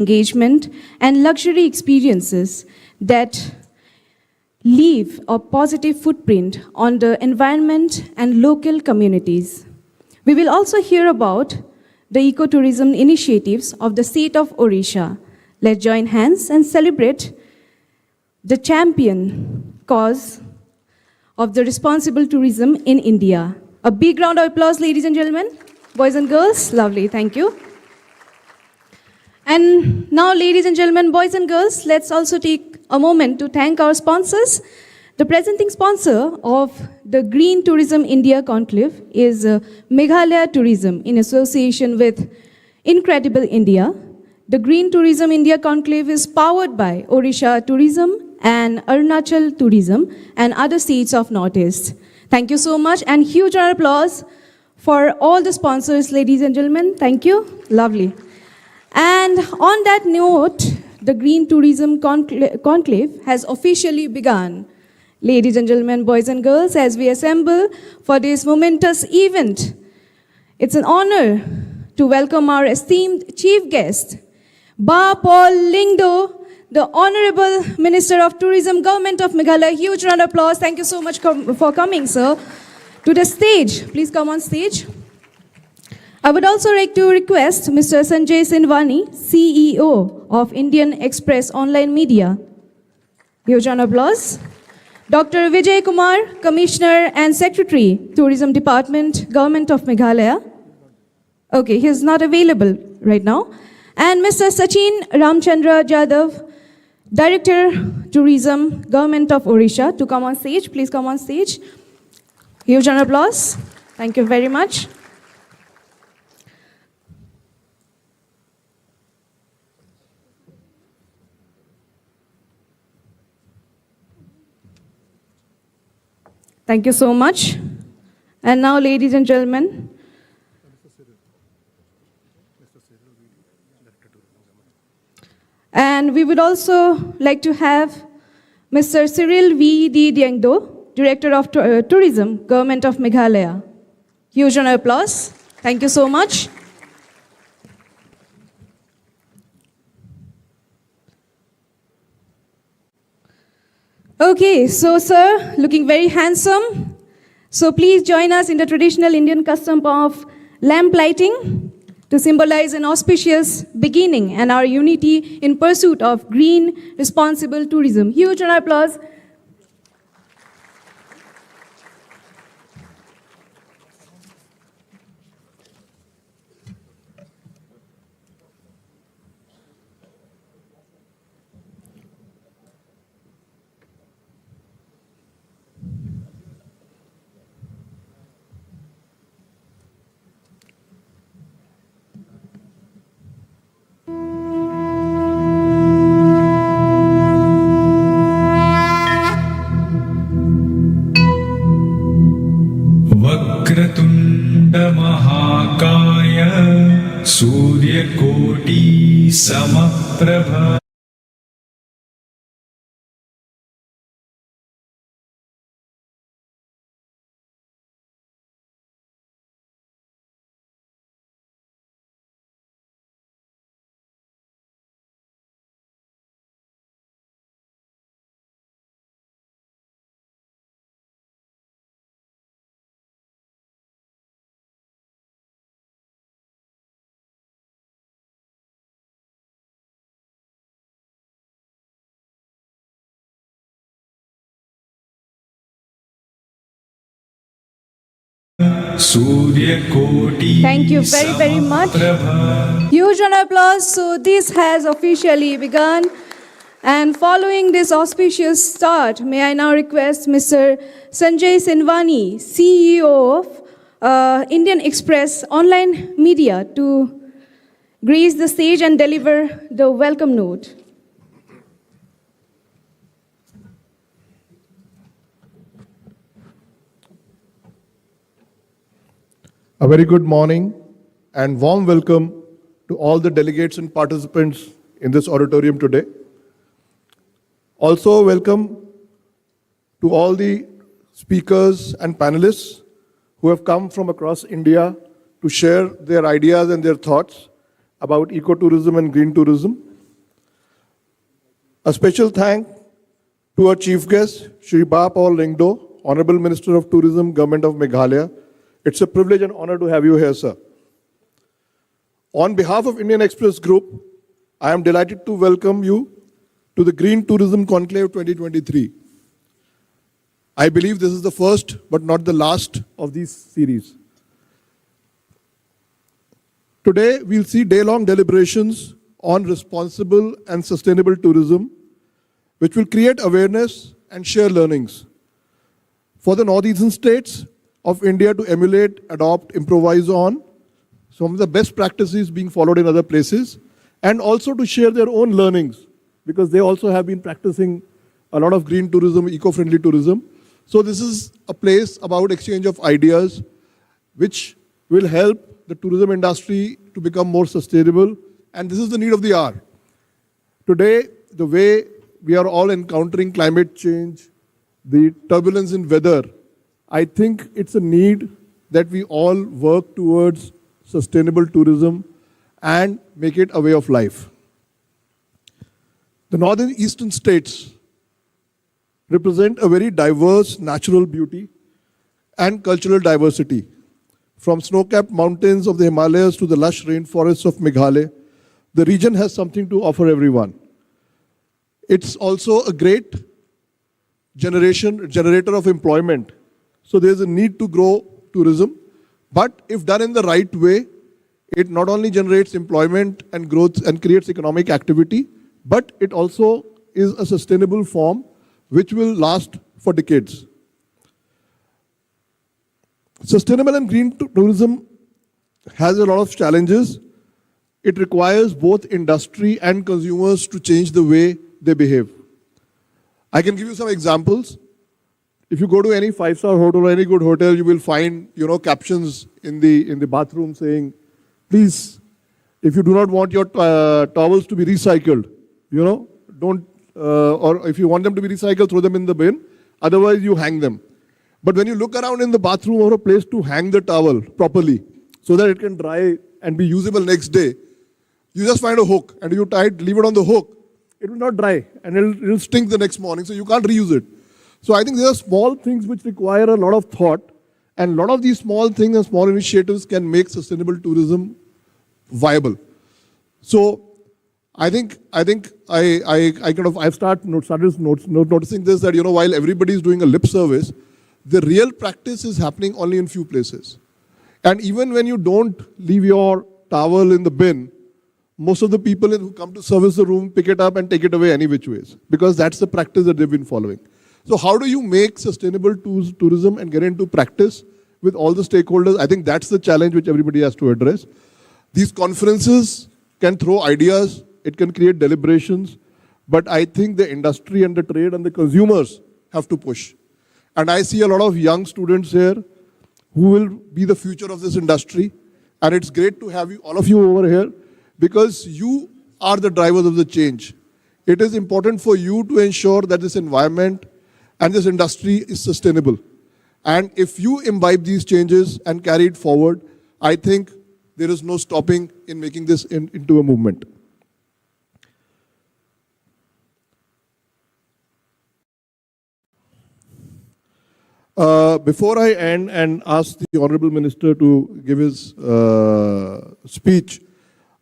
engagement, and luxury experiences that leave a positive footprint on the environment and local communities. We will also hear about the ecotourism initiatives of the state of Odisha. Let's join hands and celebrate the champion cause of the responsible tourism in India. A big round of applause, ladies and gentlemen, boys and girls. Lovely, thank you. And now, ladies and gentlemen, boys and girls, let's also take a moment to thank our sponsors. The presenting sponsor of the Green Tourism India Conclave is Meghalaya Tourism in association with Incredible India. The Green Tourism India Conclave is powered by Odisha Tourism and Arunachal Tourism and other states of Northeast. Thank you so much, and huge round of applause for all the sponsors, ladies and gentlemen. Thank you. Lovely. And on that note, the Green Tourism Conclave has officially begun. Ladies and gentlemen, boys and girls, as we assemble for this momentous event, it's an honor to welcome our esteemed chief guest, Ba Paul Lyngdoh, the Honorable Minister of Tourism, Government of Meghalaya. Huge round of applause. Thank you so much for coming, sir, to the stage. Please come on stage. I would also like to request Mr. Sanjay Sindhwani, CEO of Indian Express Online Media. Huge round of applause. Dr. Vijay Kumar, Commissioner and Secretary, Tourism Department, Government of Meghalaya. Okay, he is not available right now. And Mr. Sachin Ramchandra Jadhav, Director, Tourism, Government of Odisha, to come on stage. Please come on stage. Huge round of applause. Thank you very much. Thank you so much. And now, ladies and gentlemen, and we would also like to have Mr. Cyril V.D. Diengdoh, Director of Tourism, Government of Meghalaya. Huge round of applause. Thank you so much. Okay, so sir, looking very handsome. So please join us in the traditional Indian custom of lamp lighting to symbolize an auspicious beginning and our unity in pursuit of green, responsible tourism. Huge round of applause. महाकाय सूर्यकोटि समप्रभा Thank you very, very much. Huge round of applause. So this has officially begun. And following this auspicious start, may I now request Mr. Sanjay Sindhwani, CEO of Indian Express Online Media, to grace the stage and deliver the welcome note. A very good morning and warm welcome to all the delegates and participants in this auditorium today. Also welcome to all the speakers and panelists who have come from across India to share their ideas and their thoughts about ecotourism and green tourism A special thank to our chief guest, Shri Paul Lyngdoh, Honorable Minister of Tourism, Government of Meghalaya. It's a privilege and honor to have you here, sir. On behalf of Indian Express Group, I am delighted to welcome you to the Green Tourism Conclave 2023. I believe this is the first but not the last of these series. Today, we'll see day-long deliberations on responsible and sustainable tourism, which will create awareness and share learnings for the northeastern states of India to emulate, adopt, improvise on some of the best practices being followed in other places, and also to share their own learnings, because they also have been practicing a lot of green tourism, eco-friendly tourism. So this is a place about exchange of ideas, which will help the tourism industry to become more sustainable, and this is the need of the hour. Today, the way we are all encountering climate change, the turbulence in weather, I think it's a need that we all work towards sustainable tourism and make it a way of life. The northern eastern states represent a very diverse natural beauty and cultural diversity. From snow-capped mountains of the Himalayas to the lush rainforests of Meghalaya, the region has something to offer everyone. It's also a great generator of employment. So there's a need to grow tourism, but if done in the right way, it not only generates employment and growth and creates economic activity, but it also is a sustainable form which will last for decades. Sustainable and green tourism has a lot of challenges. It requires both industry and consumers to change the way they behave. I can give you some examples. If you go to any five-star hotel or any good hotel, you will find, captions in the bathroom saying, please, if you do not want your towels to be recycled, don't, or if you want them to be recycled, throw them in the bin. Otherwise, you hang them. But when you look around in the bathroom or a place to hang the towel properly so that it can dry and be usable next day, you just find a hook, and if you leave it on the hook, it will not dry and it'll stink the next morning, so you can't reuse it. So I think there are small things which require a lot of thought, and a lot of these small things and small initiatives can make sustainable tourism viable. So I've started noticing this, that while everybody is doing a lip service, the real practice is happening only in few places. And even when you don't leave your towel in the bin, most of the people who come to service the room pick it up and take it away any which ways, because that's the practice that they've been following. So how do you make sustainable tourism and get into practice with all the stakeholders? I think that's the challenge which everybody has to address. These conferences can throw ideas, it can create deliberations, but I think the industry and the trade and the consumers have to push. And I see a lot of young students here who will be the future of this industry. And it's great to have all of you over here, because you are the drivers of the change. It is important for you to ensure that this environment and this industry is sustainable. And if you imbibe these changes and carry it forward, I think there is no stopping in making this into a movement. Before I end and ask the Honorable Minister to give his speech,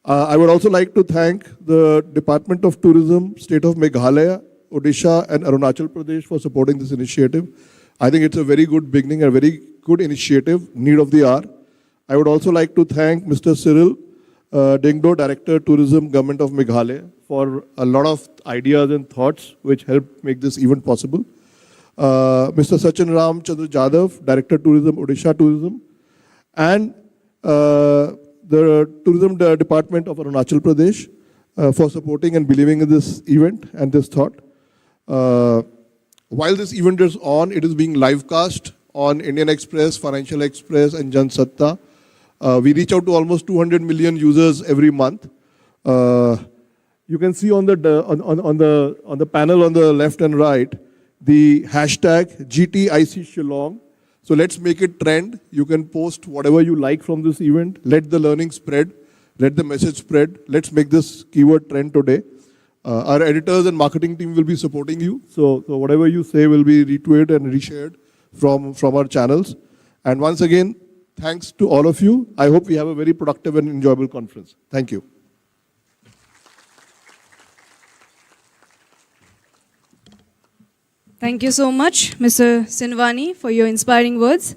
I would also like to thank the Department of Tourism, State of Meghalaya, Odisha and Arunachal Pradesh for supporting this initiative. I think it's a very good beginning, a very good initiative, need of the hour. I would also like to thank Mr. Cyril, Diengdoh, Director, Tourism, Government of Meghalaya, for a lot of ideas and thoughts which helped make this event possible. Mr. Sachin Ramchandra Jadhav, Director, Tourism, Odisha Tourism, and the Tourism Department of Arunachal Pradesh for supporting and believing in this event and this thought. While this event is on, it is being live cast on Indian Express, Financial Express and Jansatta. We reach out to almost 200 million users every month. You can see on the panel on the left and right, the hashtag GTIC Shillong. So let's make it trend. You can post whatever you like from this event. Let the learning spread. Let the message spread. Let's make this keyword trend today. Our editors and marketing team will be supporting you. So whatever you say will be retweeted and reshared from our channels. And once again, thanks to all of you. I hope we have a very productive and enjoyable conference. Thank you. Thank you so much, Mr. Sindhwani, for your inspiring words.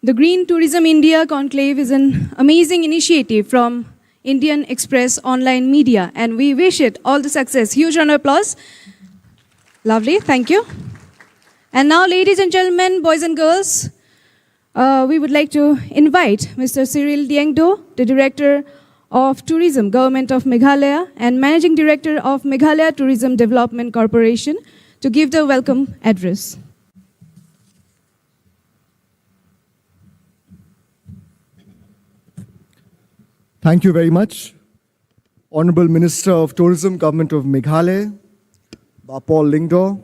The Green Tourism India Conclave is an amazing initiative from Indian Express Online Media, and we wish it all the success. Huge round of applause. Lovely, thank you. And now, ladies and gentlemen, boys and girls, we would like to invite Mr. Cyril Diengdoh, the Director of Tourism, Government of Meghalaya, and Managing Director of Meghalaya Tourism Development Corporation, to give the welcome address. Thank you very much. Honorable Minister of Tourism, Government of Meghalaya, Lyngdoh,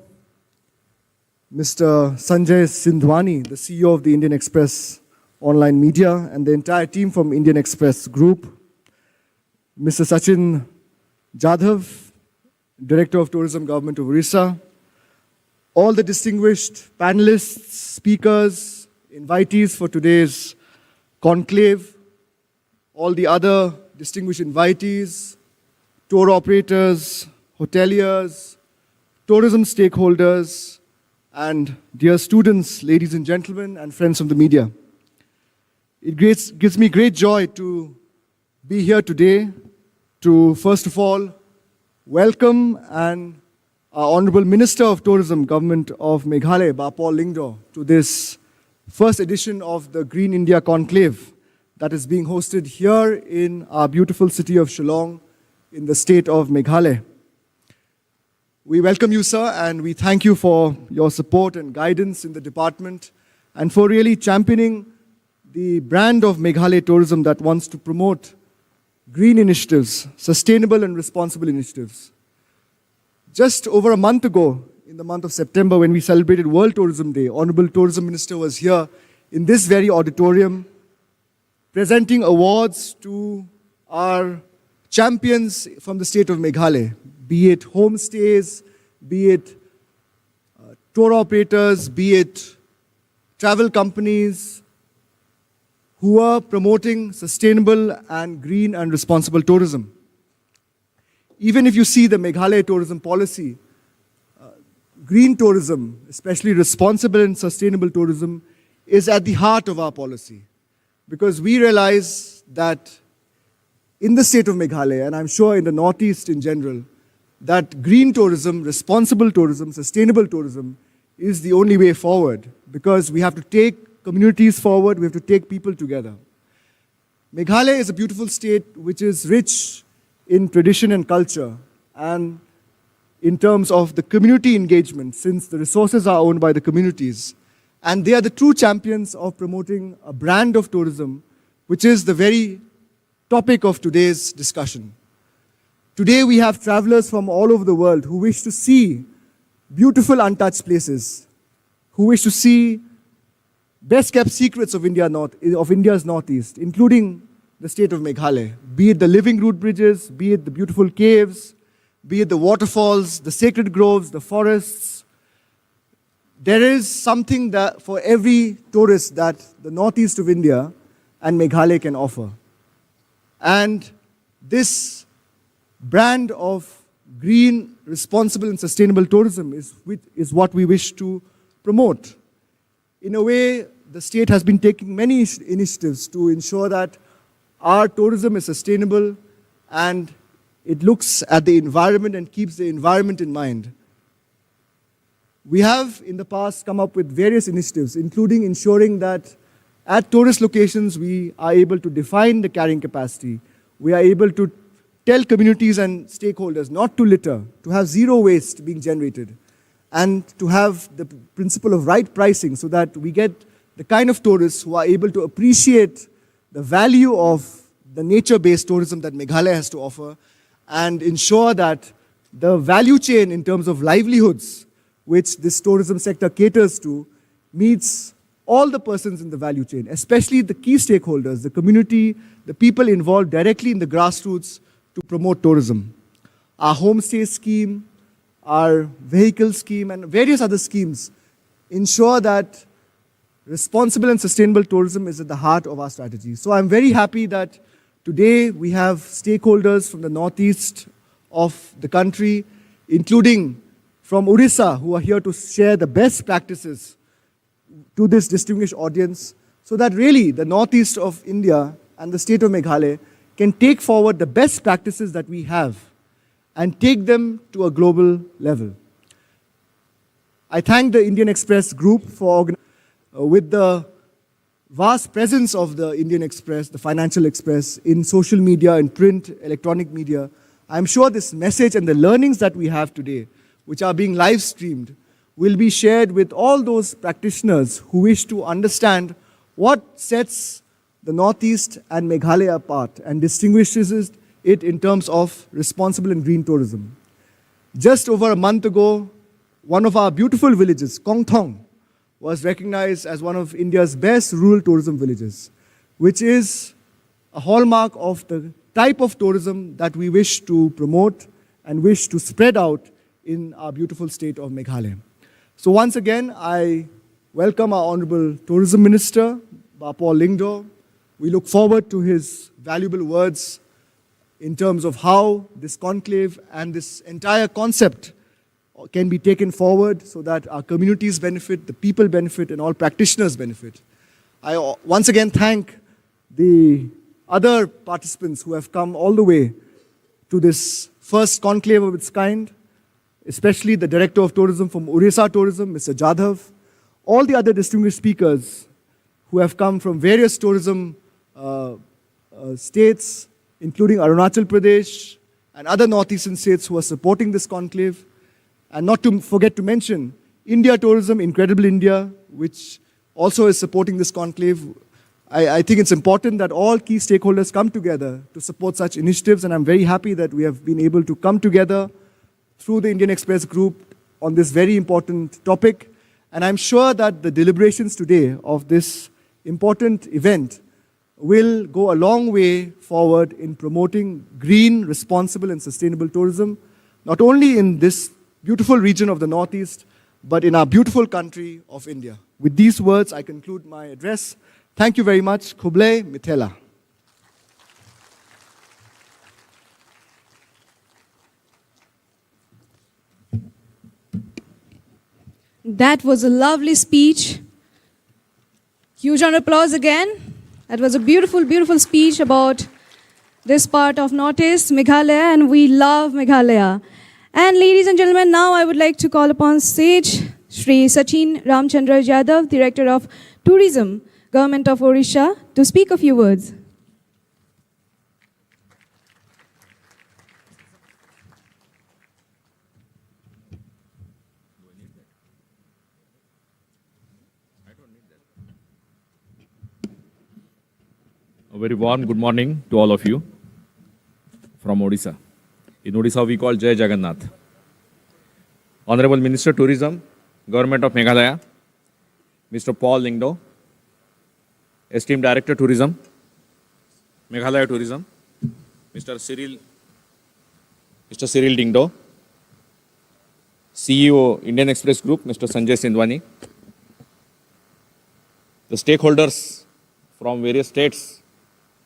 Mr. Sanjay Sindhwani, the CEO of the Indian Express Online Media, and the entire team from Indian Express Group, Mr. Sachin, Jadhav, Director of Tourism, Government of Odisha, all the distinguished panelists, speakers, invitees for today's conclave, all the other distinguished invitees, tour operators, hoteliers, tourism stakeholders, and dear students, ladies and gentlemen, and friends from the media. It gives me great joy to be here today to, first of all, welcome and our Honorable Minister of Tourism, Government of Meghalaya, Lyngdoh, to this first edition of the Green India Conclave that is being hosted here in our beautiful city of Shillong in the state of Meghalaya. We welcome you, sir, and we thank you for your support and guidance in the department and for really championing the brand of Meghalaya tourism that wants to promote green initiatives, sustainable and responsible initiatives. Just over a month ago, in the month of September, when we celebrated World Tourism Day, Honorable Tourism Minister was here in this very auditorium presenting awards to our champions from the state of Meghalaya, be it homestays, be it tour operators, be it travel companies who are promoting sustainable and green and responsible tourism. Even if you see the Meghalaya tourism policy, green tourism, especially responsible and sustainable tourism, is at the heart of our policy. Because we realize that in the state of Meghalaya, and I'm sure in the Northeast in general, that green tourism, responsible tourism, sustainable tourism is the only way forward. Because we have to take communities forward, we have to take people together. Meghalaya is a beautiful state which is rich in tradition and culture, and in terms of the community engagement, since the resources are owned by the communities. And they are the true champions of promoting a brand of tourism, which is the very topic of today's discussion. Today we have travelers from all over the world who wish to see beautiful untouched places, who wish to see best kept secrets of India's Northeast, including the state of Meghalaya, be it the living root bridges, be it the beautiful caves, be it the waterfalls, the sacred groves, the forests. There is something that for every tourist that the northeast of India and Meghalaya can offer. And this brand of green, responsible and sustainable tourism is what we wish to promote. In a way, the state has been taking many initiatives to ensure that our tourism is sustainable and it looks at the environment and keeps the environment in mind. We have in the past come up with various initiatives, including ensuring that at tourist locations we are able to define the carrying capacity. We are able to tell communities and stakeholders not to litter, to have zero waste being generated, and to have the principle of right pricing so that we get the kind of tourists who are able to appreciate the value of the nature-based tourism that Meghalaya has to offer and ensure that the value chain in terms of livelihoods which this tourism sector caters to meets all the persons in the value chain, especially the key stakeholders, the community, the people involved directly in the grassroots to promote tourism. our homestay scheme, our vehicle scheme, and various other schemes ensure that responsible and sustainable tourism is at the heart of our strategy. So I'm very happy that today we have stakeholders from the northeast of the country, including from Odisha, who are here to share the best practices to this distinguished audience, so that really the northeast of India and the state of Meghalaya can take forward the best practices that we have and take them to a global level. I thank the Indian Express Group for with the vast presence of the Indian Express, the Financial Express, in social media, in print, electronic media. I'm sure this message and the learnings that we have today, which are being live streamed, will be shared with all those practitioners who wish to understand what sets the Northeast and Meghalaya apart and distinguishes it in terms of responsible and green tourism. Just over a month ago, one of our beautiful villages, Kongthong, was recognized as one of India's best rural tourism villages, which is a hallmark of the type of tourism that we wish to promote and wish to spread out in our beautiful state of Meghalaya. So once again, I welcome our Honorable Tourism Minister, Paul Lyngdoh. We look forward to his valuable words in terms of how this conclave and this entire concept can be taken forward so that our communities benefit, the people benefit, and all practitioners benefit. I once again thank the other participants who have come all the way to this first conclave of its kind, especially the Director of Tourism from Odisha Tourism, Mr. Jadhav, all the other distinguished speakers who have come from various tourism states, including Arunachal Pradesh and other northeastern states who are supporting this conclave. And not to forget to mention India Tourism, Incredible India, which also is supporting this conclave. I think it's important that all key stakeholders come together to support such initiatives, and I'm very happy that we have been able to come together through the Indian Express Group on this very important topic. And I'm sure that the deliberations today of this important event will go a long way forward in promoting green, responsible, and sustainable tourism, not only in this beautiful region of the Northeast, but in our beautiful country of India. With these words, I conclude my address. Thank you very much. Hon'ble, Mithela. That was a lovely speech. Huge round of applause again. That was a beautiful, beautiful speech about this part of Northeast, Meghalaya, and we love Meghalaya. And ladies and gentlemen, now I would like to call upon stage Shri Sachin Ramchandra Jadhav, Director of Tourism, Government of Odisha, to speak a few words. A very warm good morning to all of you from Odisha. In Odisha, we call Jai Jagannath. Honorable Minister Tourism, Government of Meghalaya, Mr. Paul Lyngdoh, Esteemed Director Tourism, Meghalaya Tourism, Mr. Cyril Diengdoh, CEO Indian Express Group, Mr. Sanjay Sindhwani, the stakeholders from various states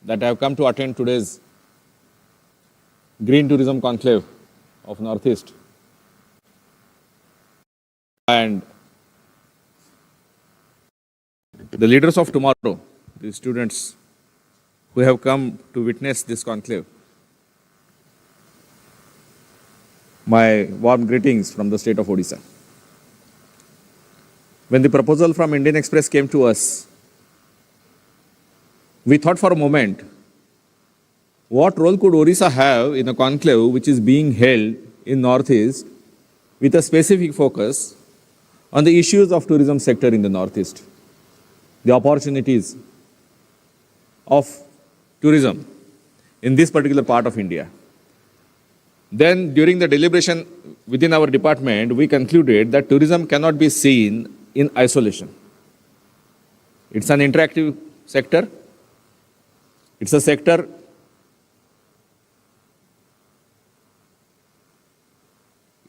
that have come to attend today's Green Tourism Conclave of Northeast, and the leaders of tomorrow, the students who have come to witness this conclave. My warm greetings from the state of Odisha. When the proposal from Indian Express came to us, we thought for a moment, what role could Odisha have in a conclave which is being held in Northeast with a specific focus on the issues of tourism sector in the Northeast, the opportunities of tourism in this particular part of India. Then during the deliberation within our department, we concluded that tourism cannot be seen in isolation. It's an interactive sector. It's a sector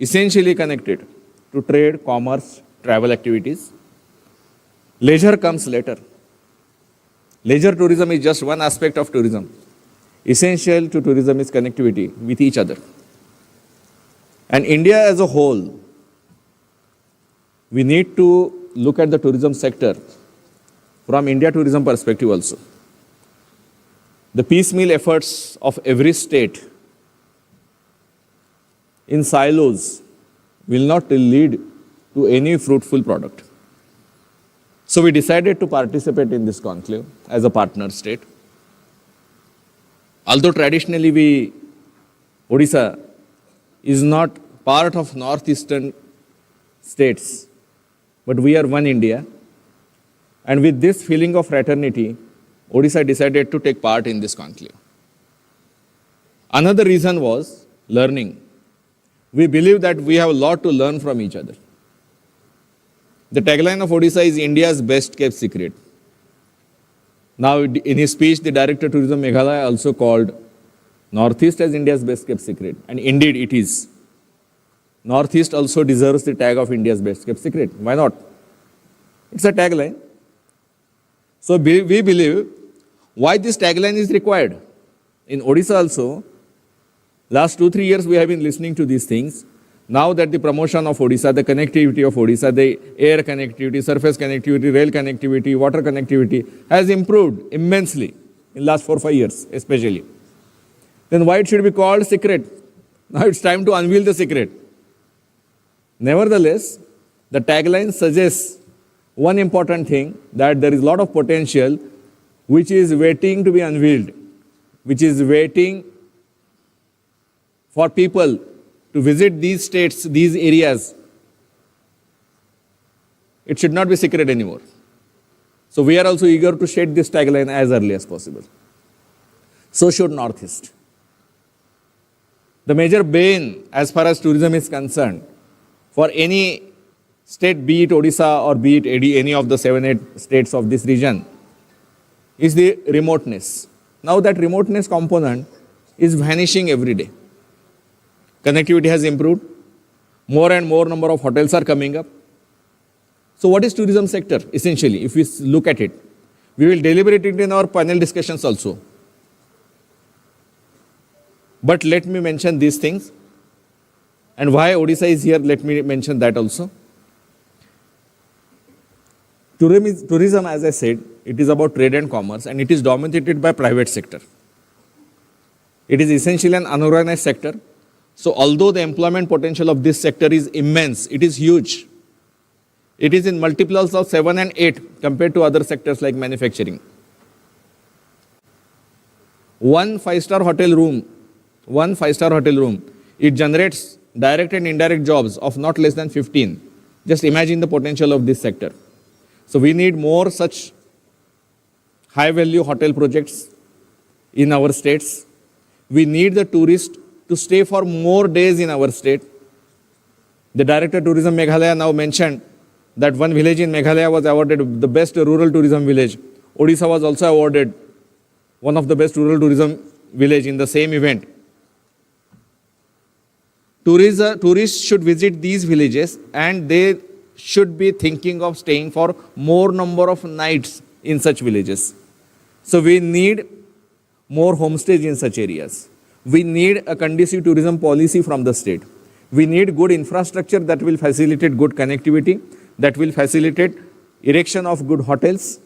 essentially connected to trade, commerce, travel activities. Leisure comes later. Leisure tourism is just one aspect of tourism. Essential to tourism is connectivity with each other. And India as a whole, we need to look at the tourism sector from India tourism perspective also. The piecemeal efforts of every state in silos will not lead to any fruitful product. So we decided to participate in this conclave as a partner state. Although traditionally Odisha is not part of northeastern states, but we are one India. And with this feeling of fraternity, Odisha decided to take part in this conclave. Another reason was learning. We believe that we have a lot to learn from each other. The tagline of Odisha is India's best kept secret. Now, in his speech, the Director of Tourism Meghalaya also called Northeast as India's best kept secret. And indeed it is. Northeast also deserves the tag of India's best kept secret. Why not? It's a tagline. So we believe why this tagline is required. In Odisha also, last 2-3 years we have been listening to these things. Now that the promotion of Odisha, the connectivity of Odisha, the air connectivity, surface connectivity, rail connectivity, water connectivity has improved immensely in last 4-5 years especially. Then why it should be called secret? Now it's time to unveil the secret. Nevertheless, the tagline suggests one important thing, that there is a lot of potential which is waiting to be unveiled, which is waiting for people to visit these states, these areas. It should not be secret anymore. So we are also eager to shed this tagline as early as possible. So should Northeast. The major bane as far as tourism is concerned for any state, be it Odisha or be it any of the 7-8 states of this region, is the remoteness. Now that remoteness component is vanishing every day. Connectivity has improved. More and more number of hotels are coming up. So what is tourism sector essentially if we look at it? We will deliberate it in our panel discussions also. But let me mention these things. And why Odisha is here, let me mention that also. Tourism, as I said, it is about trade and commerce, and it is dominated by private sector. It is essentially an unorganized sector. So although the employment potential of this sector is immense, it is huge. It is in multiples of 7 and 8 compared to other sectors like manufacturing. One five-star hotel room, it generates direct and indirect jobs of not less than 15. Just imagine the potential of this sector. So we need more such high-value hotel projects in our states. We need the tourists to stay for more days in our state. The Director of Tourism Meghalaya now mentioned that one village in Meghalaya was awarded the best rural tourism village. Odisha was also awarded one of the best rural tourism village in the same event. Tourists should visit these villages and they should be thinking of staying for more number of nights in such villages. So we need more homestays in such areas. We need a conducive tourism policy from the state. We need good infrastructure that will facilitate good connectivity, that will facilitate erection of good hotels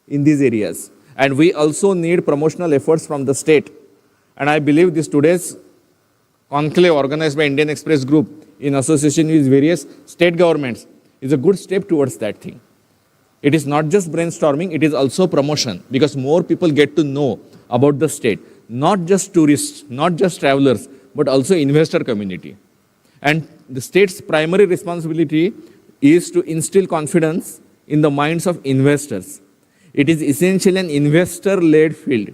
in these areas. And we also need promotional efforts from the state. And I believe this today's conclave organized by Indian Express Group in association with various state governments is a good step towards that thing. It is not just brainstorming, it is also promotion, because more people get to know about the state. Not just tourists, not just travelers, but also investor community. And the state's primary responsibility is to instill confidence in the minds of investors. It is essentially an investor-led field,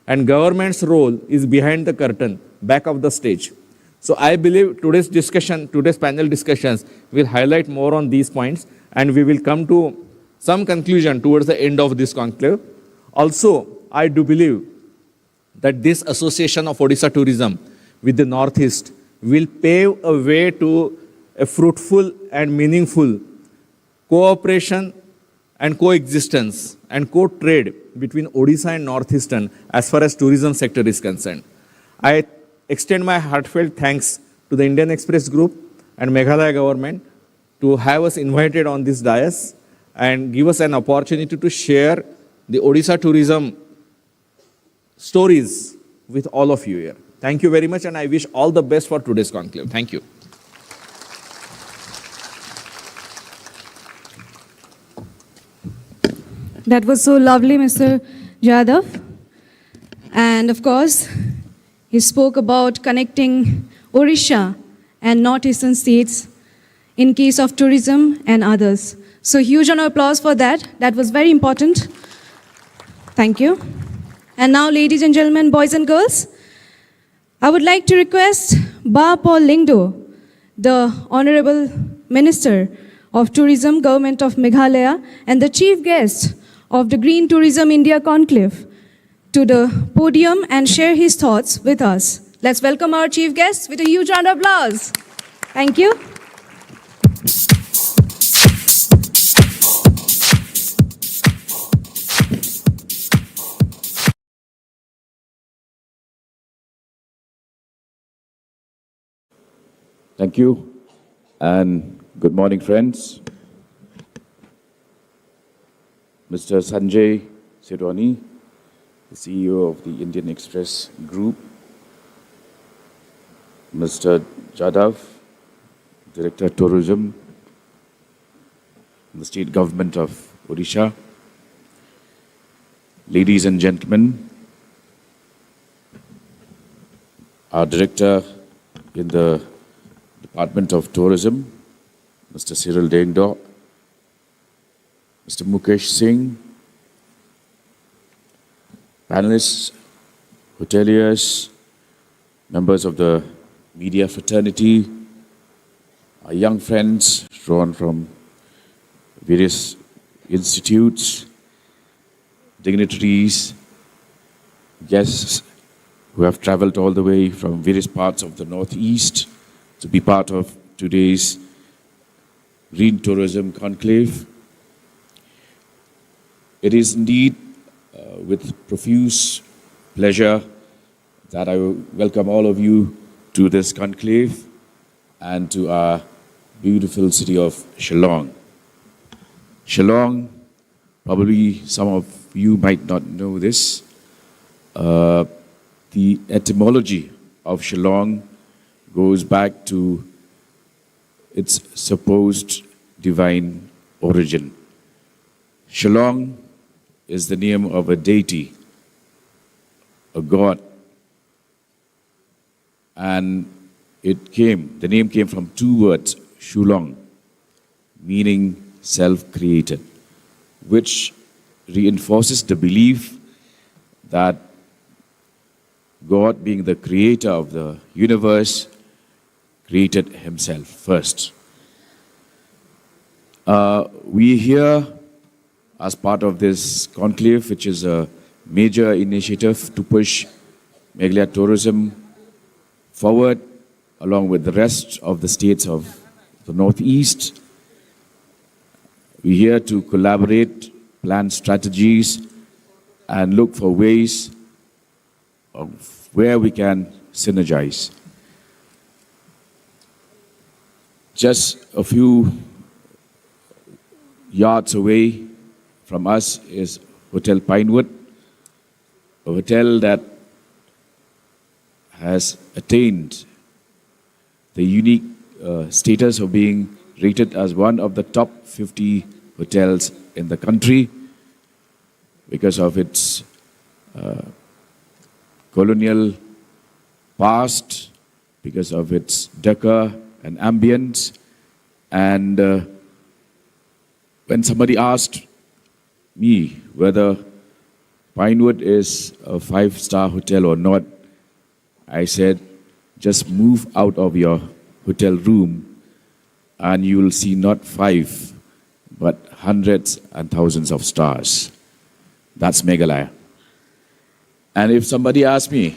and government's role is behind the curtain, back of the stage. So I believe today's panel discussions will highlight more on these points, and we will come to some conclusion towards the end of this conclave. Also, I do believe that this association of Odisha tourism with the Northeast will pave a way to a fruitful and meaningful cooperation and coexistence and co-trade between Odisha and Northeastern as far as tourism sector is concerned. I extend my heartfelt thanks to the Indian Express Group and Meghalaya government to have us invited on this dais and give us an opportunity to share the Odisha tourism stories with all of you here. Thank you very much, and I wish all the best for today's conclave. Thank you. That was so lovely, Mr. Jadhav. And of course, he spoke about connecting Odisha and northeastern states in case of tourism and others. So huge round of applause for that. That was very important. Thank you. And now, ladies and gentlemen, boys and girls, I would like to request Ba Paul Lyngdoh, the Honorable Minister of Tourism, Government of Meghalaya, and the Chief Guest of the Green Tourism India Conclave, to the podium and share his thoughts with us. Let's welcome our Chief Guest with a huge round of applause. Thank you. Thank you, and good morning, friends. Mr. Sanjay, Sindhwani, the CEO of the Indian Express Group, Mr. Jadhav, Director of Tourism, the State Government of Odisha, ladies and gentlemen, our Director in the Department of Tourism, Mr. Cyril Diengdoh, Mr. Mukesh Singh, panelists, hoteliers, members of the media fraternity, our young friends drawn from various institutes, dignitaries, guests who have traveled all the way from various parts of the Northeast to be part of today's Green Tourism Conclave. It is indeed with profuse pleasure that I welcome all of you to this conclave and to our beautiful city of Shillong. Shillong, probably some of you might not know this. The etymology of Shillong goes back to its supposed divine origin. Shillong is the name of a deity, a god, and the name came from two words, Shillong, meaning self-created, which reinforces the belief that God, being the creator of the universe, created himself first. We here, as part of this conclave, which is a major initiative to push Meghalaya tourism forward, along with the rest of the states of the Northeast. We're here to collaborate, plan strategies, and look for ways of where we can synergize. Just a few yards away from us is Hotel Pinewood, a hotel that has attained the unique status of being rated as one of the top 50 hotels in the country because of its colonial past, because of its decor and ambience. And when somebody asked me whether Pinewood is a 5-star hotel or not, I said, just move out of your hotel room and you will see not 5, but hundreds and thousands of stars. That's Meghalaya. And if somebody asks me,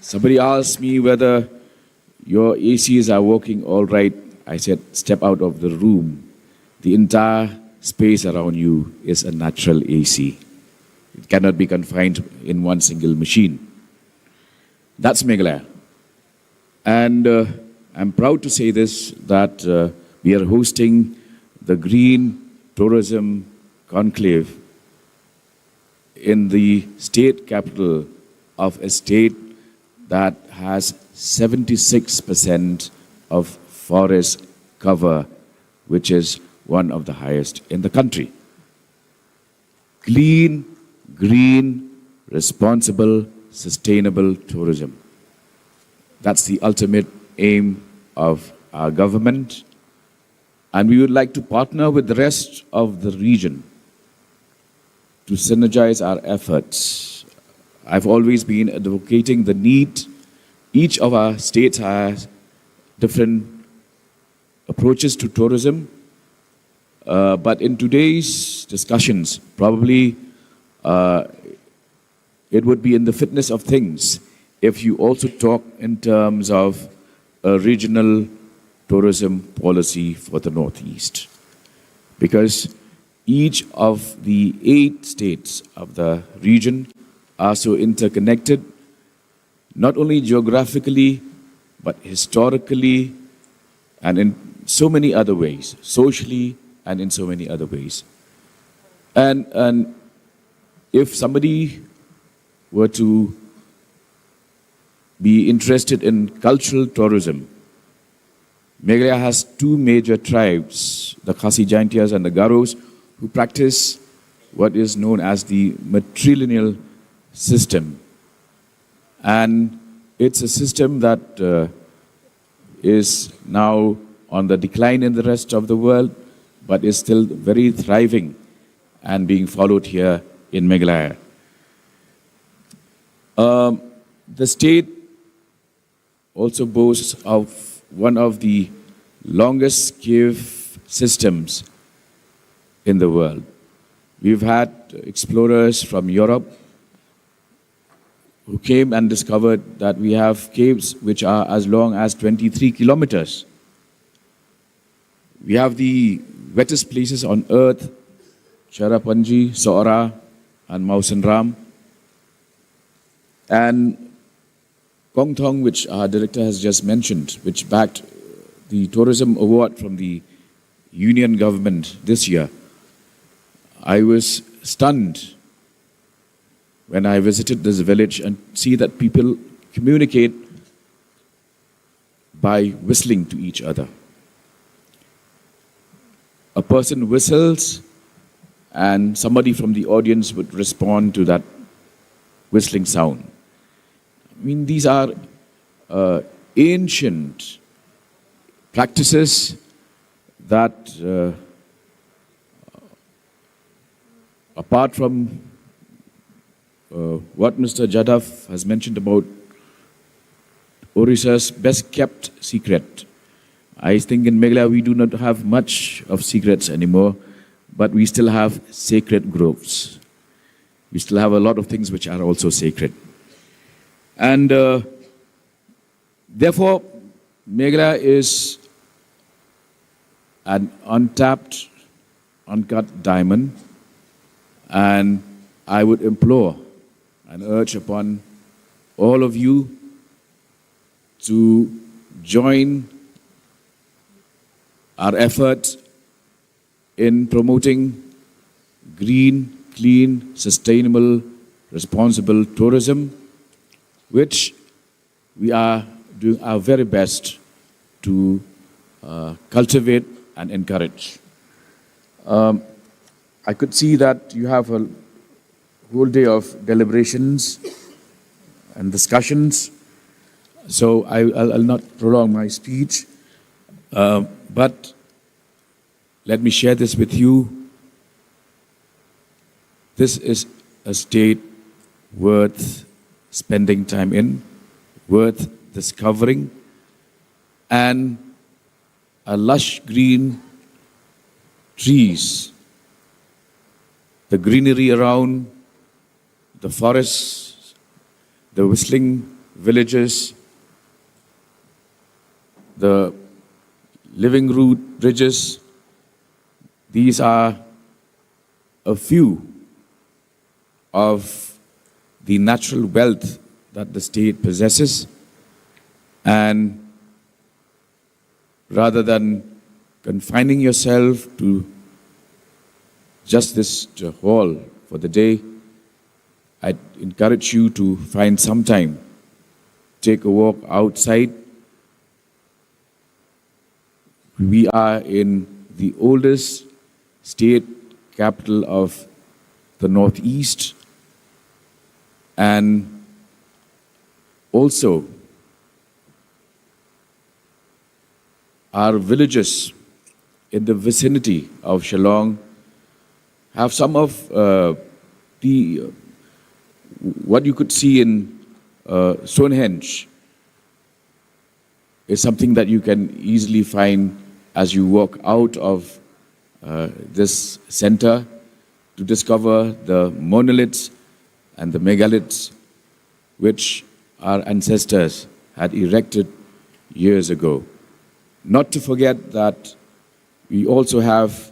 Somebody asked me whether your ACs are working all right. I said, step out of the room. The entire space around you is a natural AC. It cannot be confined in one single machine. That's Meghalaya. And I'm proud to say this, that we are hosting the Green Tourism Conclave in the state capital of a state that has 76% of forest cover, which is one of the highest in the country. Clean, green, responsible, sustainable tourism. That's the ultimate aim of our government. And we would like to partner with the rest of the region to synergize our efforts. I've always been advocating the need. Each of our states has different approaches to tourism. But in today's discussions, probably it would be in the fitness of things if you also talk in terms of a regional tourism policy for the Northeast. Because each of the 8 states of the region are so interconnected, not only geographically, but historically, and in so many other ways, socially, and in so many other ways. And if somebody were to be interested in cultural tourism, Meghalaya has 2 major tribes, the Khasi Jaintias and the Garos, who practice what is known as the matrilineal system. And it's a system that is now on the decline in the rest of the world, but is still very thriving and being followed here in Meghalaya. The state also boasts of one of the longest cave systems in the world. We've had explorers from Europe who came and discovered that we have caves which are as long as 23 kilometers. We have the wettest places on earth, Charapanji, Saora, and Mausanram. And Kong Thong, which our director has just mentioned, which backed the tourism award from the union government this year. I was stunned when I visited this village and see that people communicate by whistling to each other. A person whistles and somebody from the audience would respond to that whistling sound. I mean, these are ancient practices that, apart from what Mr. Jadhav has mentioned about Odisha's best kept secret, I think in Meghalaya we do not have much of secrets anymore, but we still have sacred groves. We still have a lot of things which are also sacred. And therefore, Meghalaya is an untapped, uncut diamond, and I would implore and urge upon all of you to join our effort in promoting green, clean, sustainable, responsible tourism, which we are doing our very best to cultivate and encourage. I could see that you have a whole day of deliberations and discussions, so I'll not prolong my speech, but let me share this with you. This is a state worth spending time in, worth discovering, and a lush green trees, the greenery around, the forests, the whistling villages, the living root bridges. These are a few of the natural wealth that the state possesses, and rather than confining yourself to just this hall for the day, I encourage you to find some time, take a walk outside. We are in the oldest state capital of the Northeast, and also our villages in the vicinity of Shillong have some of what you could see in Stonehenge is something that you can easily find as you walk out of this center to discover the monoliths and the megaliths which our ancestors had erected years ago. Not to forget that we also have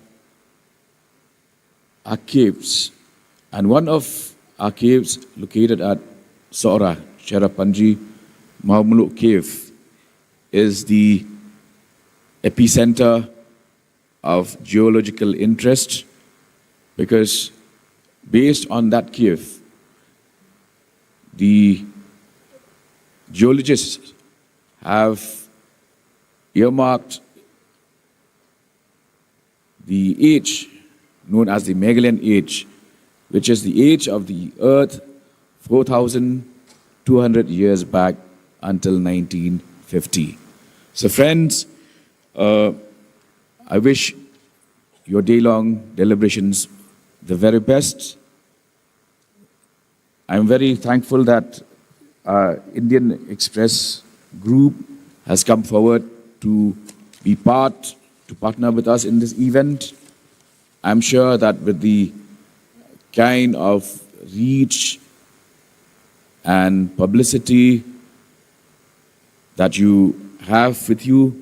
our caves, and one of our caves located at Sora, Cherrapunji Mahmuluk Cave is the epicenter of geological interest, because based on that cave, the geologists have earmarked the age known as the Meghalaya age, which is the age of the earth 4,200 years back until 1950. So friends, I wish your day-long deliberations the very best. I'm very thankful that Indian Express Group has come forward to partner with us in this event. I'm sure that with the kind of reach and publicity that you have with you,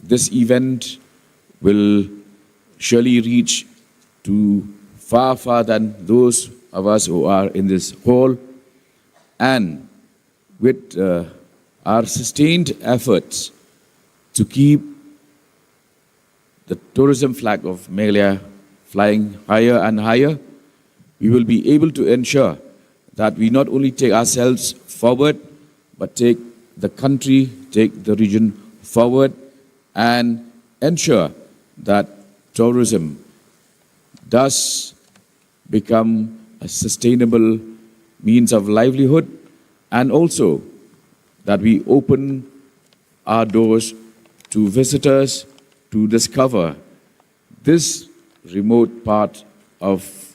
this event will surely reach to far than those of us who are in this hall. And with our sustained efforts to keep the tourism flag of Meghalaya flying higher and higher, we will be able to ensure that we not only take ourselves forward, but take the country, take the region forward, and ensure that tourism does become a sustainable means of livelihood, and also that we open our doors to visitors to discover this remote part of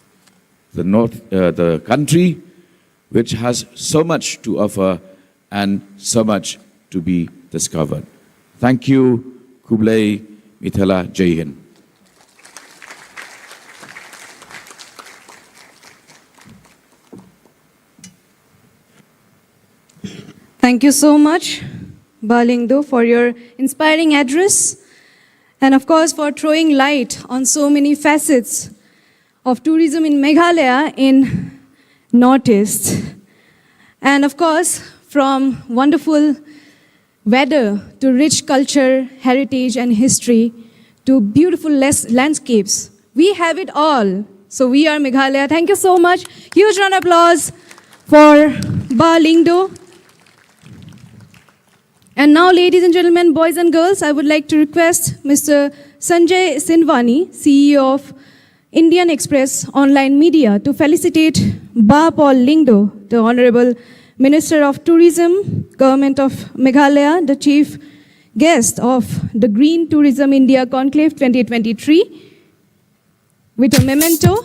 the country, which has so much to offer and so much to be discovered. Thank you. Kublai Mithala Jai Hind. Thank you so much, Lyngdoh, for your inspiring address, and of course for throwing light on so many facets of tourism in Meghalaya in Northeast. And of course, from wonderful weather to rich culture, heritage and history to beautiful landscapes, we have it all. So we are Meghalaya. Thank you so much. Huge round of applause for Lyngdoh. And now, ladies and gentlemen, boys and girls, I would like to request Mr. Sanjay Sindhwani, CEO of Indian Express Online Media, to felicitate Lyngdoh, the Honorable Minister of Tourism, Government of Meghalaya, the Chief Guest of the Green Tourism India Conclave 2023, with a memento.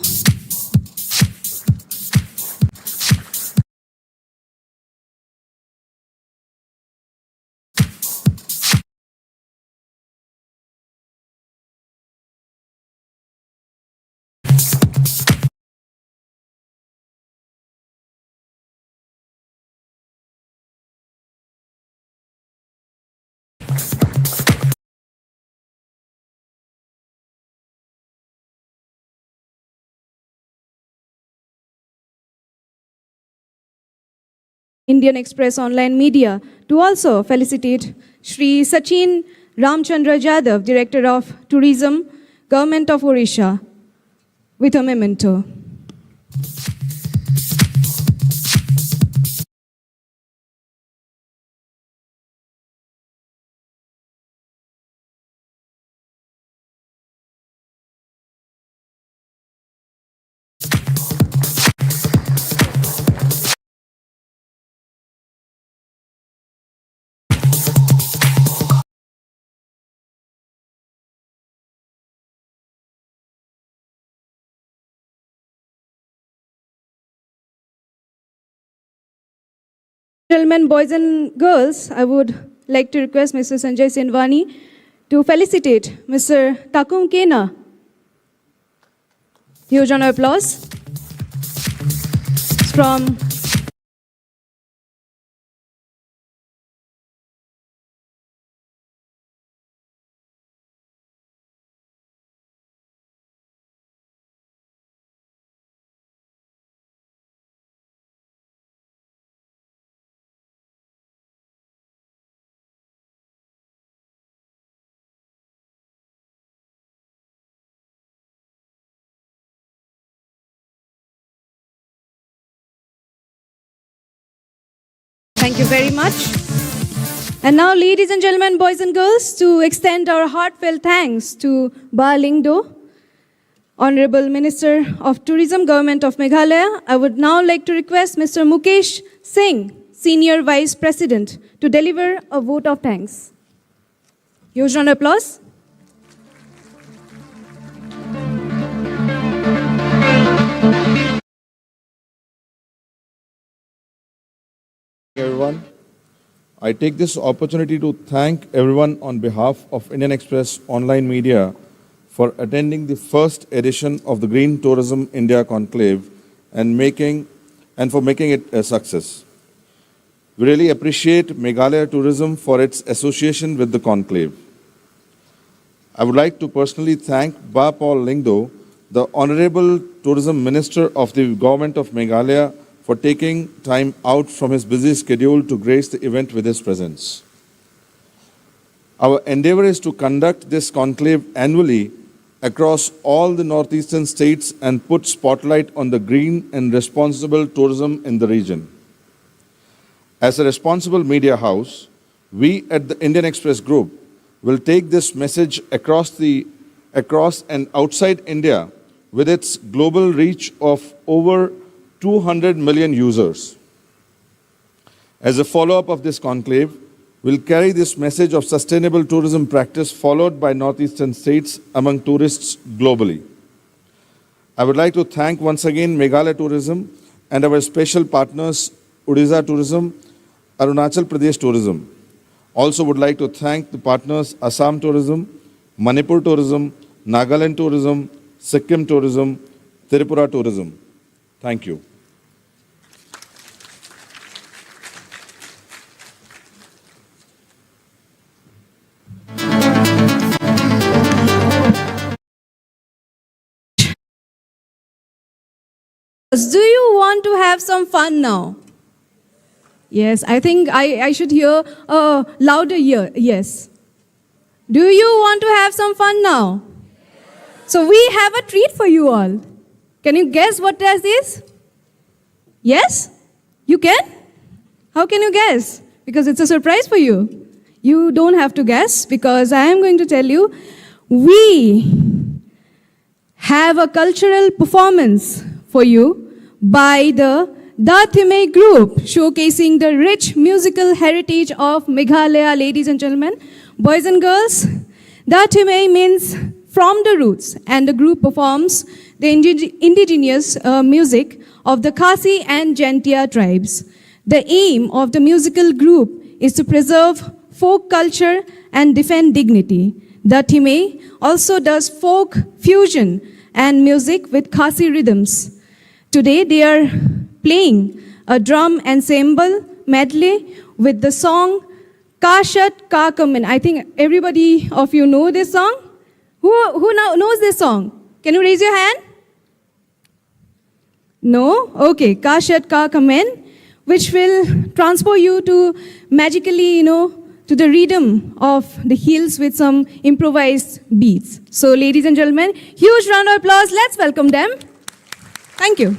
Indian Express Online Media to also felicitate Shri Sachin Ramchandra Jadhav, Director of Tourism, Government of Odisha, with a memento. Gentlemen, boys and girls, I would like to request Mr. Sanjay Sindhwani to felicitate Mr. Takum Kena. Huge round of applause. From Thank you very much. And now, ladies and gentlemen, boys and girls, to extend our heartfelt thanks to Lyngdoh, Honorable Minister of Tourism, Government of Meghalaya, I would now like to request Mr. Mukesh Singh, Senior Vice President, to deliver a vote of thanks. Huge round of applause. Everyone, I take this opportunity to thank everyone on behalf of Indian Express Online Media for attending the first edition of the Green Tourism India Conclave and for making it a success. We really appreciate Meghalaya Tourism for its association with the conclave. I would like to personally thank Paul Lyngdoh, the Honorable Tourism Minister of the Government of Meghalaya, for taking time out from his busy schedule to grace the event with his presence. Our endeavor is to conduct this conclave annually across all the northeastern states and put spotlight on the green and responsible tourism in the region. As a responsible media house, we at the Indian Express Group will take this message across and outside India with its global reach of over 200 million users. As a follow-up of this conclave, we'll carry this message of sustainable tourism practice followed by northeastern states among tourists globally. I would like to thank once again Meghalaya Tourism and our special partners Odisha Tourism, Arunachal Pradesh Tourism. Also would like to thank the partners Assam Tourism, Manipur Tourism, Nagaland Tourism, Sikkim Tourism, Tripura Tourism. Thank you. Do you want to have some fun now? Yes, I think I should hear a louder yes. Do you want to have some fun now? So we have a treat for you all. Can you guess what that is? Yes? You can? How can you guess? Because it's a surprise for you. You don't have to guess because I am going to tell you. We have a cultural performance for you by the Dathime group, showcasing the rich musical heritage of Meghalaya, ladies and gentlemen. Boys and girls, Dathime means from the roots, and the group performs the indigenous music of the Khasi and Jantia tribes. The aim of the musical group is to preserve folk culture and defend dignity. Dathime also does folk fusion and music with Khasi rhythms. Today they are playing a drum and cymbal medley with the song Kashat Ka Kamin. I think everybody of you know this song. Who now knows this song? Can you raise your hand? No? Okay, Kashat Ka Kamin, which will transport you to magically, to the rhythm of the hills with some improvised beats. So, ladies and gentlemen, huge round of applause. Let's welcome them. Thank you.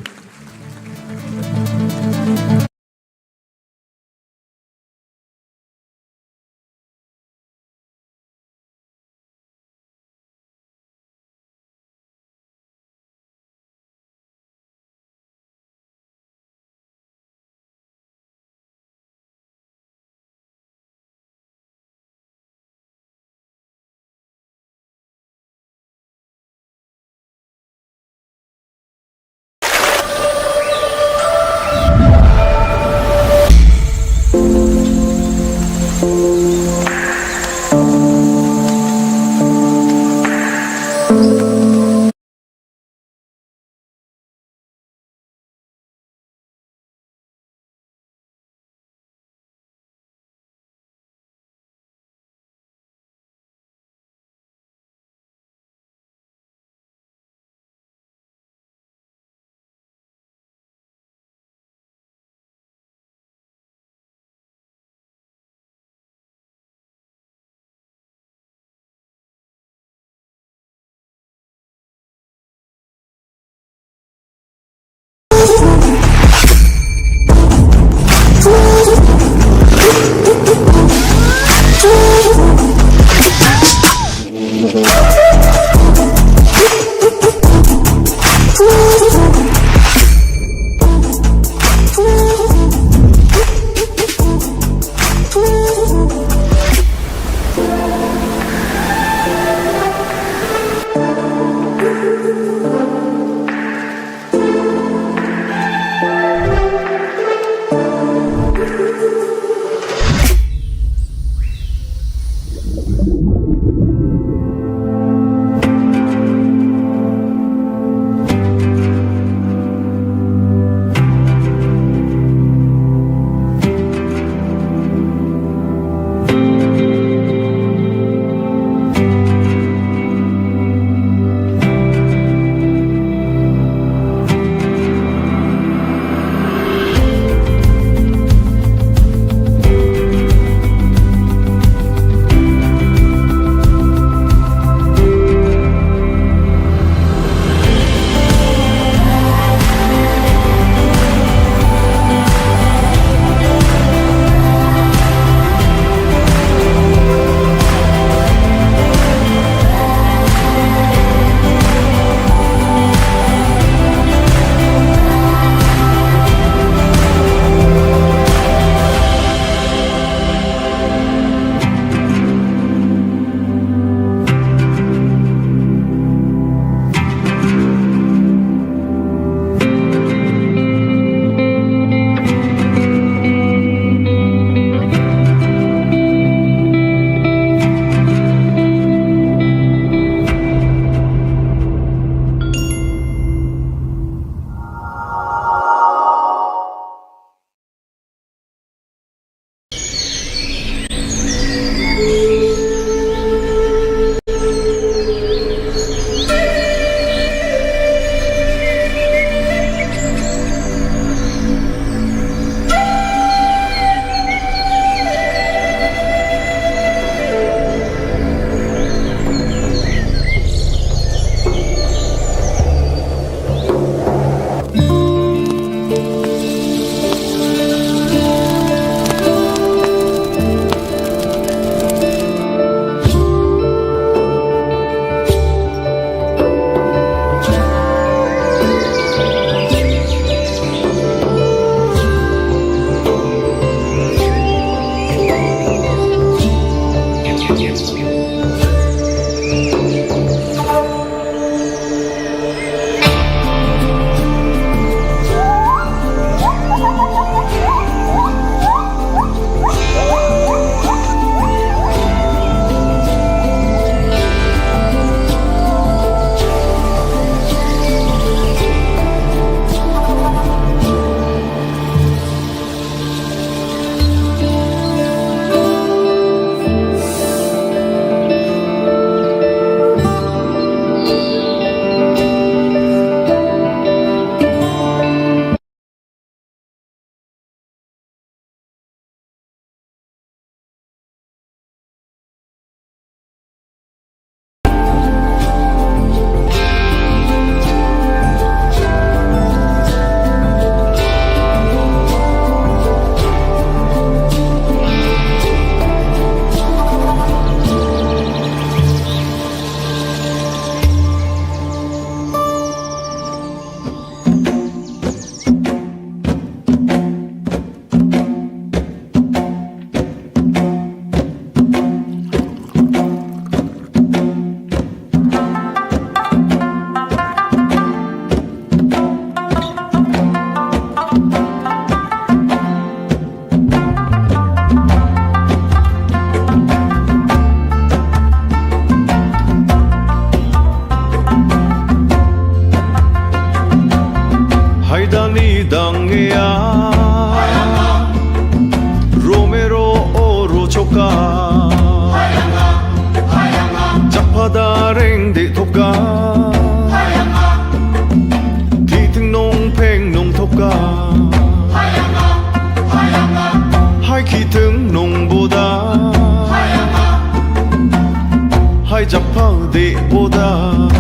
Hangea Romero Oro Choka Japada Ring De Toka Titing Nong Peng Nong Toka Hai Kiteng Nong Boda Hai Japa De Boda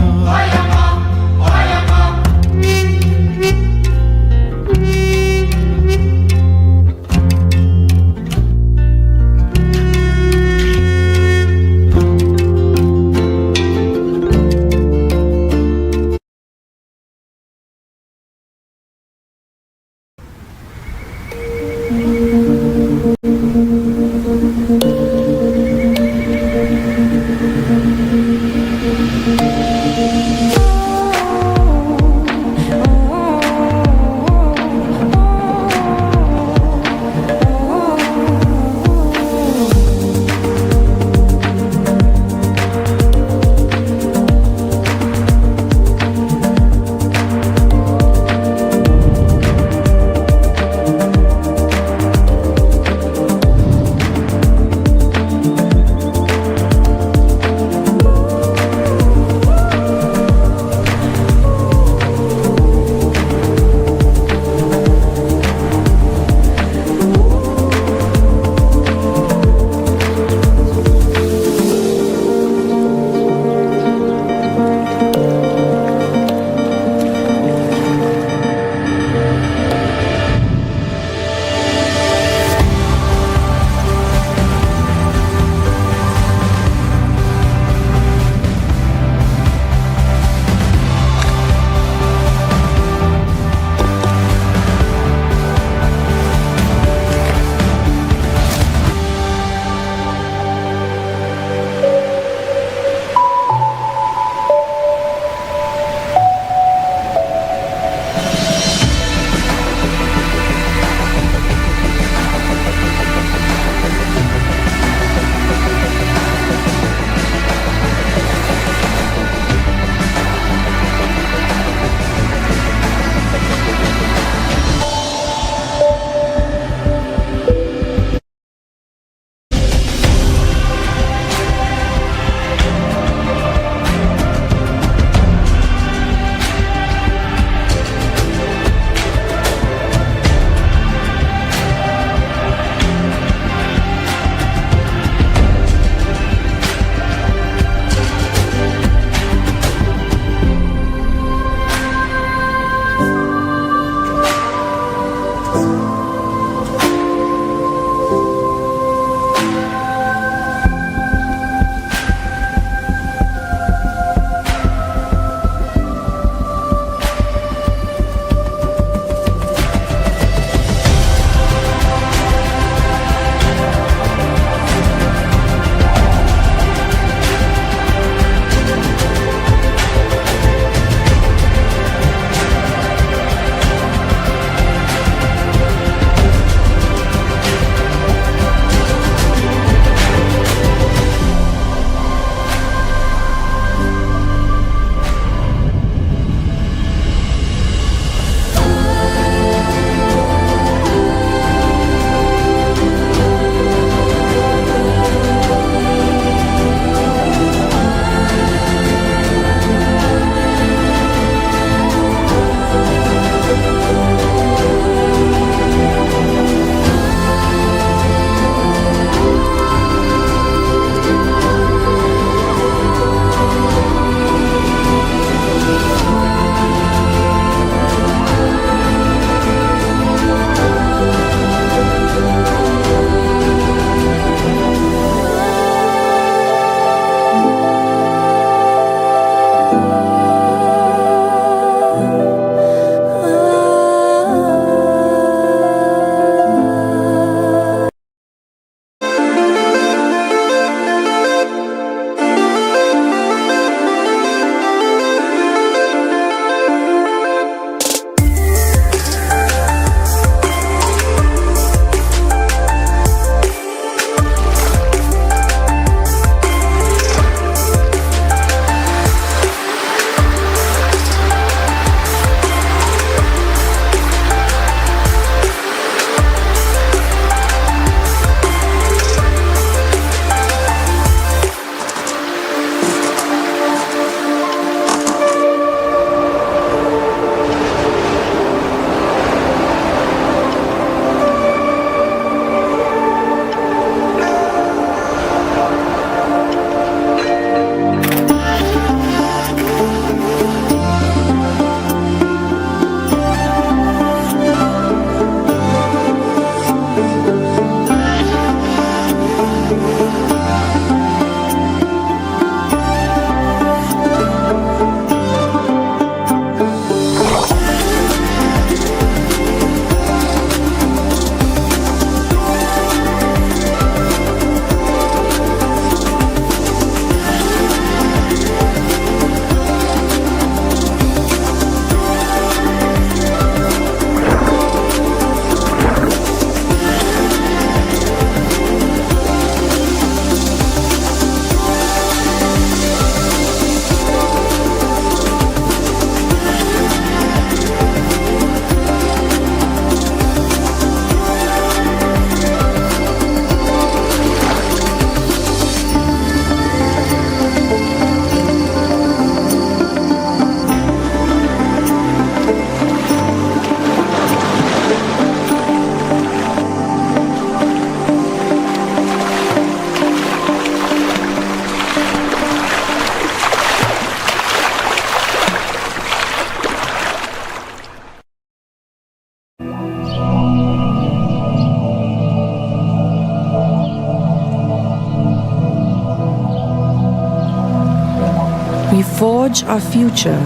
we forge our future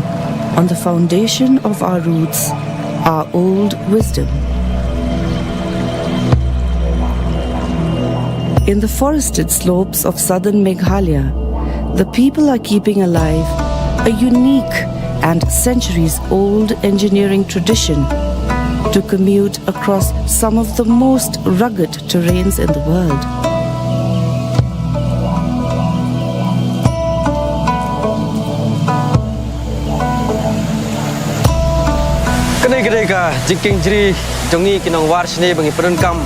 on the foundation of our roots, our old wisdom. In the forested slopes of southern Meghalaya, the people are keeping alive a unique and centuries-old engineering tradition to commute across some of the most rugged terrains in the world. Kedai-kedai ka jingking jri jongi kinong war sini bangi perenkam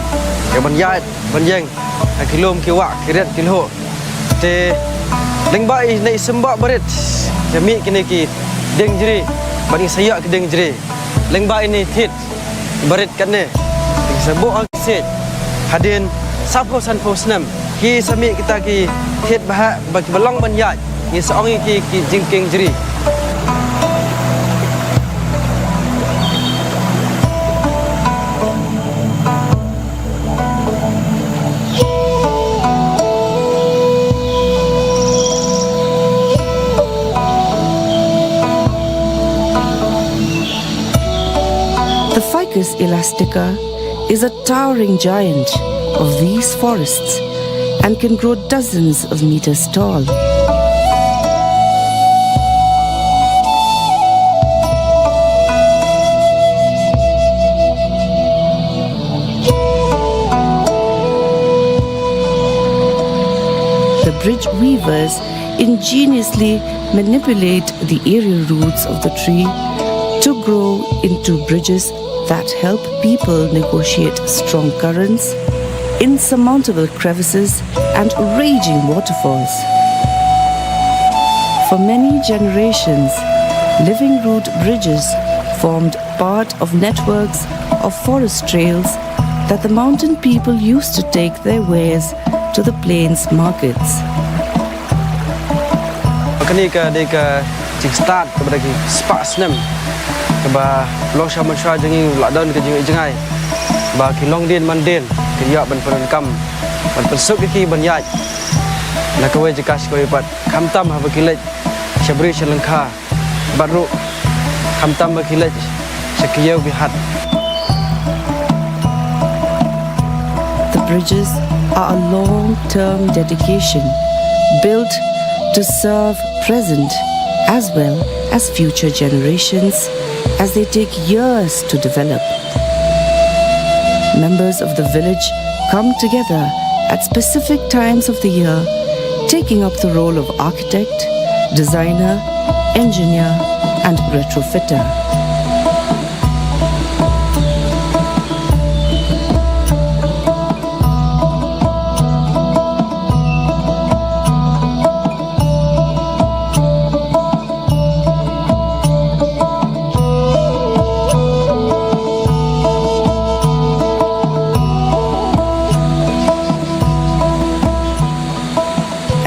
ke banyat banjeng kilom kiwa kiret kilho te lengbai nei sembak barit kami kini ki deng jri bani saya ke deng jri lengbai ni thit barit kanne sebok aset hadin sapo san posnam ki sami kita ki thit bah bagi belong banyat ni seong ki jingking jri. The Ficus elastica is a towering giant of these forests and can grow dozens of meters tall. The bridge weavers ingeniously manipulate the aerial roots of the tree to grow into bridges that help people negotiate strong currents, insurmountable crevices, and raging waterfalls. For many generations, living root bridges formed part of networks of forest trails that the mountain people used to take their wares to the plains markets. Ba long shaman shwa jengi ladon ke jengi jengai ba ki long din mandin ke ya ban perenkam ban persuk ki banyat na ko we jikas ko ipat khamtam ha bakilaj shabri shalangkha baru khamtam bakilaj shakiyaw bihat. The bridges are a long-term dedication built to serve present as well as future generations as they take years to develop. Members of the village come together at specific times of the year, taking up the role of architect, designer, engineer, and retrofitter.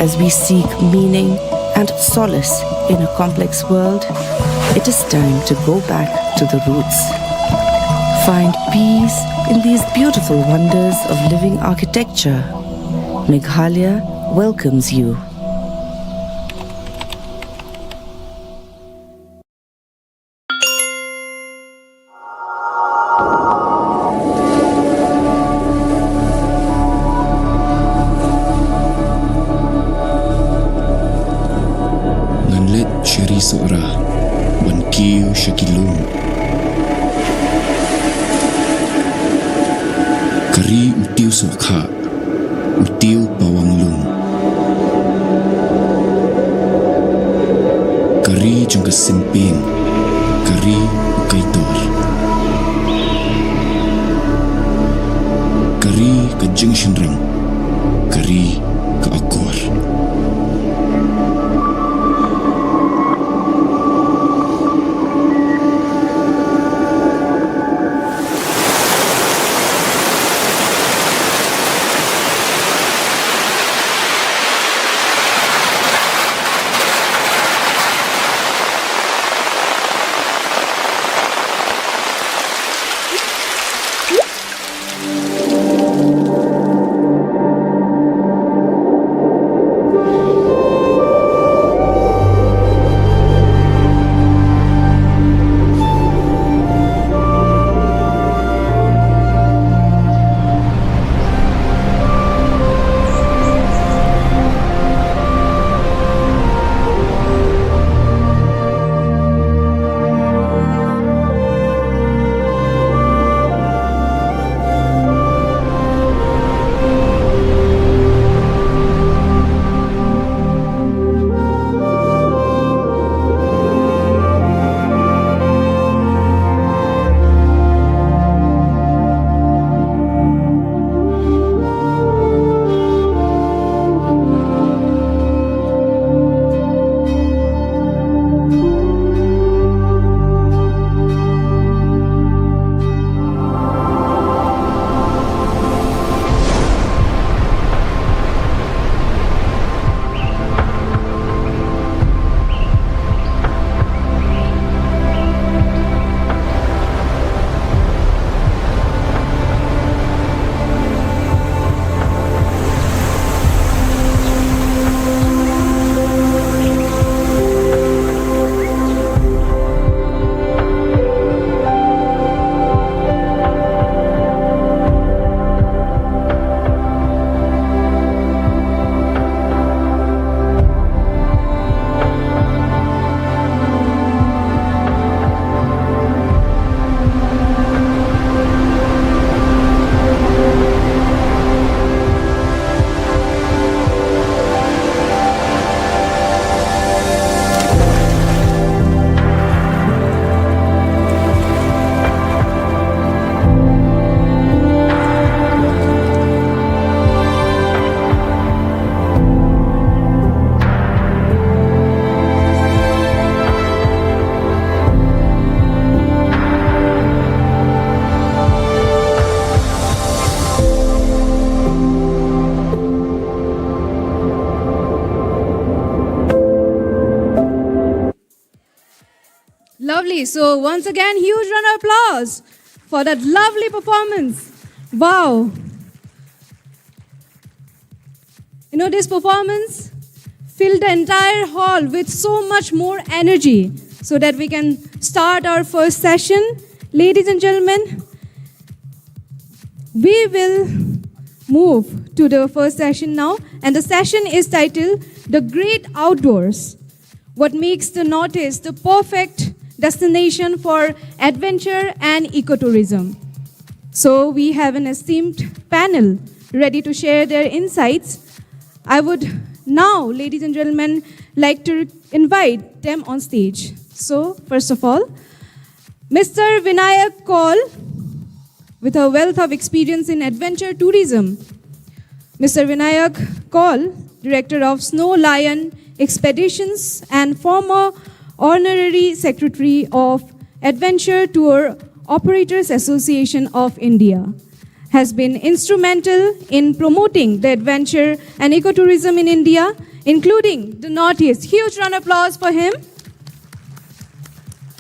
As we seek meaning and solace in a complex world, it is time to go back to the roots. Find peace in these beautiful wonders of living architecture. Meghalaya welcomes you. Seorang Bankiu Shakilung Kari Utiu Sokha Utiu Pawanglung Kari Jungka Simping Kari Ukaitor Kari Ke Jingshinrang Kari Ke Akor. Lovely. So once again, huge round of applause for that lovely performance. Wow. You know, this performance filled the entire hall with so much more energy so that we can start our first session. Ladies and gentlemen, we will move to the first session now. And the session is titled The Great Outdoors. What makes the Northeast the perfect destination for adventure and ecotourism. So we have an esteemed panel ready to share their insights. I would now, ladies and gentlemen, like to invite them on stage. So, first of all, Mr. Vinayak Kaul, with a wealth of experience in adventure tourism. Mr. Vinayak Kaul, Director of Snow Lion Expeditions and former Honorary Secretary of Adventure Tour Operators Association of India, has been instrumental in promoting the adventure and ecotourism in India, including the Northeast. Huge round of applause for him.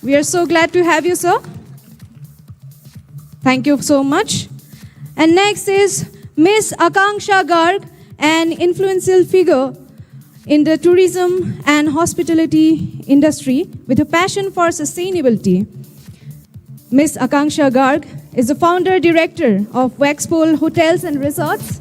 We are so glad to have you, sir. Thank you so much. And next is Miss Akanksha Garg, an influential figure in the tourism and hospitality industry with a passion for sustainability. Miss Akanksha Garg is the founder-director of Waxpole Hotels and Resorts.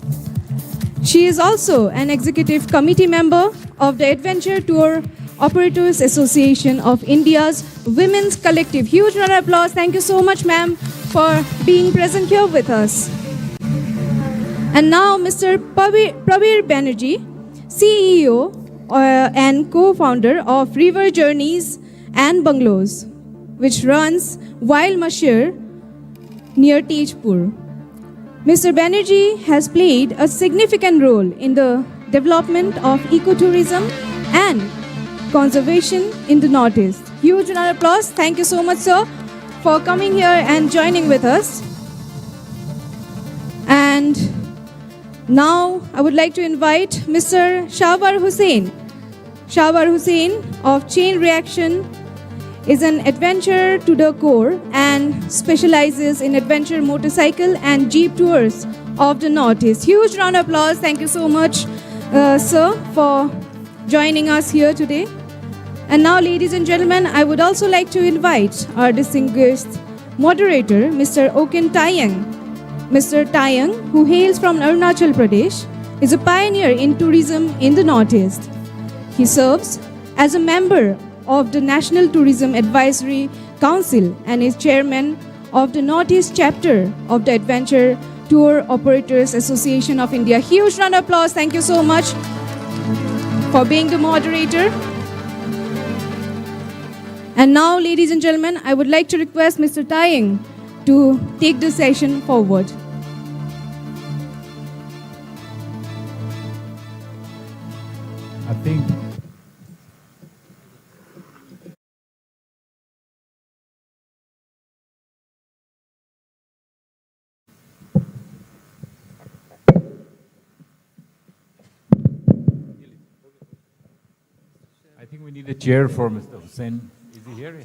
She is also an executive committee member of the Adventure Tour Operators Association of India's Women's Collective. Huge round of applause. Thank you so much, ma'am, for being present here with us. And now, Mr. Prabir Banerjee, CEO and co-founder of River Journeys and Bungalows, which runs Wild Mashir near Tejpur. Mr. Banerjee has played a significant role in the development of ecotourism and conservation in the Northeast. Huge round of applause. Thank you so much, sir, for coming here and joining with us. And now I would like to invite Mr. Shahbar Hussain. Shahbar Hussain of Chain Reaction is an adventurer to the core and specializes in adventure motorcycle and jeep tours of the Northeast. Huge round of applause. Thank you so much, sir, for joining us here today. And now, ladies and gentlemen, I would also like to invite our distinguished moderator, Mr. Oken Taiyang. Mr. Taiyang, who hails from Arunachal Pradesh, is a pioneer in tourism in the Northeast. He serves as a member of the National Tourism Advisory Council and is chairman of the Northeast chapter of the Adventure Tour Operators Association of India. Huge round of applause. Thank you so much for being the moderator. And now, ladies and gentlemen, I would like to request Mr. Taiyang to take the session forward. I think we need a chair for Mr. Hussain. Is he here?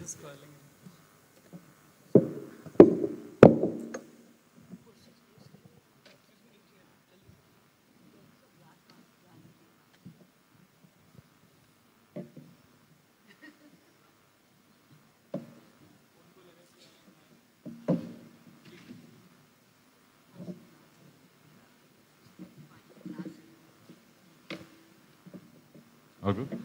All good?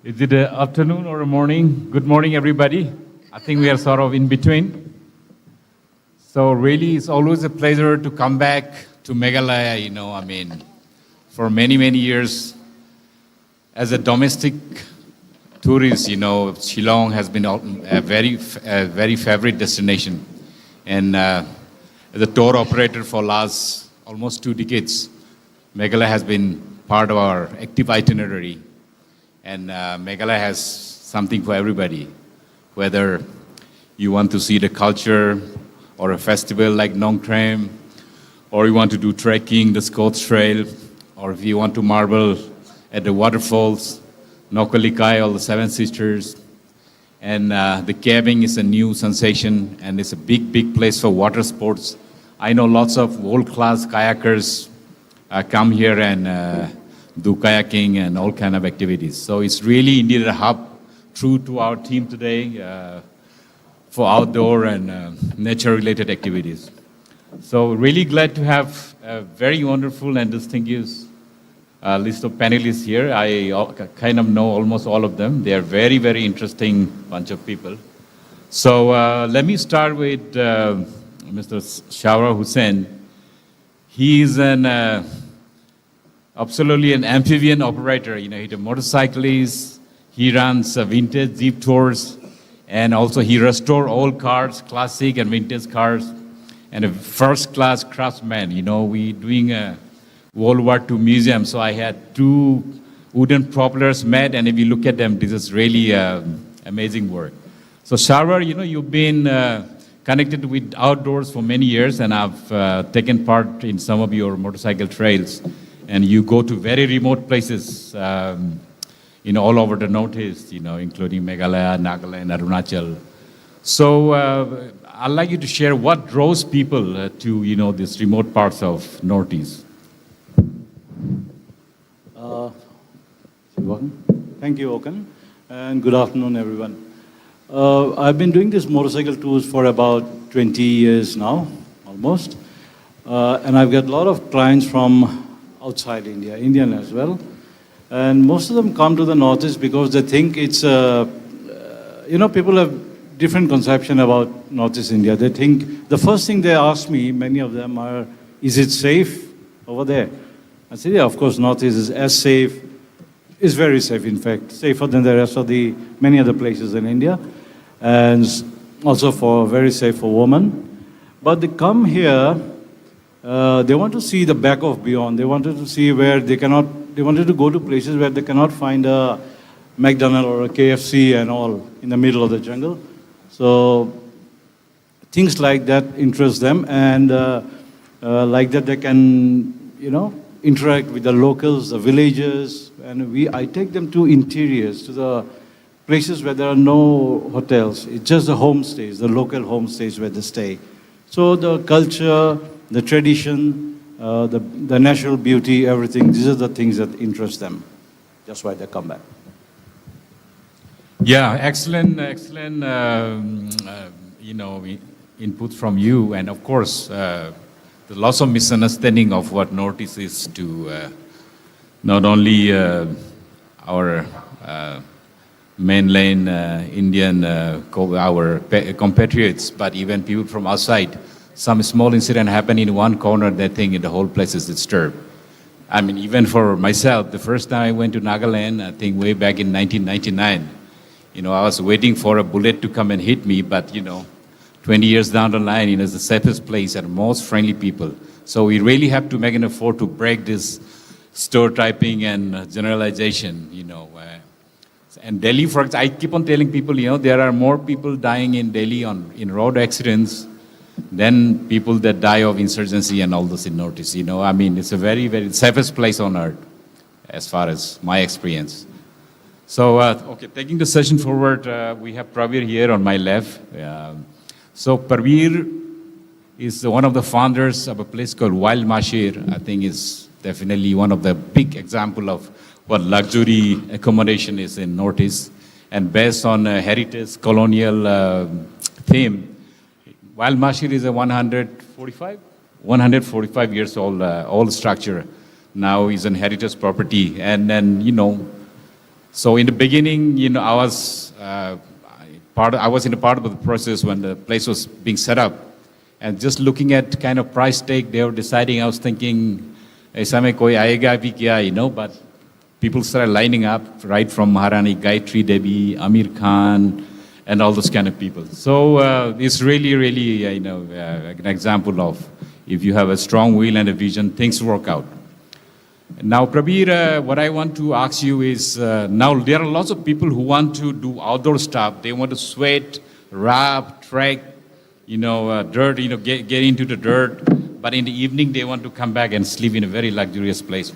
Is it an afternoon or a morning? Good morning, everybody. I think we are sort of in between. So really, it's always a pleasure to come back to Meghalaya, for many, many years. As a domestic tourist, Shillong has been a very favorite destination. And as a tour operator for last almost 2 decades, Meghalaya has been part of our active itinerary. And Meghalaya has something for everybody, whether you want to see the culture or a festival like Nongtrem, or you want to do trekking, the Scots Trail, or if you want to marvel at the waterfalls, Nokalikai, all the Seven Sisters. And the caving is a new sensation, and it's a big, big place for water sports. I know lots of world-class kayakers come here and do kayaking and all kind of activities. So it's really indeed a hub, true to our theme today, for outdoor and nature-related activities. So really glad to have a very wonderful and distinguished list of panelists here. I kind of know almost all of them. They are very, very interesting bunch of people. So let me start with Mr. Shawar Hussain. He is absolutely an amphibian operator. You know, he's a motorcyclist. He runs vintage jeep tours, and also he restores old cars, classic and vintage cars, and a first-class craftsman. You know, we doing a World War II museum, so I had 2 wooden propellers made, and if you look at them, this is really amazing work. So Shawar, you know, you've been connected with outdoors for many years, and I've taken part in some of your motorcycle trails, and you go to very remote places, you know, all over the Northeast, you know, including Meghalaya, Nagaland, Arunachal. So I'd like you to share what draws people to, you know, these remote parts of Northeast. Thank you, Okan, and good afternoon, everyone. I've been doing these motorcycle tours for about 20 years now, almost, and I've got a lot of clients from outside India, Indian as well, and most of them come to the Northeast because they think it's, you know, people have different conception about Northeast India. They think, the first thing they ask me, many of them are, is it safe over there? I said, yeah, of course, Northeast is as safe. It's very safe, in fact, safer than the rest of the many other places in India, and also very safe for women. But they come here, they want to see the back of beyond. They wanted to see where they wanted to go to places where they cannot find a McDonald's or a KFC and all in the middle of the jungle. So things like that interest them, and like that they can, you know, interact with the locals, the villagers, and I take them to interiors, to the places where there are no hotels. It's just the homestays, the local homestays where they stay. So the culture, the tradition, the natural beauty, everything, these are the things that interest them. That's why they come back. Yeah, excellent, you know, input from you, and of course, there's lots of misunderstanding of what Northeast is to not only our mainland Indian, our compatriots, but even people from outside. Some small incident happened in one corner, they think the whole place is disturbed. I mean, even for myself, the first time I went to Nagaland, I think way back in 1999, you know, I was waiting for a bullet to come and hit me, but, you know, 20 years down the line, you know, it's the safest place and most friendly people. So we really have to make an effort to break this stereotyping and generalization, you know. And Delhi, for example, I keep on telling people, you know, there are more people dying in Delhi in road accidents than people that die of insurgency and all this in Northeast, you know. I mean, it's a very, very safest place on earth, as far as my experience. So, okay, taking the session forward, we have Pravir here on my left. So Pravir is one of the founders of a place called Wild Mashir. I think is definitely one of the big example of what luxury accommodation is in Northeast. And based on a heritage colonial theme, Wild Mashir is a 145 years old structure. Now is an heritage property. And then, you know, so in the beginning, you know, I was in a part of the process when the place was being set up, and just looking at kind of price tag they were deciding, I was thinking, "Aisa mein koi aayega bhi kya," you know, but people started lining up right from Maharani Gayatri Devi, Amir Khan, and all those kind of people. So it's really, really, you know, an example of if you have a strong will and a vision, things work out. Now, Prabir, what I want to ask you is, now there are lots of people who want to do outdoor stuff. They want to sweat, rap, trek, you know, dirt, you know, get into the dirt. But in the evening, they want to come back and sleep in a very luxurious place.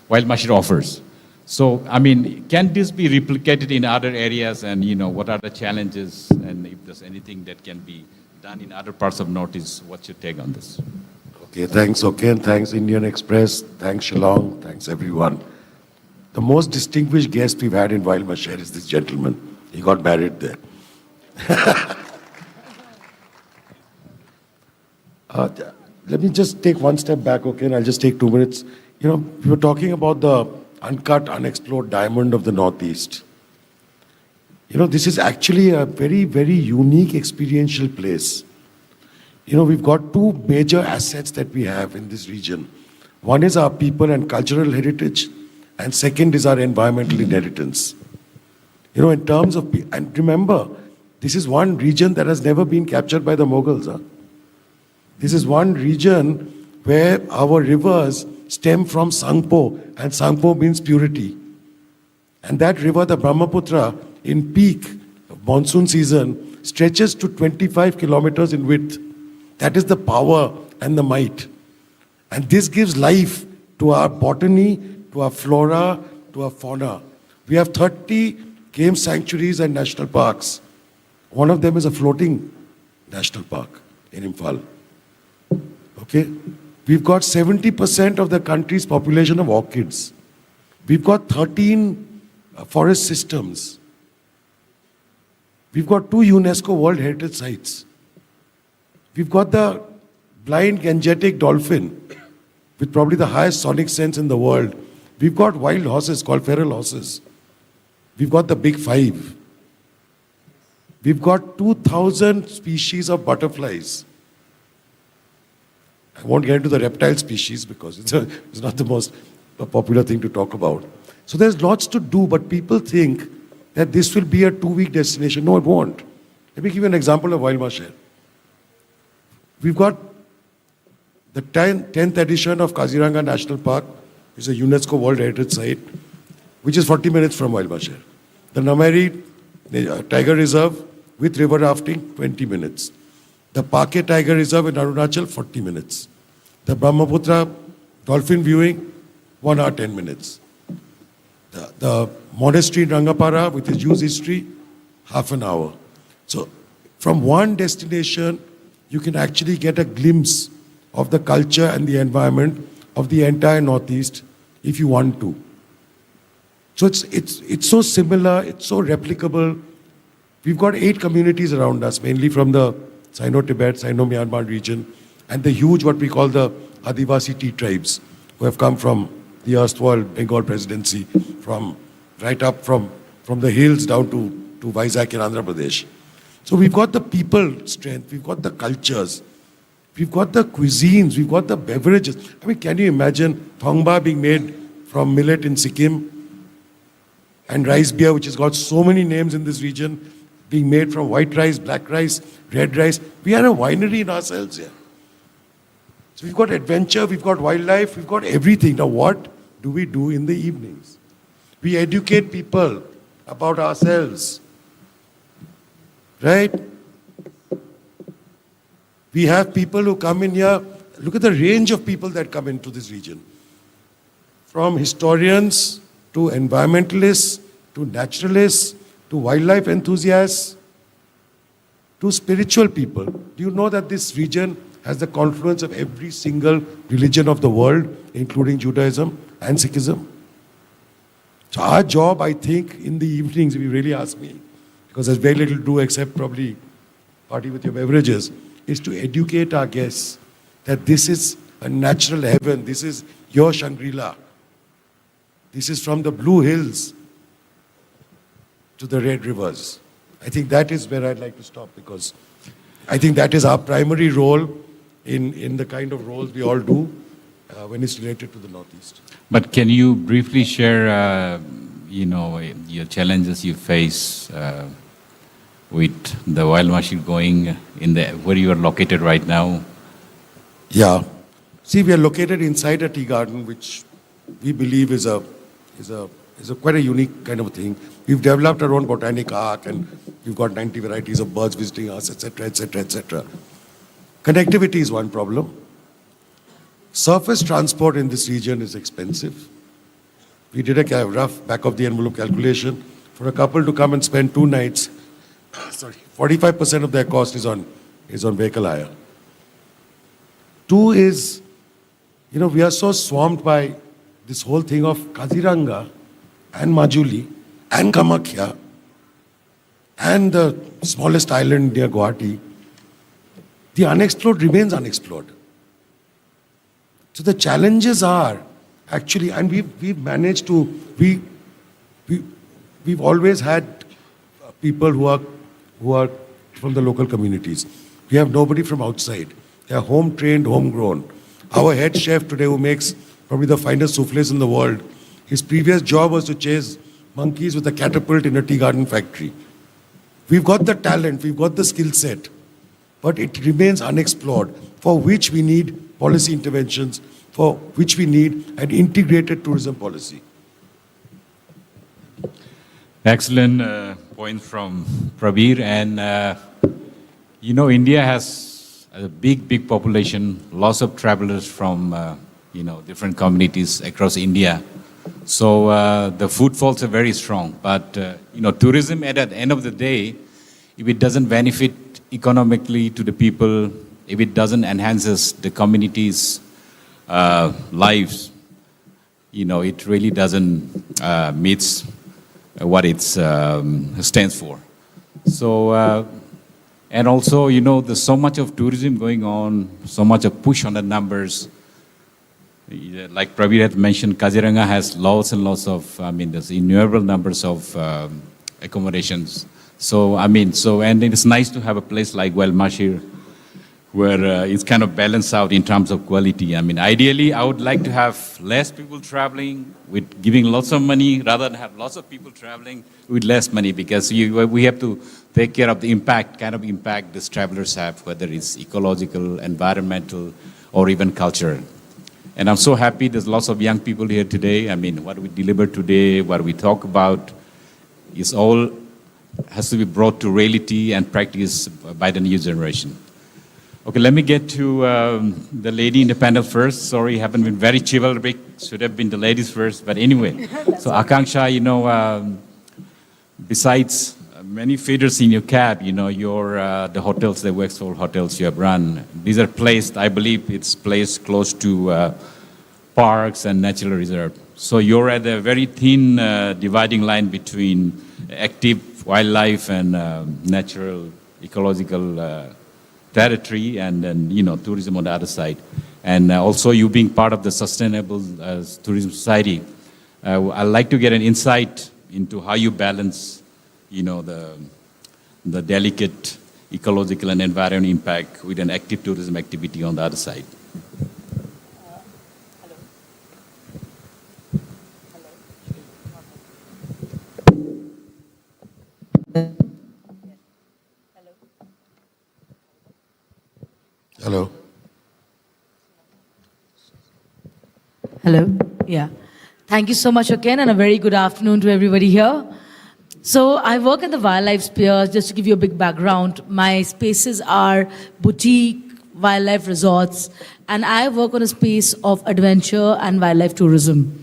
Wild Marshal offers. So, I mean, can this be replicated in other areas, and what are the challenges, and if there's anything that can be done in other parts of Northeast? What's your take on this? Okay, thanks, and thanks Indian Express, thanks Shillong, thanks everyone. The most distinguished guest we've had in Wild Marshal is this gentleman. He got married there. Let me just take one step back, okay, and I'll just take 2 minutes. We were talking about the uncut, unexplored diamond of the Northeast. This is actually a very, very unique experiential place. We've got two major assets that we have in this region. One is our people and cultural heritage, and second is our environmental inheritance. In terms of, and remember, this is one region that has never been captured by the Mughals. This is one region where our rivers stem from Sangpo, and Sangpo means purity. And that river, the Brahmaputra, in peak monsoon season, stretches to 25 kilometers in width. That is the power and the might. And this gives life to our botany, to our flora, to our fauna. We have 30 game sanctuaries and national parks. One of them is a floating national park in Imphal. Okay? We've got 70% of the country's population of orchids. We've got 13 forest systems. We've got 2 UNESCO World Heritage Sites. We've got the blind Gangetic dolphin with probably the highest sonic sense in the world. We've got wild horses called feral horses. We've got the big 5. We've got 2,000 species of butterflies. I won't get into the reptile species because it's not the most popular thing to talk about. So there's lots to do, but people think that this will be a 2-week destination. No, it won't. Let me give you an example of Wild Marshal. We've got the 10th edition of Kaziranga National Park, which is a UNESCO World Heritage Site, which is 40 minutes from Wild Marshal. The Nameri Tiger Reserve with river rafting, 20 minutes. The Pake Tiger Reserve in Arunachal, 40 minutes. The Brahmaputra dolphin viewing, 1 hour, 10 minutes. The monastery in Rangapara with its Jews history, half an hour. So from one destination, you can actually get a glimpse of the culture and the environment of the entire Northeast if you want to. So it's so similar, it's so replicable. We've got 8 communities around us, mainly from the Sino-Tibet, Sino-Myanmar region, and the huge, what we call the Adivasi tea tribes, who have come from the erstwhile Bengal presidency, from right up from the hills down to Vizag in Andhra Pradesh. So we've got the people strength, we've got the cultures, we've got the cuisines, we've got the beverages. I mean, can you imagine thongba being made from millet in Sikkim, and rice beer, which has got so many names in this region, being made from white rice, black rice, red rice. We are a winery in ourselves here. So we've got adventure, we've got wildlife, we've got everything. Now what do we do in the evenings? We educate people about ourselves. Right? We have people who come in here. Look at the range of people that come into this region. From historians to environmentalists, to naturalists, to wildlife enthusiasts, to spiritual people. Do you know that this region has the confluence of every single religion of the world, including Judaism and Sikhism? So our job, I think, in the evenings, if you really ask me, because there's very little to do except probably party with your beverages, is to educate our guests that this is a natural heaven, this is your Shangri-La. This is from the blue hills to the red rivers. I think that is where I'd like to stop, because I think that is our primary role in the kind of roles we all do when it's related to the Northeast. But can you briefly share, your challenges you face with the wild marshal going in where you are located right now? Yeah. See, we are located inside a tea garden, which we believe is quite a unique kind of a thing. We've developed our own botanic ark, and we've got 90 varieties of birds visiting us, etc., etc., etc. Connectivity is one problem. Surface transport in this region is expensive. we did a rough back of the envelope calculation. For a couple to come and spend 2 nights, 45% of their cost is on vehicle hire. 2 is, we are so swamped by this whole thing of Kaziranga and Majuli and Kamakhya and the smallest island near Guwahati. The unexplored remains unexplored. So the challenges are actually, and we've managed to, we've always had people who are from the local communities. We have nobody from outside. They are home trained, homegrown. Our head chef today, who makes probably the finest souffles in the world, his previous job was to chase monkeys with a catapult in a tea garden factory. We've got the talent, we've got the skill set, but it remains unexplored, for which we need policy interventions, for which we need an integrated tourism policy. Excellent point from Prabir. And, India has a big population, lots of travelers from, different communities across India. So the footfalls are very strong. But, tourism at the end of the day, if it doesn't benefit economically to the people, if it doesn't enhances the community's lives, it really doesn't meet what it stands for. So, and also, there's so much of tourism going on, so much of push on the numbers. Like Prabir had mentioned, Kaziranga has lots and lots of, there's innumerable numbers of accommodations. So, and it's nice to have a place like Mashir, where it's kind of balanced out in terms of quality. Ideally, I would like to have less people traveling with giving lots of money rather than have lots of people traveling with less money, because we have to take care of the kind of impact these travelers have, whether it's ecological, environmental, or even cultural. And I'm so happy there's lots of young people here today. What we deliver today, what we talk about, is all has to be brought to reality and practice by the new generation. Okay, let me get to the lady in the panel first. Sorry, haven't been very chivalric. Should have been the ladies first, but anyway. So Akanksha, besides many feeders in your cab, the hotels, the Wexford hotels you have run, these are placed, I believe it's placed close to parks and natural reserve. So you're at a very thin dividing line between active wildlife and natural, ecological territory, and then, tourism on the other side. And also you being part of the Sustainable Tourism Society, I'd like to get an insight into how you balance, the delicate ecological and environmental impact with an active tourism activity on the other side. Hello. Hello. Yeah. Thank you so much again, and a very good afternoon to everybody here. So I work in the wildlife sphere. Just to give you a big background, my spaces are boutique, wildlife resorts, and I work on a space of adventure and wildlife tourism.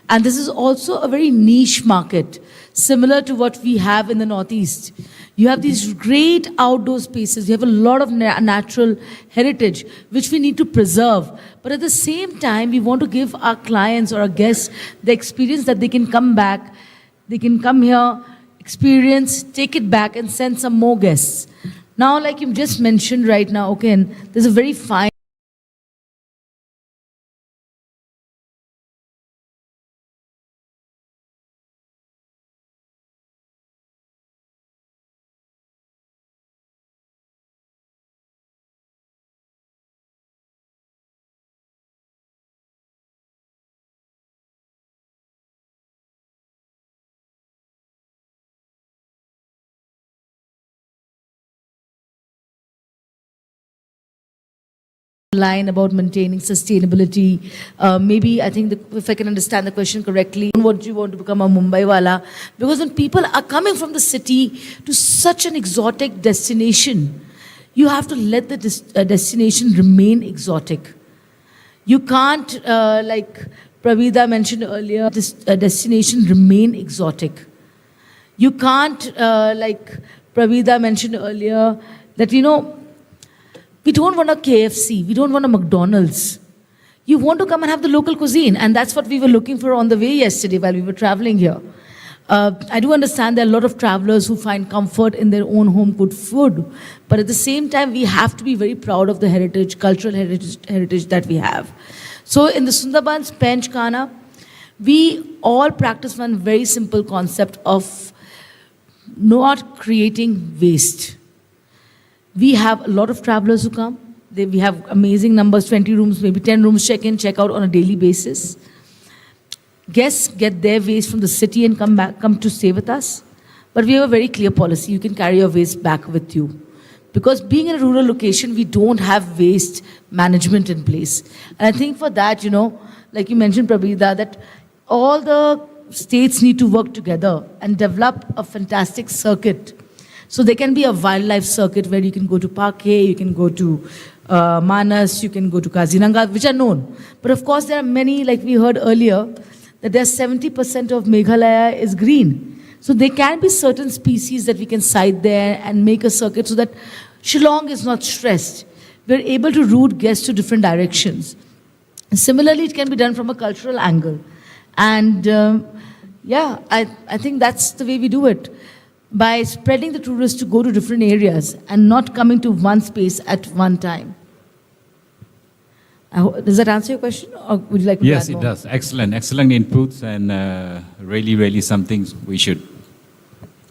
And this is also a very niche market, similar to what we have in the Northeast. You have these great outdoor spaces. You have a lot of natural heritage, which we need to preserve. But at the same time, we want to give our clients or our guests the experience that they can come back, they can come here, experience, take it back, and send some more guests. Now, like you just mentioned right now, okay, and there's a very fine line about maintaining sustainability. Maybe I think if I can understand the question correctly, what you want to become a Mumbai wala? Because when people are coming from the city to such an exotic destination, you have to let the destination remain exotic. You can't Pravida mentioned earlier, this destination remain exotic. You can't, like Pravida mentioned earlier, that, we don't want a KFC, we don't want a McDonald's. You want to come and have the local cuisine, and that's what we were looking for on the way yesterday while we were traveling here. I do understand there are a lot of travelers who find comfort in their own home cooked food, but at the same time, we have to be very proud of the heritage, cultural heritage that we have. So in the Sundarbans, Pench, Kana, we all practice one very simple concept of not creating waste. We have a lot of travelers who come. We have amazing numbers, 20 rooms, maybe 10 rooms, check in, check out on a daily basis. Guests get their waste from the city and come to stay with us. But we have a very clear policy. You can carry your waste back with you. Because being in a rural location, we don't have waste management in place. And I think for that, like you mentioned, Prabhida, that all the states need to work together and develop a fantastic circuit. So there can be a wildlife circuit where you can go to Parke, you can go to Manas, you can go to Kaziranga, which are known. But of course, there are many, like we heard earlier, that there's 70% of Meghalaya is green. So there can be certain species that we can site there and make a circuit so that Shillong is not stressed. We're able to route guests to different directions. And similarly, it can be done from a cultural angle. And I think that's the way we do it. By spreading the tourists to go to different areas and not coming to one space at one time. Does that answer your question, or would you like to Yes, add it more? does. Excellent inputs, and really some things we should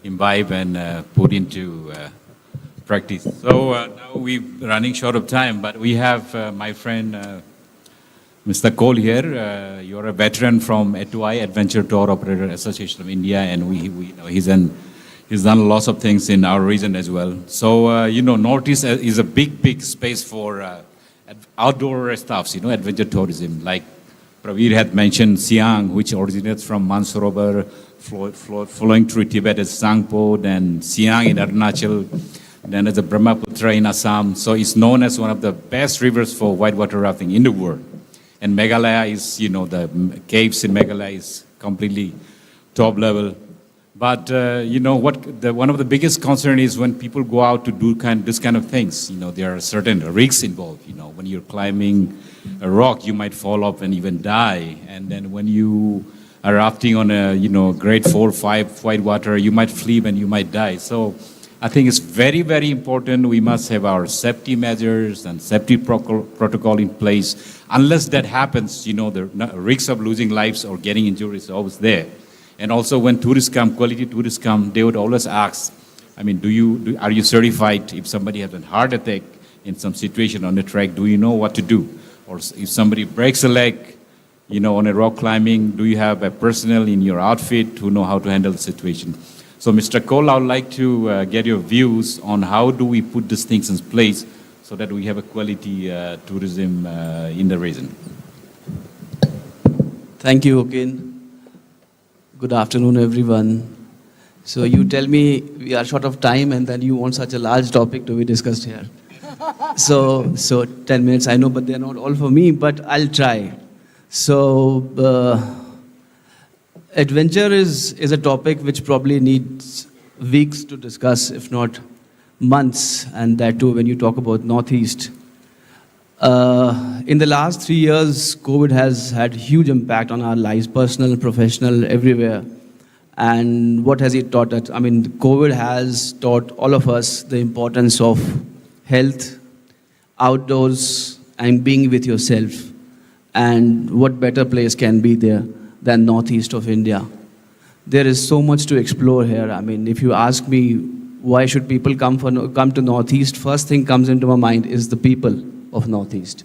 imbibe and put into practice. So now we're running short of time, but we have my friend Mr. Cole here. You're a veteran from Etui, Adventure Tour Operator Association of India, and we know he's done lots of things in our region as well. So, Northeast is a big space for outdoor stuffs, adventure tourism. Like Pravir had mentioned, Siang, which originates from Mansarovar, flowing through Tibet as Sangpo, then Siang in Arunachal, then there's the Brahmaputra in Assam. So it's known as one of the best rivers for whitewater rafting in the world. And Meghalaya is, the caves in Meghalaya is completely top level. But one of the biggest concern is when people go out to do this kind of things. There are certain risks involved. When you're climbing a rock, you might fall off and even die. And then when you are rafting on a grade 4, 5 whitewater, you might flip and you might die. So I think it's very important. We must have our safety measures and safety protocol in place. Unless that happens, the risks of losing lives or getting injured is always there. And also when tourists come, quality tourists come, they would always ask, are you certified? If somebody has a heart attack in some situation on the track, do you know what to do? Or if somebody breaks a leg, on a rock climbing, do you have a personnel in your outfit who know how to handle the situation? So Mr. Cole, I would like to get your views on how do we put these things in place so that we have a quality tourism in the region. Thank you, Okin. Good afternoon, everyone. So you tell me we are short of time and then you want such a large topic to be discussed here. So 10 minutes, I know, but they're not all for me, but I'll try. So adventure is a topic which probably needs weeks to discuss, if not months, and that too when you talk about Northeast. In the last 3 years, COVID has had huge impact on our lives, personal, professional, everywhere. And what has it taught us? COVID has taught all of us the importance of health, outdoors, and being with yourself. And what better place can be there than Northeast of India? There is so much to explore here. If you ask me why should people come to Northeast, first thing comes into my mind is the people of Northeast.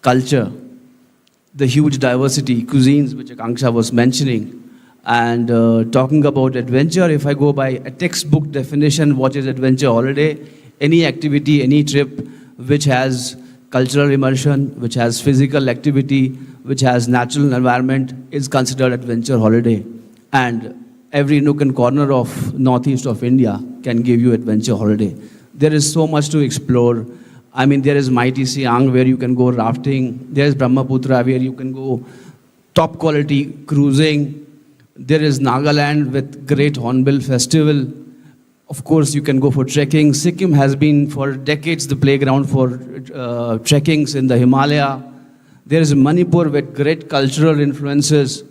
Culture, the huge diversity, cuisines, which Akanksha was mentioning. And talking about adventure, if I go by a textbook definition, what is adventure holiday? Any activity, any trip which has cultural immersion, which has physical activity, which has natural environment is considered adventure holiday. And every nook and corner of Northeast of India can give you adventure holiday. There is so much to explore. There is mighty Siang where you can go rafting. There is Brahmaputra where you can go top quality cruising. There is Nagaland with great Hon'ble festival. Of course, you can go for trekking. Sikkim has been for decades the playground for trekkings in the Himalaya. There is Manipur with great cultural influences.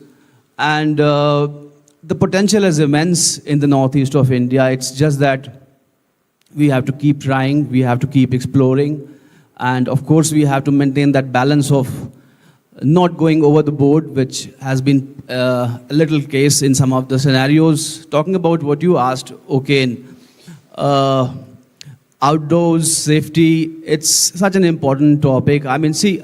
And the potential is immense in the northeast of India. It's just that we have to keep trying, we have to keep exploring. And of course, we have to maintain that balance of not going over the board, which has been a little case in some of the scenarios. Talking about what you asked, okay, outdoors, safety, it's such an important topic. I mean, see,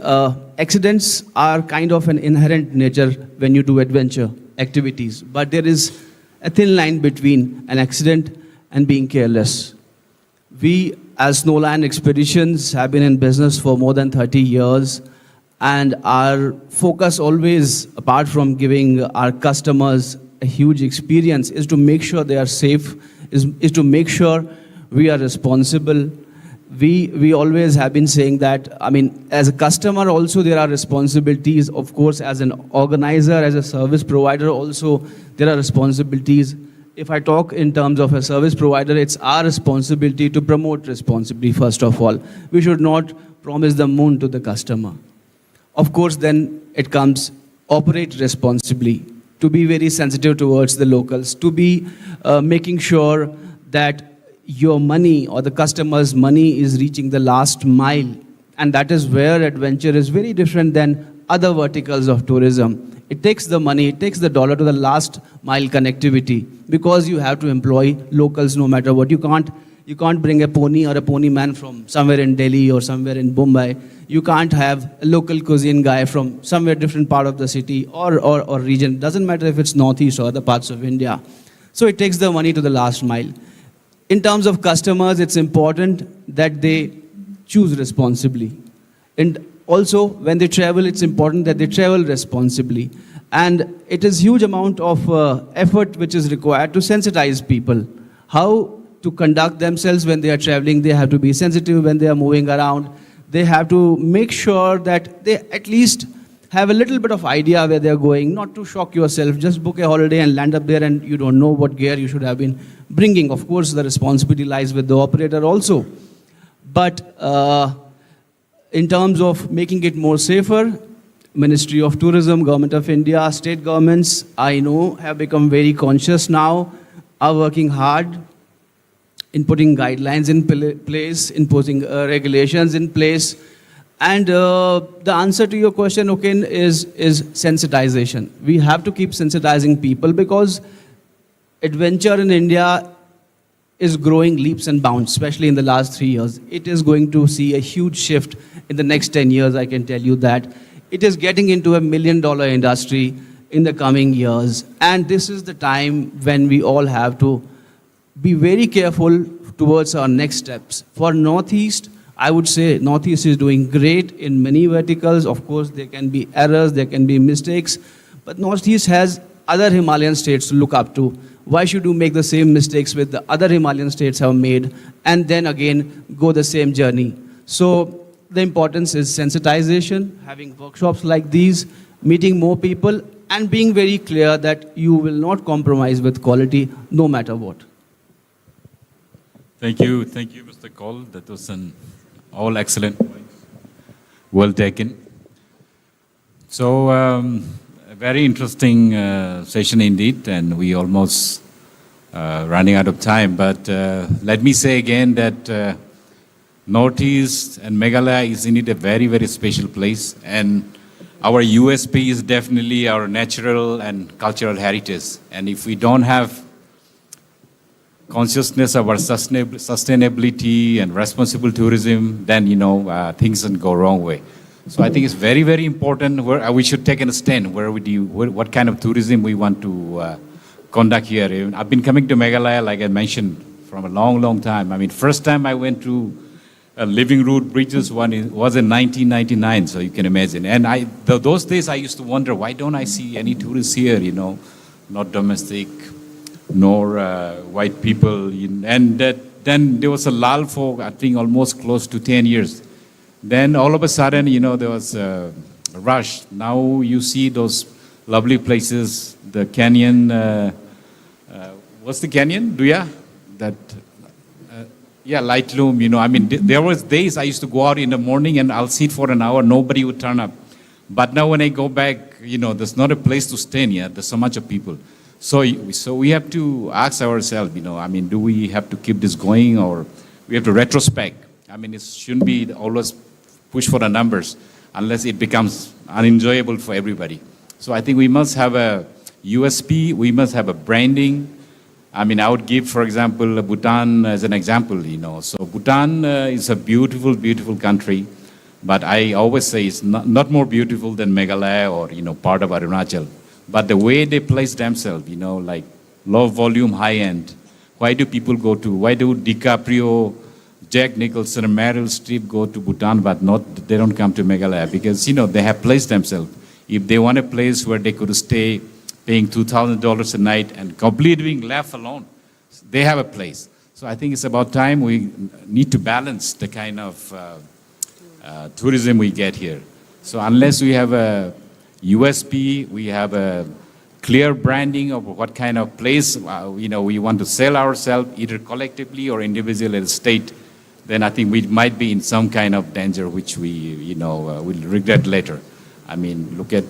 accidents are kind of an inherent nature when you do adventure activities, but there is a thin line between an accident and being careless. We, as Snowland Expeditions, have been in business for more than 30 years, and our focus always, apart from giving our customers a huge experience, is to make sure they are safe, is to make sure we are responsible. We always have been saying that, I mean, as a customer also there are responsibilities. Of course, as an organizer, as a service provider also, there are responsibilities. If I talk in terms of a service provider, it's our responsibility to promote responsibly, first of all. We should not promise the moon to the customer. Of course, then it comes operate responsibly, to be very sensitive towards the locals, to be making sure that your money or the customer's money is reaching the last mile. And that is where adventure is very different than other verticals of tourism. It takes the money, it takes the dollar to the last mile connectivity, because you have to employ locals no matter what. You can't bring a pony or a pony man from somewhere in Delhi or somewhere in Mumbai. You can't have a local cuisine guy from somewhere different part of the city or region. Doesn't matter if it's northeast or other parts of India. So it takes the money to the last mile. In terms of customers, it's important that they choose responsibly. And also, when they travel, it's important that they travel responsibly. And it is huge amount of effort which is required to sensitize people. How to conduct themselves when they are traveling. They have to be sensitive when they are moving around. They have to make sure that they at least have a little bit of idea where they are going, not to shock yourself. Just book a holiday and land up there and you don't know what gear you should have been bringing. Of course, the responsibility lies with the operator also. But in terms of making it more safer, Ministry of Tourism, Government of India, state governments, I know, have become very conscious now, are working hard in putting guidelines in place, in putting regulations in place. And the answer to your question, okay, is sensitization. We have to keep sensitizing people, because adventure in India is growing leaps and bounds, especially in the last 3 years. It is going to see a huge shift in the next 10 years, I can tell you that. It is getting into $1 million industry in the coming years. And this is the time when we all have to be very careful towards our next steps. For Northeast, I would say Northeast is doing great in many verticals. Of course, there can be errors, there can be mistakes, but Northeast has other Himalayan states to look up to. Why should you make the same mistakes with the other Himalayan states have made and then again go the same journey? So the importance is sensitization, having workshops like these, meeting more people, and being very clear that you will not compromise with quality no matter what. Thank you, Mr. Cole. That was an all excellent points. Well taken. So, a very interesting session indeed, and we almost running out of time. But let me say again that Northeast and Meghalaya is indeed a very, very special place, and our USP is definitely our natural and cultural heritage. And if we don't have consciousness of our sustainability and responsible tourism, then things can go wrong way. So I think it's very, very important where we should take a stand where what kind of tourism we want to conduct here. I've been coming to Meghalaya, like I mentioned, from a long, long time. I mean, first time I went to Living Root Bridges was in 1999, so you can imagine. And those days I used to wonder, why don't I see any tourists here, not domestic, nor white people. And then there was a lull for, I think, almost close to 10 years. Then all of a sudden, there was a rush. Now you see those lovely places. The canyon, what's the canyon? Duya? That, yeah, Lightroom, you know. I mean, there was days I used to go out in the morning and I'll sit for an hour, nobody would turn up. But now when I go back, you know, there's not a place to stay yet. There's so much of people. So we have to ask ourselves, you know, I mean, do we have to keep this going, or we have to retrospect? I mean, it shouldn't be always push for the numbers unless it becomes unenjoyable for everybody. So I think we must have a USP, we must have a branding. I mean, I would give, for example, Bhutan as an example, you know. So Bhutan is a beautiful, beautiful country, but I always say it's not more beautiful than Meghalaya or, you know, part of Arunachal. But the way they place themselves, you know, like low volume, high end. Why do people go to, why do DiCaprio, Jack Nicholson, and Meryl Streep go to Bhutan, but they don't come to Meghalaya? Because, you know, they have placed themselves. If they want a place where they could stay paying $2,000 a night and completely being left alone, they have a place. So I think it's about time we need to balance the kind of tourism we get here. So unless we have a USP, we have a clear branding of what kind of place you know, we want to sell ourselves, either collectively or individually as a state, then I think we might be in some kind of danger which we, you know, will regret later. I mean, look at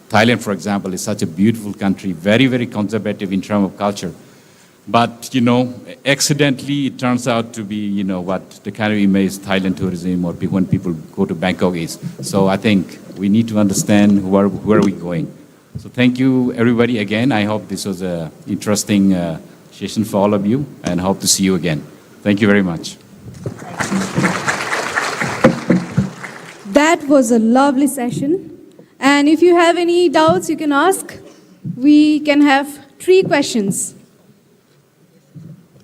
Thailand, for example, is such a beautiful country, very, very conservative in terms of culture. But, you know, accidentally it turns out to be, you know, what the kind of image Thailand tourism or when people go to Bangkok is. So I think we need to understand where are we going. So thank you, everybody, again. I hope this was an interesting session for all of you, and hope to see you again. Thank you very much. That was a lovely session. And if you have any doubts, you can ask. We can have 3 questions.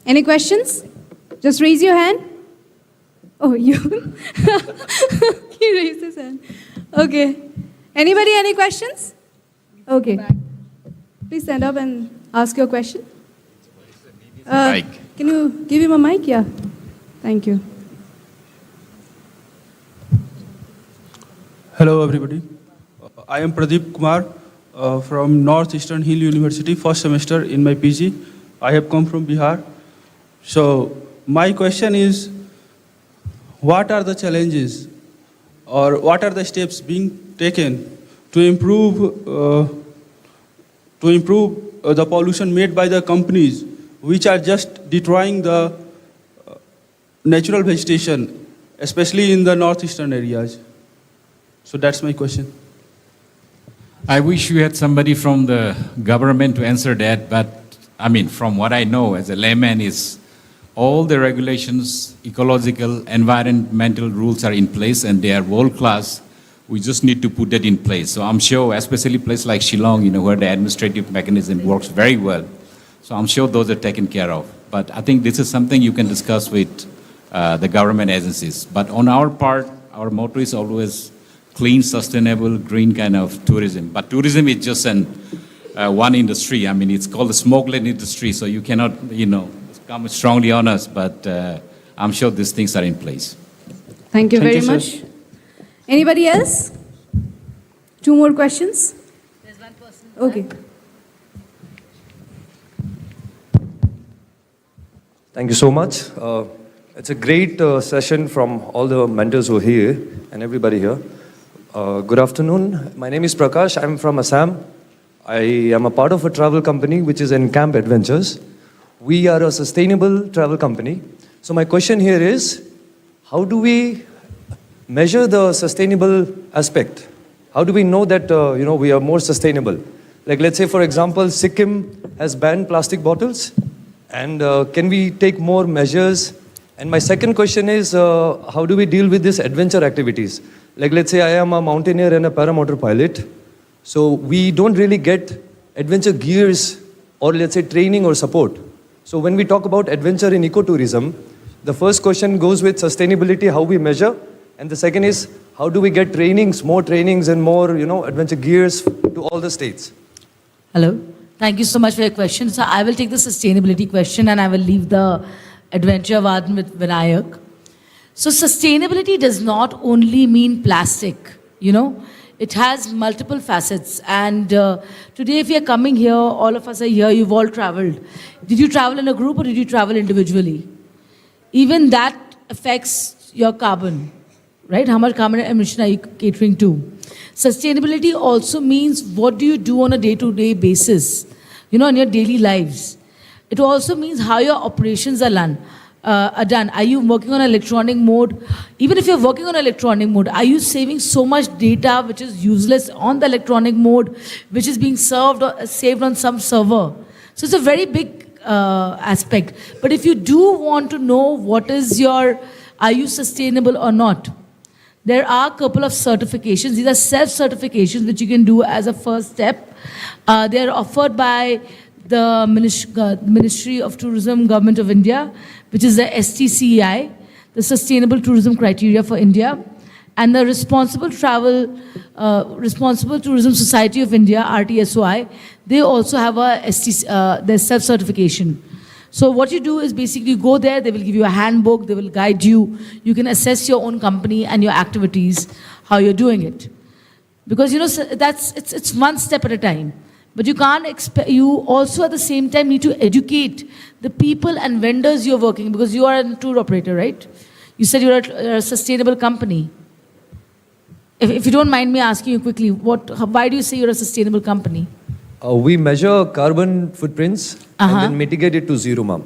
Any questions? Just raise your hand. Oh, you. He raised his hand. Okay. Anybody, any questions? Okay. Please stand up and ask your question. Can you give him a mic? Yeah. Thank you. Hello, everybody. I am Pradeep Kumar from Northeastern Hill University, first semester in my PG. I have come from Bihar. So my question is, what are the challenges or what are the steps being taken to improve the pollution made by the companies which are just destroying the natural vegetation, especially in the northeastern areas? So that's my question. I wish we had somebody from the government to answer that, but I mean, from what I know as a layman is all the regulations, ecological, environmental rules are in place and they are world class. We just need to put that in place. So I'm sure, especially places like Shillong, you know, where the administrative mechanism works very well. So I'm sure those are taken care of. But I think this is something you can discuss with the government agencies. But on our part, our motto is always clean, sustainable, green kind of tourism. But tourism is just one industry. I mean, it's called the smokeless industry, so you cannot, you know, come strongly on us, but I'm sure these things are in place. Thank you very much. Anybody else? 2 more questions? There's one person. Okay. Thank you so much. It's a great session from all the mentors who are here and everybody here. Good afternoon. My name is Prakash. I'm from Assam. I am a part of a travel company which is Camp Adventures. We are a sustainable travel company. So my question here is, how do we measure the sustainable aspect? How do we know that you know, we are more sustainable? Like, let's say, for example, Sikkim has banned plastic bottles. And can we take more measures? And my second question is, how do we deal with these adventure activities? Like, let's say I am a mountaineer and a paramotor pilot. So we don't really get adventure gears or, let's say, training or support. So when we talk about adventure in ecotourism, the first question goes with sustainability, how we measure. And the second is, how do we get trainings, more trainings and more, you know, adventure gears to all the states? Hello. Thank you so much for your question. So I will take the sustainability question and I will leave the adventure one with Vinayak. So sustainability does not only mean plastic, you know. It has multiple facets. And today, if you're coming here, all of us are here, you've all traveled. Did you travel in a group or did you travel individually? Even that affects your carbon, right? How much carbon emission are you catering to? Sustainability also means what do you do on a day-to-day basis, in your daily lives. It also means how your operations are done. Are you working on electronic mode? Even if you're working on electronic mode, are you saving so much data which is useless on the electronic mode, which is being saved on some server? So it's a very big aspect. But if you do want to know are you sustainable or not, there are a couple of certifications. These are self-certifications which you can do as a first step. They are offered by the Ministry of Tourism, Government of India, which is the STCEI, the Sustainable Tourism Criteria for India, and the Responsible Tourism Society of India, RTSOI. They also have their self-certification. So what you do is basically go there, they will give you a handbook, they will guide you. You can assess your own company and your activities, how you're doing it. Because, it's one step at a time. But you can't you also at the same time need to educate the people and vendors you're working, because you are a tour operator, right? You said you're a sustainable company. If you don't mind me asking you quickly, why do you say you're a sustainable company? We measure carbon footprints and then mitigate it to zero, ma'am.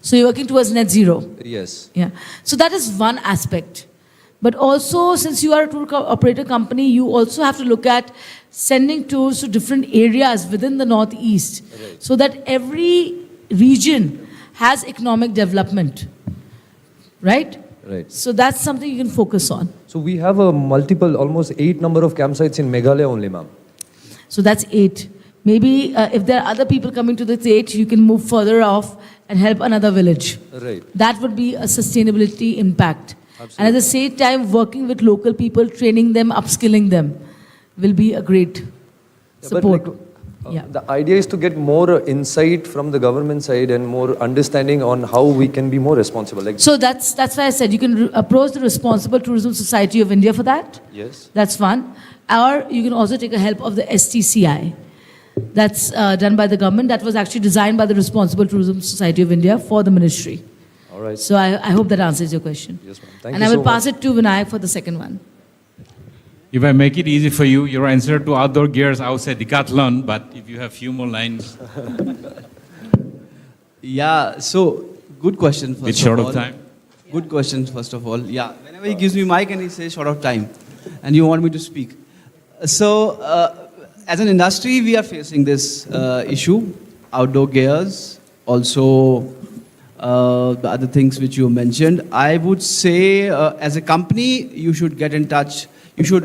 So you're working towards net zero? Yes. Yeah. So that is one aspect. But also, since you are a tour operator company, you also have to look at sending tours to different areas within the Northeast, so that every region has economic development, right? Right. So that's something you can focus on. So we have a almost 8 number of campsites in Meghalaya only, ma'am. So that's 8. Maybe if there are other people coming to this 8, you can move further off and help another village. Right. That would be a sustainability impact. Absolutely. And at the same time, working with local people, training them, upskilling them will be a great support. The idea is to get more insight from the government side and more understanding on how we can be more responsible. So that's why I said you can approach the Responsible Tourism Society of India for that. Yes. That's one. Or you can also take a help of the STCI. That's done by the government. That was actually designed by the Responsible Tourism Society of India for the ministry. All right. So I hope that answers your question. Yes, ma'am. Thank and you I will so pass much. it to Vinayak for the second one. If I make it easy for you, your answer to outdoor gears, I would say decathlon, but if you have few more lines. Yeah, so good question first Bit of short all. of time. Good question first of all. Yeah, whenever he gives me mic and he says short of time, and you want me to speak. So, as an industry, we are facing this issue, outdoor gears, also the other things which you mentioned. I would say, as a company, you should get in touch. You should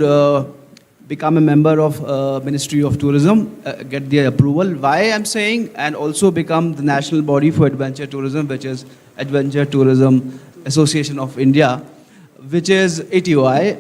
become a member of Ministry of Tourism, get their approval. Why I'm saying, and also become the national body for adventure tourism, which is Adventure Tourism Association of India, which is ATOI,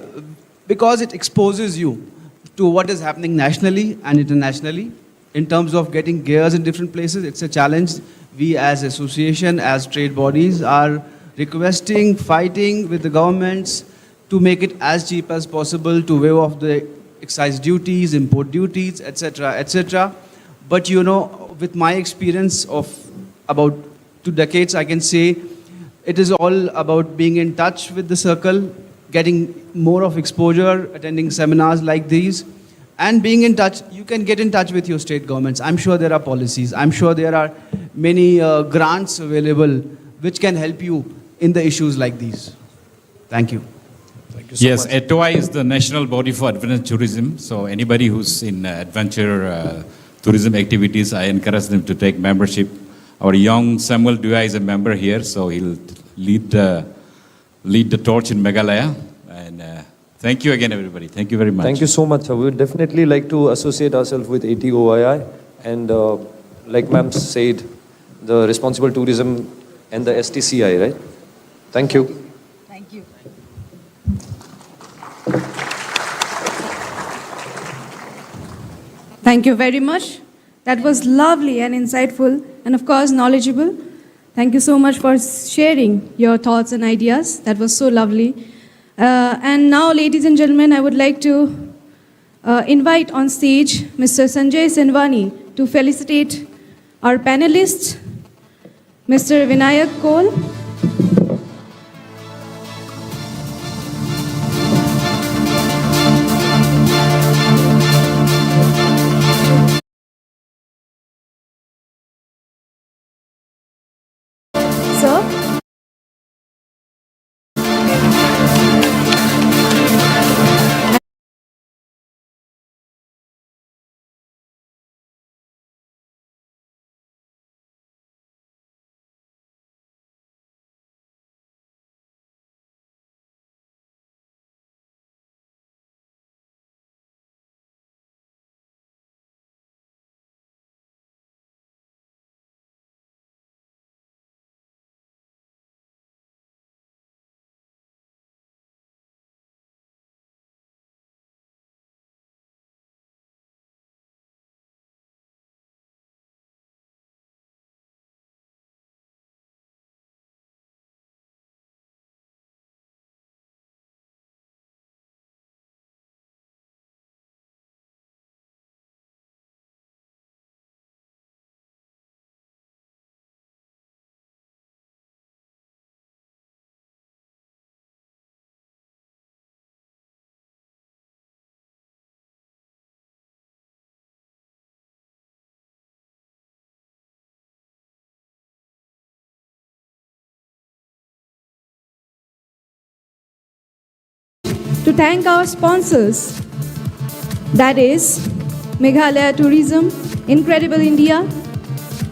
because it exposes you to what is happening nationally and internationally in terms of getting gears in different places. It's a challenge. We as association, as trade bodies are requesting, fighting with the governments to make it as cheap as possible, to waive off the excise duties, import duties, etc., etc. But with my experience of about 2 decades, I can say it is all about being in touch with the circle, getting more of exposure, attending seminars like these, and being in touch. You can get in touch with your state governments. I'm sure there are policies. I'm sure there are many grants available which can help you in the issues like these. Thank you. Thank you so much. ATOI is the national body for adventure tourism. So anybody who's in adventure tourism activities, I encourage them to take membership. Our young Samuel Dua is a member here, so he'll lead the torch in Meghalaya. And thank you again, everybody. Thank you very much. Thank you so much. We would definitely like to associate ourselves with ATOI and like ma'am said, the Responsible Tourism and the STCI, right? Thank you. Thank you. Thank you very much. That was lovely and insightful and of course knowledgeable. Thank you so much for sharing your thoughts and ideas. That was so lovely. And now, ladies and gentlemen, I would like to invite on stage Mr. Sanjay Sindhwani to felicitate our panelists, Mr. Vinayak Kol, sir. To thank our sponsors, that is Meghalaya Tourism, Incredible India,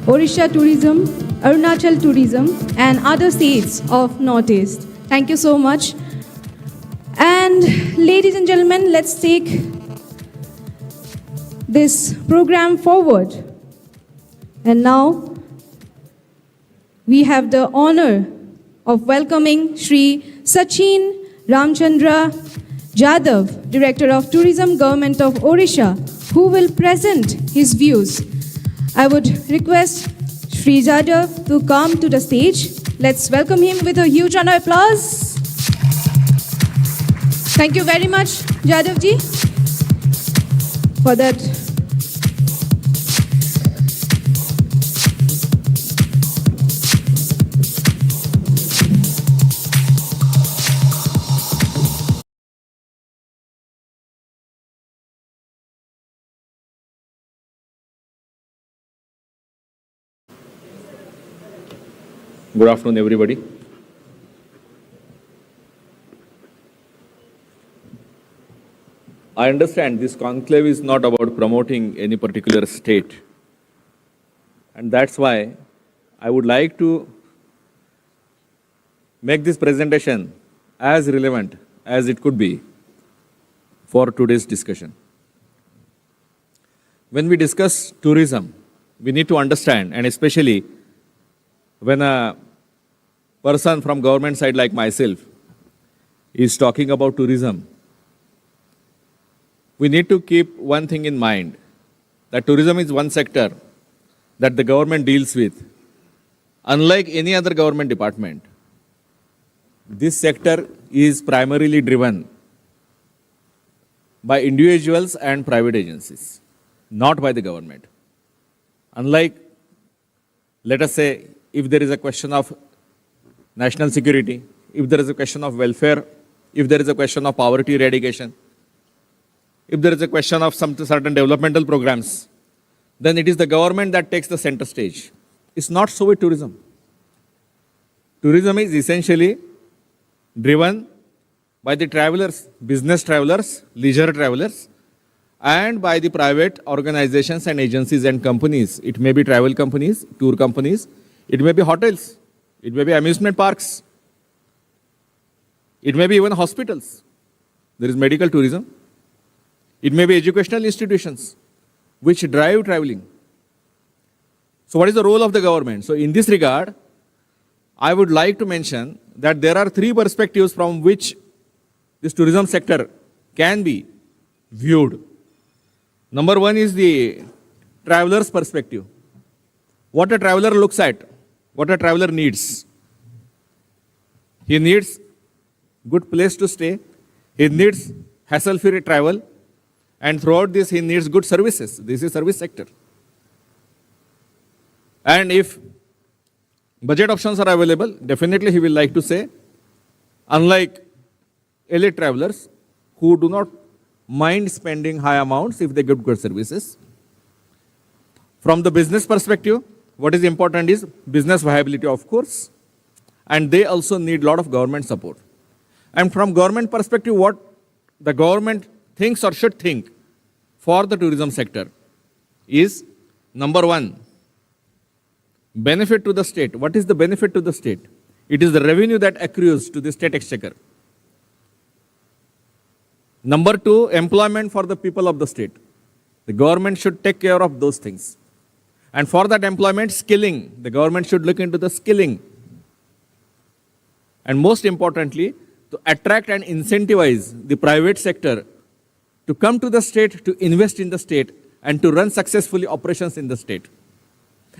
Odisha Tourism, Arunachal Tourism, and other states of Northeast. Thank you so much. And ladies and gentlemen, let's take this program forward. And now we have the honor of welcoming Shri Sachin Ramchandra Jadhav, Director of Tourism, Government of Odisha, who will present his views. I would request Shri Jadhav to come to the stage. Let's welcome him with a huge round of applause. Thank you very much, Jadhav ji, for that. Good afternoon, everybody. I understand this conclave is not about promoting any particular state. And that's why I would like to make this presentation as relevant as it could be for today's discussion. When we discuss tourism, we need to understand, and especially when a person from government side like myself is talking about tourism, we need to keep one thing in mind, that tourism is one sector that the government deals with. Unlike any other government department, this sector is primarily driven by individuals and private agencies, not by the government. Unlike, let us say, if there is a question of national security, if there is a question of welfare, if there is a question of poverty eradication, if there is a question of some certain developmental programs, then it is the government that takes the center stage. It's not so with tourism. Tourism is essentially driven by the travelers, business travelers, leisure travelers, and by the private organizations and agencies and companies. It may be travel companies, tour companies, it may be hotels, it may be amusement parks, it may be even hospitals. There is medical tourism. It may be educational institutions which drive traveling. So what is the role of the government? So in this regard, I would like to mention that there are three perspectives from which this tourism sector can be viewed. Number one is the traveler's perspective. What a traveler looks at, what a traveler needs. He needs good place to stay. He needs hassle-free travel. And throughout this, he needs good services. This is service sector. And if budget options are available, definitely he will like to say, unlike elite travelers who do not mind spending high amounts if they get good services. From the business perspective, what is important is business viability, of course, and they also need a lot of government support. And from government perspective, what the government thinks or should think for the tourism sector is, number one, benefit to the state. What is the benefit to the state? It is the revenue that accrues to the state exchequer. Number two, employment for the people of the state. The government should take care of those things. And for that employment, skilling. The government should look into the skilling. And most importantly, to attract and incentivize the private sector to come to the state, to invest in the state, and to run successfully operations in the state.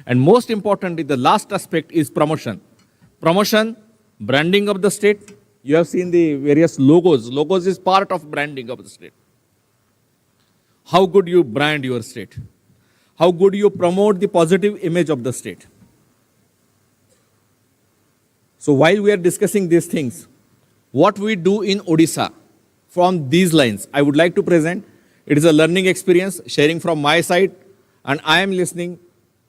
And most importantly, the last aspect is promotion. Promotion, branding of the state. You have seen the various logos. Logos is part of branding of the state. How good you brand your state. How good you promote the positive image of the state. So while we are discussing these things, what we do in Odisha from these lines, I would like to present. It is a learning experience, sharing from my side, and I am listening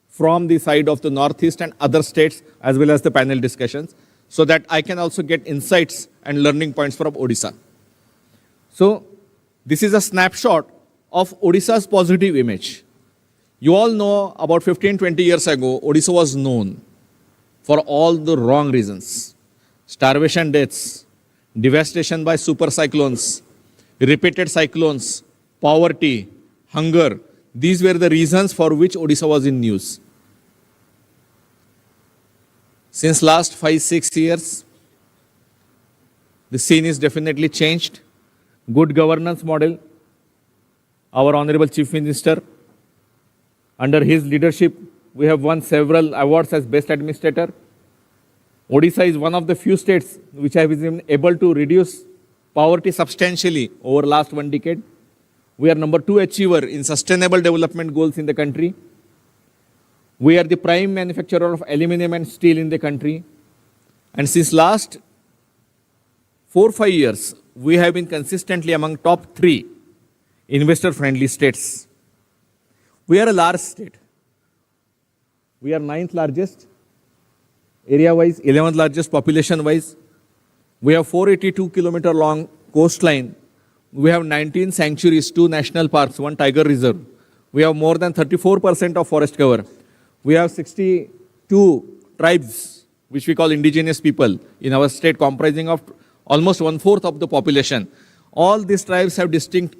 from the side of the Northeast and other states as well as the panel discussions, so that I can also get insights and learning points from Odisha. So this is a snapshot of Odisha's positive image. You all know about 15-20 years ago, Odisha was known for all the wrong reasons. Starvation deaths, devastation by super cyclones, repeated cyclones, poverty, hunger. These were the reasons for which Odisha was in news. Since last 5-6 years, the scene is definitely changed. Good governance model. Our Honorable Chief Minister, under his leadership, we have won several awards as Best Administrator. Odisha is one of the few states which have been able to reduce poverty substantially over last 1 decade. We are number 2 achiever in sustainable development goals in the country. We are the prime manufacturer of aluminum and steel in the country. And since last 4-5 years, we have been consistently among top 3 investor-friendly states. We are a large state. We are 9th largest, area-wise, 11th largest population-wise. We have 482-kilometer long coastline. We have 19 sanctuaries, 2 national parks, 1 tiger reserve. We have more than 34% of forest cover. We have 62 tribes, which we call indigenous people, in our state, comprising of almost 1/4 of the population. All these tribes have distinct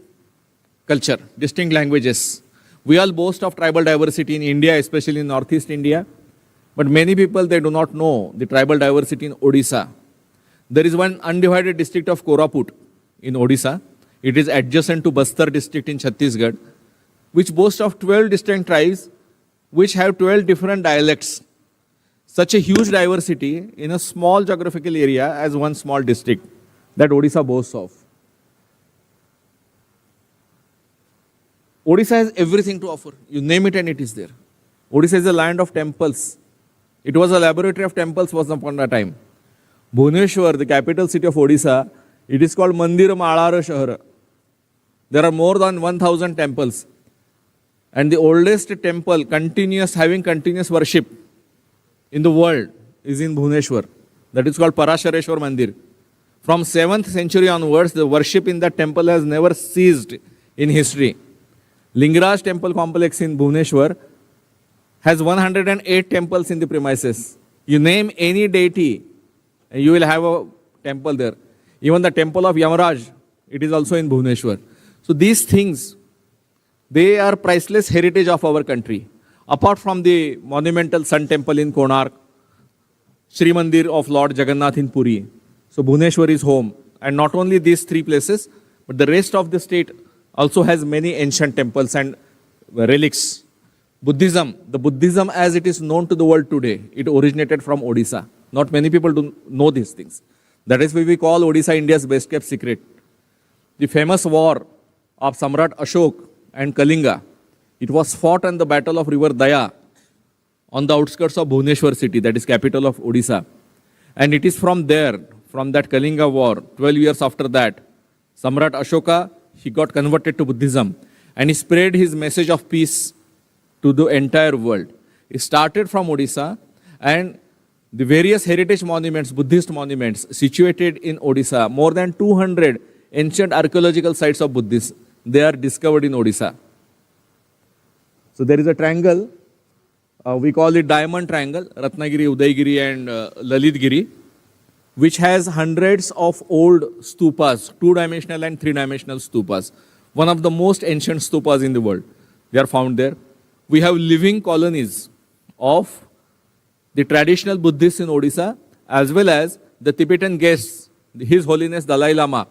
culture, distinct languages. We all boast of tribal diversity in India, especially in Northeast India. But many people, they do not know the tribal diversity in Odisha. There is one undivided district of Koraput in Odisha. It is adjacent to Bastar district in Chhattisgarh, which boasts of 12 distinct tribes, which have 12 different dialects. Such a huge diversity in a small geographical area as one small district that Odisha boasts of. Odisha has everything to offer. You name it and it is there. Odisha is a land of temples. It was a laboratory of temples once upon a time. Bhubaneswar, the capital city of Odisha, it is called Mandir Malara Shahar. There are more than 1,000 temples. And the oldest temple having continuous worship in the world is in Bhubaneswar. That is called Parashareshwar Mandir. From 7th century onwards, the worship in that temple has never ceased in history. Lingaraj temple complex in Bhubaneswar has 108 temples in the premises. You name any deity, and you will have a temple there. Even the temple of Yamaraj, it is also in Bhubaneswar. So these things, they are priceless heritage of our country. Apart from the monumental Sun Temple in Konark, Sri Mandir of Lord Jagannath in Puri. So Bhubaneswar is home. And not only these 3 places, but the rest of the state also has many ancient temples and relics. Buddhism, the Buddhism as it is known to the world today, it originated from Odisha. Not many people do know these things. That is why we call Odisha India's best kept secret. The famous war of Samrat Ashok and Kalinga. It was fought on the battle of river Daya on the outskirts of Bhubaneswar city, that is capital of Odisha. And it is from there, from that Kalinga war, 12 years after that, Samrat Ashoka, he got converted to Buddhism and he spread his message of peace to the entire world. It started from Odisha, and the various heritage monuments, Buddhist monuments situated in Odisha, more than 200 ancient archaeological sites of Buddhists, they are discovered in Odisha. So there is a triangle, we call it Diamond Triangle, Ratnagiri, Udaygiri and Lalitgiri, which has hundreds of old stupas, 2-dimensional and 3-dimensional stupas. One of the most ancient stupas in the world. They are found there. We have living colonies of the traditional Buddhists in Odisha, as well as the Tibetan guests, His Holiness Dalai Lama,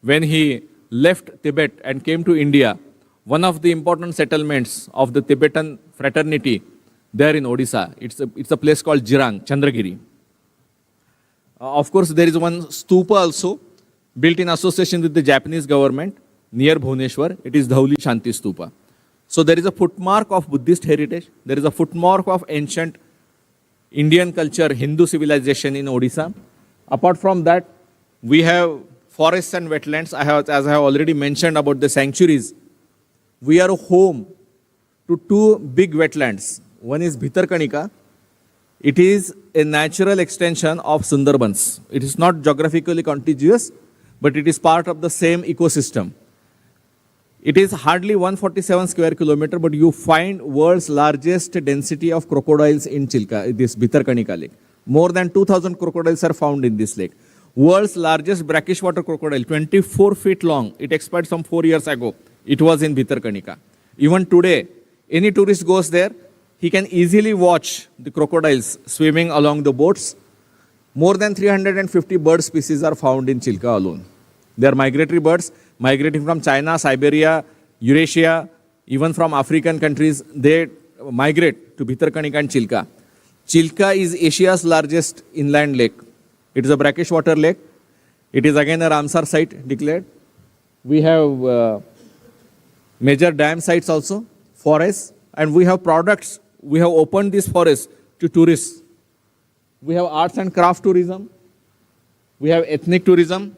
when he left Tibet and came to India, one of the important settlements of the Tibetan fraternity there in Odisha, it's a place called Jirang, Chandragiri. Of course, there is one stupa also built in association with the Japanese government near Bhubaneswar. It is Dhauli Shanti Stupa. So there is a footmark of Buddhist heritage. There is a footmark of ancient Indian culture, Hindu civilization in Odisha. Apart from that, we have forests and wetlands. As I have already mentioned about the sanctuaries, we are home to two big wetlands. One is Bhitarkanika. It is a natural extension of Sundarbans. It is not geographically contiguous, but it is part of the same ecosystem. It is hardly 147 square kilometer, but you find world's largest density of crocodiles in Chilka, this Bhitarkanika lake. More than 2,000 crocodiles are found in this lake. World's largest brackish water crocodile, 24 feet long. It expired some 4 years ago. It was in Bhitarkanika. Even today, any tourist goes there, he can easily watch the crocodiles swimming along the boats. More than 350 bird species are found in Chilka alone. They are migratory birds, migrating from China, Siberia, Eurasia, even from African countries. They migrate to Bhitarkanika and Chilka. Chilka is Asia's largest inland lake. It is a brackish water lake. It is again a Ramsar site declared. We have major dam sites also, forests, and we have products. We have opened this forest to tourists. We have arts and craft tourism. We have ethnic tourism.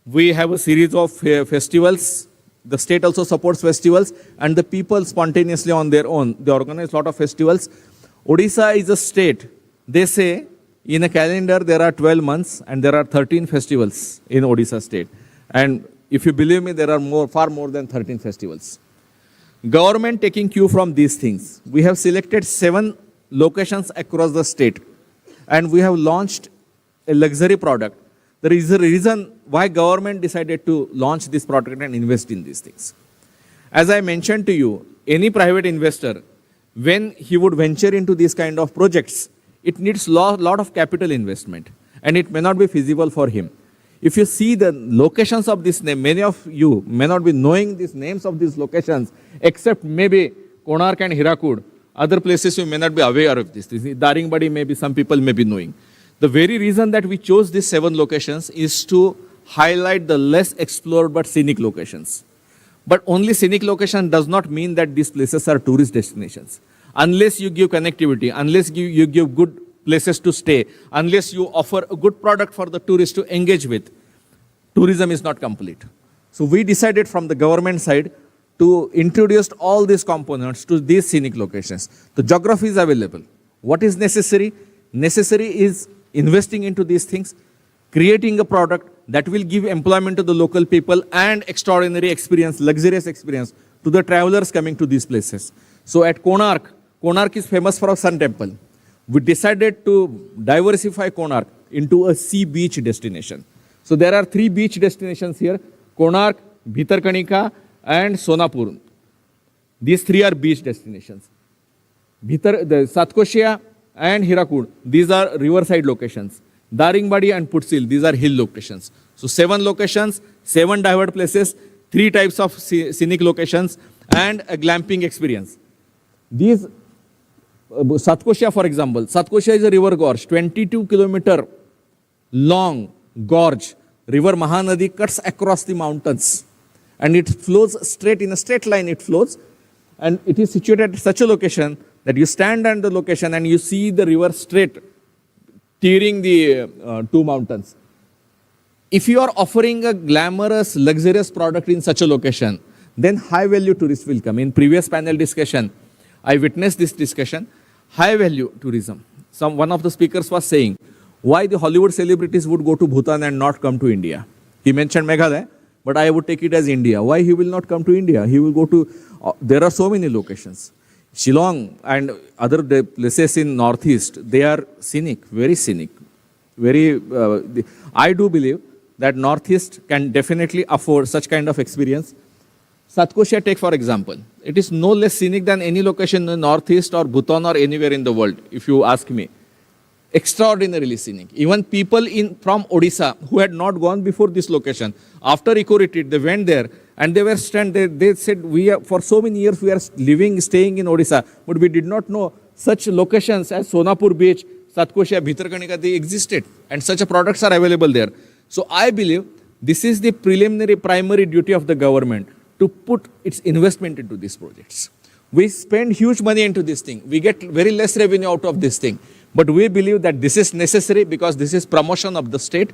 We have a series of festivals. The state also supports festivals, and the people spontaneously on their own, they organize a lot of festivals. Odisha is a state. They say in a calendar there are 12 months and there are 13 festivals in Odisha state. And if you believe me, there are far more than 13 festivals. Government taking cue from these things. We have selected 7 locations across the state, and we have launched a luxury product. There is a reason why government decided to launch this product and invest in these things. As I mentioned to you, any private investor, when he would venture into these kind of projects, it needs lot of capital investment, and it may not be feasible for him. If you see the locations of this name, many of you may not be knowing these names of these locations, except maybe Konark and Hirakud. Other places you may not be aware of this. Daringbadi, maybe some people may be knowing. The very reason that we chose these 7 locations is to highlight the less explored but scenic locations. But only scenic location does not mean that these places are tourist destinations. Unless you give connectivity, unless you give good places to stay, unless you offer a good product for the tourists to engage with, tourism is not complete. So we decided from the government side to introduce all these components to these scenic locations. The geography is available. What is necessary? Necessary is investing into these things, creating a product that will give employment to the local people and extraordinary experience, luxurious experience to the travelers coming to these places. So at Konark is famous for a sun temple. We decided to diversify Konark into a sea beach destination. So there are 3 beach destinations here: Konark, Bhitarkanika and Sonapur. These 3 are beach destinations. The Satkoshia and Hirakud, these are riverside locations. Daringbadi and Putsil, these are hill locations. So 7 locations, 7 diverse places, 3 types of scenic locations and a glamping experience. These Satkoshia, for example, Satkoshia is a river gorge, 22-kilometer long gorge. River Mahanadi cuts across the mountains. And it flows straight, in a straight line it flows. And it is situated at such a location that you stand on the location and you see the river straight, tearing the two mountains. If you are offering a glamorous, luxurious product in such a location, then high value tourists will come. In previous panel discussion, I witnessed this discussion, high value tourism. One of the speakers was saying, why the Hollywood celebrities would go to Bhutan and not come to India. He mentioned Meghalaya, but I would take it as India. Why he will not come to India? He will go to, there are so many locations. Shillong and other places in Northeast, they are scenic, very scenic. I do believe that Northeast can definitely afford such kind of experience. Satkosia, take for example. It is no less scenic than any location in the Northeast or Bhutan or anywhere in the world, if you ask me. Extraordinarily scenic. Even people from Odisha who had not gone before this location, after eco-retreat, they went there and they were they said, for so many years we are staying in Odisha, but we did not know such locations as Sonapur Beach, Satkosia, Bhitarkanika, they existed, and such products are available there. So I believe this is the primary duty of the government, to put its investment into these projects. We spend huge money into this thing. We get very less revenue out of this thing. But we believe that this is necessary because this is promotion of the state.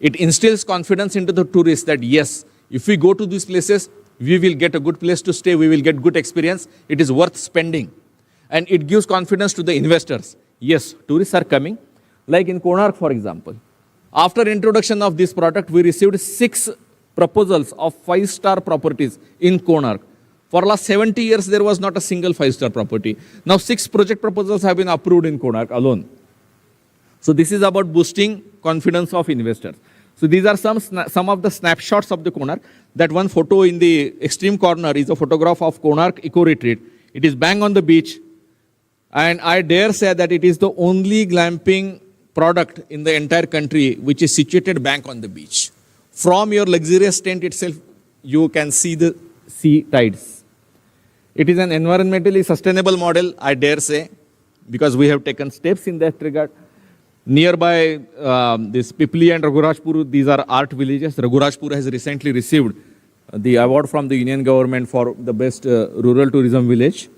It instills confidence into the tourists that yes, if we go to these places, we will get a good place to stay, we will get good experience, it is worth spending. And it gives confidence to the investors. Yes, tourists are coming. Like in Konark, for example. After introduction of this product, we received 6 proposals of 5-star properties in Konark. For last 70 years, there was not a single 5-star property. Now 6 project proposals have been approved in Konark alone. So this is about boosting confidence of investors. So these are some of the snapshots of the Konark. That one photo in the extreme corner is a photograph of Konark Eco Retreat. It is bang on the beach. And I dare say that it is the only glamping product in the entire country which is situated bang on the beach. From your luxurious tent itself, you can see the sea tides. It is an environmentally sustainable model, I dare say, because we have taken steps in that regard. Nearby, this Pipli and Raghurajpur, these are art villages. Raghurajpur has recently received the award from the Union government for the best rural tourism village,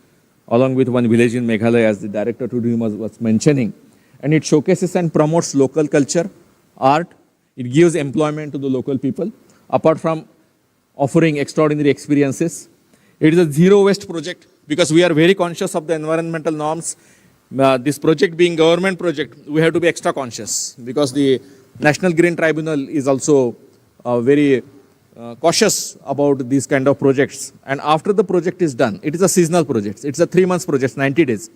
along with one village in Meghalaya, as the Director of Tourism was mentioning. And it showcases and promotes local culture, art. It gives employment to the local people, apart from offering extraordinary experiences. It is a zero waste project because we are very conscious of the environmental norms. This project being government project, we have to be extra conscious because the National Green Tribunal is also very cautious about these kind of projects. And after the project is done, it is a seasonal project. It's a 3 months project, 90 days.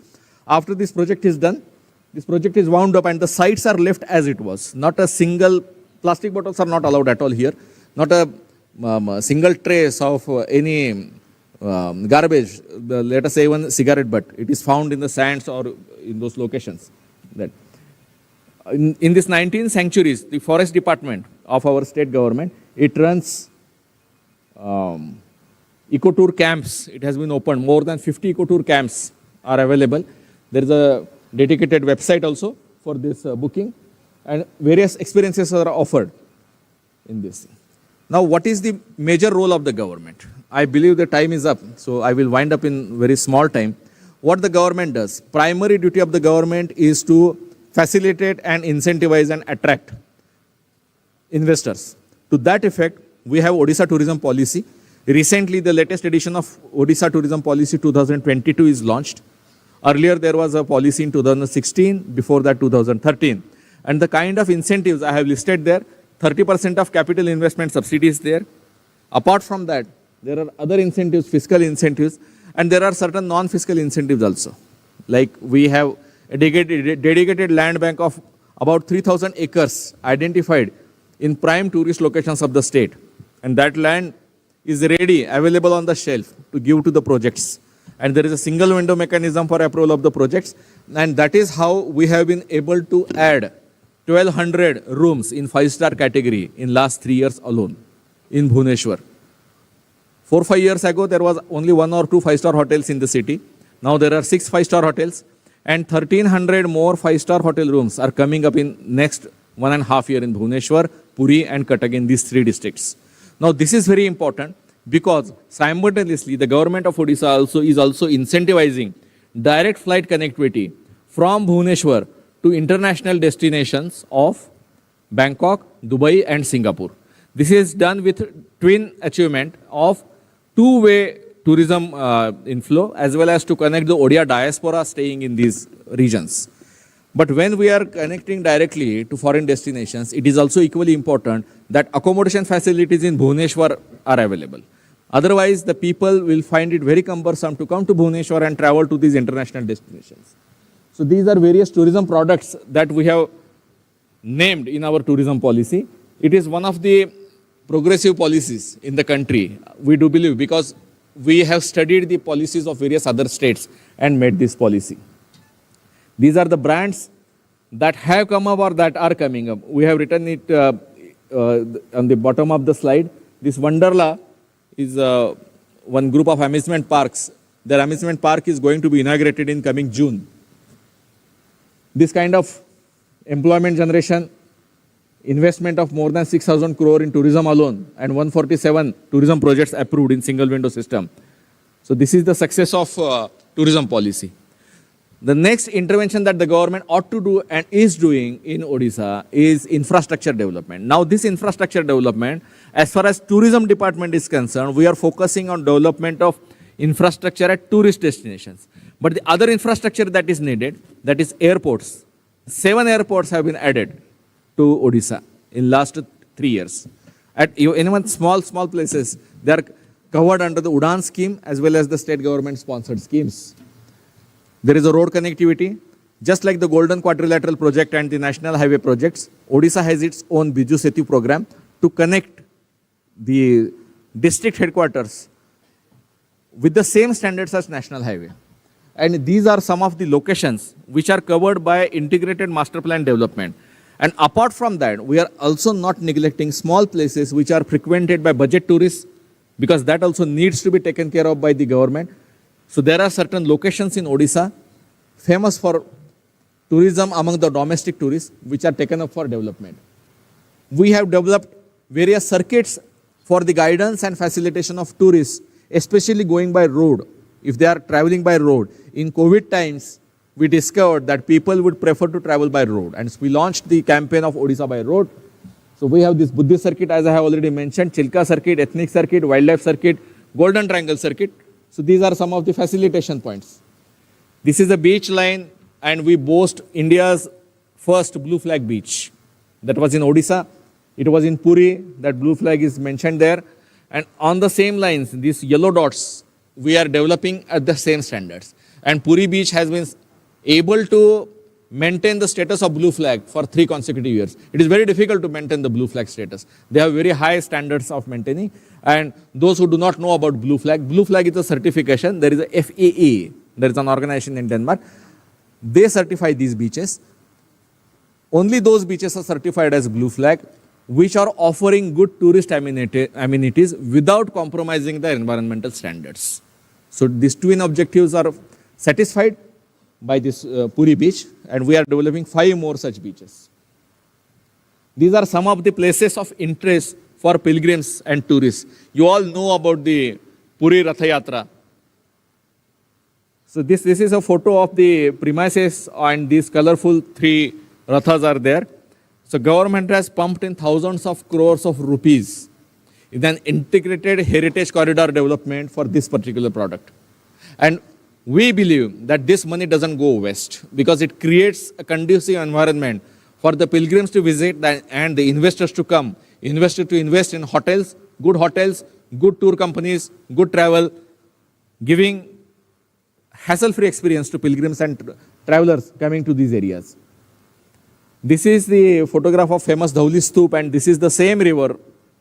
After this project is done, this project is wound up and the sites are left as it was. Not a single, plastic bottles are not allowed at all here. Not a single trace of any garbage, let us say one cigarette butt. It is found in the sands or in those locations. That in this 19 sanctuaries, the forest department of our state government, it runs eco-tour camps. It has been opened. More than 50 eco-tour camps are available. There is a dedicated website also for this booking, and various experiences are offered in this. Now, what is the major role of the government? I believe the time is up, so I will wind up in very small time. What the government does, primary duty of the government is to facilitate and incentivize and attract investors. To that effect, we have Odisha Tourism Policy. Recently, the latest edition of Odisha Tourism Policy 2022 is launched. Earlier, there was a policy in 2016, before that 2013. And the kind of incentives I have listed there, 30% of capital investment subsidies there. Apart from that, there are other incentives, fiscal incentives, and there are certain non-fiscal incentives also. Like we have a dedicated land bank of about 3,000 acres identified in prime tourist locations of the state. And that land is ready, available on the shelf to give to the projects. And there is a single window mechanism for approval of the projects. And that is how we have been able to add 1,200 rooms in 5-star category in last 3 years alone in Bhubaneswar. 4-5 years ago, there was only 1 or 2 5-star hotels in the city. Now there are 6 5-star hotels and 1,300 more 5-star hotel rooms are coming up in next 1.5 years in Bhubaneswar, Puri and Cuttack in these 3 districts. Now this is very important because simultaneously the government of Odisha is also incentivizing direct flight connectivity from Bhubaneswar to international destinations of Bangkok, Dubai and Singapore. This is done with twin achievement of two-way tourism inflow as well as to connect the Odia diaspora staying in these regions. But when we are connecting directly to foreign destinations, it is also equally important that accommodation facilities in Bhubaneswar are available. Otherwise, the people will find it very cumbersome to come to Bhubaneswar and travel to these international destinations. So these are various tourism products that we have named in our tourism policy. It is one of the progressive policies in the country, we do believe, because we have studied the policies of various other states and made this policy. These are the brands that have come up or that are coming up. We have written it on the bottom of the slide. This Wonderla is one group of amusement parks. Their amusement park is going to be inaugurated in coming June. This kind of employment generation, investment of more than 6,000 crore in tourism alone and 147 tourism projects approved in single window system. So this is the success of tourism policy. The next intervention that the government ought to do and is doing in Odisha is infrastructure development. Now this infrastructure development, as far as tourism department is concerned, we are focusing on development of infrastructure at tourist destinations. But the other infrastructure that is needed, that is airports. 7 airports have been added to Odisha in last 3 years. At even small places, they are covered under the Udan scheme as well as the state government sponsored schemes. There is a road connectivity. Just like the Golden Quadrilateral project and the National Highway projects, Odisha has its own Biju Setu program to connect the district headquarters with the same standards as National Highway. And these are some of the locations which are covered by integrated master plan development. And apart from that, we are also not neglecting small places which are frequented by budget tourists, because that also needs to be taken care of by the government. So there are certain locations in Odisha famous for tourism among the domestic tourists which are taken up for development. We have developed various circuits for the guidance and facilitation of tourists, especially going by road. If they are traveling by road, in COVID times, we discovered that people would prefer to travel by road. And so we launched the campaign of Odisha by road. So we have this Buddhist circuit, as I have already mentioned, Chilka circuit, ethnic circuit, wildlife circuit, golden triangle circuit. So these are some of the facilitation points. This is a beach line and we boast India's first blue flag beach. That was in Odisha. It was in Puri. That blue flag is mentioned there. And on the same lines, these yellow dots, we are developing at the same standards. And Puri beach has been able to maintain the status of blue flag for 3 consecutive years. It is very difficult to maintain the blue flag status. They have very high standards of maintaining. And those who do not know about blue flag is a certification. There is a FAA. There is an organization in Denmark. They certify these beaches. Only those beaches are certified as blue flag, which are offering good tourist amenities without compromising the environmental standards. So these twin objectives are satisfied by this Puri beach, and we are developing 5 more such beaches. These are some of the places of interest for pilgrims and tourists. You all know about the Puri Ratha Yatra. So this is a photo of the premises, and these colorful 3 rathas are there. So government has pumped in thousands of crores of rupees in an integrated heritage corridor development for this particular product. And we believe that this money doesn't go waste because it creates a conducive environment for the pilgrims to visit and the investors to come. Investors to invest in hotels, good tour companies, good travel, giving hassle-free experience to pilgrims and travelers coming to these areas. This is the photograph of famous Dhauli Stoop, and this is the same river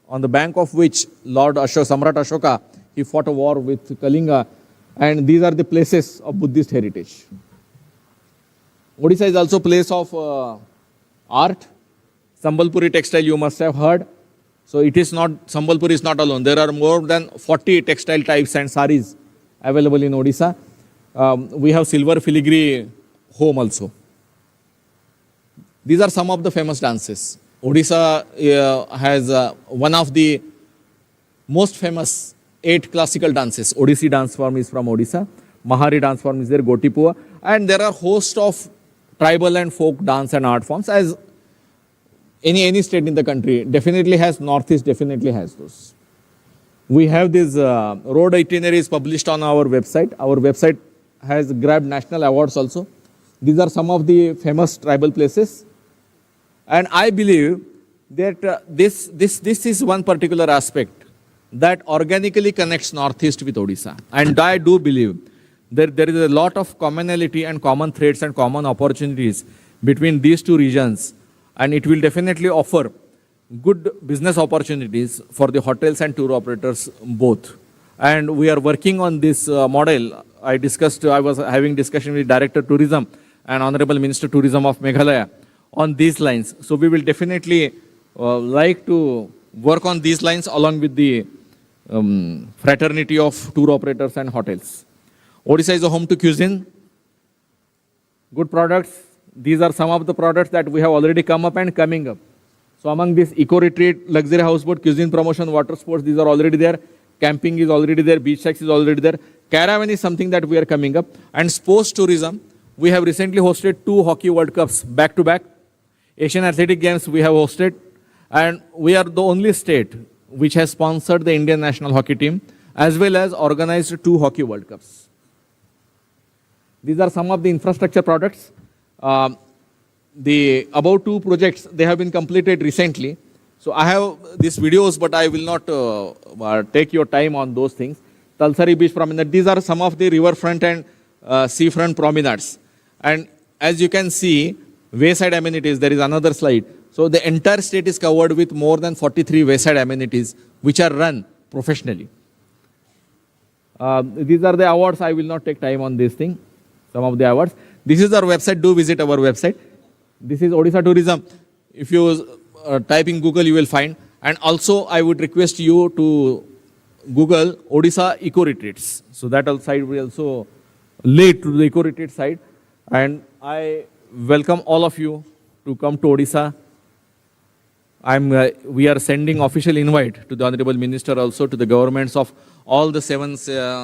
on the bank of which Lord Samrat Ashoka, he fought a war with Kalinga. And these are the places of Buddhist heritage. Odisha is also a place of art. Sambalpuri textile you must have heard. So it is not, Sambalpuri is not alone. There are more than 40 textile types and saris available in Odisha. We have silver filigree home also. These are some of the famous dances. Odisha has one of the most famous 8 classical dances. Odissi dance form is from Odisha. Mahari dance form is there, Gotipua. And there are host of tribal and folk dance and art forms, as any state in the country definitely has. Northeast definitely has those. We have these road itineraries published on our website. Our website has grabbed national awards also. These are some of the famous tribal places. And I believe that this is one particular aspect that organically connects Northeast with Odisha. And I do believe that there is a lot of commonality and common threads and common opportunities between these two regions. And it will definitely offer good business opportunities for the hotels and tour operators both. And we are working on this model. I was having discussion with Director Tourism and Honorable Minister Tourism of Meghalaya on these lines. So we will definitely like to work on these lines along with the fraternity of tour operators and hotels. Odisha is a home to cuisine, good products. These are some of the products that we have already come up and coming up. So among this, eco-retreat, luxury houseboat, cuisine promotion, water sports, these are already there. Camping is already there, beach taxi is already there. Caravan is something that we are coming up. And sports tourism, we have recently hosted 2 hockey World Cups back to back. Asian Athletic Games we have hosted. And we are the only state which has sponsored the Indian national hockey team as well as organized 2 hockey World Cups. These are some of the infrastructure products. The above 2 projects, they have been completed recently. So I have these videos, but I will not take your time on those things. Talsari Beach Promenade, these are some of the riverfront and seafront promenades. And as you can see, wayside amenities, there is another slide. So the entire state is covered with more than 43 wayside amenities, which are run professionally. These are the awards. I will not take time on this thing. Some of the awards. This is our website. Do visit our website. This is Odisha Tourism. If you type in Google, you will find. And also, I would request you to Google Odisha Eco Retreats. So that side will also lead to the Eco Retreat side. And I welcome all of you to come to Odisha. We are sending official invite to the Honorable Minister, also to the governments of all the 7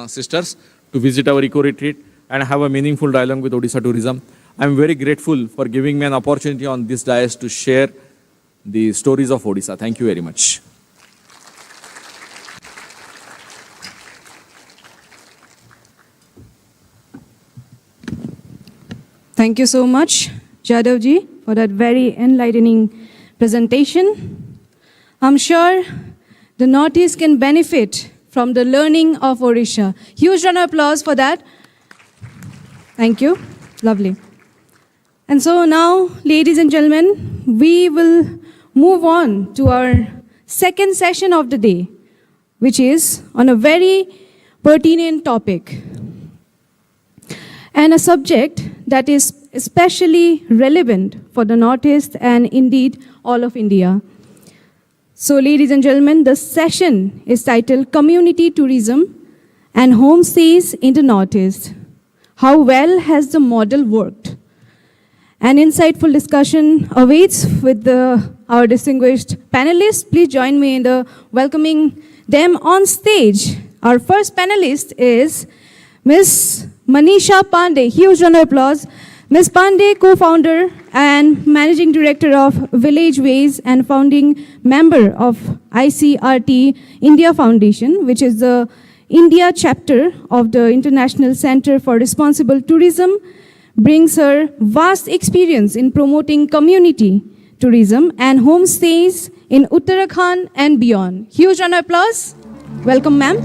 sisters to visit our Eco Retreat and have a meaningful dialogue with Odisha Tourism. I am very grateful for giving me an opportunity on this dais to share the stories of Odisha. Thank you very much. Thank you so much, Jadhav ji, for that very enlightening presentation. I'm sure the Northeast can benefit from the learning of Odisha. Huge round of applause for that. Thank you. Lovely. And so now, ladies and gentlemen, we will move on to our second session of the day, which is on a very pertinent topic and a subject that is especially relevant for the Northeast and indeed all of India. So, ladies and gentlemen, the session is titled Community Tourism and Homestays in the Northeast. How well has the model worked? An insightful discussion awaits with our distinguished panelists. Please join me in welcoming them on stage. Our first panelist is Ms. Manisha Pandey. Huge round of applause. Ms. Pandey, co-founder and managing director of Village Ways and founding member of ICRT India Foundation, which is the India chapter of the International Center for Responsible Tourism, brings her vast experience in promoting community tourism and homestays in Uttarakhand and beyond. Huge round of applause. Welcome, ma'am.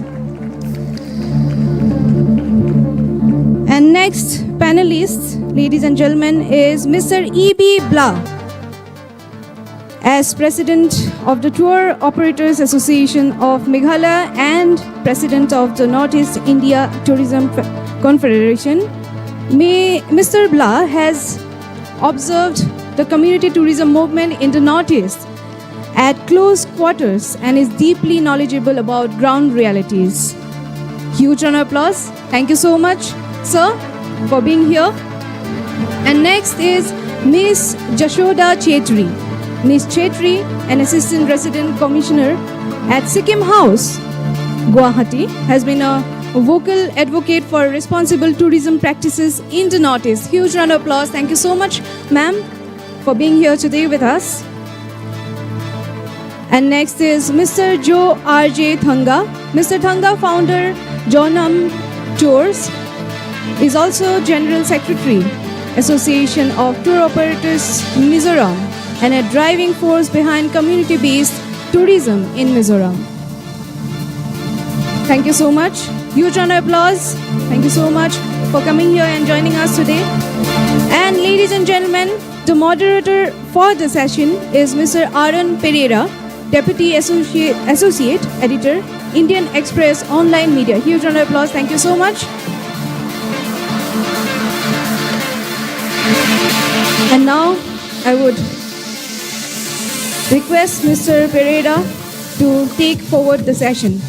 And next panelist, ladies and gentlemen, is Mr. E.B. Blah. As President of the Tour Operators Association of Meghalaya and President of the Northeast India Tourism Confederation, Mr. Blah has observed the community tourism movement in the Northeast at close quarters and is deeply knowledgeable about ground realities. Huge round of applause. Thank you so much, sir, for being here. And next is Ms. Jashoda Chetri. Ms. Chetri, an Assistant Resident Commissioner at Sikkim House, Guwahati, has been a vocal advocate for responsible tourism practices in the Northeast. Huge round of applause. Thank you so much, ma'am, for being here today with us. And next is Mr. Joe R.J. Thanga. Mr. Thanga, founder, Jonam Tours, is also General Secretary, Association of Tour Operators, Mizoram, and a driving force behind community-based tourism in Mizoram. Thank you so much. Huge round of applause. Thank you so much for coming here and joining us today. And ladies and gentlemen, the moderator for the session is Mr. Aaron Pereira, Deputy Associate Editor, Indian Express Online Media. Huge round of applause. Thank you so much. And now I would request Mr. Pereira to take forward the session.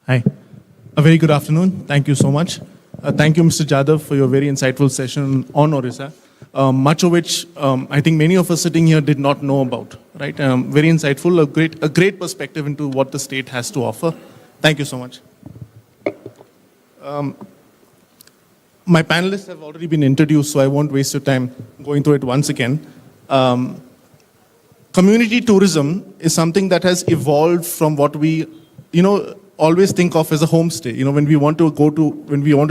Hi. A very good afternoon. Thank you so much. Thank you, Mr. Jadhav, for your very insightful session on Odisha, much of which I think many of us sitting here did not know about. Right? Very insightful, a great perspective into what the state has to offer. Thank you so much. My panelists have already been introduced, so I won't waste your time going through it once again. Community tourism is something that has evolved from what we, always think of as a homestay. When we want to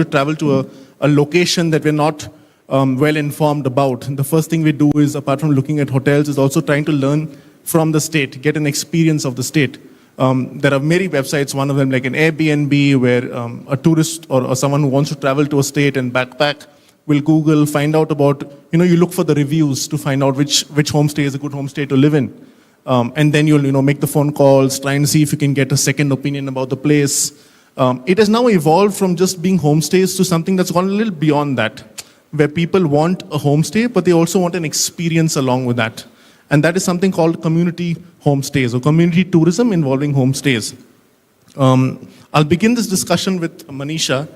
travel to a location that we're not well informed about, the first thing we do is, apart from looking at hotels, is also trying to learn from the state, get an experience of the state. There are many websites, one of them like an Airbnb, where a tourist or someone who wants to travel to a state and backpack will Google, find out about, you look for the reviews to find out which homestay is a good homestay to live in. And then you'll make the phone calls, try and see if you can get a second opinion about the place. It has now evolved from just being homestays to something that's gone a little beyond that, where people want a homestay, but they also want an experience along with that. And that is something called community homestays or community tourism involving homestays. I'll begin this discussion with Manisha,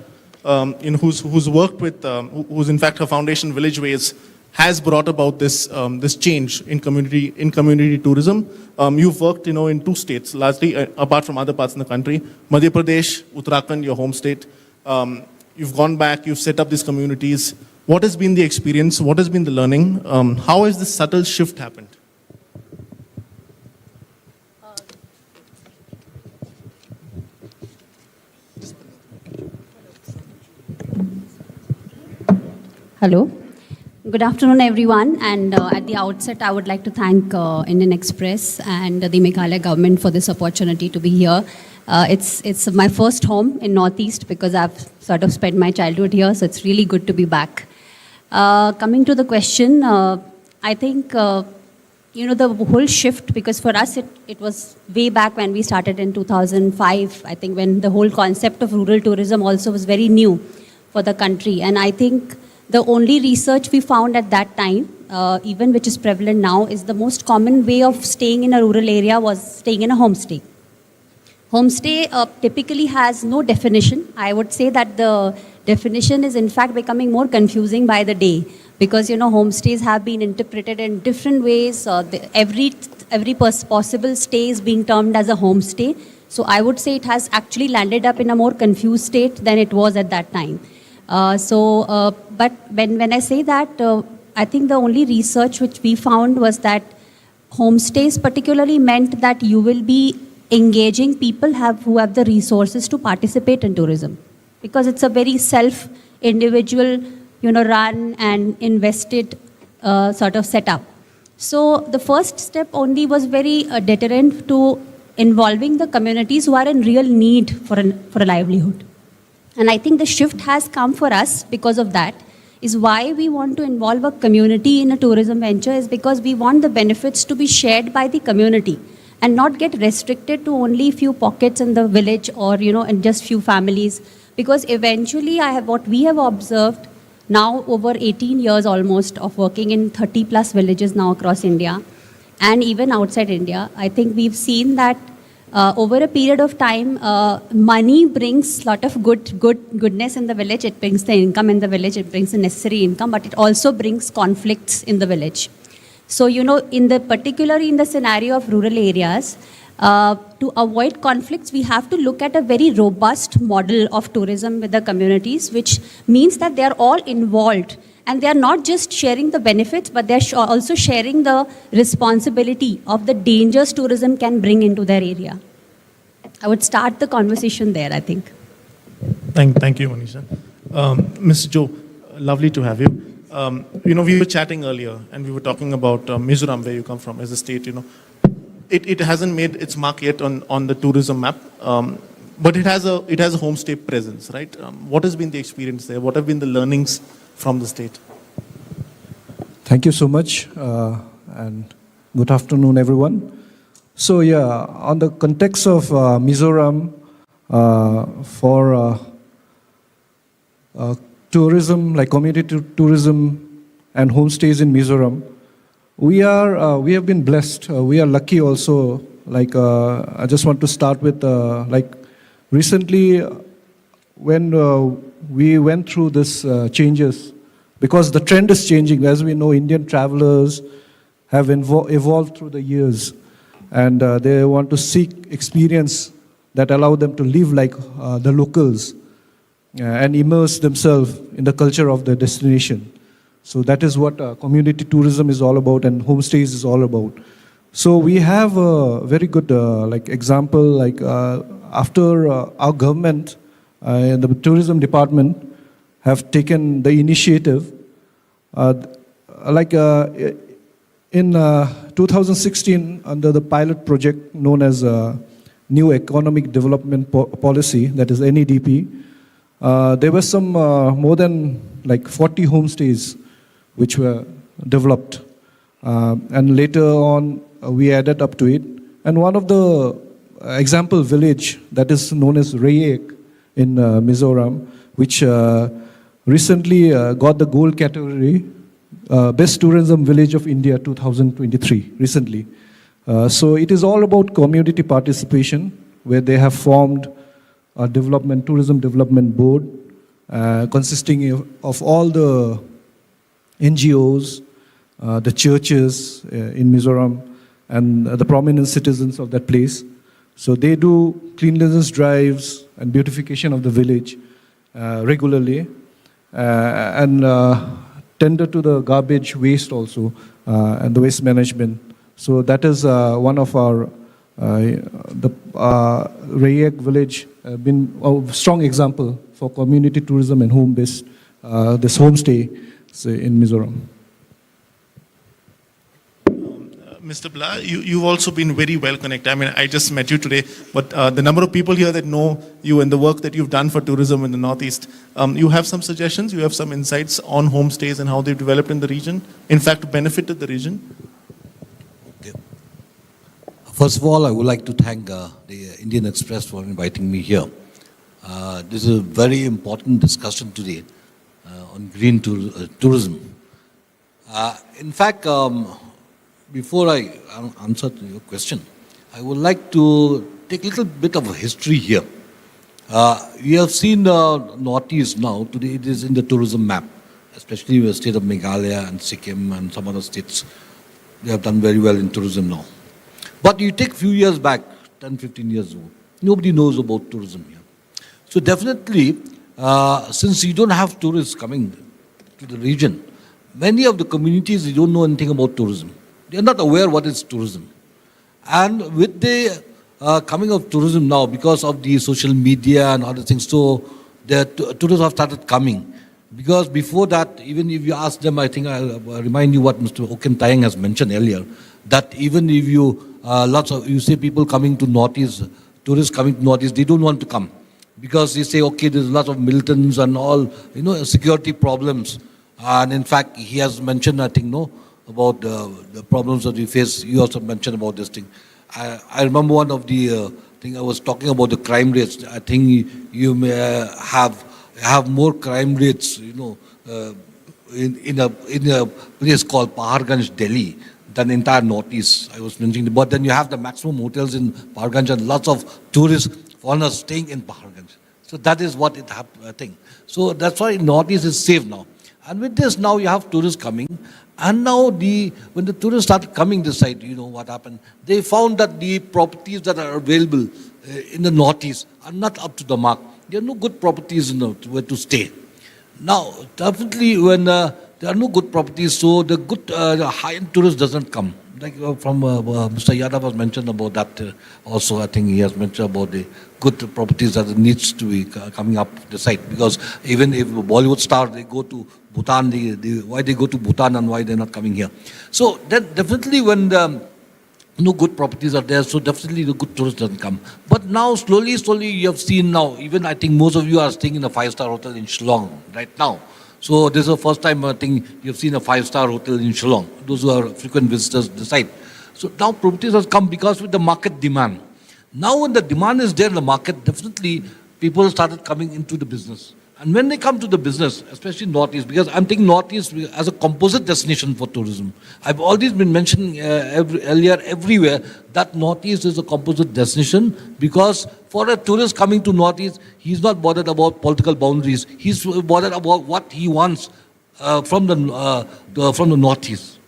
who's worked with, who's in fact her foundation Village Ways has brought about this change in community tourism. You've worked, in 2 states, largely apart from other parts in the country, Madhya Pradesh, Uttarakhand, your home state. You've gone back, you've set up these communities. What has been the experience? What has been the learning? How has this subtle shift happened? Hello. Good afternoon, everyone. And at the outset, I would like to thank Indian Express and the Meghalaya government for this opportunity to be here. It's my first home in Northeast because I've sort of spent my childhood here, so it's really good to be back. Coming to the question, I think, the whole shift, because for us, it was way back when we started in 2005, I think, when the whole concept of rural tourism also was very new for the country. And I think the only research we found at that time, even which is prevalent now, is the most common way of staying in a rural area was staying in a homestay. Homestay typically has no definition. I would say that the definition is in fact becoming more confusing by the day, because homestays have been interpreted in different ways. Every possible stay is being termed as a homestay. So I would say it has actually landed up in a more confused state than it was at that time. But when I say that, I think the only research which we found was that homestays particularly meant that you will be engaging people who have the resources to participate in tourism, because it's a very individual, run and invested sort of setup. So the first step only was very deterrent to involving the communities who are in real need for a livelihood. And I think the shift has come for us because of that, is why we want to involve a community in a tourism venture, is because we want the benefits to be shared by the community and not get restricted to only few pockets in the village or, and just few families. Because eventually what we have observed now over 18 years almost of working in 30 plus villages now across India and even outside India, I think we've seen that over a period of time, money brings lot of goodness in the village. It brings the income in the village. It brings the necessary income, but it also brings conflicts in the village. So, particularly in the scenario of rural areas, to avoid conflicts, we have to look at a very robust model of tourism with the communities, which means that they are all involved. And they are not just sharing the benefits, but they are also sharing the responsibility of the dangers tourism can bring into their area. I would start the conversation there, I think. Thank you, Manisha. Mr. Joe, lovely to have you. We were chatting earlier, and we were talking about Mizoram, where you come from as a state. It hasn't made its mark yet on the tourism map, but it has a homestay presence, right? What has been the experience there? What have been the learnings from the state? Thank you so much, and good afternoon, everyone. So yeah, on the context of Mizoram, for tourism, like community tourism and homestays in Mizoram, we have been blessed. We are lucky also. Like I just want to start with recently when we went through this changes, because the trend is changing. As we know, Indian travelers have evolved through the years, and they want to seek experience that allow them to live like the locals and immerse themselves in the culture of the destination. So that is what community tourism is all about, and homestays is all about. So we have a very good example, after our government and the tourism department have taken the initiative, in 2016, under the pilot project known as New Economic Development Policy, that is NEDP, there were some more than 40 homestays which were developed. And later on, we added up to it. And one of the example village that is known as Rayek in Mizoram, which recently got the gold category, Best Tourism Village of India 2023, recently. So it is all about community participation, where they have formed a tourism development board, consisting of all the NGOs, the churches in Mizoram, and the prominent citizens of that place. So they do cleanliness drives and beautification of the village regularly, and tender to the garbage waste also, and the waste management. So that is one of our, the Rayek village been a strong example for community tourism and home-based, this homestay in Mizoram. Mr. Bla, you've also been very well connected. I mean, I just met you today, but the number of people here that know you and the work that you've done for tourism in the Northeast, you have some suggestions, you have some insights on homestays and how they've developed in the region, in fact, benefited the region? Okay. First of all, I would like to thank the Indian Express for inviting me here. This is a very important discussion today on green tourism. In fact, before I answer to your question, I would like to take a little bit of a history here. We have seen the Northeast now. Today it is in the tourism map, especially the state of Meghalaya and Sikkim and some other states. They have done very well in tourism now. But you take a few years back, 10, 15 years ago, nobody knows about tourism here. So definitely, since you don't have tourists coming to the region, many of the communities, they don't know anything about tourism. They are not aware what is tourism. And with the coming of tourism now, because of the social media and other things, so the tourists have started coming. Because before that, even if you ask them, I think I'll remind you what Mr. Oken Tayang has mentioned earlier, that even if you say people coming to Northeast, tourists coming to Northeast, they don't want to come. Because they say, okay, there's lots of militants and all, security problems. And in fact, he has mentioned, I think, about the problems that we face. You also mentioned about this thing. I remember one of the thing I was talking about the crime rates. I think you may have more crime rates, in a place called Paharganj, Delhi, than the entire Northeast. I was mentioning, but then you have the maximum hotels in Paharganj and lots of tourists, foreigners staying in Paharganj. So that is what I think. So that's why Northeast is safe now. And with this, now you have tourists coming. And now when the tourists started coming this side, you know what happened? They found that the properties that are available in the Northeast are not up to the mark. There are no good properties where to stay. Now, definitely when there are no good properties, so the good high-end tourist doesn't come. Like from Mr. Jadhav has mentioned about that also. I think he has mentioned about the good properties that needs to be coming up the site. Because even if Bollywood stars, they go to Bhutan, why they go to Bhutan and why they're not coming here. So then definitely when no good properties are there, so definitely the good tourists doesn't come. But now slowly you have seen now, even I think most of you are staying in a 5-star hotel in Shillong right now. So this is the first time I think you've seen a 5-star hotel in Shillong, those who are frequent visitors to the site. So now properties have come because with the market demand. Now when the demand is there in the market, definitely people started coming into the business. And when they come to the business, especially Northeast, because I'm taking Northeast as a composite destination for tourism. I've always been mentioning earlier everywhere that Northeast is a composite destination because for a tourist coming to Northeast, he's not bothered about political boundaries. He's bothered about what he wants from the Northeast.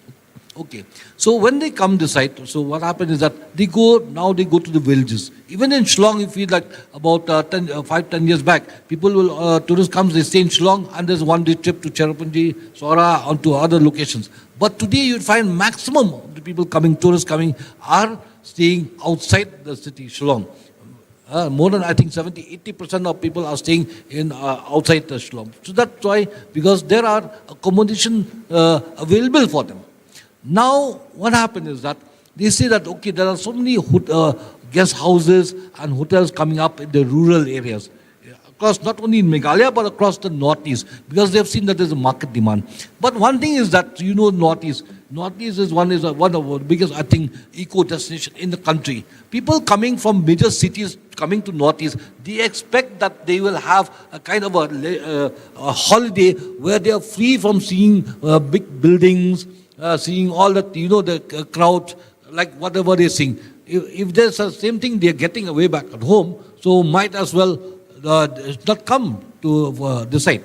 Okay. So when they come this side, so what happens is that they go to the villages. Even in Shillong, you feel like about 5-10 years back, tourists come, they stay in Shillong and there's one-day trip to Cherrapunji, Sora, or to other locations. But today you'd find maximum of the people coming, tourists coming, are staying outside the city, Shillong. More than I think 70-80% of people are staying in outside the Shillong. So that's why, because there are accommodation available for them. Now, what happened is that they say that, okay, there are so many guest houses and hotels coming up in the rural areas, across not only in Meghalaya, but across the Northeast, because they have seen that there's a market demand. But one thing is that, you know, Northeast is one of the biggest, I think, eco destination in the country. People coming from major cities coming to Northeast, they expect that they will have a kind of a holiday where they are free from seeing big buildings, seeing all that, you know, the crowd, like whatever they're seeing. If there's the same thing they're getting away back at home, so might as well not come to the site.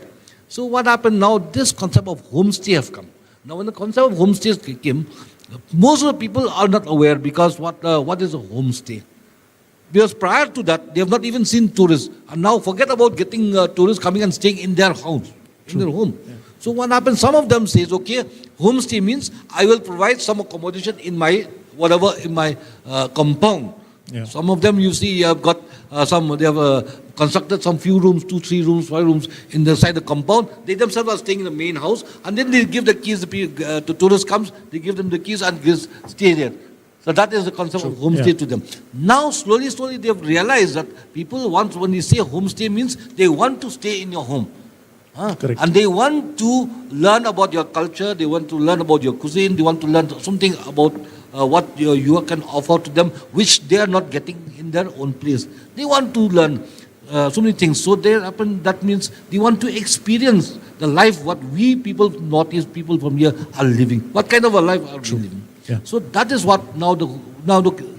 So what happened now, this concept of homestay have come. Now when the concept of homestays came, most of the people are not aware because what is a homestay? Because prior to that, they have not even seen tourists. And now forget about getting tourists coming and staying in their house, in their home. Yeah. So what happens, some of them says, okay, homestay means I will provide some accommodation in my, compound. Yeah. Some of them you see have got they have constructed some few rooms, 2, 3 rooms, 5 rooms inside the compound. They themselves are staying in the main house and then they give the keys, the tourist comes, they give them the keys and stay there. So that is the concept of homestay to them. Now slowly they have realized that people want, when you say homestay means they want to stay in your home. And they want to learn about your culture, they want to learn about your cuisine, they want to learn something about what you can offer to them, which they are not getting in their own place. They want to learn so many things. So that means they want to experience the life what we people, Northeast people from here are living. What kind of a life are we living? Yeah. So that is what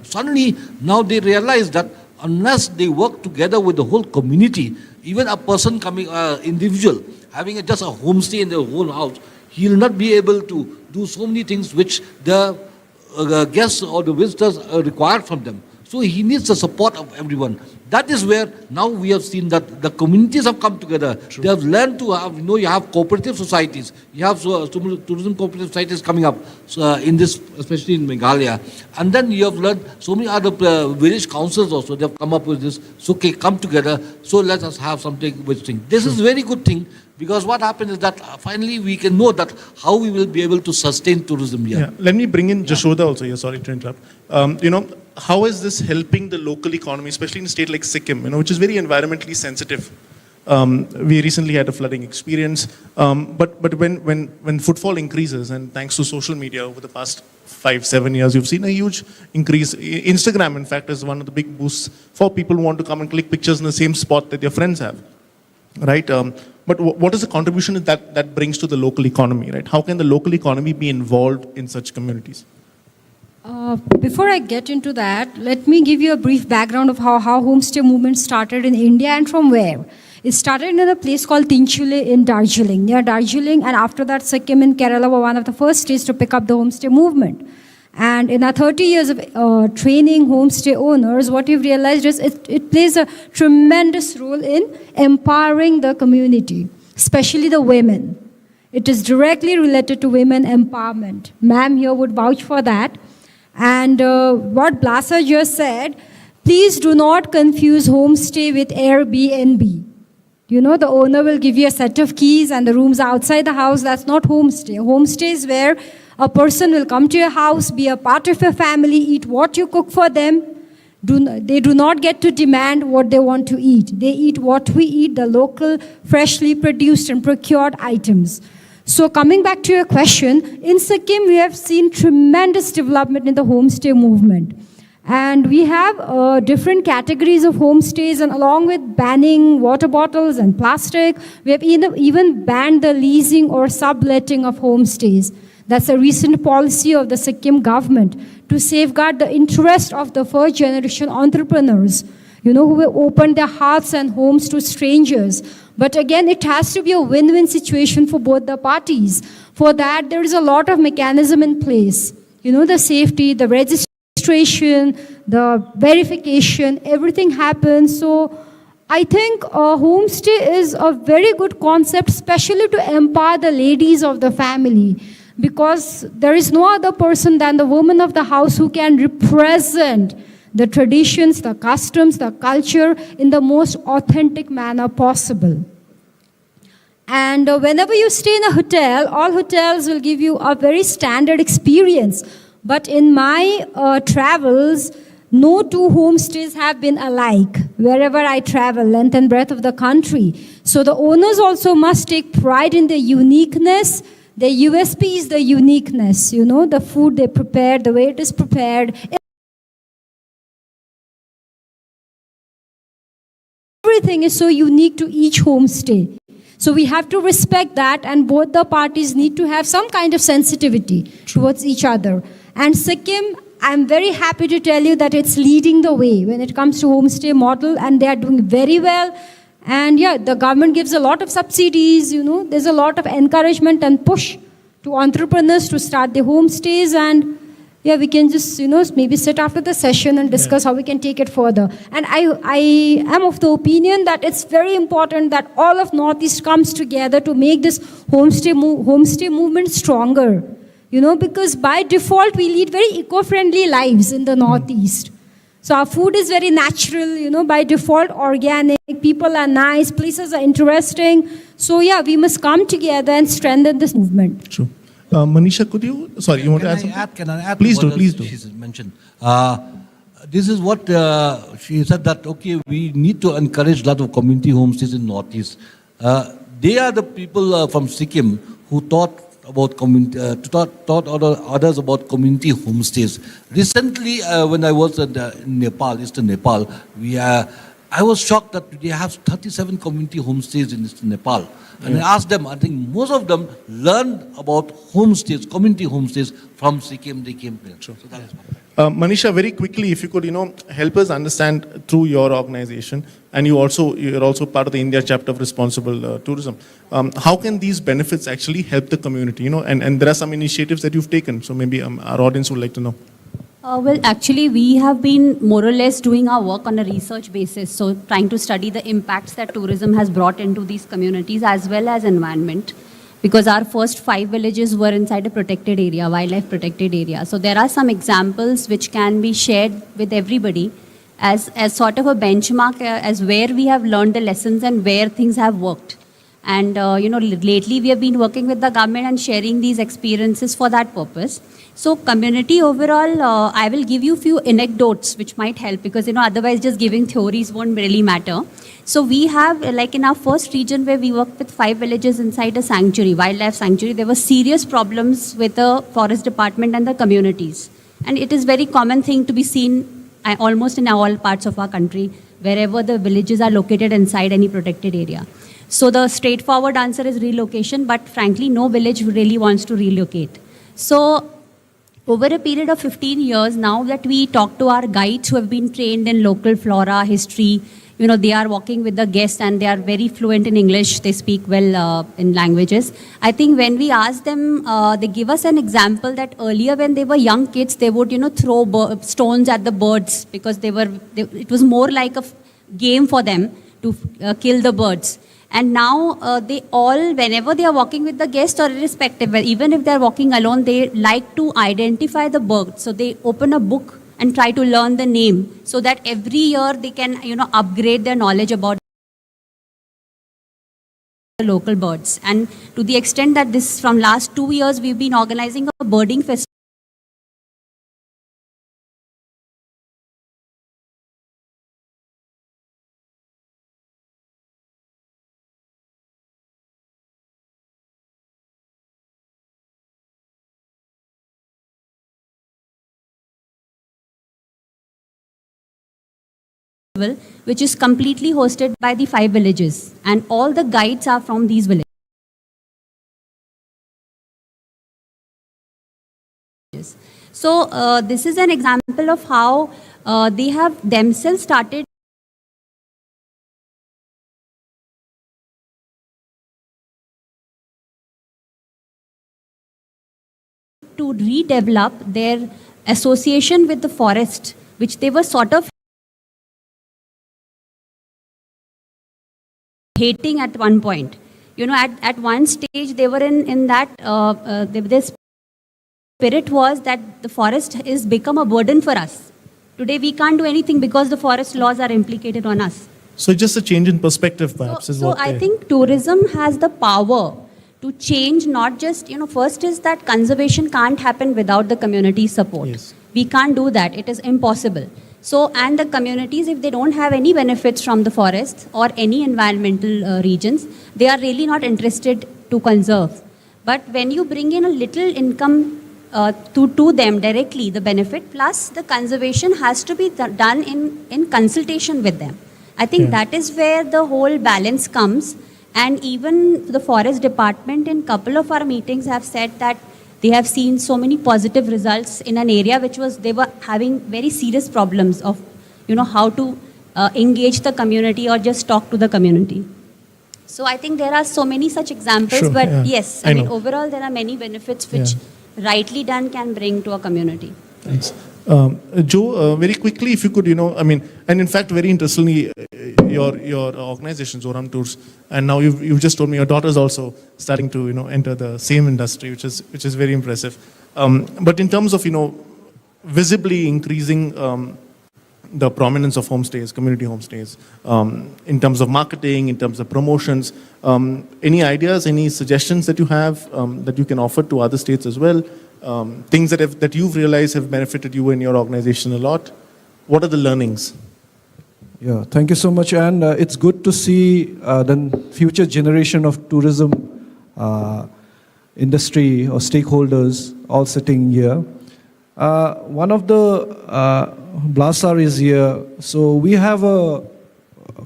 suddenly they realize that unless they work together with the whole community, even a person coming, individual, having just a homestay in their own house, he will not be able to do so many things which the guests or the visitors require from them. So he needs the support of everyone. That is where now we have seen that the communities have come together. True. They have learned to have, you have cooperative societies. You have tourism cooperative societies coming up in this, especially in Meghalaya. And then you have learned so many other village councils also. They have come up with this. So okay, come together. So let us have something which thing. This is a very good thing because what happens is that finally we can know that how we will be able to sustain tourism here. Yeah. Let me bring in Jashoda also here. Sorry to interrupt. How is this helping the local economy, especially in a state like Sikkim, which is very environmentally sensitive? We recently had a flooding experience, but when footfall increases, and thanks to social media over the past 5-7 years, you've seen a huge increase. Instagram, in fact, is one of the big boosts for people who want to come and click pictures in the same spot that their friends have, right? But what is the contribution that brings to the local economy, right? How can the local economy be involved in such communities? Before I get into that, let me give you a brief background of how homestay movement started in India and from where. It started in a place called Tinchule in Darjeeling, near Darjeeling, and after that Sikkim and Kerala were one of the first states to pick up the homestay movement. And in our 30 years of training homestay owners, what we've realized is it plays a tremendous role in empowering the community, especially the women. It is directly related to women empowerment. Ma'am here would vouch for that. And what Blasa just said, please do not confuse homestay with Airbnb. You know, the owner will give you a set of keys and the rooms are outside the house. That's not homestay. Homestay is where a person will come to your house, be a part of your family, eat what you cook for them. They do not get to demand what they want to eat. They eat what we eat, the local, freshly produced and procured items. So coming back to your question, in Sikkim we have seen tremendous development in the homestay movement. And we have different categories of homestays, and along with banning water bottles and plastic, we have even banned the leasing or subletting of homestays. That's a recent policy of the Sikkim government to safeguard the interest of the first generation entrepreneurs, you know, who will open their hearts and homes to strangers. But again, it has to be a win-win situation for both the parties. For that, there is a lot of mechanism in place. You know, the safety, the registration, the verification, everything happens. So I think homestay is a very good concept, especially to empower the ladies of the family, because there is no other person than the woman of the house who can represent the traditions, the customs, the culture in the most authentic manner possible. And whenever you stay in a hotel, all hotels will give you a very standard experience. But in my travels, no two homestays have been alike wherever I travel, length and breadth of the country. So the owners also must take pride in their uniqueness. Their USP is the uniqueness, you know, the food they prepare, the way it is prepared. Everything is so unique to each homestay. So we have to respect that, and both the parties need to have some kind of sensitivity towards each other. And Sikkim, I'm very happy to tell you that it's leading the way when it comes to homestay model, and they are doing very well. And yeah, the government gives a lot of subsidies, you know, there's a lot of encouragement and push to entrepreneurs to start their homestays. And yeah, we can just, you know, maybe sit after the session and discuss how we can take it further. And I am of the opinion that it's very important that all of Northeast comes together to make this homestay movement stronger. You know, because by default, we lead very eco-friendly lives in the Northeast. So our food is very natural, you know, by default organic, people are nice, places are interesting. So yeah, we must come together and strengthen this movement. True. Manisha, could you, sorry, you want to add something? Can I add? Please do, what please do. She mentioned. This is what she said, that, okay, we need to encourage a lot of community homestays in Northeast. They are the people from Sikkim who taught about taught others about community homestays. Recently, when I was in Nepal, Eastern Nepal, I was shocked that they have 37 community homestays in Eastern Nepal. And I asked them, I think most of them learned about homestays, community homestays from Sikkim. They came here. So that is Manisha, very quickly, if you could, you know, help us understand through your organization, and you're also part of the India chapter of responsible tourism. How can these benefits actually help the community? You know, and there are some initiatives that you've taken. So maybe our audience would like to know. Well, actually, we have been more or less doing our work on a research basis. So trying to study the impacts that tourism has brought into these communities as well as environment. Because our first 5 villages were inside a protected area, wildlife protected area. So there are some examples which can be shared with everybody as sort of a benchmark as where we have learned the lessons and where things have worked. And you know, lately we have been working with the government and sharing these experiences for that purpose. So community overall, I will give you a few anecdotes which might help, because you know, otherwise just giving theories won't really matter. So we have, like in our first region where we worked with 5 villages inside a sanctuary, wildlife sanctuary, there were serious problems with the forest department and the communities. And it is very common thing to be seen almost in all parts of our country, wherever the villages are located inside any protected area. So the straightforward answer is relocation, but frankly, no village really wants to relocate. So over a period of 15 years, now that we talk to our guides who have been trained in local flora, history, they are walking with the guests and they are very fluent in English. They speak well in languages. I think when we ask them, they give us an example that earlier when they were young kids, they would, throw stones at the birds because it was more like a game for them to kill the birds. And now they all, whenever they are walking with the guest or irrespective, even if they are walking alone, they like to identify the bird. So they open a book and try to learn the name so that every year they can, upgrade their knowledge about the local birds. And to the extent that this, from last 2 years, we've been organizing a birding festival. Which is completely hosted by the 5 villages, and all the guides are from these villages. So this is an example of how they have themselves started to redevelop their association with the forest, which they were sort of hating at one point. At one stage they were in that, their spirit was that the forest has become a burden for us. Today we can't do anything because the forest laws are implicated on us. So just a change in perspective perhaps is what I think tourism has the power to change, not just, first is that conservation can't happen without the community support. Yes. We can't do that. It is impossible. So, and the communities, if they don't have any benefits from the forests or any environmental regions, they are really not interested to conserve. But when you bring in a little income to them directly, the benefit, plus the conservation has to be done in consultation with them. I think that is where the whole balance comes. And even the forest department in couple of our meetings have said that they have seen so many positive results in an area which they were having very serious problems of, how to engage the community or just talk to the community. So I think there are so many such examples, Sure, but yeah. yes, I mean, overall there are many benefits which rightly done can bring to a community. Thanks. Joe, very quickly, if you could, and in fact, very interestingly, your organization, Zoram Tours, and now you've just told me your daughter is also starting to, enter the same industry, which is very impressive. But in terms of, visibly increasing the prominence of homestays, community homestays, in terms of marketing, in terms of promotions, any ideas, any suggestions that you have that you can offer to other states as well? Things that you've realized have benefited you and your organization a lot. What are the learnings? Yeah, thank you so much. And it's good to see the future generation of tourism industry or stakeholders all sitting here. One of the Blasar is here. So we have a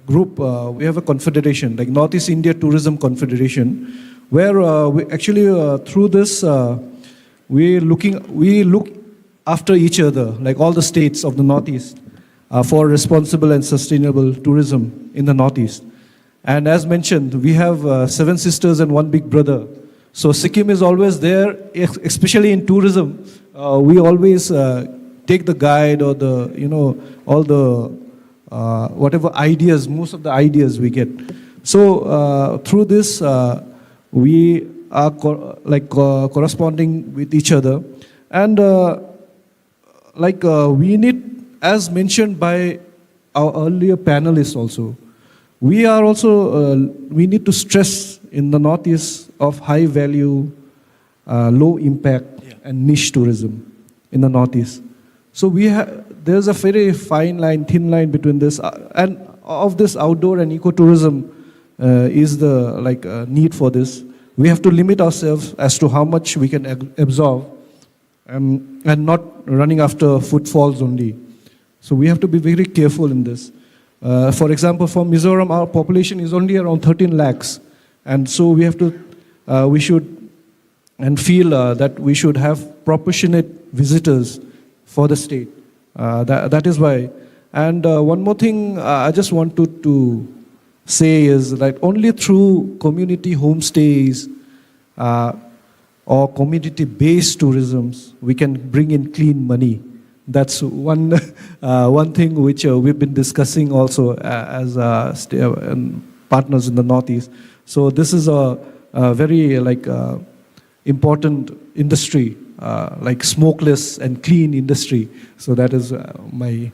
group, we have a confederation, like Northeast India Tourism Confederation, where we actually through this, we look after each other, like all the states of the Northeast, for responsible and sustainable tourism in the Northeast. And as mentioned, we have 7 sisters and 1 big brother. So Sikkim is always there, especially in tourism. We always take the guide or all the whatever ideas, most of the ideas we get. So through this, we are corresponding with each other. And we need, as mentioned by our earlier panelists also, we are also, we need to stress in the Northeast of high value, low impact and niche tourism in the Northeast. So there's a very fine line, thin line between this, and of this outdoor and ecotourism is the need for this. We have to limit ourselves as to how much we can absorb and not running after footfalls only. So we have to be very careful in this. For example, for Mizoram, our population is only around 13 lakhs. And so we should and feel that we should have proportionate visitors for the state. That is why. And one more thing I just wanted to say is that only through community homestays or community-based tourisms we can bring in clean money. That's one thing which we've been discussing also as partners in the Northeast. So this is a very important industry, like smokeless and clean industry. So that is my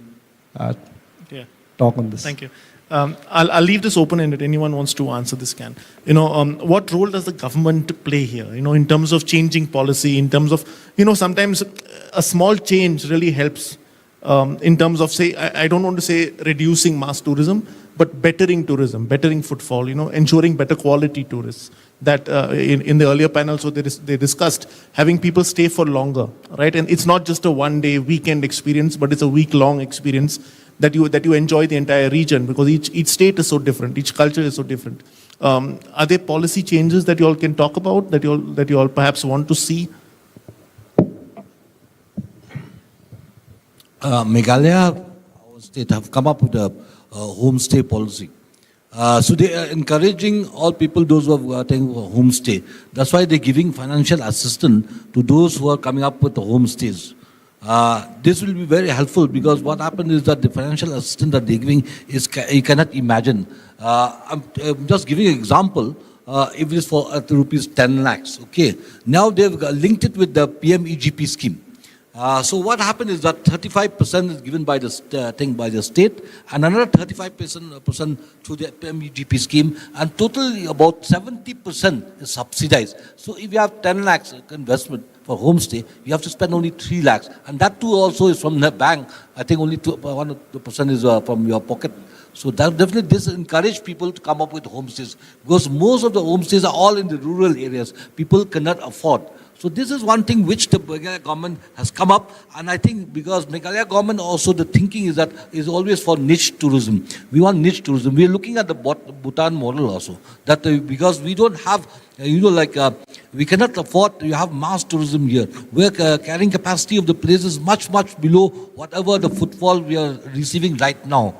talk on this. Thank you. I'll leave this open-ended. Anyone wants to answer this can. What role does the government play here? In terms of changing policy, in terms of, sometimes a small change really helps in terms of, say, I don't want to say reducing mass tourism, but bettering tourism, bettering footfall, ensuring better quality tourists. That in the earlier panel, so they discussed having people stay for longer, right? And it's not just a one-day weekend experience, but it's a week-long experience that you enjoy the entire region, because each state is so different, each culture is so different. Are there policy changes that you all can talk about, that you all perhaps want to see? Meghalaya, our state, have come up with a homestay policy. So they are encouraging all people, those who are taking a homestay. That's why they're giving financial assistance to those who are coming up with the homestays. This will be very helpful, because what happened is that the financial assistance that they're giving is, you cannot imagine. I'm just giving an example. If it is for rupees 10 lakhs, okay. Now they've linked it with the PMEGP scheme. So what happened is that 35% is given by the by the state, and another 35% through the PMEGP scheme, and totally about 70% is subsidized. So if you have 10 lakhs investment for homestay, you have to spend only 3 lakhs, and that too also is from the bank. I think only 1% is from your pocket. So that definitely this encourage people to come up with homestays, because most of the homestays are all in the rural areas. People cannot afford. So this is one thing which the Meghalaya government has come up, and I think because Meghalaya government also, the thinking is that is always for niche tourism. We want niche tourism. We are looking at the Bhutan model also, that because we don't have, we cannot afford to have mass tourism here. Where carrying capacity of the place is much, much below whatever the footfall we are receiving right now.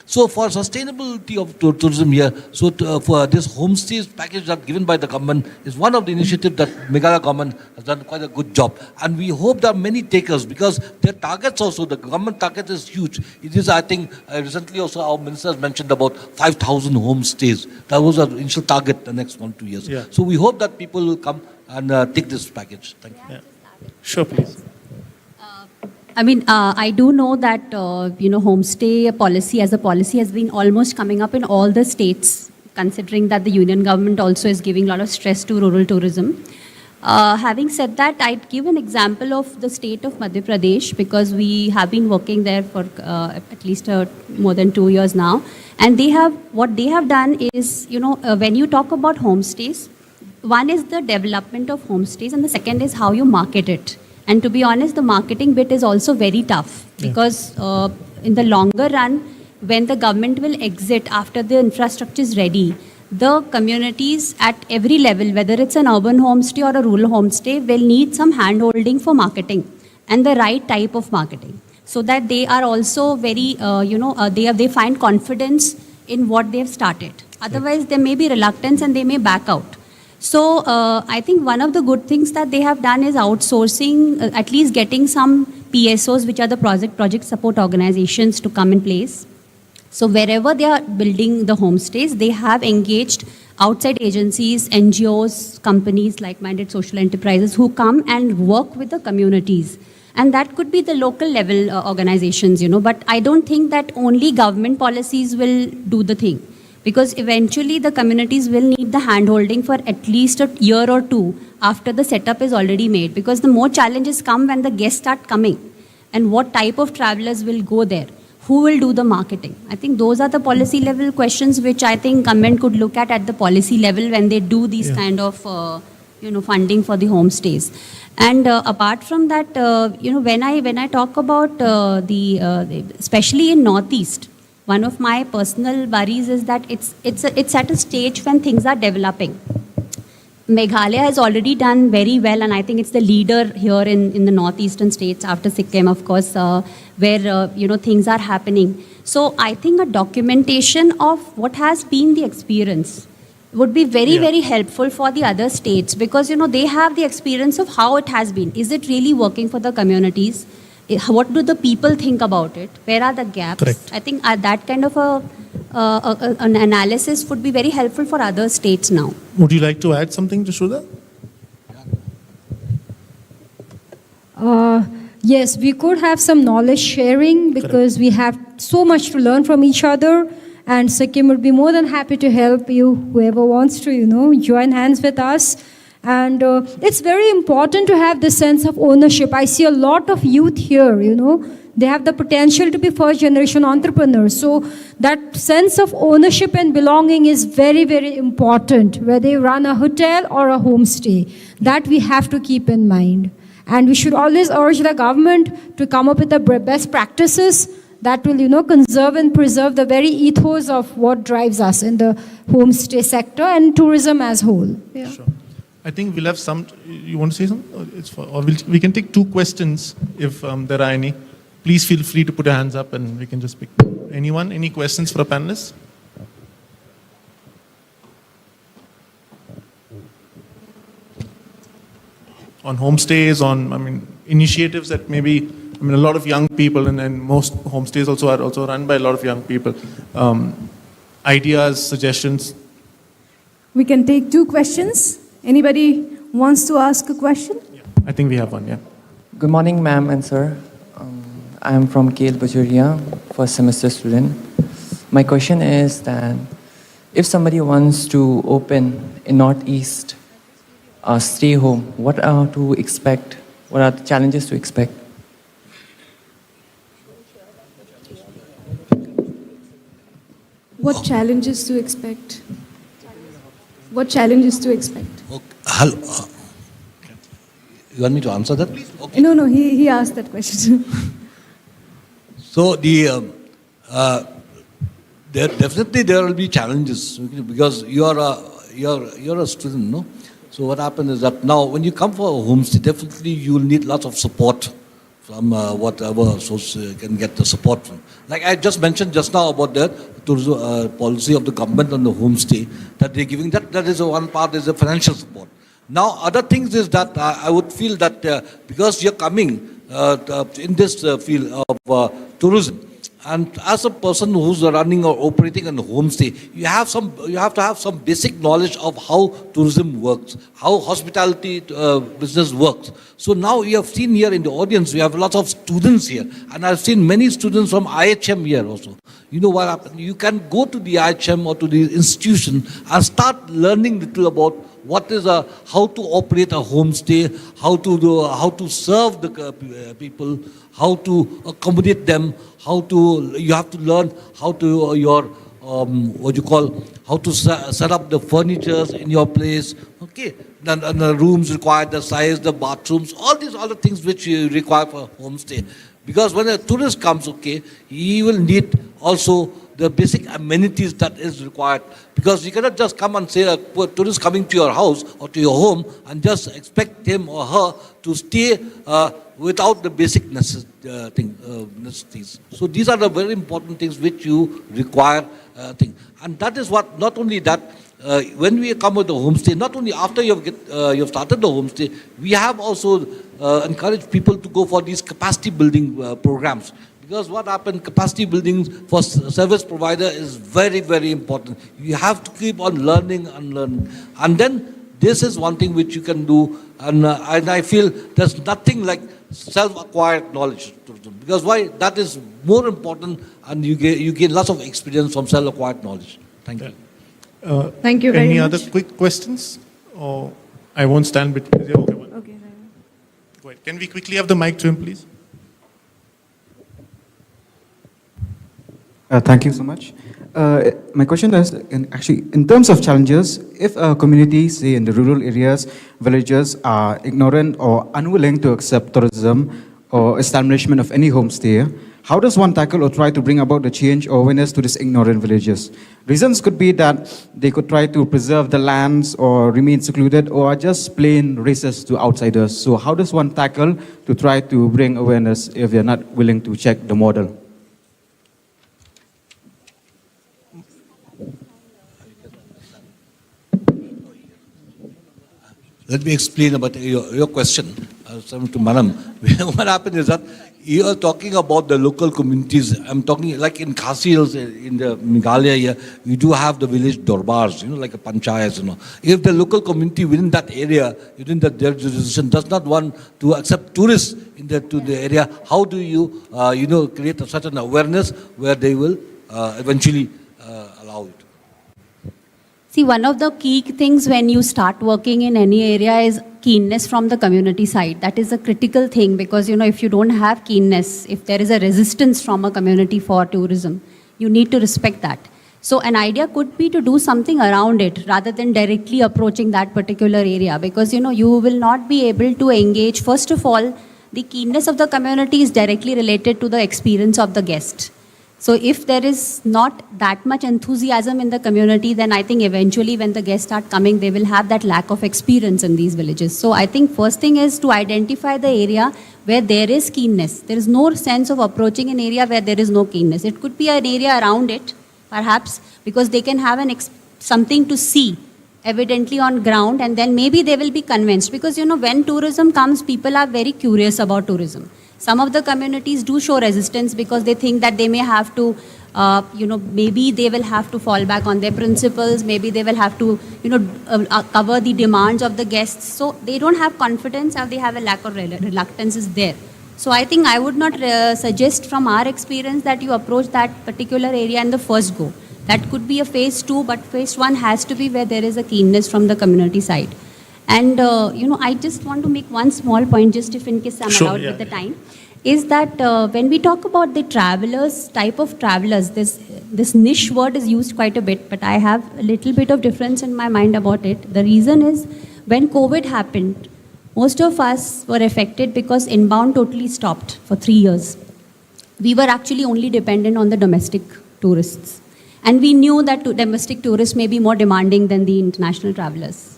So for sustainability of tourism here, for this homestays package that given by the government is one of the initiatives that Meghalaya government has done quite a good job. And we hope there are many takers, because their targets also, the government target is huge. It is, I think, recently also our ministers mentioned about 5,000 homestays. That was our initial target the next 1-2 years. Yeah. So we hope that people will come and take this package. Thank you. Yeah. Sure, please. I do know that, homestay policy as a policy has been almost coming up in all the states, considering that the union government also is giving a lot of stress to rural tourism. Having said that, I'd give an example of the state of Madhya Pradesh, because we have been working there for at least more than 2 years now. And what they have done is, when you talk about homestays, one is the development of homestays, and the second is how you market it. And to be honest, the marketing bit is also very tough, because in the longer run, when the government will exit after the infrastructure is ready, the communities at every level, whether it's an urban homestay or a rural homestay, will need some hand-holding for marketing, and the right type of marketing, so that they are also very, they find confidence in what they have started. Otherwise, there may be reluctance and they may back out. So I think one of the good things that they have done is outsourcing, at least getting some PSOs, which are the project support organizations, to come in place. So wherever they are building the homestays, they have engaged outside agencies, NGOs, companies, like-minded social enterprises, who come and work with the communities. And that could be the local level organizations, but I don't think that only government policies will do the thing. Because eventually the communities will need the hand-holding for at least a year or two after the setup is already made. Because the more challenges come when the guests start coming, and what type of travelers will go there, who will do the marketing. I think those are the policy level questions which I think government could look at the policy level when they do these kind of funding for the homestays. And apart from that, when I talk about especially in Northeast, one of my personal worries is that it's at a stage when things are developing. Meghalaya has already done very well, and I think it's the leader here in the northeastern states after Sikkim, of course, where things are happening. So I think a documentation of what has been the experience would be very, very helpful for the other states, because they have the experience of how it has been. Is it really working for the communities? What do the people think about it? Where are the gaps? Correct. I think that kind of an analysis would be very helpful for other states now. Would you like to add something to Shuda? Yes, we could have some knowledge sharing because we have so much to learn from each other, and Sikkim would be more than happy to help you, whoever wants to, join hands with us. And it's very important to have this sense of ownership. I see a lot of youth here, they have the potential to be first generation entrepreneurs. So that sense of ownership and belonging is very, very important, whether you run a hotel or a homestay. That we have to keep in mind. And we should always urge the government to come up with the best practices that will, conserve and preserve the very ethos of what drives us in the homestay sector and tourism as whole. Yeah. Sure. I think we'll have some. You want to say something? Or we can take 2 questions if there are any. Please feel free to put your hands up and we can just pick. Anyone? Any questions for a panelist? On homestays, on initiatives that maybe a lot of young people and most homestays also are also run by a lot of young people. Ideas, suggestions. We can take 2 questions. Anybody wants to ask a question? I think we have one. Yeah. Good morning, ma'am and sir. I am from KL Bajuria, first semester student. My question is that if somebody wants to open in Northeast stay home, what are to expect? What are the challenges to expect? What challenges to expect? What challenges to expect? Okay. You want me to answer that? Okay. No, he asked that question. So there will be challenges because you're a student, no? So what happens is that now when you come for a homestay, definitely you will need lots of support from whatever source you can get the support from. Like I just mentioned just now about the tourism policy of the government on the homestay that they're giving. That is one part is the financial support. Now other things is that I would feel that because you're coming in this field of tourism, and as a person who's running or operating a homestay, you have to have some basic knowledge of how tourism works, how hospitality business works. So now you have seen here in the audience, we have lots of students here, and I've seen many students from IHM here also. You know what happened? You can go to the IHM or to the institution and start learning little about what is how to operate a homestay, how to serve the people, how to accommodate them, you have to learn how to how to set up the furnitures in your place, okay, and the rooms required, the size, the bathrooms, all these other things which you require for a homestay. Because when a tourist comes, okay, he will need also the basic amenities that is required. Because you cannot just come and say a tourist coming to your house or to your home and just expect him or her to stay without the basic necessities. So these are the very important things which you require. And that is what, not only that, when we come with the homestay, not only after you've started the homestay, we have also encouraged people to go for these capacity building programs. Because what happened, capacity building for service provider is very, very important. You have to keep on learning and learning. And then this is one thing which you can do. And I feel there's nothing like self-acquired knowledge. Because why? That is more important, and you gain lots of experience from self-acquired knowledge. Thank you. Thank you very much. Any other quick questions? Or I won't stand between you. Okay. Go ahead. Can we quickly have the mic to him, please? Thank you so much. My question is, in terms of challenges, if a community, say in the rural areas, villagers are ignorant or unwilling to accept tourism or establishment of any homestay, how does one tackle or try to bring about the change or awareness to these ignorant villages? Reasons could be that they could try to preserve the lands or remain secluded, or are just plain racist to outsiders. So how does one tackle to try to bring awareness if they're not willing to check the model? Let me explain about your question, to Madam. What happened is that you are talking about the local communities. I'm talking like in Khasi Hills, in the Meghalaya here, we do have the village dorbars, like a panchayats, If the local community within that area, within that their jurisdiction does not want to accept tourists to the area, how do you, create such an awareness where they will eventually allow it? See, one of the key things when you start working in any area is keenness from the community side. That is a critical thing because, if you don't have keenness, if there is a resistance from a community for tourism, you need to respect that. So an idea could be to do something around it rather than directly approaching that particular area because, you will not be able to engage. First of all, the keenness of the community is directly related to the experience of the guest. So if there is not that much enthusiasm in the community, then I think eventually when the guests start coming, they will have that lack of experience in these villages. So I think first thing is to identify the area where there is keenness. There is no sense of approaching an area where there is no keenness. It could be an area around it, perhaps, because they can have something to see evidently on ground, and then maybe they will be convinced. Because, when tourism comes, people are very curious about tourism. Some of the communities do show resistance because they think that they may have to, maybe they will have to fall back on their principles, maybe they will have to, cover the demands of the guests. So they don't have confidence or they have a lack of reluctance is there. So I think I would not suggest from our experience that you approach that particular area in the first go. That could be a phase 2, but phase 1 has to be where there is a keenness from the community side. And, I just want to make one small point, just if in case I'm allowed with the time, is that when we talk about the travelers, type of travelers, this niche word is used quite a bit, but I have a little bit of difference in my mind about it. The reason is when COVID happened, most of us were affected because inbound totally stopped for 3 years. We were actually only dependent on the domestic tourists. And we knew that domestic tourists may be more demanding than the international travelers.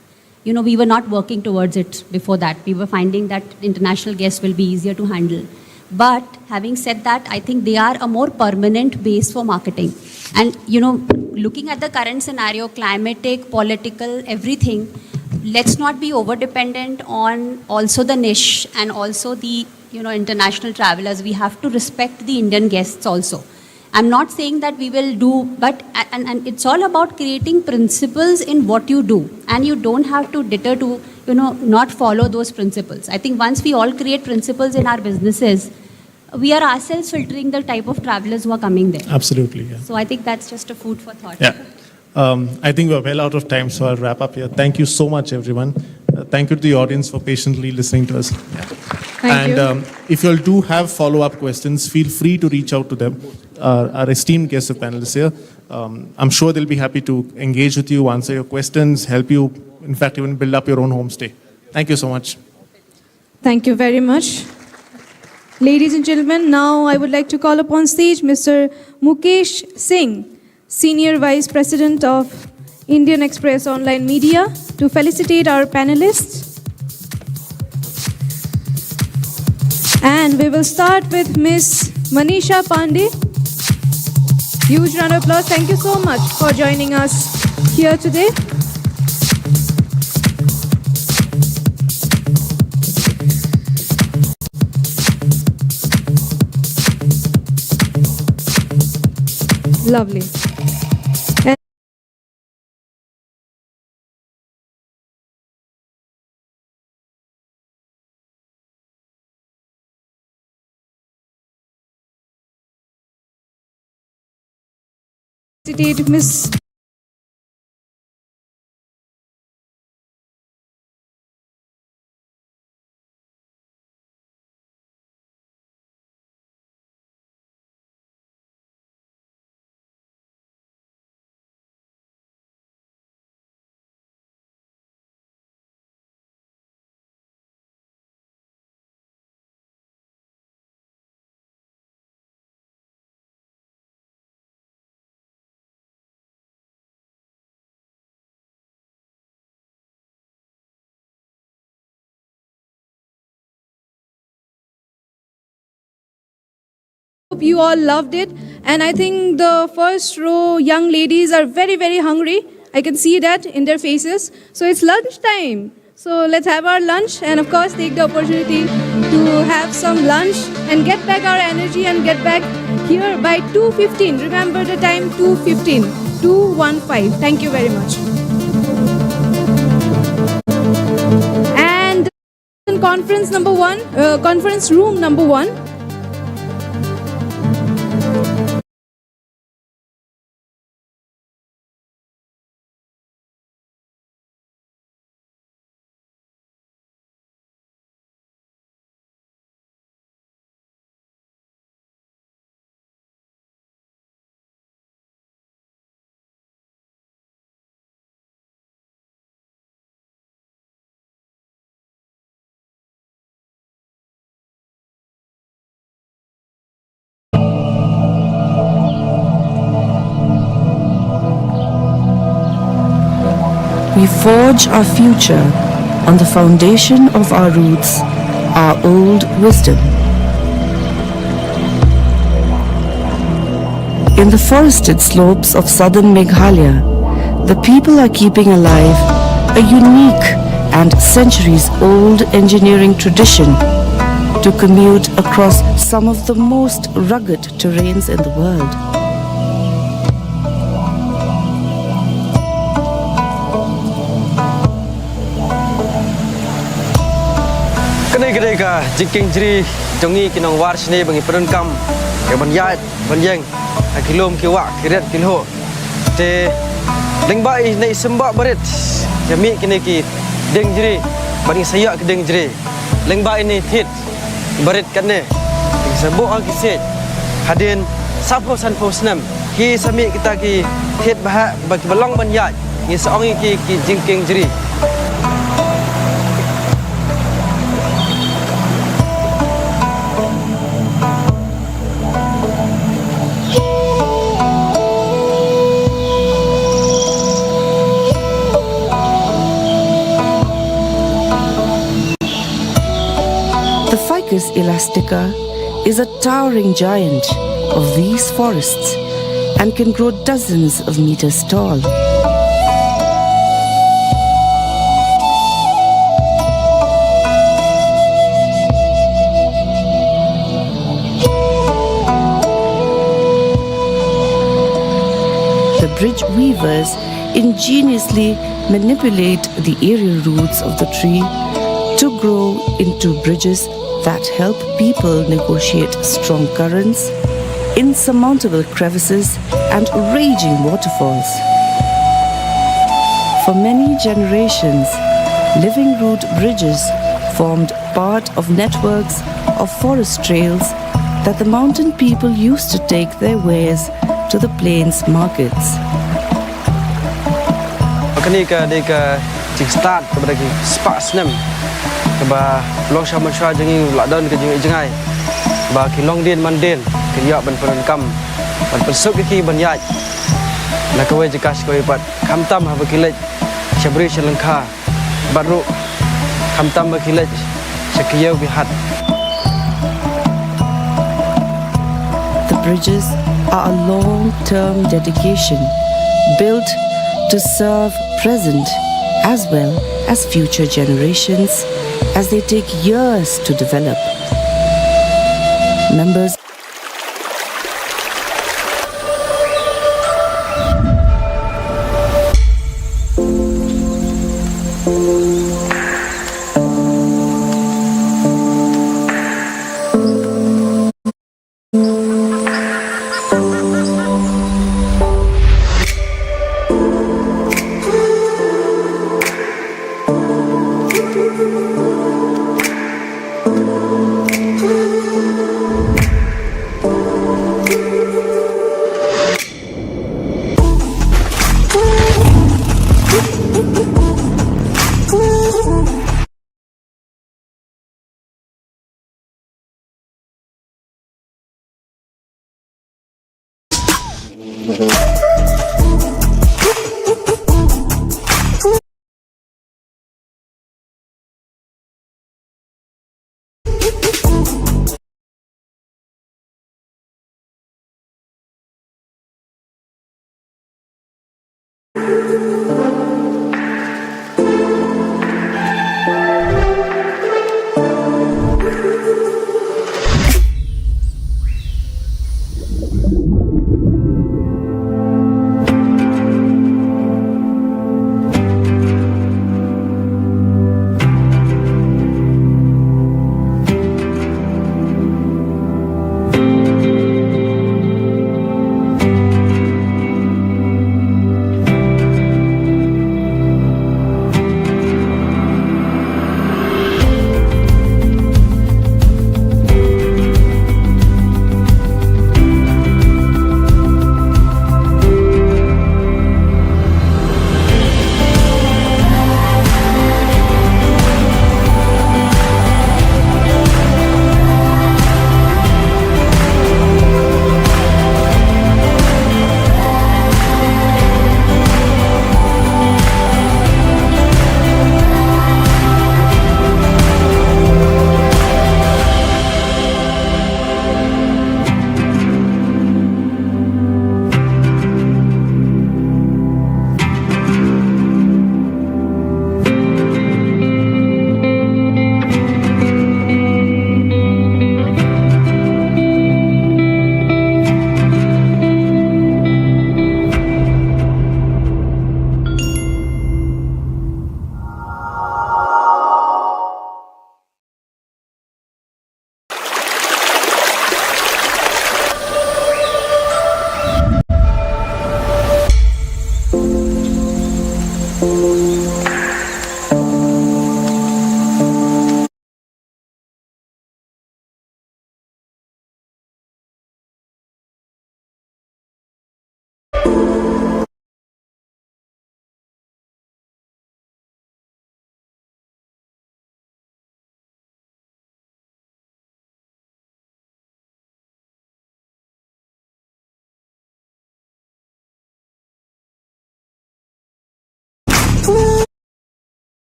We were not working towards it before that. We were finding that international guests will be easier to handle. But having said that, I think they are a more permanent base for marketing. And, looking at the current scenario, climatic, political, everything, let's not be over-dependent on also the niche and also the, international travelers. We have to respect the Indian guests also. I'm not saying that we will do, but and it's all about creating principles in what you do. And you don't have to deter to, not follow those principles. I think once we all create principles in our businesses, we are ourselves filtering the type of travelers who are coming there. Absolutely, yeah. So I think that's just a food for thought. Yeah. I think we're well out of time, so I'll wrap up here. Thank you so much, everyone. Thank you to the audience for patiently listening to us. Thank you. If you all do have follow-up questions, feel free to reach out to them. Our esteemed guests of panelists here. I'm sure they'll be happy to engage with you, answer your questions, help you, in fact, even build up your own homestay. Thank you so much. Thank you very much. Ladies and gentlemen, now I would like to call upon stage Mr. Mukesh Singh, Senior Vice President of Indian Express Online Media, to felicitate our panelists. And we will start with Ms. Manisha Pandey. Huge round of applause. Thank you so much for joining us here today. Lovely. Miss you all loved it. And I think the first row young ladies are very, very hungry. I can see that in their faces. So it's lunch time. So let's have our lunch and of course take the opportunity to have some lunch and get back our energy and get back here by 2:15. Remember the time, 2:15. 2:15. Thank you very much. And conference number one, conference room number 1. We forge our future on the foundation of our roots, our old wisdom. In the forested slopes of southern Meghalaya, the people are keeping alive a unique and centuries-old engineering tradition to commute across some of the most rugged terrains in the world. Kedai ka jiking jri jongi kinong war sini bangi perenkam ke banyat banjeng kilom kiwa kiret kilho te lengbai nei sembak barit jami kini ki deng jri bani sayak ke deng jri lengbai ni thit barit kanne sebo akiset hadin sapo san posnam ki sami kita ki thit bah bagi belong banyat ni seongi ki jiking jri. The Ficus elastica is a towering giant of these forests and can grow dozens of meters tall. The bridge weavers ingeniously manipulate the aerial roots of the tree to grow into bridges that help people negotiate strong currents, insurmountable crevices, and raging waterfalls. For many generations, living root bridges formed part of networks of forest trails that the mountain people used to take their wares to the plains markets. Ba long sama sha jengi ladan ke jengi jengai ba ki long din mandin ki ya ban peran kam ban persuk ki ban yai la ka we jikas ko ipat kham tam ha ba ki lej chabri shalangkha baru kham tam ba ki lej shakiyo bi hat. The bridges are a long-term dedication built to serve present as well as future generations as they take years to develop. Members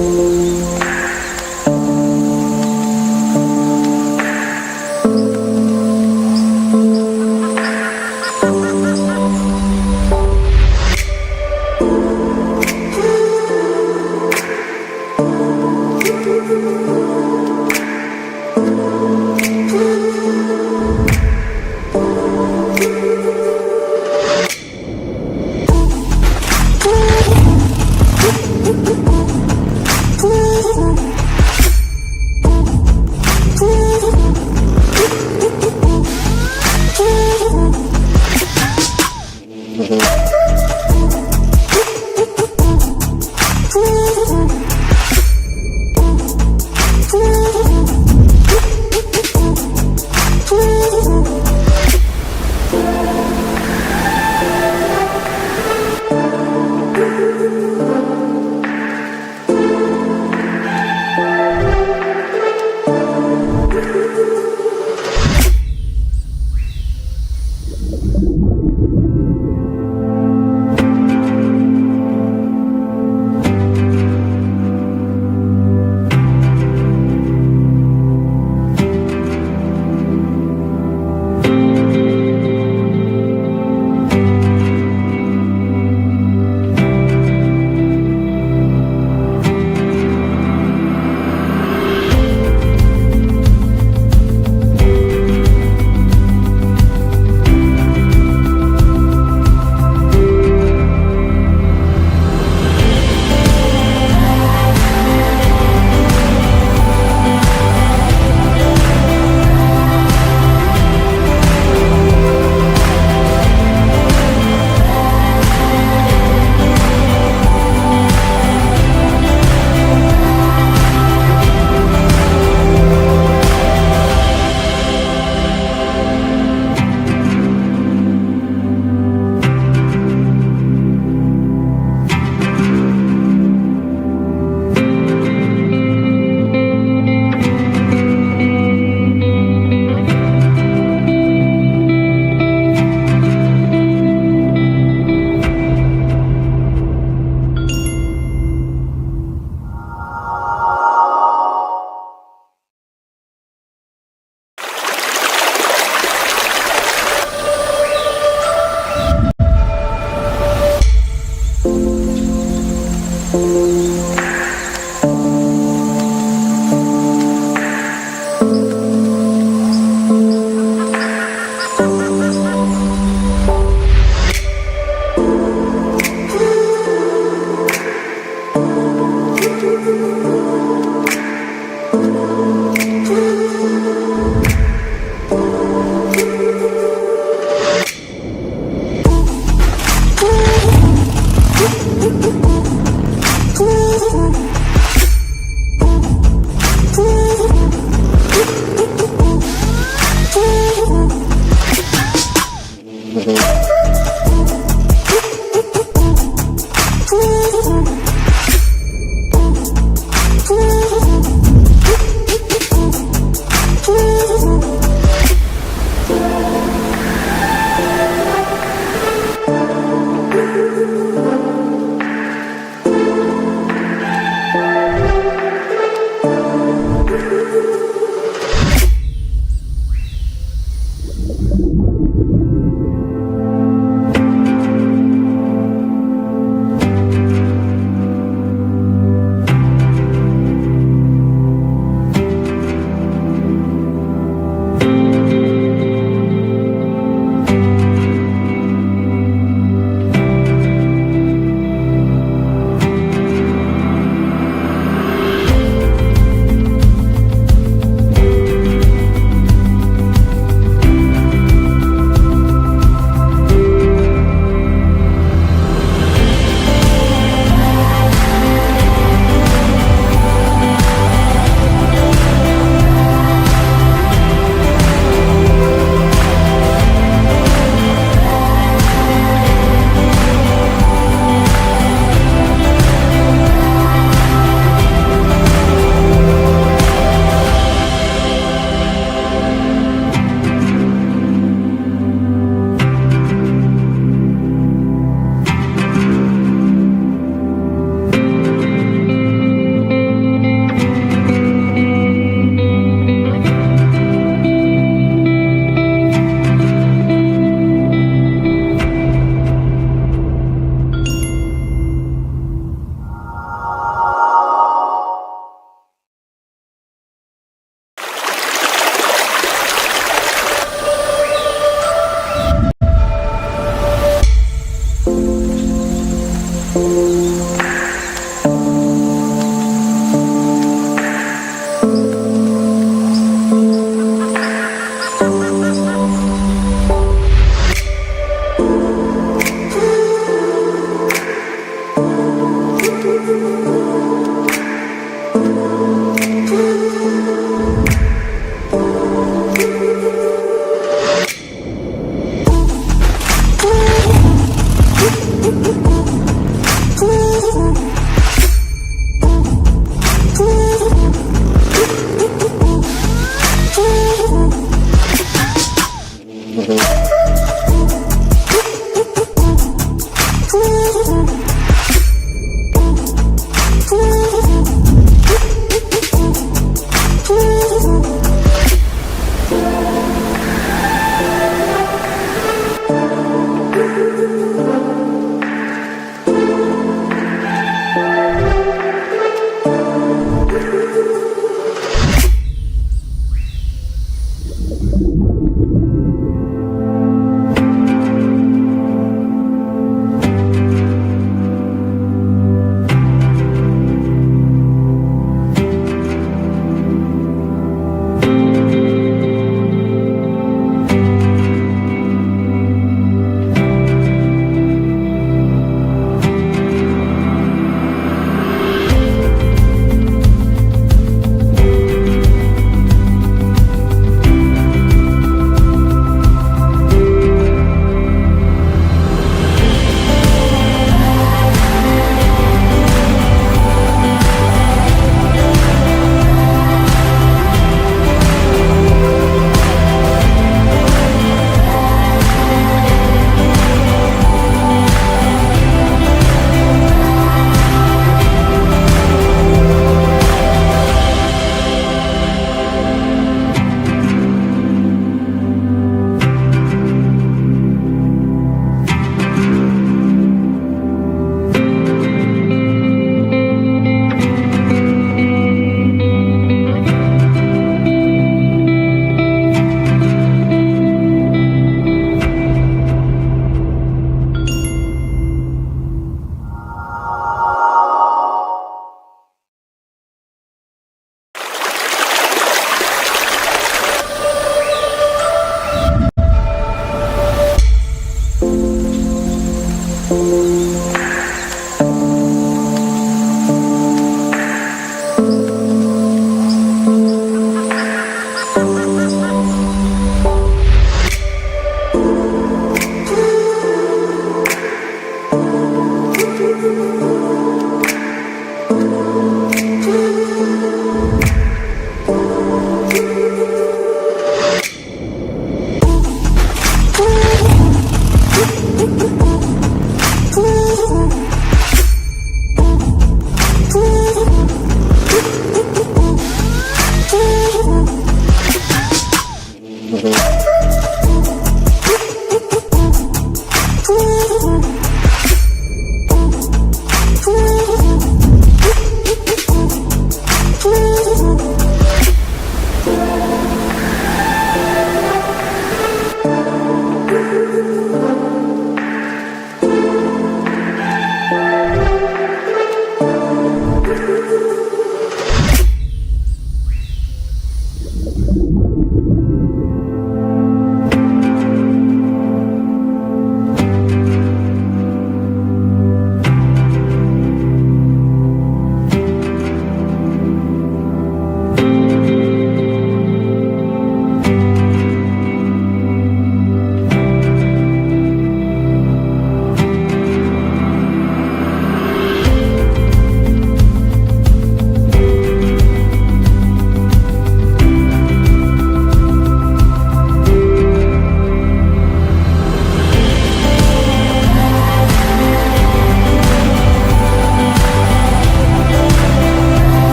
Woo!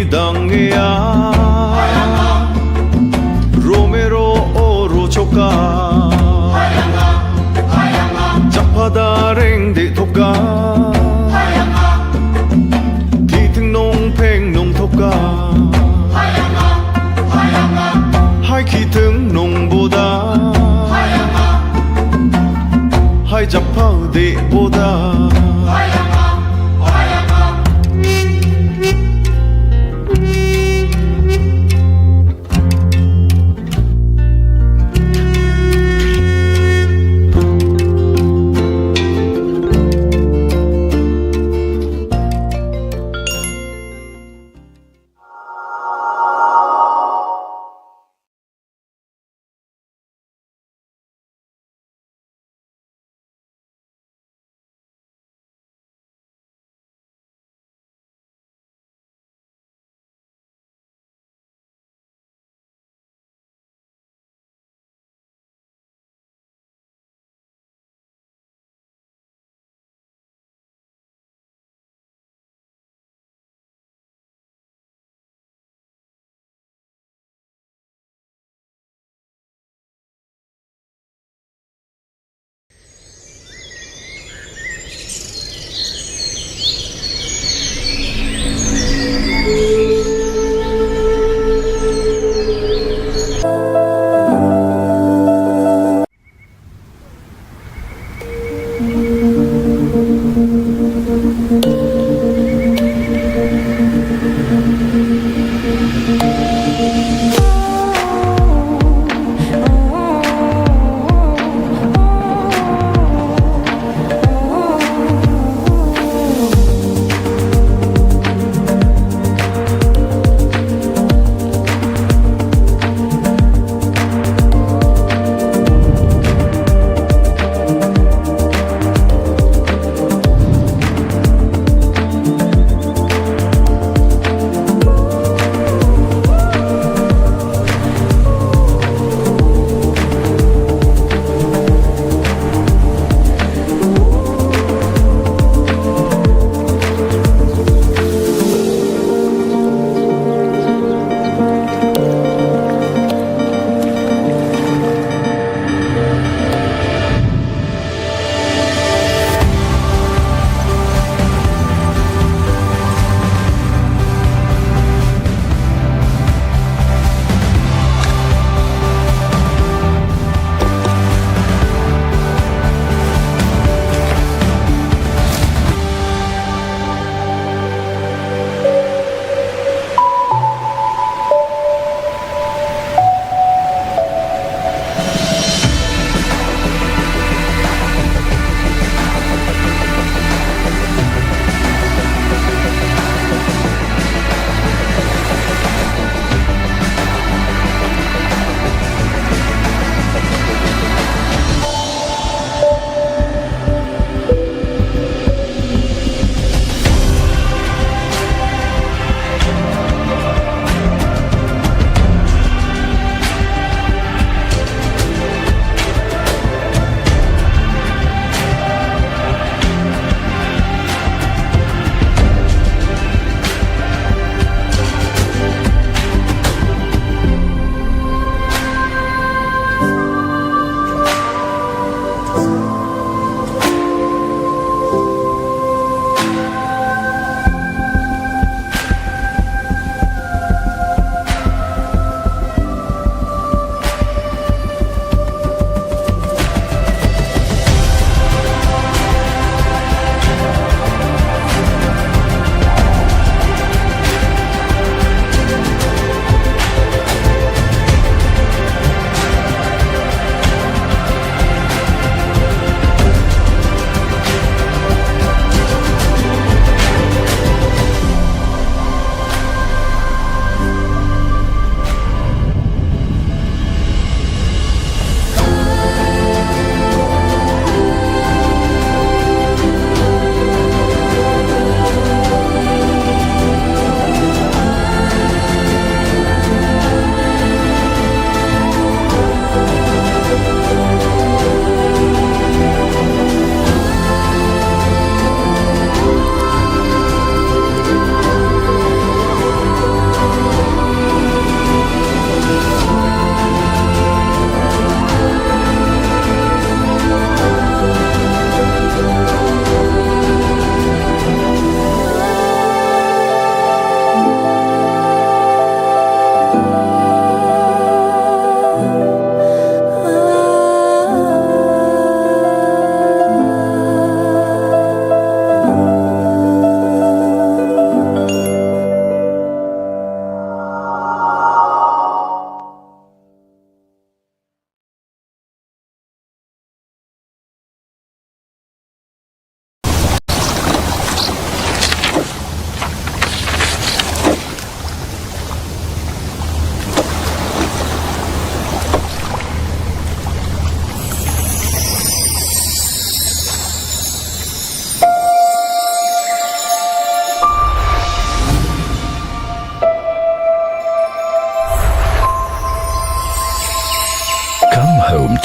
dangea Romero oro choka Chapada reng de toka Titing nong peng nong toka Hai khiถึง nong boda Hai jappa de boda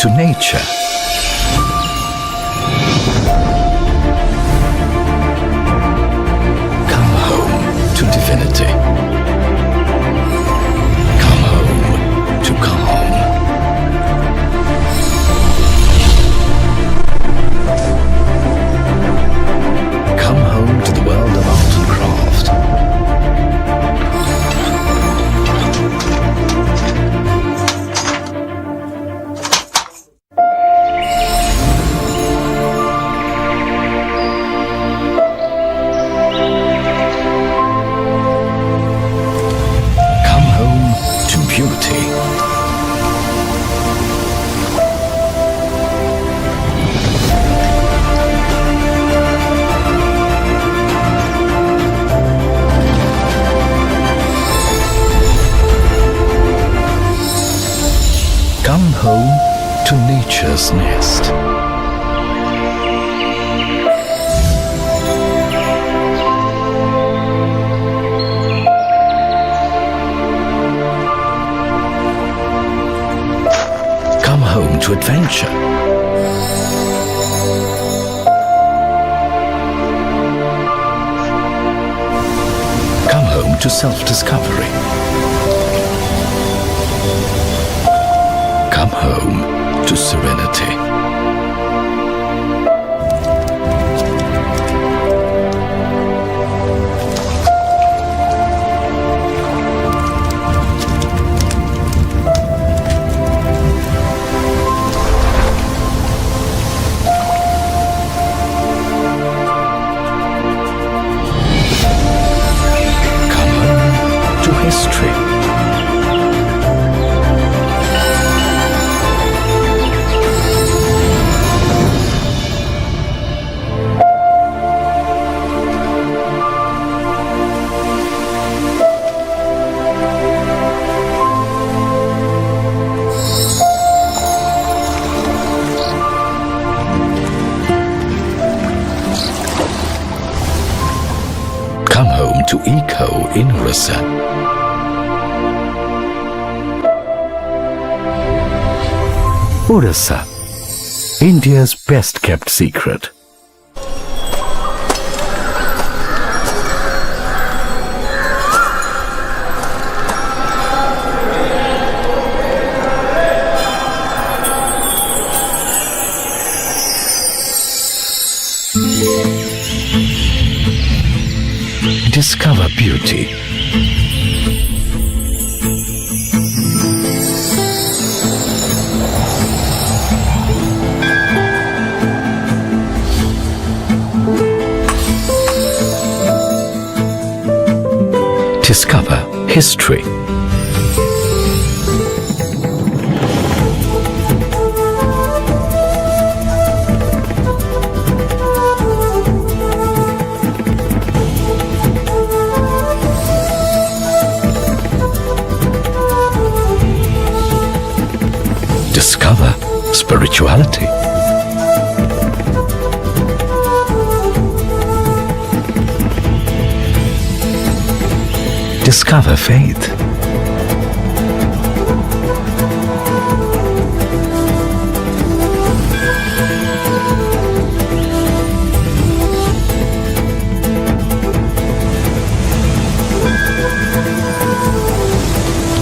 to nature. Come home to divinity. Come home to calm. Come home to the world of art and craft. Come home to beauty. Come home to nature's nest. Come home to adventure. Come home to self-discovery. Come home to serenity. Come home to history. Come home to eco in Odisha. Odisha, India's best kept secret. Discover beauty. Discover history. Discover spirituality. Discover faith.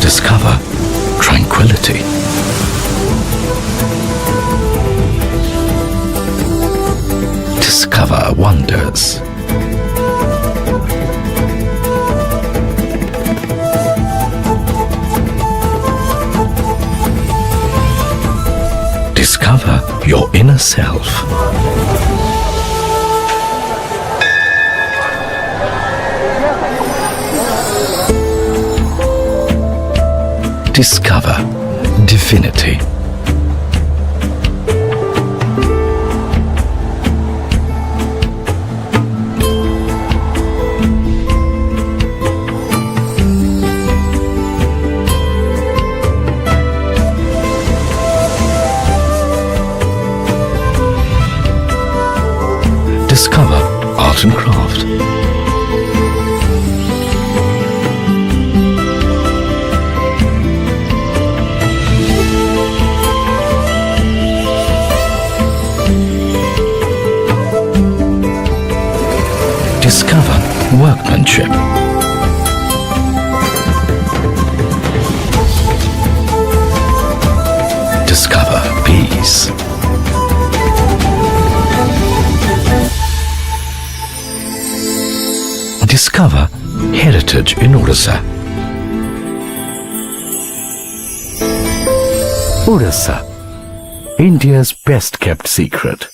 Discover tranquility. Discover wonders. Discover your inner self. Discover divinity. Discover art and craft. leadership. Discover peace. Discover heritage in Odisha. Odisha, India's best kept secret.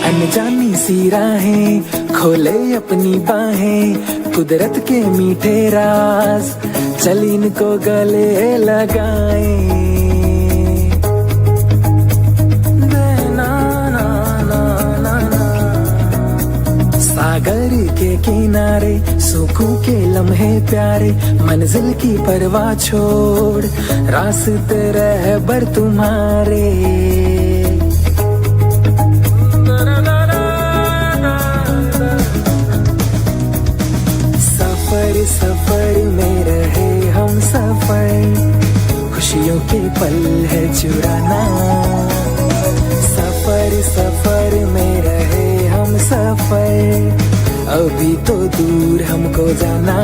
अनजानी सी राहें खोले अपनी बाहें कुदरत के मीठे राज चल इनको गले लगाएं सागर के किनारे सुखों के लम्हे प्यारे मंजिल की परवाह छोड़ रास्ते रहबर तुम्हारे सफर सफर में रहे हम सफर खुशियों के पल है चुराना सफर सफर में रहे हम सफर अभी तो दूर हमको जाना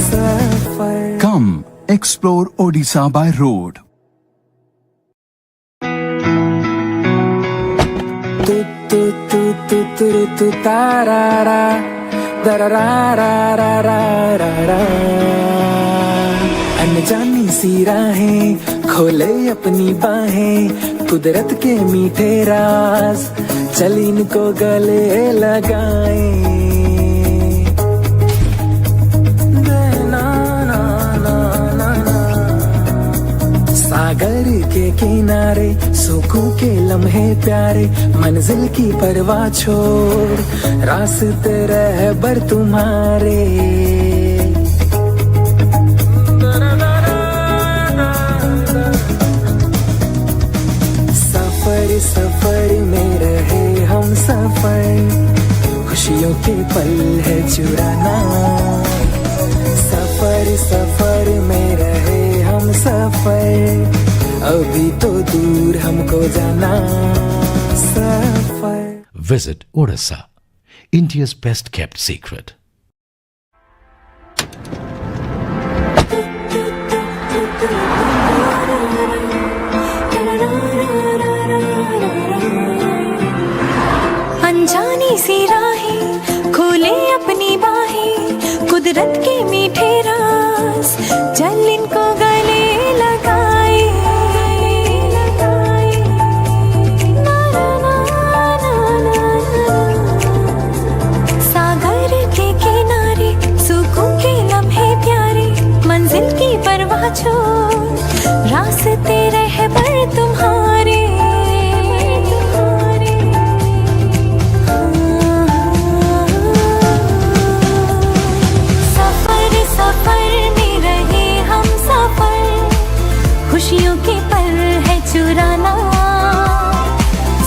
सफर Come explore Odisha by road. Tu tarara darararararara अनजानी सी राहें खोले अपनी बाहें कुदरत के मीठे राज चल इनको गले लगाएं सागर के किनारे सुखों के लम्हे प्यारे मंजिल की परवाह छोड़ रास्ते रहबर तुम्हारे सफर सफर में रहे हम सफर खुशियों के पल है चुराना सफर सफर में रहे हम सफर अभी तो दूर हमको जाना सफर Visit Odisha, India's best kept secret. अनजानी सी राहें खोले अपनी बाहें कुदरत के मीठे राज चल इनको गले लगाए सागर के किनारे सुखों के लम्हे प्यारे मंजिल की परवाह छोड़ रास्ते रहबर तुम्हारे खुशियों के पल है चुराना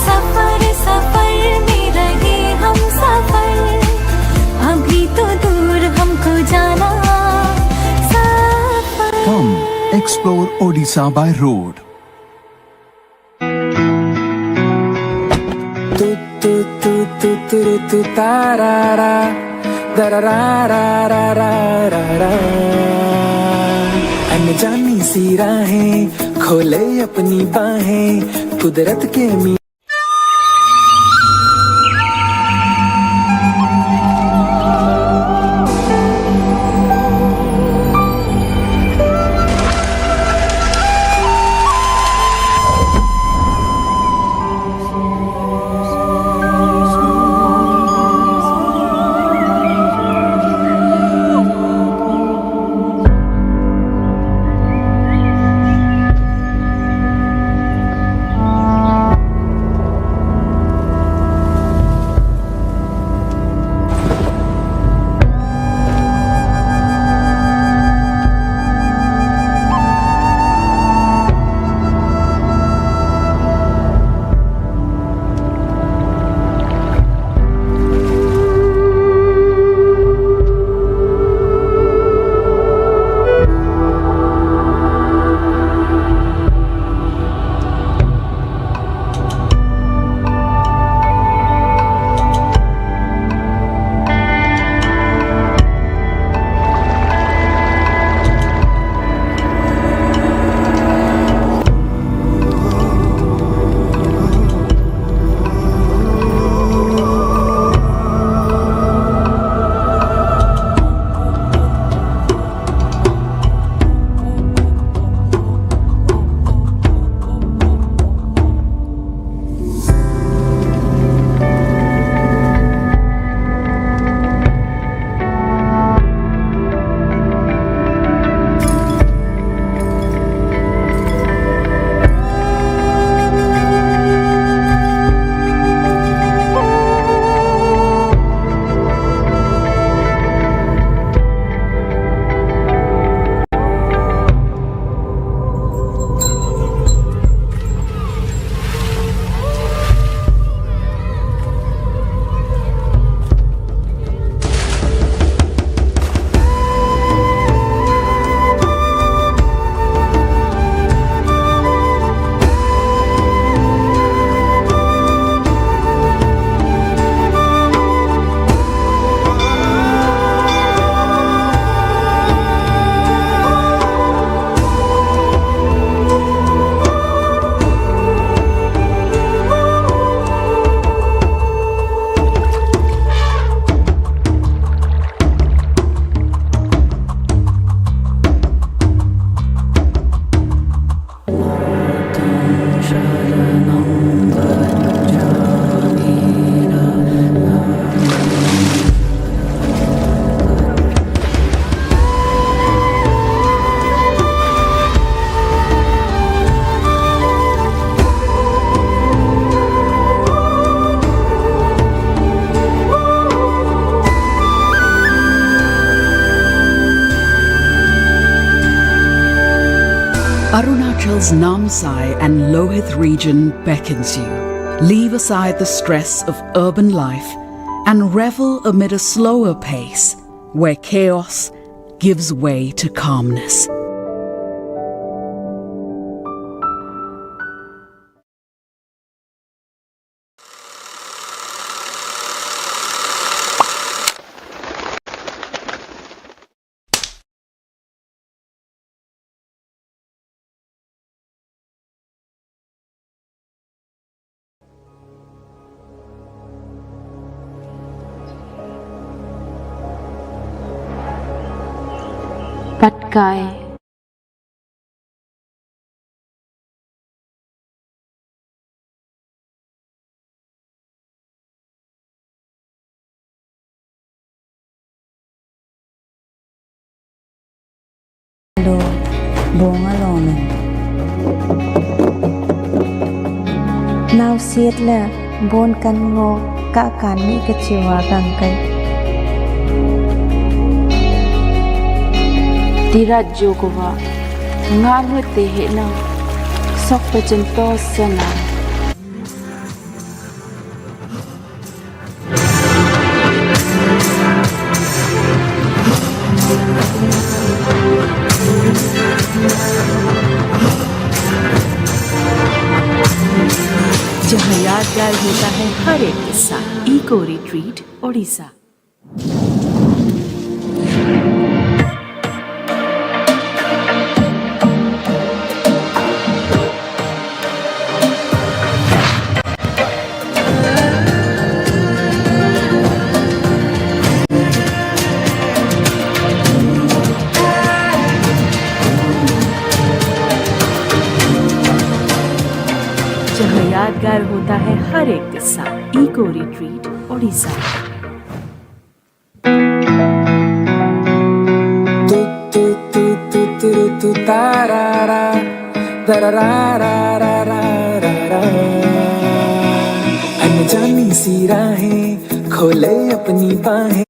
सफर सफर में रहे हम सफर अभी तो दूर हमको जाना सफर Come explore Odisha by road. Tu tarara darararararara अनजानी सी राहें खोले अपनी बाहें कुदरत के Arunachal's Namsai and Lohit region beckons you. Leave aside the stress of urban life and revel amid a slower pace where chaos gives way to calmness. Patkai. Lo bonga lomen. Now siết là bon kan ngô cả kan mi cái chiều gang kai. Tirat Jogova, Ngan with the Hena, Sokpacento Sana. जहाँ यादगार होता है हर एक किस्सा eco retreat Odisha जहाँ यादगार होता है हर एक किस्सा इको रिट्रीट ओडिशा अनजानी सी राहें खोले अपनी बाहें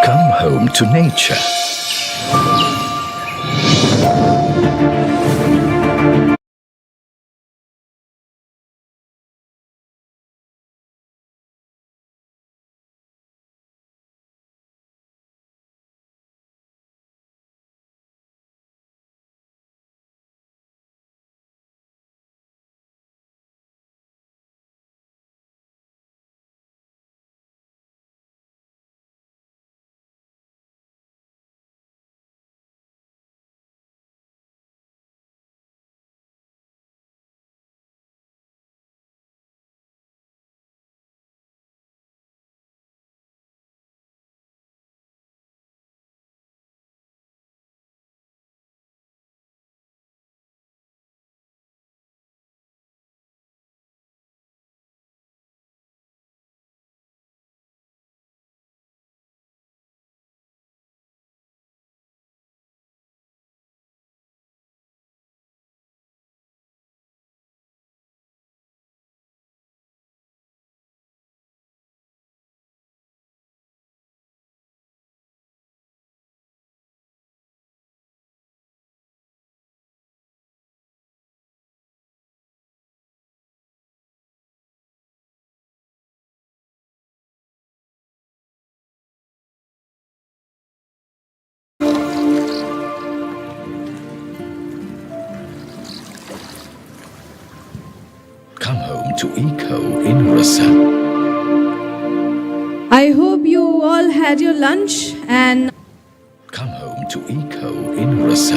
Come home to nature. to eco in Orissa. I hope you all had your lunch and Come home to eco in Orissa.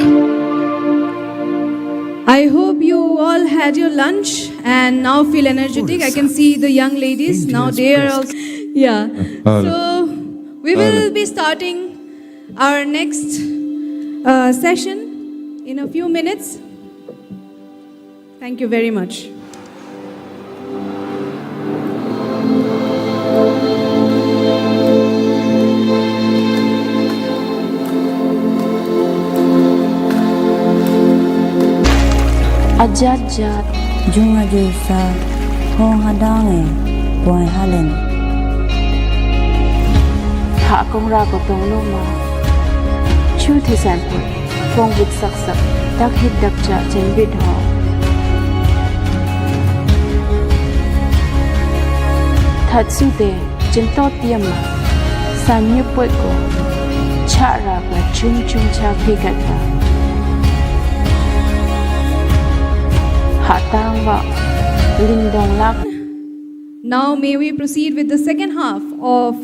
I hope you all had your lunch and now feel energetic. I can see the young ladies now they are also yeah. So we will be starting our next session in a few minutes. Thank you very much. Ajat junga jusa hong hadange boy halen Hạ công ra của tổng lô mà Chú thì sản phụ Phong vịt sắc sắc Tác hít đặc trả trên vịt họ Thật su đề Trên to tiêm mà San như bội cổ Chạ ra và chung chung cha khi gạch ta Hạ tang vào Lyngdoh lạc Now may we proceed with the second half of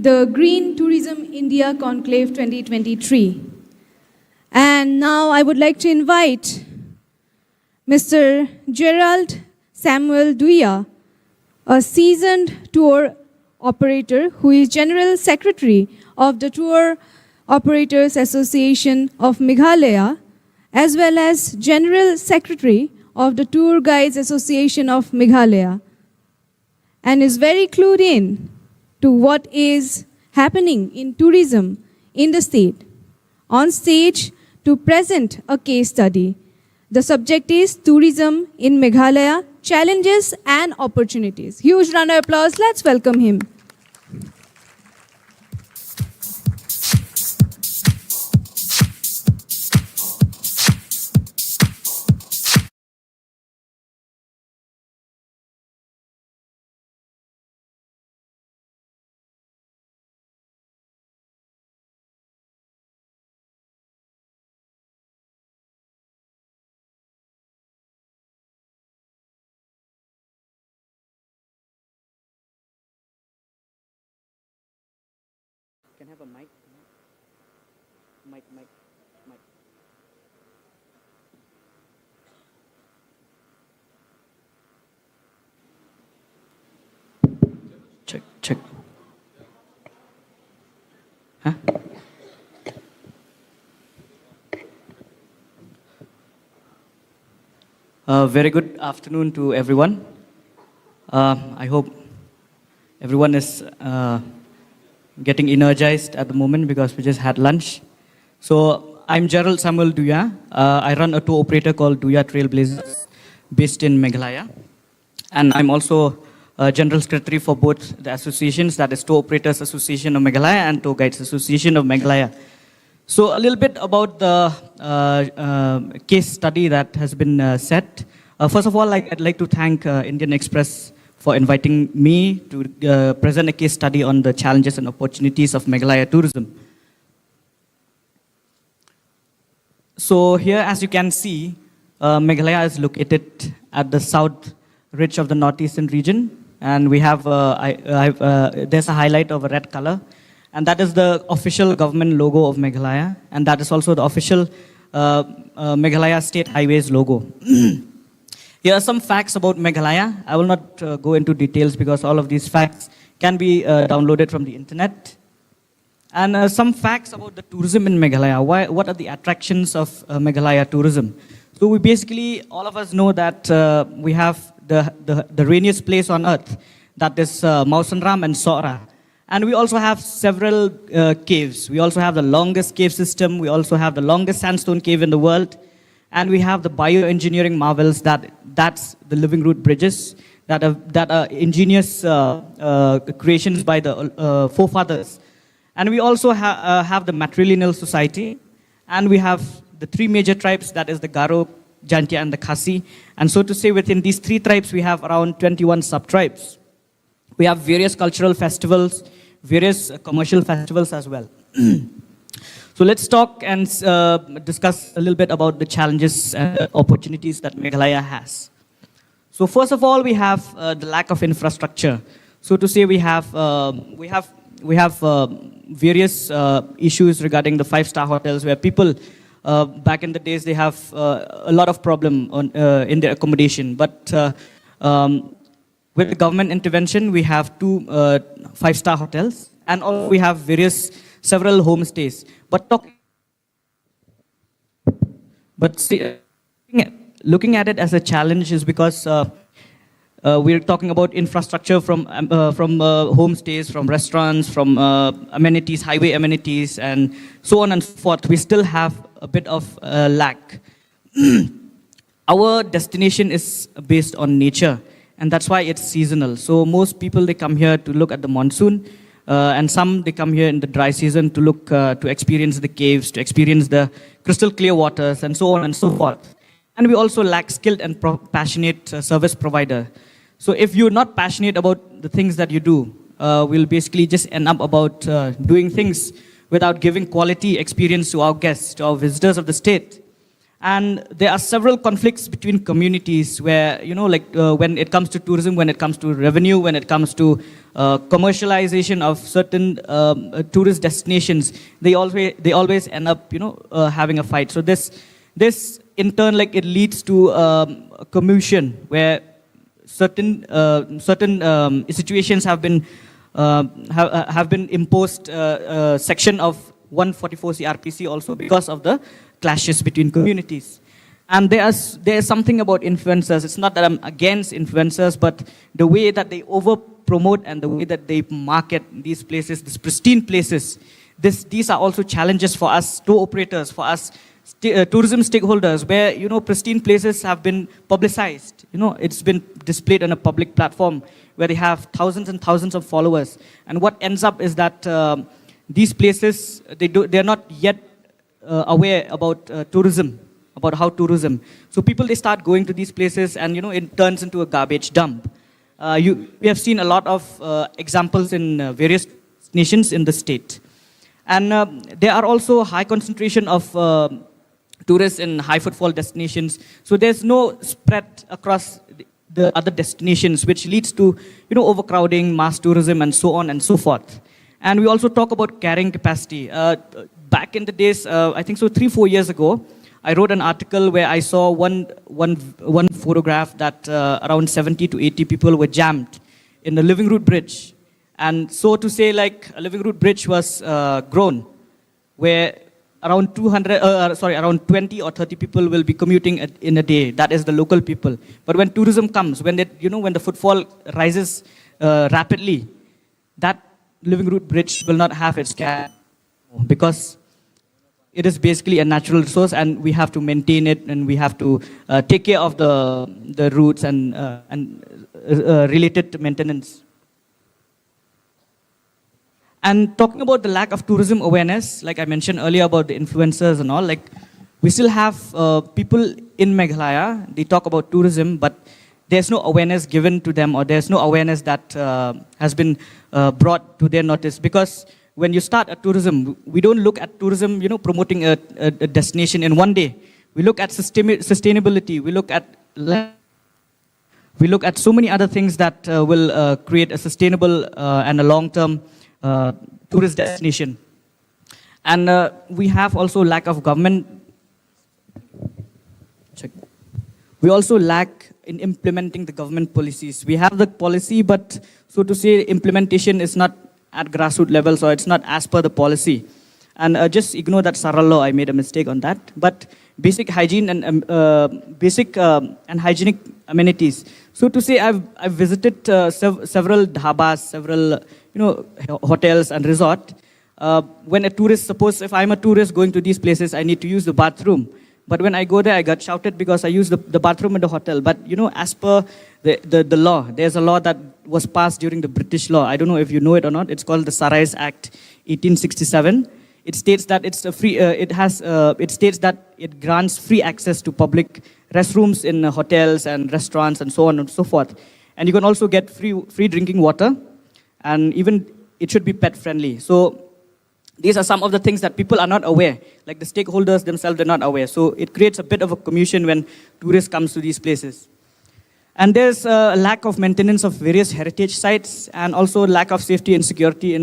the Green Tourism India Conclave 2023. And now I would like to invite Mr. Gerald Samuel Duya, a seasoned tour operator who is General Secretary of the Tour Operators Association of Meghalaya, as well as General Secretary of the Tour Guides Association of Meghalaya, and is very clued in to what is happening in tourism in the state. On stage to present a case study. The subject is Tourism in Meghalaya, Challenges and Opportunities. Huge round of applause. Let's welcome him. Can I have a mic? Mic. Check. Huh? Very good afternoon to everyone. I hope everyone is getting energized at the moment because we just had lunch. So I'm Gerald Samuel Duya. I run a tour operator called Duya Trailblazers based in Meghalaya. And I'm also General Secretary for both the associations, that is Tour Operators Association of Meghalaya and Tour Guides Association of Meghalaya. So a little bit about the case study that has been set. First of all, I'd like to thank Indian Express for inviting me to present a case study on the challenges and opportunities of Meghalaya tourism. So here, as you can see, Meghalaya is located at the south ridge of the northeastern region, and we have there's a highlight of a red color, and that is the official government logo of Meghalaya, and that is also the official Meghalaya State Highways logo. Here are some facts about Meghalaya. I will not go into details because all of these facts can be downloaded from the internet. And some facts about the tourism in Meghalaya. What are the attractions of Meghalaya tourism? So we basically, all of us know that we have the rainiest place on earth, that is Mausanram and Sora. And we also have several caves. We also have the longest cave system. We also have the longest sandstone cave in the world. And we have the bioengineering marvels, that's the living root bridges, that are ingenious creations by the forefathers. And we also have the matrilineal society. And we have the three major tribes, that is the Garo, Jantia, and the Khasi. And so to say, within these three tribes, we have around 21 sub-tribes. We have various cultural festivals, various commercial festivals as well. So let's talk and discuss a little bit about the challenges and opportunities that Meghalaya has. So first of all, we have the lack of infrastructure. So to say we have various issues regarding the five-star hotels where people back in the days they have a lot of problem in their accommodation. But with the government intervention, we have 2 five-star hotels, and also we have several homestays. Looking at it as a challenge is because we're talking about infrastructure from homestays, from restaurants, from amenities, highway amenities, and so on and so forth. We still have a bit of lack. Our destination is based on nature, and that's why it's seasonal. So most people, they come here to look at the monsoon, and some they come here in the dry season to look to experience the caves, to experience the crystal clear waters, and so on and so forth. And we also lack skilled and passionate service provider. So if you're not passionate about the things that you do, we'll basically just end up about doing things without giving quality experience to our guests, to our visitors of the state. And there are several conflicts between communities where, when it comes to tourism, when it comes to revenue, when it comes to commercialization of certain tourist destinations, they always end up, having a fight. So this in turn, it leads to a commotion where certain situations have been imposed section of 144 CRPC also because of the clashes between communities. And there is something about influencers. It's not that I'm against influencers, but the way that they over-promote and the way that they market these places, these pristine places, these are also challenges for us tour operators, for us tourism stakeholders, where pristine places have been publicized. It's been displayed on a public platform where they have thousands and thousands of followers. And what ends up is that these places, they're not yet aware about tourism, about how tourism. So people, they start going to these places, and it turns into a garbage dump. We have seen a lot of examples in various nations in the state. And there are also high concentration of tourists in high footfall destinations. So there's no spread across the other destinations, which leads to overcrowding, mass tourism, and so on and so forth. And we also talk about carrying capacity. Back in the days, I think so 3-4 years ago, I wrote an article where I saw one photograph that around 70 to 80 people were jammed in the Living Root Bridge. And so to say, a Living Root Bridge was grown, where around 20 or 30 people will be commuting in a day. That is the local people. But when tourism comes, when the footfall rises rapidly, that Living Root Bridge will not have its care, because it is basically a natural resource, and we have to maintain it, and we have to take care of the routes and related maintenance. And talking about the lack of tourism awareness, like I mentioned earlier about the influencers and all, we still have people in Meghalaya, they talk about tourism, but there's no awareness given to them, or there's no awareness that has been brought to their notice. Because when you start a tourism, we don't look at tourism, promoting a destination in one day. We look at sustainability, we look at so many other things that will create a sustainable and a long-term tourist destination. And we have also lack of government. We also lack in implementing the government policies. We have the policy, but so to say, implementation is not at grassroots level, so it's not as per the policy. And just ignore that Sarah law, I made a mistake on that. But basic hygiene and hygienic amenities. So to say, I've visited several dhabas, several hotels and resort. When a tourist, suppose if I'm a tourist going to these places, I need to use the bathroom. But when I go there, I got shouted because I use the bathroom in the hotel. But as per the law, there's a law that was passed during the British law. I don't know if you know it or not. It's called the Sarais Act 1867. It states that it's a free. It states that it grants free access to public restrooms in hotels and restaurants and so on and so forth. And you can also get free drinking water, and even it should be pet friendly. So these are some of the things that people are not aware. Like the stakeholders themselves, they're not aware. So it creates a bit of a commotion when tourists come to these places. And there's a lack of maintenance of various heritage sites, and also lack of safety and security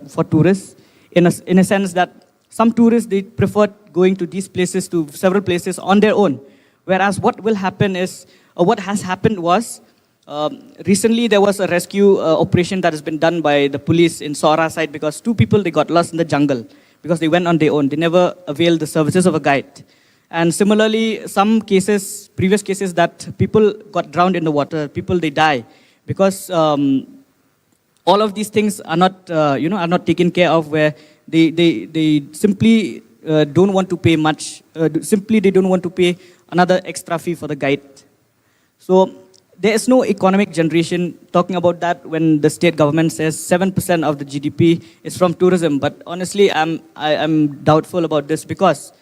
for tourists, in a sense that some tourists, they prefer going to these places, to several places on their own. Whereas what will happen is, what has happened was, recently there was a rescue operation that has been done by the police in Sora side, because 2 people, they got lost in the jungle because they went on their own. They never availed the services of a guide. And similarly, some cases, previous cases, that people got drowned in the water, people, they die because all of these things are not, are not taken care of, where they simply don't want to pay much, simply they don't want to pay another extra fee for the guide. So there is no economic generation talking about that when the state government says 7% of the GDP is from tourism. But honestly, I'm doubtful about this, because,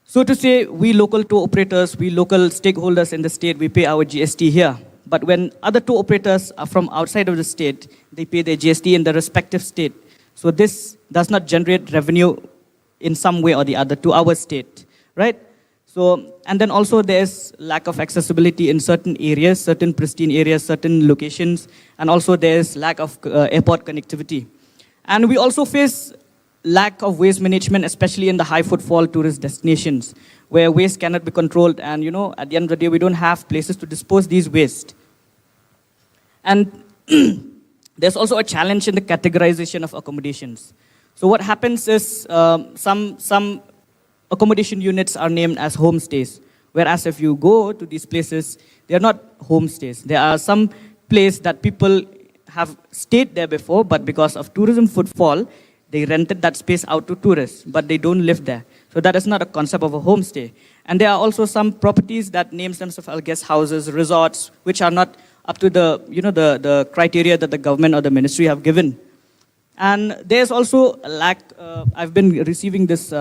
so to say, we local tour operators, we local stakeholders in the state, we pay our GST here. But when other tour operators are from outside of the state, they pay their GST in the respective state. So this does not generate revenue in some way or the other to our state, right? So, and then also there's lack of accessibility in certain areas, certain pristine areas, certain locations, and also there's lack of airport connectivity. And we also face lack of waste management, especially in the high footfall tourist destinations, where waste cannot be controlled, and at the end of the day, we don't have places to dispose these waste. And there's also a challenge in the categorization of accommodations. So what happens is, some accommodation units are named as homestays, whereas if you go to these places, they are not homestays. There are some places that people have stayed there before, but because of tourism footfall, they rented that space out to tourists, but they don't live there. So that is not a concept of a homestay. And there are also some properties that names themselves as guest houses, resorts, which are not up to the, the criteria that the government or the ministry have given. And there's also a lack, I've been receiving this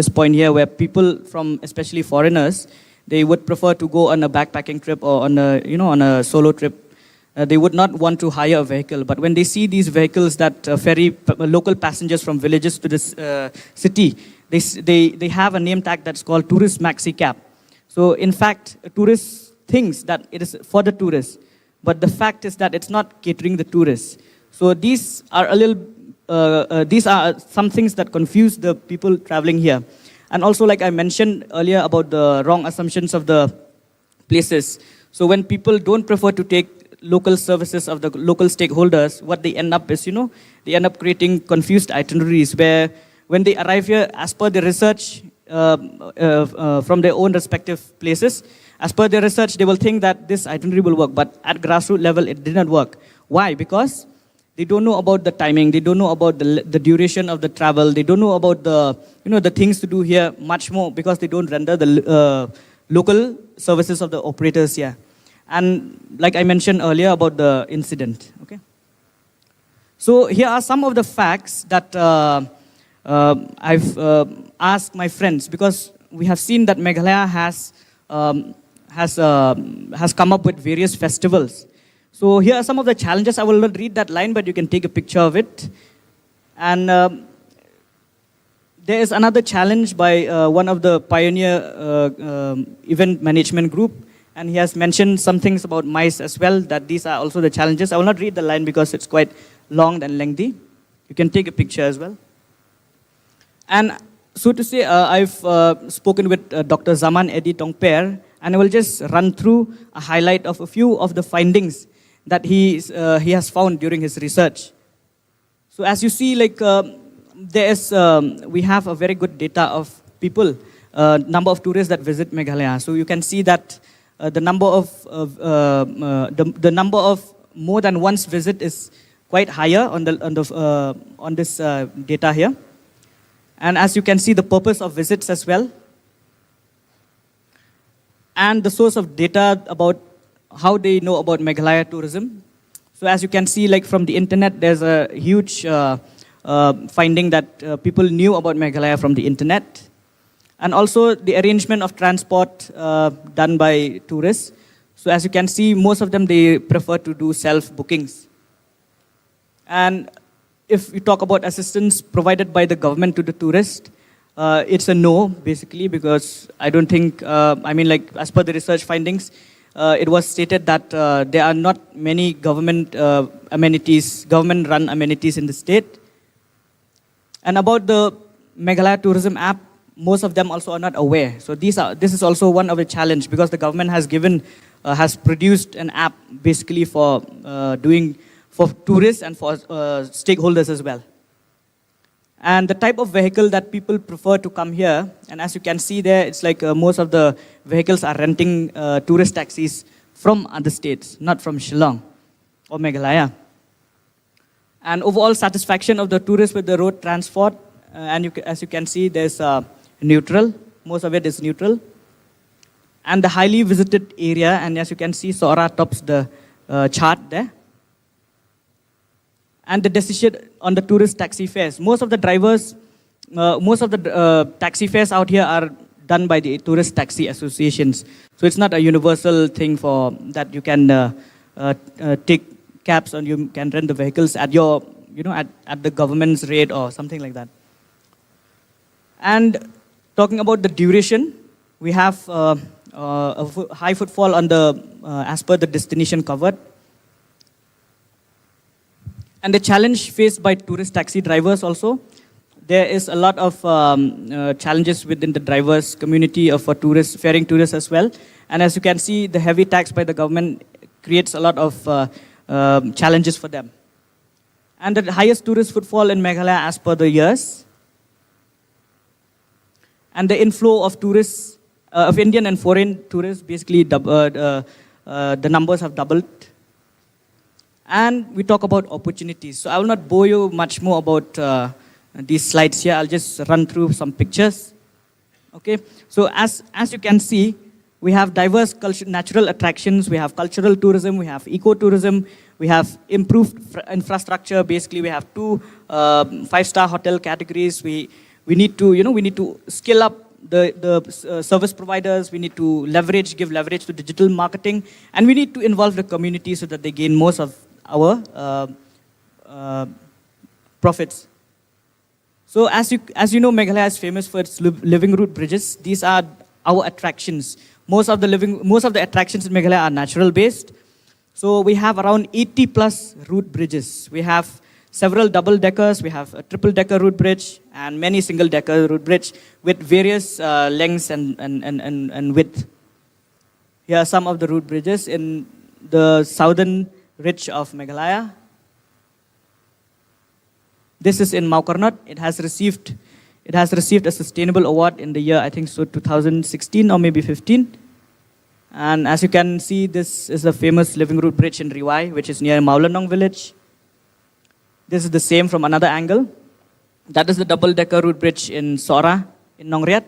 point here, where people from, especially foreigners, they would prefer to go on a backpacking trip or on a, on a solo trip. They would not want to hire a vehicle. But when they see these vehicles that ferry local passengers from villages to this city, they have a name tag that's called Tourist Maxi Cab. So in fact, tourists thinks that it is for the tourists, but the fact is that it's not catering the tourists. So these are these are some things that confuse the people traveling here. And also, like I mentioned earlier about the wrong assumptions of the places. So when people don't prefer to take local services of the local stakeholders, what they end up is, they end up creating confused itineraries, where when they arrive here, as per the research from their own respective places, as per their research, they will think that this itinerary will work, but at grassroots level, it did not work. Why? Because they don't know about the timing, they don't know about the duration of the travel, they don't know about the, the things to do here much more, because they don't render the local services of the operators here. And like I mentioned earlier about the incident, okay? So here are some of the facts that I've asked my friends, because we have seen that Meghalaya has come up with various festivals. So here are some of the challenges. I will not read that line, but you can take a picture of it. And there is another challenge by one of the pioneer event management group, and he has mentioned some things about mice as well, that these are also the challenges. I will not read the line because it's quite long and lengthy. You can take a picture as well. And so to say, I've spoken with Dr. Zaman Edi Tongper, and I will just run through a highlight of a few of the findings that he has found during his research. So as you see, like we have a very good data of people, number of tourists that visit Meghalaya. So you can see that the number of more than once visit is quite higher on this data here. And as you can see, the purpose of visits as well, and the source of data about how they know about Meghalaya tourism. So as you can see, like from the internet, there's a huge finding that people knew about Meghalaya from the internet. And also the arrangement of transport done by tourists. So as you can see, most of them, they prefer to do self-bookings. And if we talk about assistance provided by the government to the tourist, it's a no, basically, because I don't think, as per the research findings, it was stated that there are not many government amenities, government-run amenities in the state. And about the Meghalaya tourism app, most of them also are not aware. So this is also one of the challenge, because the government has produced an app basically for tourists and for stakeholders as well. And the type of vehicle that people prefer to come here, and as you can see there, it's like most of the vehicles are renting tourist taxis from other states, not from Shillong or Meghalaya. And overall satisfaction of the tourists with the road transport, as you can see, there's neutral. Most of it is neutral. And the highly visited area, and as you can see, Sora tops the chart there. And the decision on the tourist taxi fares. Most of the taxi fares out here are done by the tourist taxi associations. So it's not a universal thing for that you can take cabs and you can rent the vehicles at your, at the government's rate or something like that. And talking about the duration, we have a high footfall on the, as per the destination covered. And the challenge faced by tourist taxi drivers also, there is a lot of challenges within the drivers community for tourists, faring tourists as well. And as you can see, the heavy tax by the government creates a lot of challenges for them. And the highest tourist footfall in Meghalaya as per the years. And the inflow of tourists, of Indian and foreign tourists, basically the numbers have doubled. And we talk about opportunities. So I will not bore you much more about these slides here. I'll just run through some pictures. Okay. So as you can see, we have diverse natural attractions. We have cultural tourism. We have ecotourism. We have improved infrastructure. Basically, we have 2 5-star hotel categories. We need to skill up the service providers. We need to give leverage to digital marketing, and we need to involve the community so that they gain most of our profits. So as you know, Meghalaya is famous for its living root bridges. These are our attractions. Most of the attractions in Meghalaya are natural based. So we have around 80 plus root bridges. We have several double deckers. We have a triple decker root bridge and many single decker root bridge with various lengths and width. Here are some of the root bridges in the southern ridge of Meghalaya. This is in Maukarnot. It has received a sustainable award in the year, I think so, 2016 or maybe 15. And as you can see, this is a famous living root bridge in Riwai, which is near Maulanong village. This is the same from another angle. That is the double-decker root bridge in Sora, in Nongriat.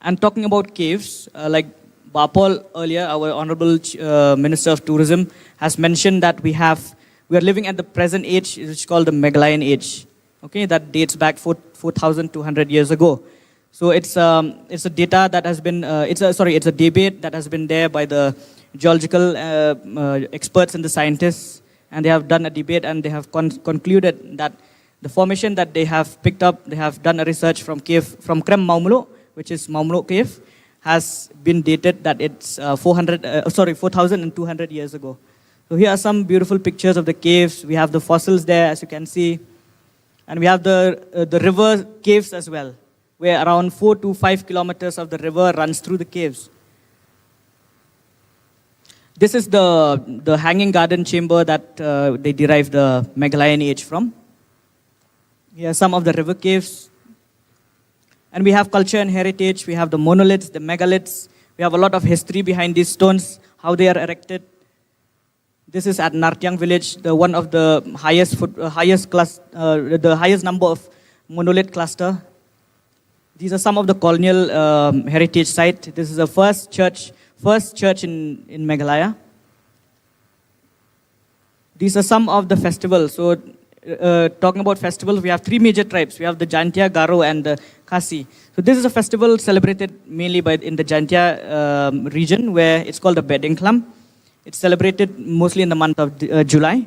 And talking about caves, like Bapol earlier, our Honorable Minister of Tourism has mentioned that we are living at the present age, which is called the Meghalayan age. Okay, that dates back 4,200 years ago. So it's a data that has been it's a debate that has been there by the geological experts and the scientists, and they have done a debate and they have concluded that the formation that they have picked up, they have done a research from Krem Maumulo, which is Maumulo cave, has been dated that it's 4,200 years ago. So here are some beautiful pictures of the caves. We have the fossils there, as you can see. And we have the river caves as well, where around 4 to 5 kilometers of the river runs through the caves. This is the hanging garden chamber that they derived the Meghalayan age from. Here are some of the river caves. And we have culture and heritage. We have the monoliths, the megaliths. We have a lot of history behind these stones, how they are erected. This is at Nartyang village, one of the highest number of monolith cluster. These are some of the colonial heritage site. This is the first church in Meghalaya. These are some of the festivals. So talking about festivals, we have 3 major tribes. We have the Jantia, Garo, and the Khasi. So this is a festival celebrated mainly in the Jantia region, where it's called the Bedingklam. It's celebrated mostly in the month of July.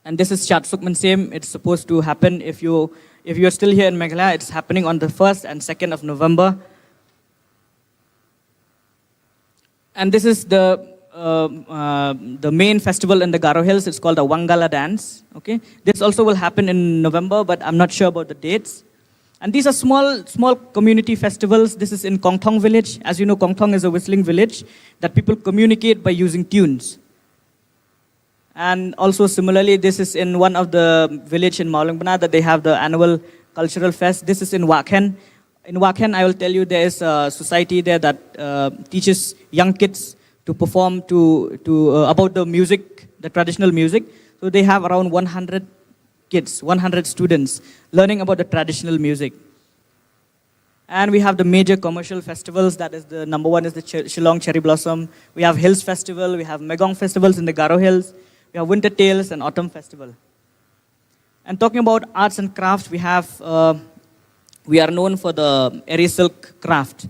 And this is Chatsuk Mansem. It's supposed to happen if you're still here in Meghalaya. It's happening on the 1st and 2nd of November. And this is the main festival in the Garo Hills. It's called the Wangala dance. Okay, this also will happen in November, but I'm not sure about the dates. And these are small community festivals. This is in Kongthong village. As you know, Kongthong is a whistling village that people communicate by using tunes. And also similarly, this is in one of the village in Maulangbana that they have the annual cultural fest. This is in Wakhen. In Wakhen, I will tell you, there is a society there that teaches young kids to perform about the music, the traditional music. So they have around 100 kids, 100 students learning about the traditional music. And we have the major commercial festivals. That is the number one is the Shillong Cherry Blossom. We have Hills Festival. We have Megong festivals in the Garo Hills. We have Winter Tales and Autumn Festival. And talking about arts and crafts, we are known for the Eri silk craft.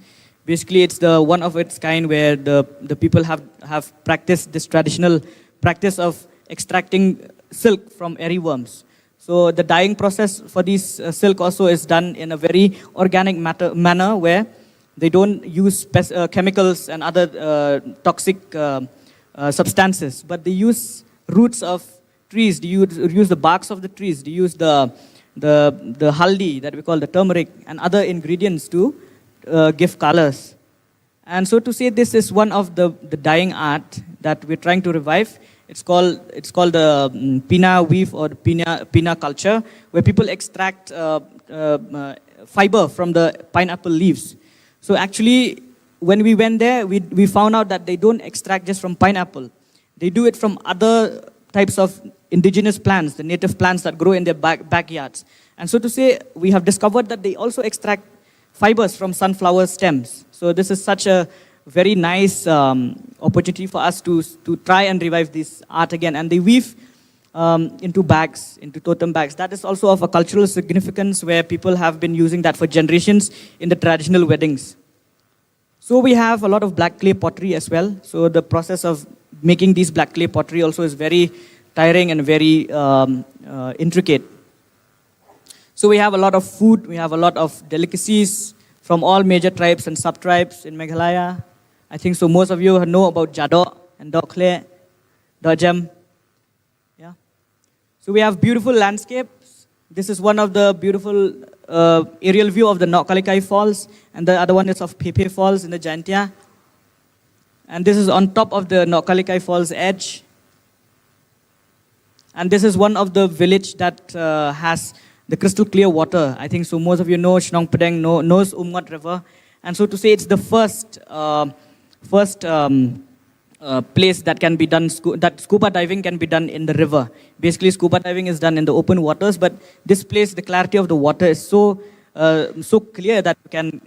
Basically, it's the one of its kind where the people have practiced this traditional practice of extracting silk from eri worms. So the dyeing process for these silk also is done in a very organic manner where they don't use chemicals and other toxic substances, but they use roots of trees, they use the barks of the trees, they use the haldi that we call the turmeric and other ingredients to give colors. And so to say, this is one of the dyeing art that we're trying to revive. It's called the Pina weave or Pina culture, where people extract fiber from the pineapple leaves. So actually, when we went there, we found out that they don't extract just from pineapple. They do it from other types of indigenous plants, the native plants that grow in their backyards. And so to say, we have discovered that they also extract fibers from sunflower stems. So this is such a very nice opportunity for us to try and revive this art again. And they weave into bags, into totem bags. That is also of a cultural significance where people have been using that for generations in the traditional weddings. So we have a lot of black clay pottery as well. So the process of making these black clay pottery also is very tiring and very intricate. So we have a lot of food, we have a lot of delicacies from all major tribes and sub-tribes in Meghalaya. I think so most of you know about Jadhav and Dokhle, Dojam. Yeah. So we have beautiful landscapes. This is one of the beautiful aerial view of the Nokkalikai Falls, and the other one is of Pepe Falls in the Jantia. And this is on top of the Nokkalikai Falls edge. And this is one of the village that has the crystal clear water. I think so most of you know Shnong Padang knows Umngot River. And so to say, it's the first place that can be done, that scuba diving can be done in the river. Basically, scuba diving is done in the open waters, but this place, the clarity of the water is so clear that you can,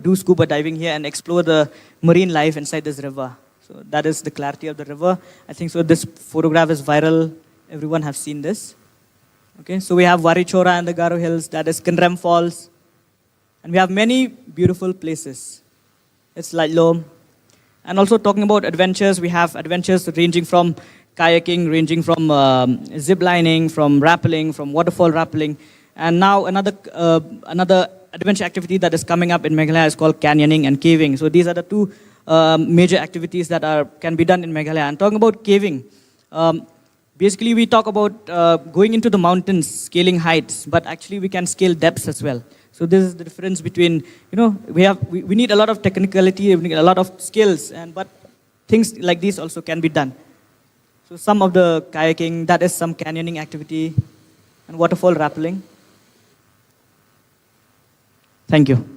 do scuba diving here and explore the marine life inside this river. So that is the clarity of the river. I think so this photograph is viral. Everyone have seen this. Okay, so we have Warichora and the Garo Hills, that is Kinrem Falls. And we have many beautiful places. It's Lyngdoh. And also talking about adventures, we have adventures ranging from kayaking, ranging from zip lining, from rappelling, from waterfall rappelling. And now another adventure activity that is coming up in Meghalaya is called canyoning and caving. So these are the two major activities that can be done in Meghalaya. And talking about caving, basically we talk about going into the mountains, scaling heights, but actually we can scale depths as well. So this is the difference between, we need a lot of technicality, we need a lot of skills, but things like these also can be done. So some of the kayaking, that is some canyoning activity, and waterfall rappelling. Thank you.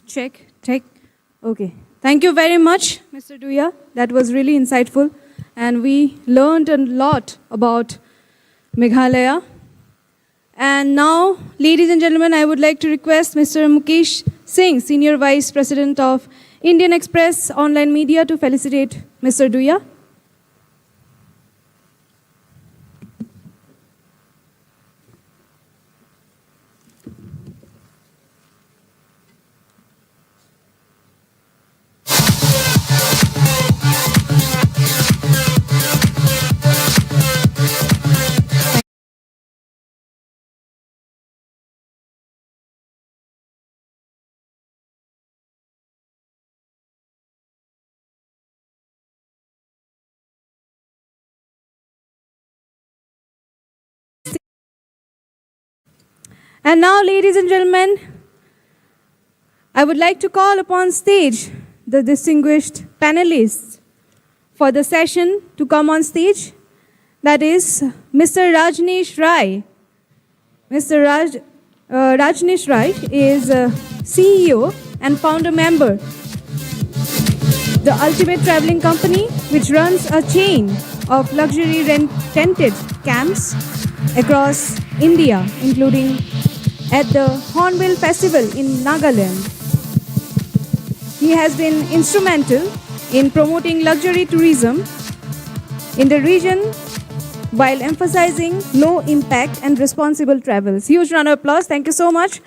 Check. Okay. Thank you very much, Mr. Duya. That was really insightful. And we learned a lot about Meghalaya. And now, ladies and gentlemen, I would like to request Mr. Mukesh Singh, Senior Vice President of Indian Express Online Media, to felicitate Mr. Duya. And now, ladies and gentlemen, I would like to call upon stage the distinguished panelists for the session to come on stage. That is Mr. Rajneesh Rai. Mr. Rajneesh Rai is CEO and founder member, the Ultimate Traveling Company, which runs a chain of luxury rented camps across India, including at the Hon'ble Festival in Nagaland. He has been instrumental in promoting luxury tourism in the region while emphasizing low impact and responsible travels. Huge round of applause. Thank you so much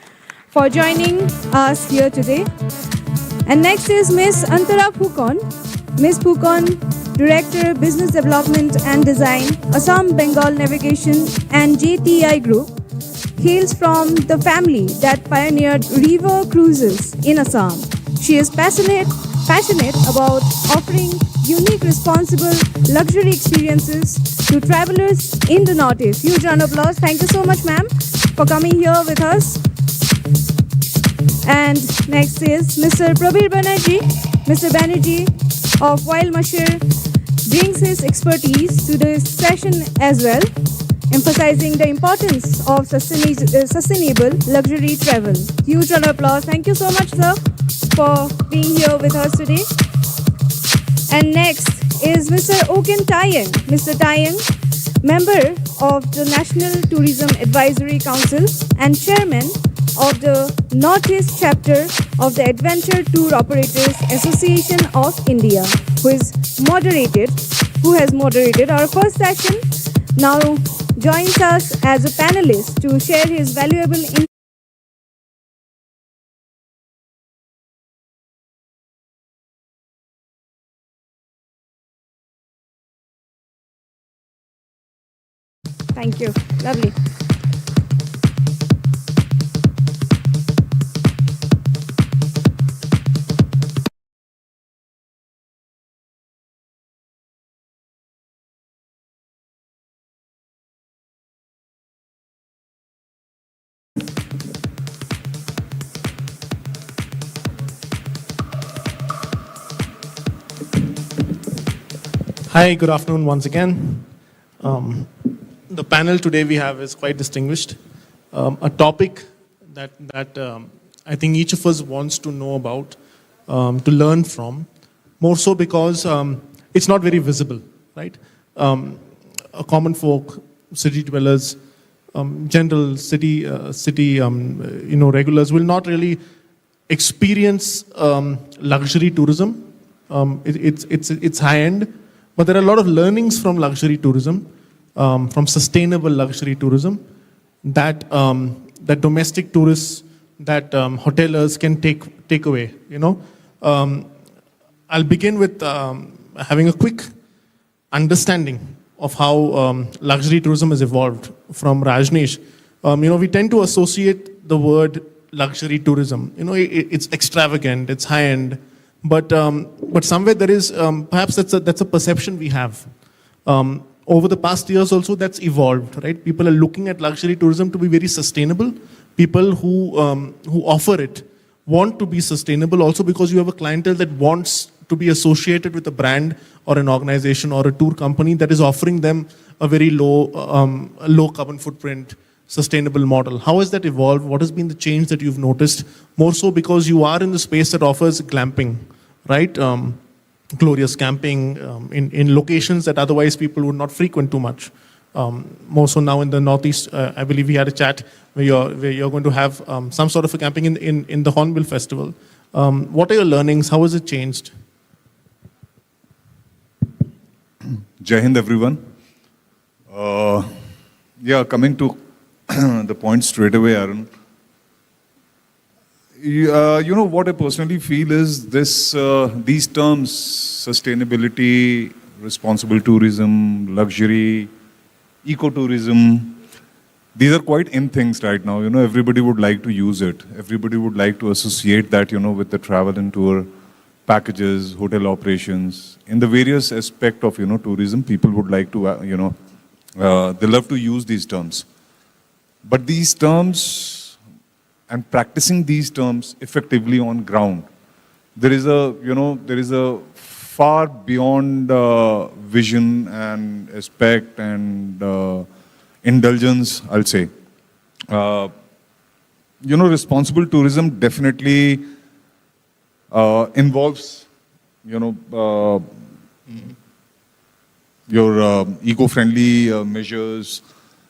for joining us here today. And next is Ms. Antara Phukon. Ms. Phukon, Director, Business Development and Design, Assam Bengal Navigation and JTI Group, hails from the family that pioneered river cruises in Assam. She is passionate about offering unique, responsible luxury experiences to travelers in the Northeast. Huge round of applause. Thank you so much, ma'am, for coming here with us. And next is Mr. Prabir Banerjee. Mr. Banerjee of Wild Mashir brings his expertise to the session as well, emphasizing the importance of sustainable luxury travel. Huge round of applause. Thank you so much, sir, for being here with us today. And next is Mr. Oken Taiyang. Mr. Taiyang, member of the National Tourism Advisory Council and chairman of the Northeast chapter of the Adventure Tour Operators Association of India, who has moderated our first session, now joins us as a panelist to share his valuable insights. Thank you. Lovely. Hi, good afternoon once again. The panel today we have is quite distinguished. A topic that I think each of us wants to know about, to learn from, more so because it's not very visible, right? A common folk, city dwellers, general city regulars will not really experience luxury tourism. It's high end. But there are a lot of learnings from luxury tourism, from sustainable luxury tourism, that that domestic tourists, that hoteliers can take away. I'll begin with having a quick understanding of how luxury tourism has evolved from Rajneesh. We tend to associate the word luxury tourism. It's extravagant, it's high end. But somewhere there is, perhaps that's a perception we have. Over the past years also that's evolved, right? People are looking at luxury tourism to be very sustainable. People who offer it want to be sustainable also because you have a clientele that wants to be associated with a brand or an organization or a tour company that is offering them a very low carbon footprint, sustainable model. How has that evolved? What has been the change that you've noticed? More so because you are in the space that offers glamping, right? Glorious camping in locations that otherwise people would not frequent too much. More so now in the Northeast, I believe we had a chat where you're going to have some sort of a camping in the Hornbill Festival. What are your learnings? How has it changed? Jai Hind, everyone. Coming to the point straight away, Aaron. What I personally feel is these terms, sustainability, responsible tourism, luxury, ecotourism, these are quite in things right now. Everybody would like to use it. Everybody would like to associate that, with the travel and tour packages, hotel operations. In the various aspect of, tourism, people would like to, they love to use these terms. But these terms and practicing these terms effectively on ground, there is a far beyond vision and respect and indulgence, I'll say. Responsible tourism definitely involves, your eco-friendly measures,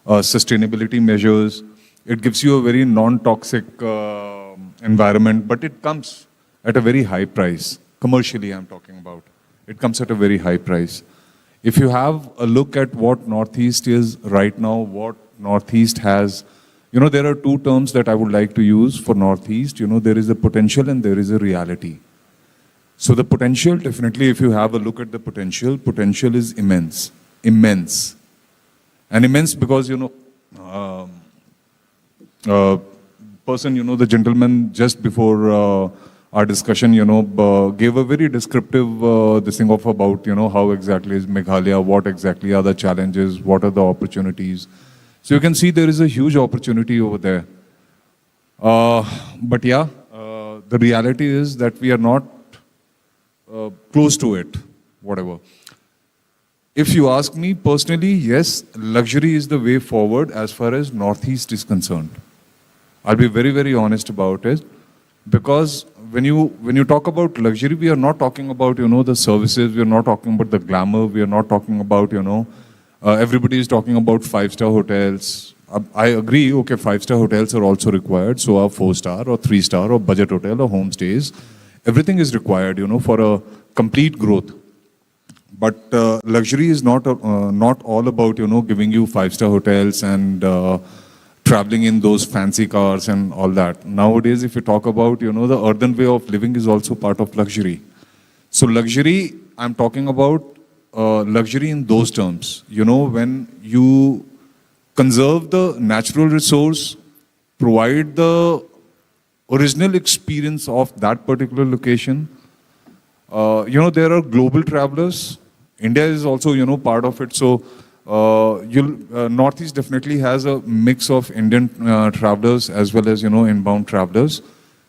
sustainability measures. It gives you a very non-toxic environment, but it comes at a very high price. Commercially, I'm talking about. It comes at a very high price. If you have a look at what Northeast is right now, what Northeast has, there are two terms that I would like to use for Northeast. There is a potential and there is a reality. So the potential, definitely, if you have a look at the potential is immense. Immense. And immense because, the gentleman just before our discussion, gave a very descriptive this thing of about, how exactly is Meghalaya, what exactly are the challenges, what are the opportunities. So you can see there is a huge opportunity over there. But yeah, the reality is that we are not close to it, whatever. If you ask me personally, yes, luxury is the way forward as far as Northeast is concerned. I'll be very, very honest about it. Because when you talk about luxury, we are not talking about, the services, we are not talking about the glamour, we are not talking about, everybody is talking about 5-star hotels. I agree, okay, 5-star hotels are also required, so are 4-star or 3-star or budget hotel or homestays. Everything is required, for a complete growth. But luxury is not all about, giving you 5-star hotels and traveling in those fancy cars and all that. Nowadays, if you talk about, the earthen way of living is also part of luxury. So luxury, I'm talking about luxury in those terms. When you conserve the natural resource, provide the original experience of that particular location. There are global travelers. India is also, part of it. So Northeast definitely has a mix of Indian travelers as well as, inbound travelers.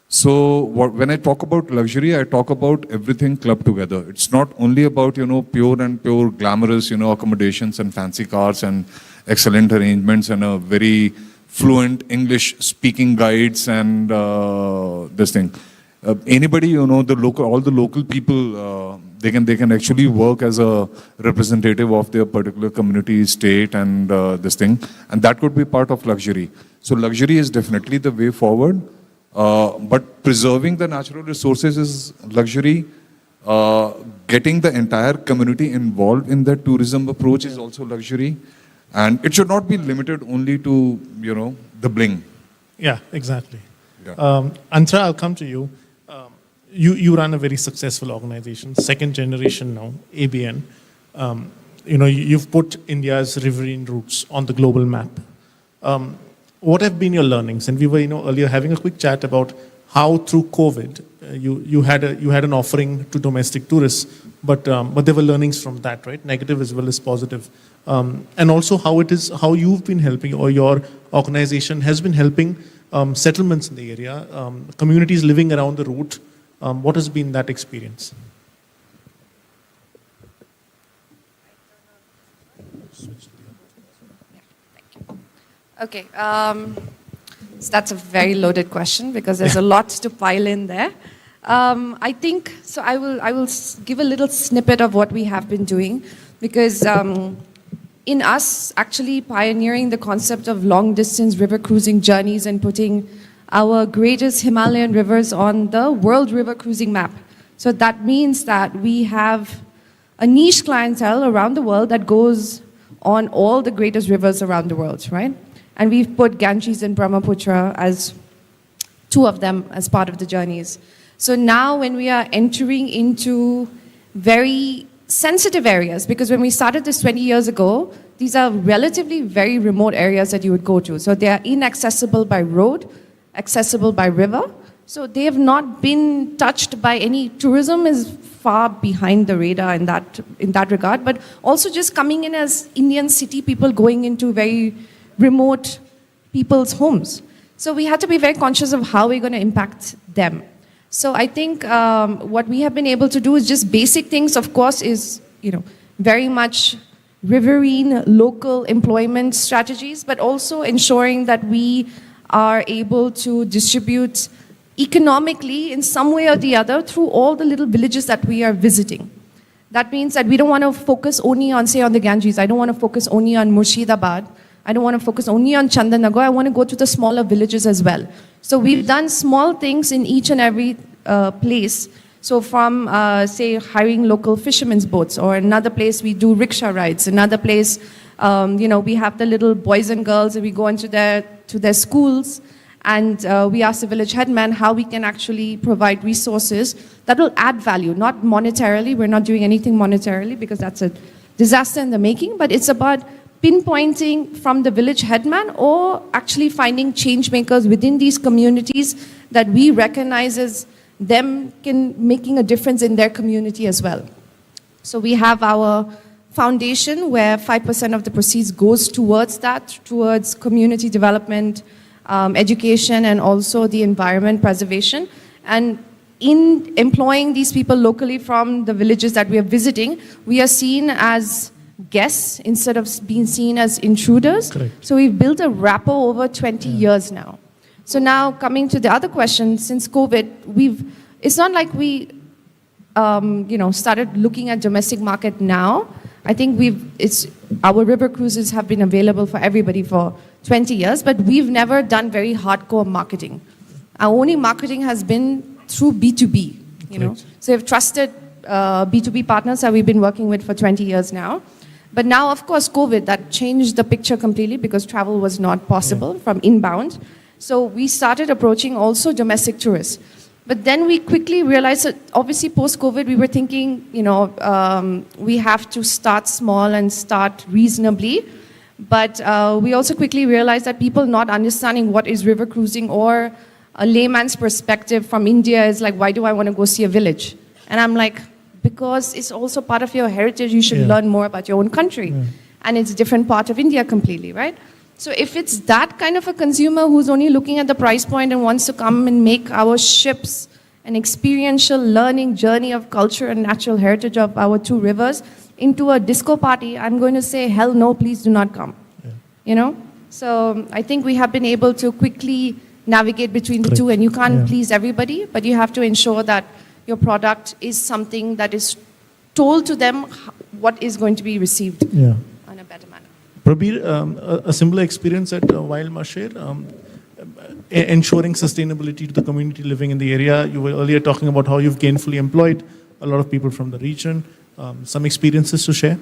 So when I talk about luxury, I talk about everything clubbed together. It's not only about, pure glamorous, accommodations and fancy cars and excellent arrangements and a very fluent English speaking guides and this thing. Anybody, all the local people, they can actually work as a representative of their particular community, state, and this thing, and that could be part of luxury. So luxury is definitely the way forward, but preserving the natural resources is luxury. Getting the entire community involved in that tourism approach is also luxury, and it should not be limited only to the bling. Yeah, exactly. Yeah. Antra, I'll come to you. You run a very successful organization, second generation now, ABN. You've put India's riverine routes on the global map. What have been your learnings? And we were, earlier having a quick chat about how through COVID you had an offering to domestic tourists, but there were learnings from that, right? Negative as well as positive, and also how you've been helping, or your organization has been helping settlements in the area, communities living around the route. What has been that experience? Okay, so that's a very loaded question because there's a lot to pile in there. I think, so I will give a little snippet of what we have been doing, because in us actually pioneering the concept of long distance river cruising journeys and putting our greatest Himalayan rivers on the world river cruising map. So that means that we have a niche clientele around the world that goes on all the greatest rivers around the world, right? And we've put Ganges and Brahmaputra as two of them as part of the journeys. So now when we are entering into very sensitive areas, because when we started this 20 years ago, these are relatively very remote areas that you would go to. So they are inaccessible by road, accessible by river. So they have not been touched by any tourism, is far behind the radar in that regard, but also just coming in as Indian city people going into very remote people's homes. So we had to be very conscious of how we're going to impact them. So I think what we have been able to do is just basic things, of course, is, very much riverine local employment strategies, but also ensuring that we are able to distribute economically in some way or the other through all the little villages that we are visiting. That means that we don't want to focus only on, say, on the Ganges. I don't want to focus only on Murshidabad. I don't want to focus only on Chandanagar. I want to go to the smaller villages as well. So we've done small things in each and every place. So from, say, hiring local fishermen's boats, or another place we do rickshaw rides, another place, we have the little boys and girls and we go into their schools, and we ask the village headman how we can actually provide resources that will add value, not monetarily. We're not doing anything monetarily because that's a disaster in the making, but it's about pinpointing from the village headman or actually finding change makers within these communities that we recognize as them making a difference in their community as well. So we have our foundation where 5% of the proceeds goes towards that, towards community development, education, and also the environment preservation. And in employing these people locally from the villages that we are visiting, we are seen as guests instead of being seen as intruders. Correct. So we've built a rapport over 20 years now. So now coming to the other question, since COVID, it's not like we started looking at domestic market now. I think our river cruises have been available for everybody for 20 years, but we've never done very hardcore marketing. Our only marketing has been through B2B, So we've trusted B2B partners that we've been working with for 20 years now. But now, of course, COVID, that changed the picture completely because travel was not possible from inbound. So we started approaching also domestic tourists. But then we quickly realized that obviously post-COVID, we were thinking, we have to start small and start reasonably. But we also quickly realized that people not understanding what is river cruising or a layman's perspective from India is like, why do I want to go see a village? And I'm like, because it's also part of your heritage, you should learn more about your own country. And it's a different part of India completely, right? So if it's that kind of a consumer who's only looking at the price point and wants to come and make our ships an experiential learning journey of culture and natural heritage of our two rivers into a disco party, I'm going to say, hell no, please do not come. So I think we have been able to quickly navigate between the two, and you can't please everybody, but you have to ensure that your product is something that is told to them what is going to be received in a better manner. Prabir, a similar experience at Wild Masher, ensuring sustainability to the community living in the area. You were earlier talking about how you've gainfully employed a lot of people from the region. Some experiences to share?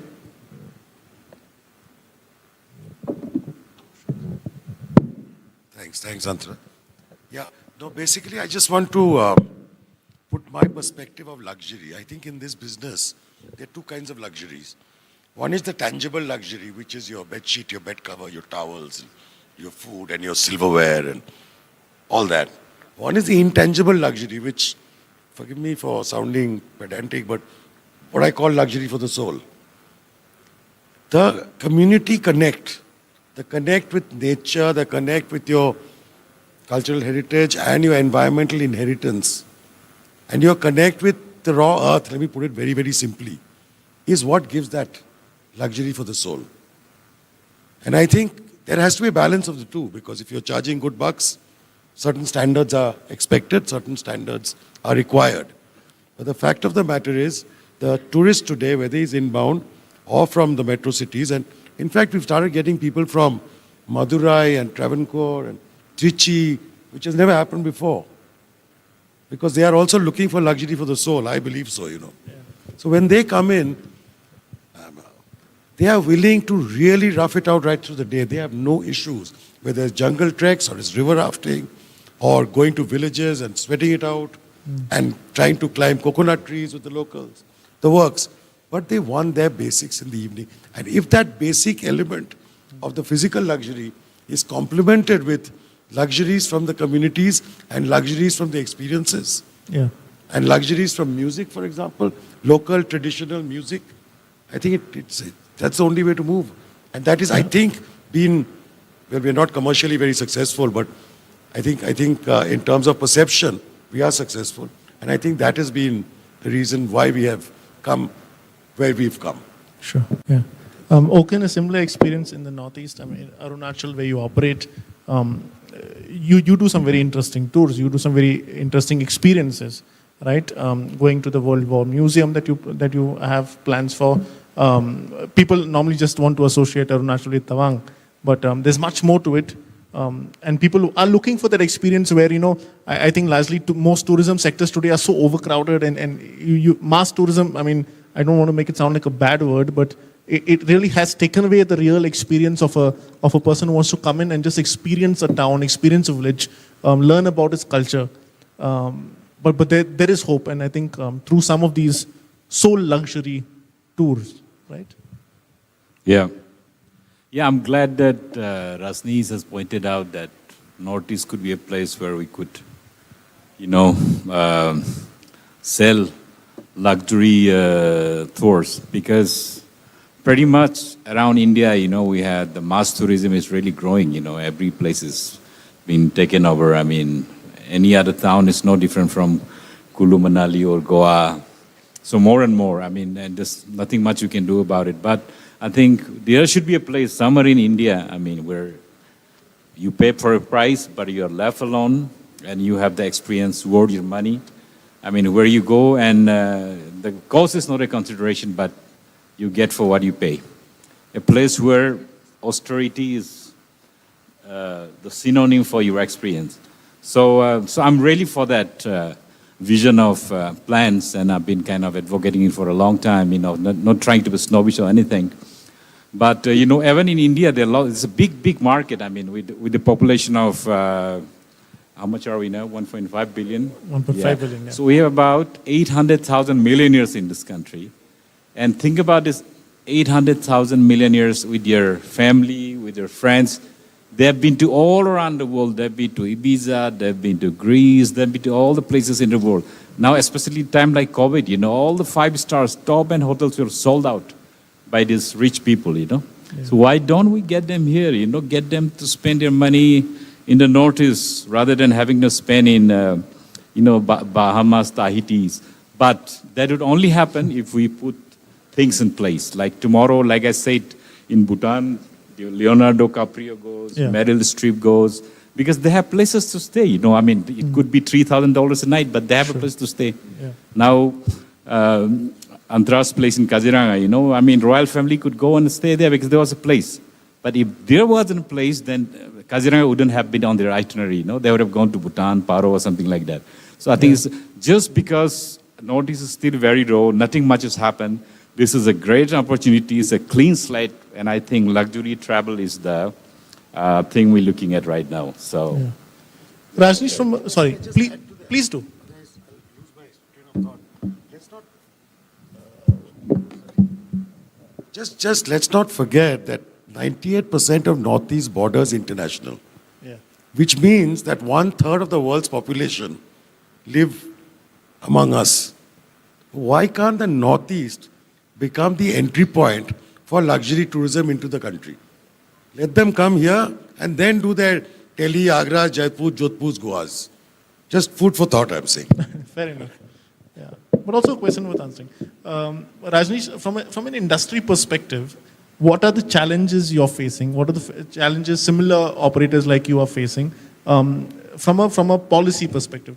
Thanks, Antra. Yeah, no, basically I just want to put my perspective of luxury. I think in this business, there are two kinds of luxuries. One is the tangible luxury, which is your bed sheet, your bed cover, your towels, your food and your silverware and all that. One is the intangible luxury, which, forgive me for sounding pedantic, but what I call luxury for the soul. The community connect, the connect with nature, the connect with your cultural heritage and your environmental inheritance, and your connect with the raw earth, let me put it very, very simply, is what gives that luxury for the soul. And I think there has to be a balance of the two, because if you're charging good bucks, certain standards are expected, certain standards are required. But the fact of the matter is, the tourist today, whether he's inbound or from the metro cities, and in fact we've started getting people from Madurai and Travancore and Trichy, which has never happened before. Because they are also looking for luxury for the soul, I believe so, So when they come in, they are willing to really rough it out right through the day. They have no issues, whether it's jungle treks or it's river rafting or going to villages and sweating it out and trying to climb coconut trees with the locals, the works. But they want their basics in the evening. And if that basic element of the physical luxury is complemented with luxuries from the communities and luxuries from the experiences, and luxuries from music, for example, local traditional music, I think that's the only way to move. And that is, I think, we're not commercially very successful, but I think in terms of perception, we are successful. And I think that has been the reason why we have come where we've come. Sure, yeah. Oken, a similar experience in the Northeast. I mean, Arunachal, where you operate, you do some very interesting tours. You do some very interesting experiences, right? Going to the World War Museum that you have plans for. People normally just want to associate Arunachal with Tawang, but there's much more to it. And people are looking for that experience where, I think largely most tourism sectors today are so overcrowded and mass tourism, I mean, I don't want to make it sound like a bad word, but it really has taken away the real experience of a person who wants to come in and just experience a town, experience a village, learn about its culture. But there is hope, and I think through some of these soul luxury tours, right? Yeah. Yeah, I'm glad that Rasnees has pointed out that Northeast could be a place where we could, sell luxury tours, because pretty much around India, we had the mass tourism is really growing. Every place is being taken over. I mean, any other town is no different from Kulu Manali or Goa. So more and more, I mean, and there's nothing much you can do about it. But I think there should be a place somewhere in India, I mean, where you pay for a price, but you're left alone and you have the experience worth your money. I mean, where you go and the cost is not a consideration, but you get for what you pay. A place where austerity is the synonym for your experience. So I'm really for that vision of plans, and I've been kind of advocating it for a long time, not trying to be snobbish or anything. But, even in India, it's a big market. I mean, with the population of, how much are we now? 1.5 billion? 1.5 billion, yeah. So we have about 800,000 millionaires in this country. And think about this 800,000 millionaires with their family, with their friends. They have been to all around the world. They've been to Ibiza, they've been to Greece, they've been to all the places in the world. Now, especially time like COVID, all the 5-star top-end hotels were sold out by these rich people, Yeah. So why don't we get them here, get them to spend their money in the Northeast rather than having to spend in, Bahamas, Tahitis. But that would only happen if we put things in place. Like tomorrow, like I said, in Bhutan, Leonardo DiCaprio goes, Yeah. Meryl Streep goes, because they have places to stay. I mean, it could be $3,000 a night, but they have a place to stay. Yeah. Now, Antra's place in Kaziranga, I mean, royal family could go and stay there because there was a place. But if there wasn't a place, then Kaziranga wouldn't have been on their itinerary. They would have gone to Bhutan, Paro, or something like that. So I think it's just because Northeast is still very raw, nothing much has happened. This is a great opportunity. It's a clean slate, and I think luxury travel is the thing we're looking at right now. So, Rajneesh sorry, please do. Just let's not forget that 98% of Northeast borders international, Yeah. which means that 1/3 of the world's population live among us. Why can't the Northeast become the entry point for luxury tourism into the country? Let them come here and then do their Delhi, Agra, Jaipur, Jodhpur, Goas. Just food for thought, I'm saying. Fair enough. Yeah. But also a question worth answering. Rajneesh, from an industry perspective, what are the challenges you're facing? What are the challenges similar operators like you are facing? From a policy perspective,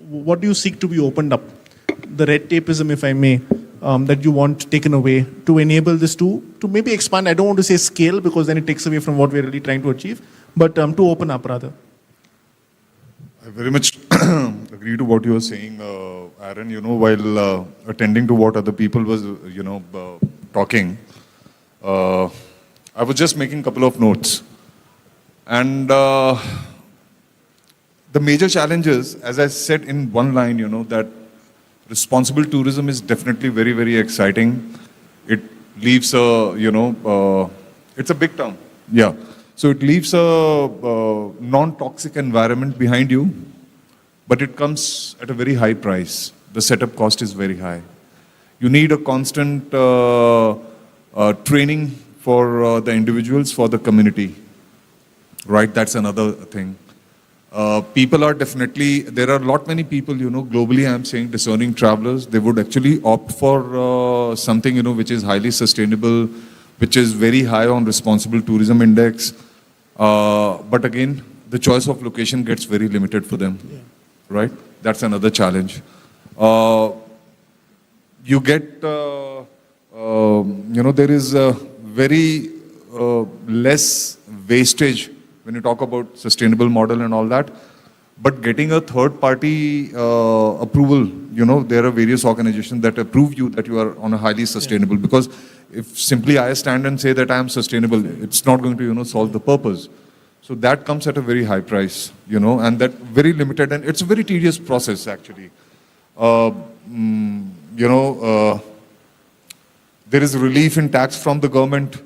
what do you seek to be opened up? The red tapeism, if I may, that you want taken away to enable this to maybe expand. I don't want to say scale because then it takes away from what we're really trying to achieve, but to open up rather. I very much agree to what you were saying, Aaron. While attending to what other people was, talking, I was just making a couple of notes. And the major challenges, as I said in one line, that responsible tourism is definitely very, very exciting. It leaves it's a big term. Yeah. So it leaves a non-toxic environment behind you, but it comes at a very high price. The setup cost is very high. You need a constant training for the individuals, for the community. Right, that's another thing. People are definitely, there are a lot many people, globally I'm saying discerning travelers, they would actually opt for something, which is highly sustainable, which is very high on responsible tourism index. But again, the choice of location gets very limited for them, right? That's another challenge. You get, there is a very less wastage when you talk about sustainable model and all that. But getting a third party approval, there are various organizations that approve you that you are on a highly sustainable, because if simply I stand and say that I am sustainable, it's not going to, solve the purpose. So that comes at a very high price, and that very limited, and it's a very tedious process actually. There is relief in tax from the government,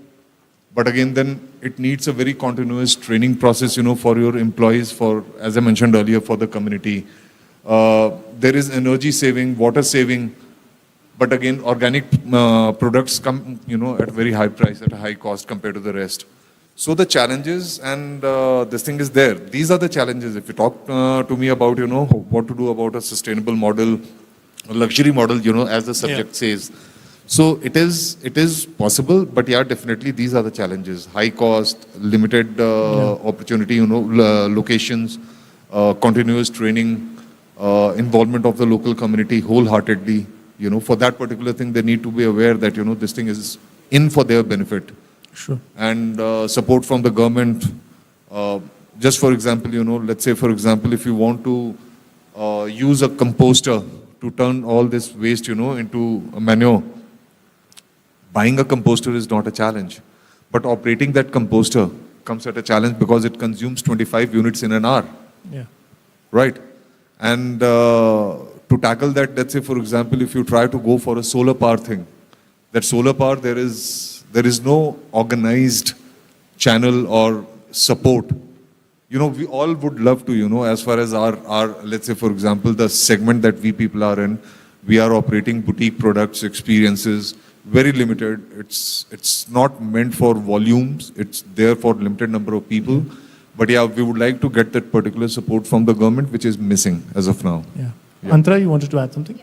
but again, then it needs a very continuous training process, for your employees, for, as I mentioned earlier, for the community. There is energy saving, water saving, but again, organic products come, at a very high price, at a high cost compared to the rest. So the challenges and this thing is there. These are the challenges. If you talk to me about, what to do about a sustainable model, a luxury model, as the subject says. So it is possible, but yeah, definitely these are the challenges. High cost, limited opportunity, locations, continuous training, involvement of the local community wholeheartedly. For that particular thing, they need to be aware that, this thing is in for their benefit. Sure. And support from the government. Just for example, let's say, for example, if you want to use a composter to turn all this waste, into a manure, buying a composter is not a challenge. But operating that composter comes at a challenge because it consumes 25 units in an hour. Yeah. Right? And to tackle that, let's say, for example, if you try to go for a solar power thing, that solar power, there is no organized channel or support. We all would love to, as far as our, let's say, for example, the segment that we people are in, we are operating boutique products, experiences, very limited. It's not meant for volumes. It's there for limited number of people. But yeah, we would like to get that particular support from the government, which is missing as of now. Yeah. Antara, you wanted to add something?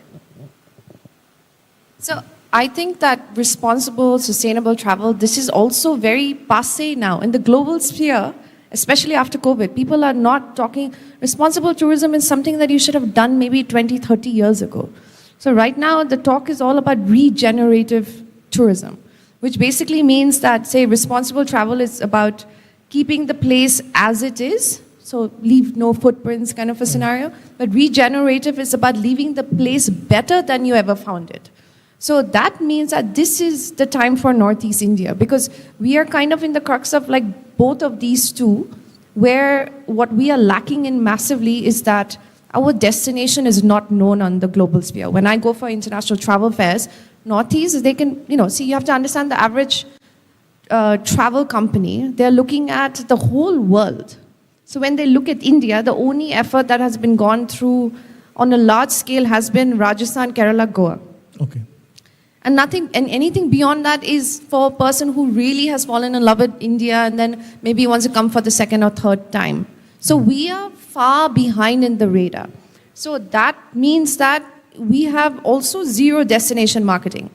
So I think that responsible, sustainable travel, this is also very passé now. In the global sphere, especially after COVID, people are not talking, responsible tourism is something that you should have done maybe 20, 30 years ago. So right now, the talk is all about regenerative tourism, which basically means that, say, responsible travel is about keeping the place as it is, so leave no footprints kind of a scenario, but regenerative is about leaving the place better than you ever found it. So that means that this is the time for Northeast India, because we are kind of in the crux of like both of these two, where what we are lacking in massively is that our destination is not known on the global sphere. When I go for international travel fairs, Northeast, they can, see, you have to understand the average travel company, they're looking at the whole world. So when they look at India, the only effort that has been gone through on a large scale has been Rajasthan, Kerala, Goa. Okay. And anything beyond that is for a person who really has fallen in love with India and then maybe wants to come for the second or third time. So we are far behind in the radar. So that means that we have also zero destination marketing.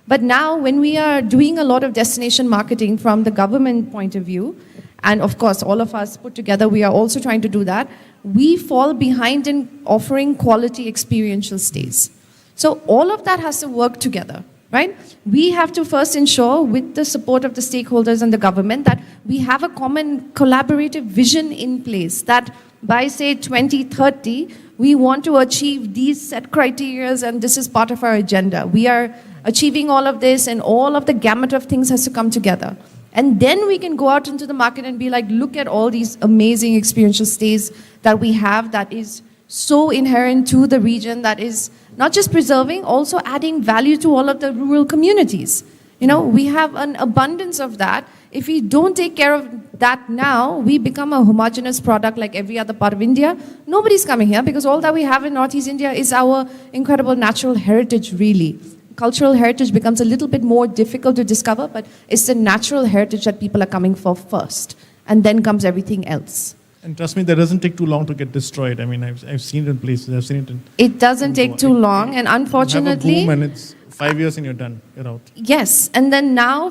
But now when we are doing a lot of destination marketing from the government point of view, and of course all of us put together, we are also trying to do that, we fall behind in offering quality experiential stays. So all of that has to work together, right? We have to first ensure, with the support of the stakeholders and the government, that we have a common collaborative vision in place, that by say 2030, we want to achieve these set criteria and this is part of our agenda. We are achieving all of this and all of the gamut of things has to come together. And then we can go out into the market and be like, look at all these amazing experiential stays that we have that is so inherent to the region, that is not just preserving, also adding value to all of the rural communities. We have an abundance of that. If we don't take care of that now, we become a homogeneous product like every other part of India. Nobody's coming here because all that we have in Northeast India is our incredible natural heritage, really. Cultural heritage becomes a little bit more difficult to discover, but it's the natural heritage that people are coming for first. And then comes everything else. And trust me, that doesn't take too long to get destroyed. I mean, I've seen it in places. I've seen it in. It doesn't take too long, and unfortunately, you have a boom and it's 5 years and you're done. You're out. yes. And then now,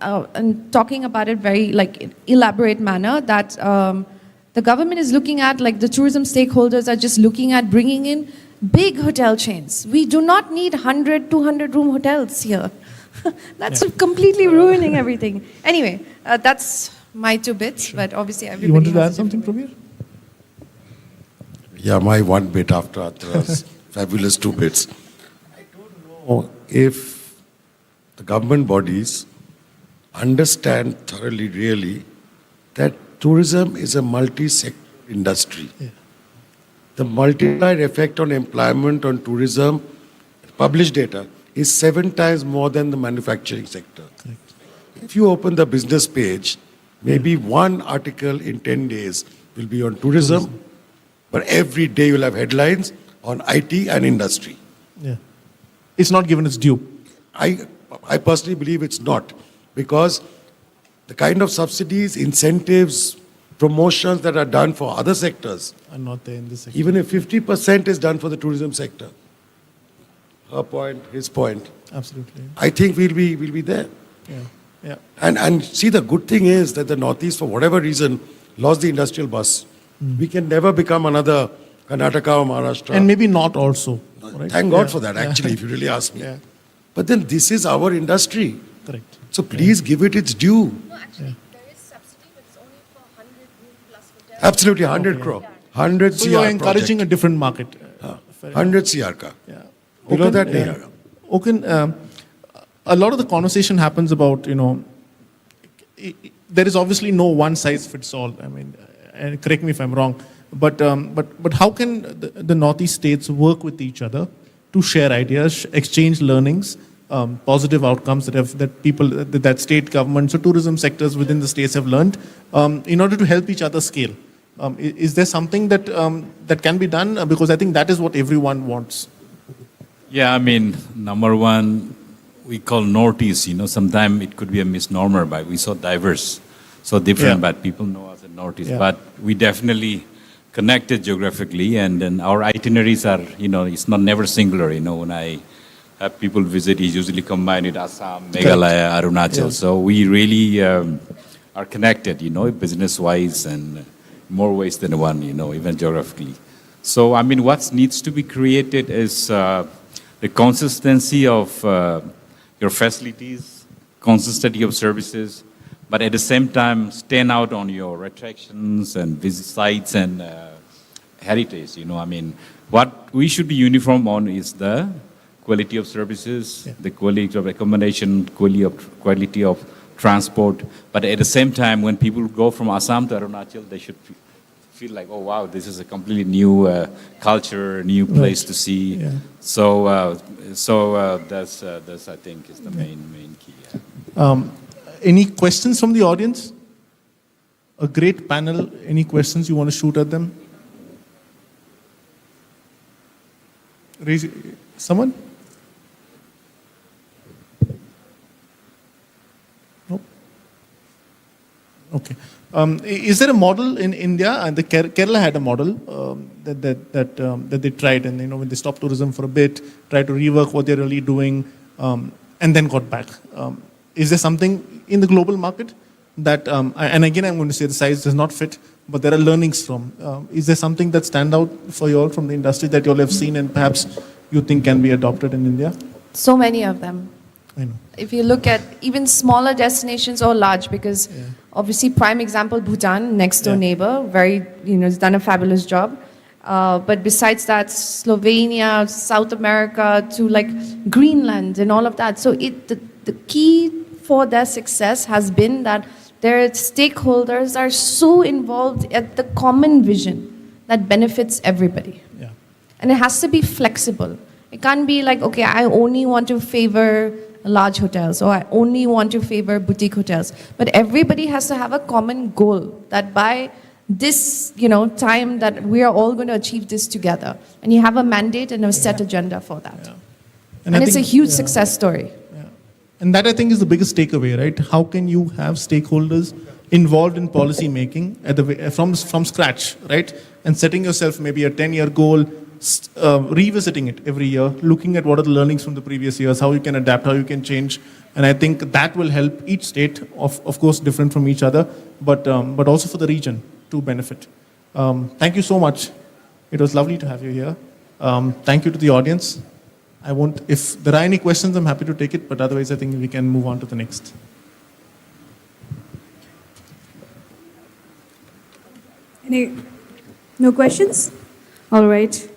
and talking about it very elaborate manner, that the government is looking at, the tourism stakeholders are just looking at bringing in big hotel chains. We do not need 100, 200 room hotels here. That's completely ruining everything. Anyway, that's my 2 bits, but obviously everybody. You wanted to has add something, Prabir? Yeah, my 1 bit after Atra's fabulous 2 bits. I don't know if the government bodies understand thoroughly, really, that tourism is a multi-sector industry. Yeah. The multiplier effect on employment on tourism, published data, is 7 times more than the manufacturing sector. If you open the business page, maybe 1 article in 10 days will be on tourism, but every day you'll have headlines on IT and industry. Yeah. It's not given its due. I personally believe it's not, because the kind of subsidies, incentives, promotions that are done for other sectors are not there in this sector. Even if 50% is done for the tourism sector, her point, his point, absolutely, I think we'll be there. Yeah. Yeah. And see, the good thing is that the Northeast, for whatever reason, lost the industrial bus. We can never become another Karnataka or Maharashtra. And maybe not also. Right? Thank God for that, actually, if you really ask me. Yeah. But then this is our industry. Correct. So please give it its due. No, actually, there is subsidy, but it's only for 100 room plus hotels. Absolutely, 100 crore. 100 So CR you're encouraging project. a different market. 100 CR ka. Yeah. Below that, yeah. Okay, a lot of the conversation happens about, there is obviously no one size fits all. I mean, and correct me if I'm wrong, but how can the Northeast states work with each other to share ideas, exchange learnings, positive outcomes that state governments or tourism sectors within the states have learned, in order to help each other scale? Is there something that can be done? Because I think that is what everyone wants. Yeah, I mean, number one, we call Northeast, sometimes it could be a misnomer, but we're so diverse, so different, but people know us as Northeast. Yeah. But we definitely connected geographically, and then our itineraries are, it's not never singular. When I have people visit, it's usually combined with Assam, Meghalaya, Arunachal. Yeah. So we really are connected, business-wise and more ways than one, even geographically. So, I mean, what needs to be created is the consistency of your facilities, consistency of services, but at the same time, stand out on your attractions and visit sites and heritage. I mean, what we should be uniform on is the quality of services, the quality of accommodation, quality of transport. But at the same time, when people go from Assam to Arunachal, they should feel like, oh wow, this is a completely new culture, new place to see. Yeah. So that's I think is the main key. Any questions from the audience? A great panel. Any questions you want to shoot at them? Someone? Nope. Okay. Is there a model in India? And Kerala had a model that they tried, and when they stopped tourism for a bit, tried to rework what they're really doing, and then got back. Is there something in the global market that, and again I'm going to say the size does not fit, but there are learnings from. Is there something that stand out for you all from the industry that you all have seen and perhaps you think can be adopted in India? So many of them. I know. If you look at even smaller destinations or large, because obviously prime example, Bhutan, next door neighbor, very, has done a fabulous job. But besides that, Slovenia, South America, to Greenland and all of that. So the key for their success has been that their stakeholders are so involved at the common vision that benefits everybody. Yeah. And it has to be flexible. It can't be like, okay, I only want to favor large hotels, or I only want to favor boutique hotels. But everybody has to have a common goal that by this, time that we are all going to achieve this together. And you have a mandate and a set agenda for that. Yeah. And I it's a think- huge success story. And that I think is the biggest takeaway, right? How can you have stakeholders involved in policy making from scratch, right? And setting yourself maybe a 10-year goal, revisiting it every year, looking at what are the learnings from the previous years, how you can adapt, how you can change. And I think that will help each state, of course, different from each other, but also for the region to benefit. Thank you so much. It was lovely to have you here. Thank you to the audience. If there are any questions, I'm happy to take it, but otherwise I think we can move on to the next. No questions? All right.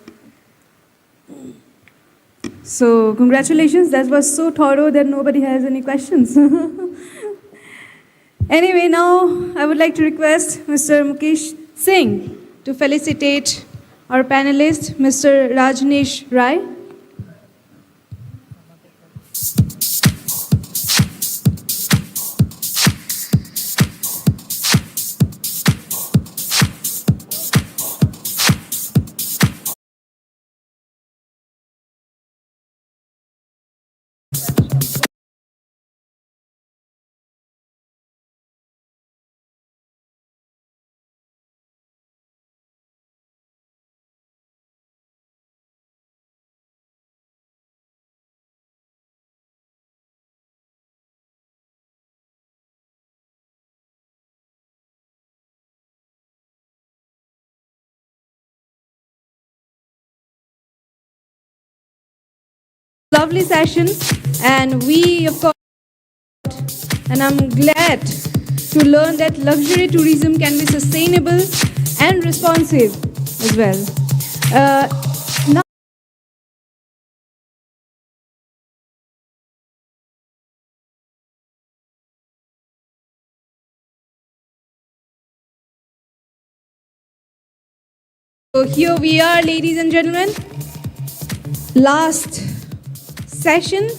So congratulations, that was so thorough that nobody has any questions. Anyway, now I would like to request Mr. Mukesh Singh to felicitate our panelist, Mr. Rajneesh Rai. Lovely session, and we, of course, and I'm glad to learn that luxury tourism can be sustainable and responsive as well. Now, so here we are, ladies and gentlemen. Last session,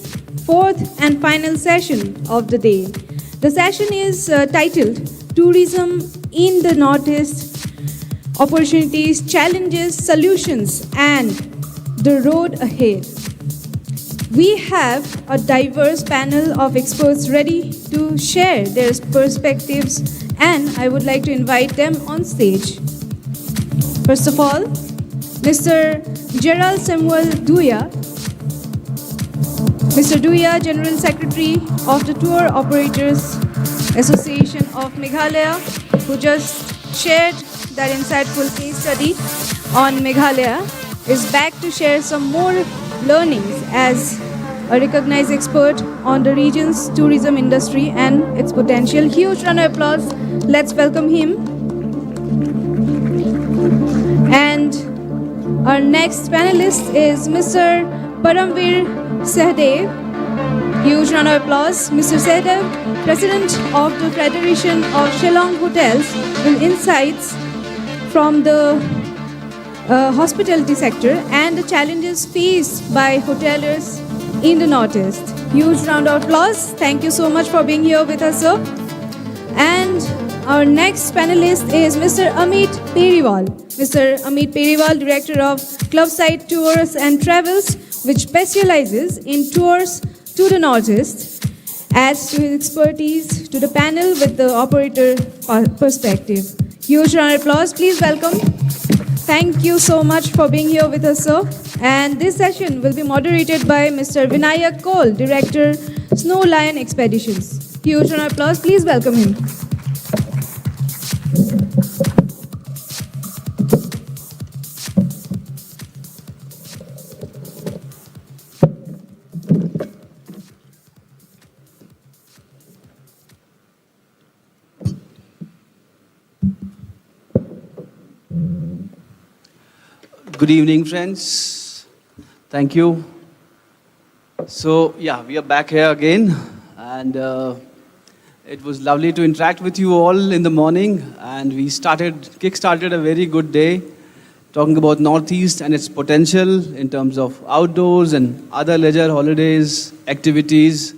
fourth and final session of the day. The session is titled Tourism in the Northeast, Opportunities, Challenges, Solutions, and the Road Ahead. We have a diverse panel of experts ready to share their perspectives, and I would like to invite them on stage. First of all, Mr. Gerald Samuel Duya. Mr. Duya, General Secretary of the Tour Operators Association of Meghalaya, who just shared that insightful case study on Meghalaya, is back to share some more learnings as a recognized expert on the region's tourism industry and its potential. Huge round of applause. Let's welcome him. And our next panelist is Mr. Paramveer Sahdev. Huge round of applause. Mr. Jadhav, President of the Federation of Shillong Hotels, with insights from the hospitality sector and the challenges faced by hoteliers in the Northeast. Huge round of applause. Thank you so much for being here with us, sir. And our next panelist is Mr. Amit Periwal. Mr. Amit Periwal, Director of Clubside Tours and Travels, which specializes in tours to the Northeast, adds to his expertise to the panel with the operator perspective. Huge round of applause. Please welcome. Thank you so much for being here with us, sir. And this session will be moderated by Mr. Vinayak Kaul, Director, Snow Lion Expeditions. Huge round of applause. Please welcome him. Good evening, friends. Thank you. So, yeah, we are back here again, and it was lovely to interact with you all in the morning, and we kick-started a very good day, talking about Northeast and its potential in terms of outdoors and other leisure holidays, activities,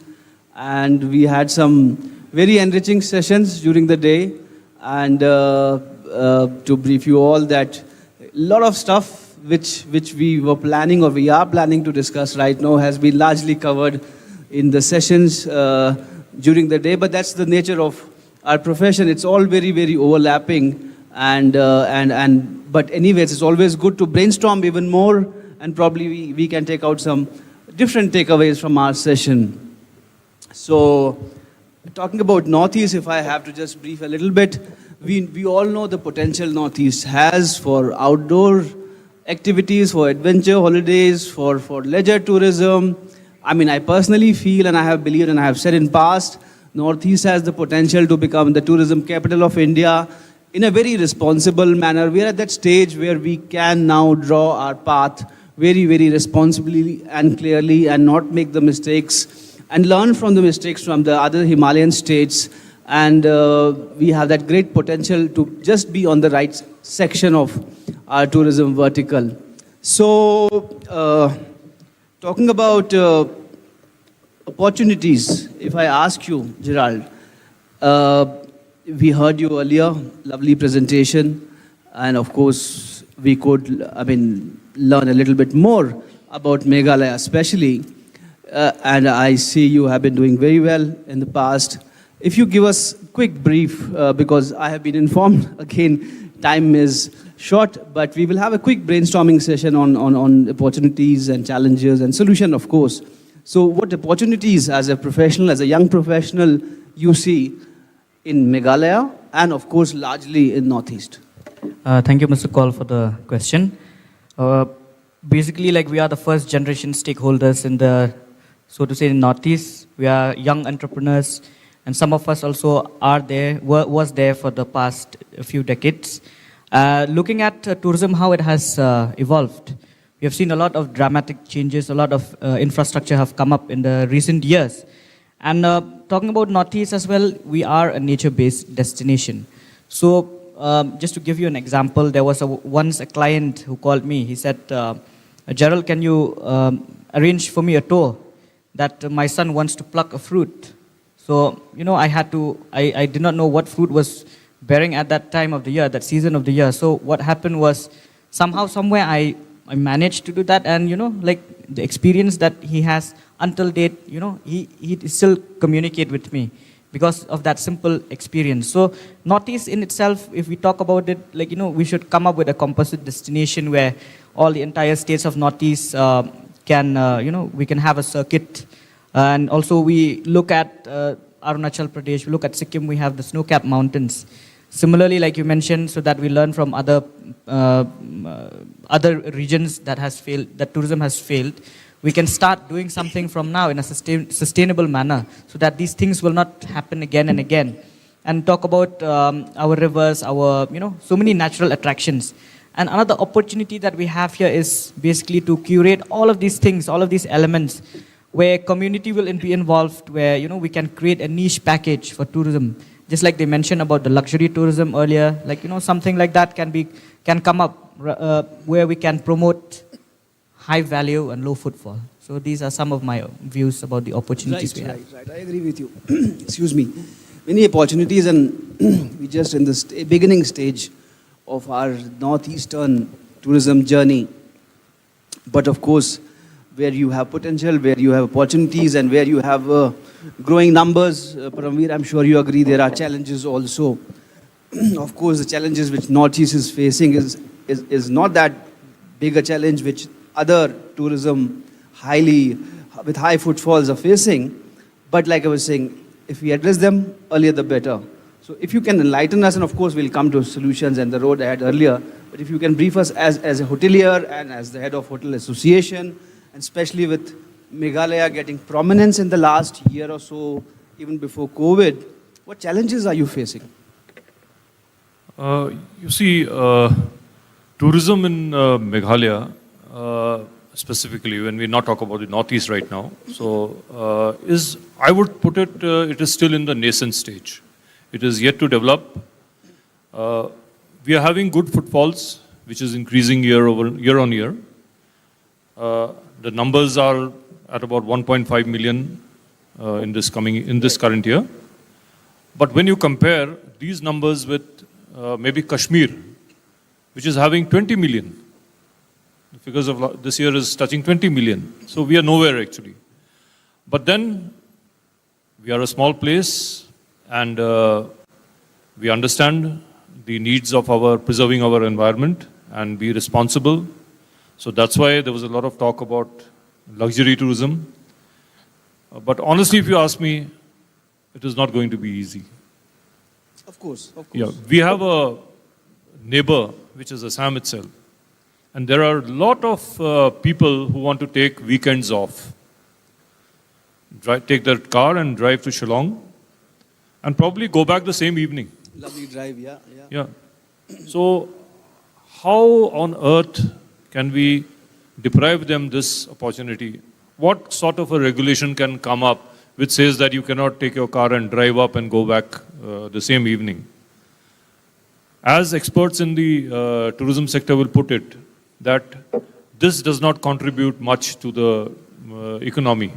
and we had some very enriching sessions during the day, and to brief you all that a lot of stuff which we were planning or we are planning to discuss right now has been largely covered in the sessions during the day, but that's the nature of our profession, it's all very, very overlapping. But anyways, it's always good to brainstorm even more, and probably we can take out some different takeaways from our session. So, talking about Northeast, if I have to just brief a little bit, we all know the potential Northeast has for outdoor activities, for adventure holidays, for leisure tourism. I mean, I personally feel, and I have believed, and I have said in past, Northeast has the potential to become the tourism capital of India in a very responsible manner. We are at that stage where we can now draw our path very, very responsibly and clearly, and not make the mistakes, and learn from the mistakes from the other Himalayan states. And we have that great potential to just be on the right section of our tourism vertical. So, talking about opportunities, if I ask you, Gerald, we heard you earlier, lovely presentation, and of course we could, learn a little bit more about Meghalaya especially, and I see you have been doing very well in the past. If you give us a quick brief, because I have been informed, again, time is short, but we will have a quick brainstorming session on opportunities and challenges and solution, of course. So what opportunities as a professional, as a young professional, you see in Meghalaya and, of course, largely in Northeast? Thank you, Mr. Kaul, for the question. Basically, we are the first generation stakeholders in the, so to say, in Northeast. We are young entrepreneurs, and some of us also are there, was there for the past few decades. Looking at tourism, how it has evolved, we have seen a lot of dramatic changes, a lot of infrastructure have come up in the recent years. And talking about Northeast as well, we are a nature-based destination. So just to give you an example, there was once a client who called me. He said, Gerald, can you arrange for me a tour that my son wants to pluck a fruit? So, I did not know what fruit was bearing at that time of the year, that season of the year. So what happened was, somehow, somewhere I managed to do that, and the experience that he has until date, he still communicate with me because of that simple experience. So Northeast in itself, if we talk about it, we should come up with a composite destination where all the entire states of Northeast can, we can have a circuit. And also we look at Arunachal Pradesh, we look at Sikkim, we have the snow-capped mountains. Similarly, like you mentioned, so that we learn from other regions that has failed, that tourism has failed, we can start doing something from now in a sustainable manner, so that these things will not happen again and again. And talk about our rivers, our so many natural attractions. And another opportunity that we have here is basically to curate all of these things, all of these elements, where community will be involved, where we can create a niche package for tourism. Just like they mentioned about the luxury tourism earlier, something like that can come up where we can promote high value and low footfall. So these are some of my views about the opportunities we have. Right. I agree with you. Excuse me. Many opportunities, and we just in the beginning stage of our northeastern tourism journey. But of course, where you have potential, where you have opportunities, and where you have growing numbers, Paramveer, I'm sure you agree, there are challenges also. Of course, the challenges which Northeast is facing is not that big a challenge which other tourism with high footfalls are facing. But like I was saying, if we address them earlier, the better. So if you can enlighten us, and of course we'll come to solutions and the road I had earlier, but if you can brief us as a hotelier and as the head of Hotel Association, and especially with Meghalaya getting prominence in the last year or so, even before COVID, what challenges are you facing? You see, tourism in Meghalaya, specifically, when we not talk about the Northeast right now, so I would put it, it is still in the nascent stage. It is yet to develop. We are having good footfalls, which is increasing year on year. The numbers are at about 1.5 million in this current year. But when you compare these numbers with maybe Kashmir, which is having 20 million, the figures of this year is touching 20 million. So we are nowhere actually. But then we are a small place, and We understand the needs of our preserving our environment and be responsible. So that's why there was a lot of talk about luxury tourism. But honestly, if you ask me, it is not going to be easy. Of course, of course. Yeah, we have a neighbor, which is Assam itself. And there are a lot of people who want to take weekends off. Take their car and drive to Shillong and probably go back the same evening. Lovely drive, yeah. Yeah. So how on earth can we deprive them this opportunity? What sort of a regulation can come up which says that you cannot take your car and drive up and go back the same evening? As experts in the tourism sector will put it, that this does not contribute much to the economy.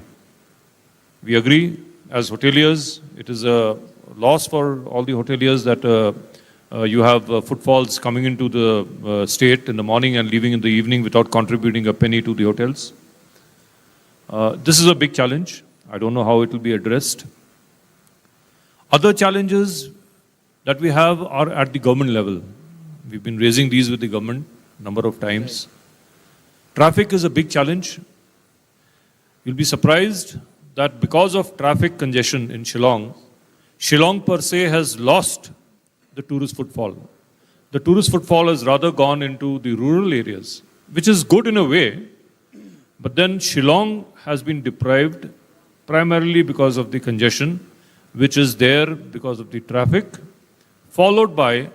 We agree, as hoteliers, it is a loss for all the hoteliers that you have footfalls coming into the state in the morning and leaving in the evening without contributing a penny to the hotels. This is a big challenge. I don't know how it will be addressed. Other challenges that we have are at the government level. We've been raising these with the government a number of times. Traffic is a big challenge. You'll be surprised that because of traffic congestion in Shillong, Shillong per se has lost the tourist footfall. The tourist footfall has rather gone into the rural areas, which is good in a way, but then Shillong has been deprived primarily because of the congestion, which is there because of the traffic, followed by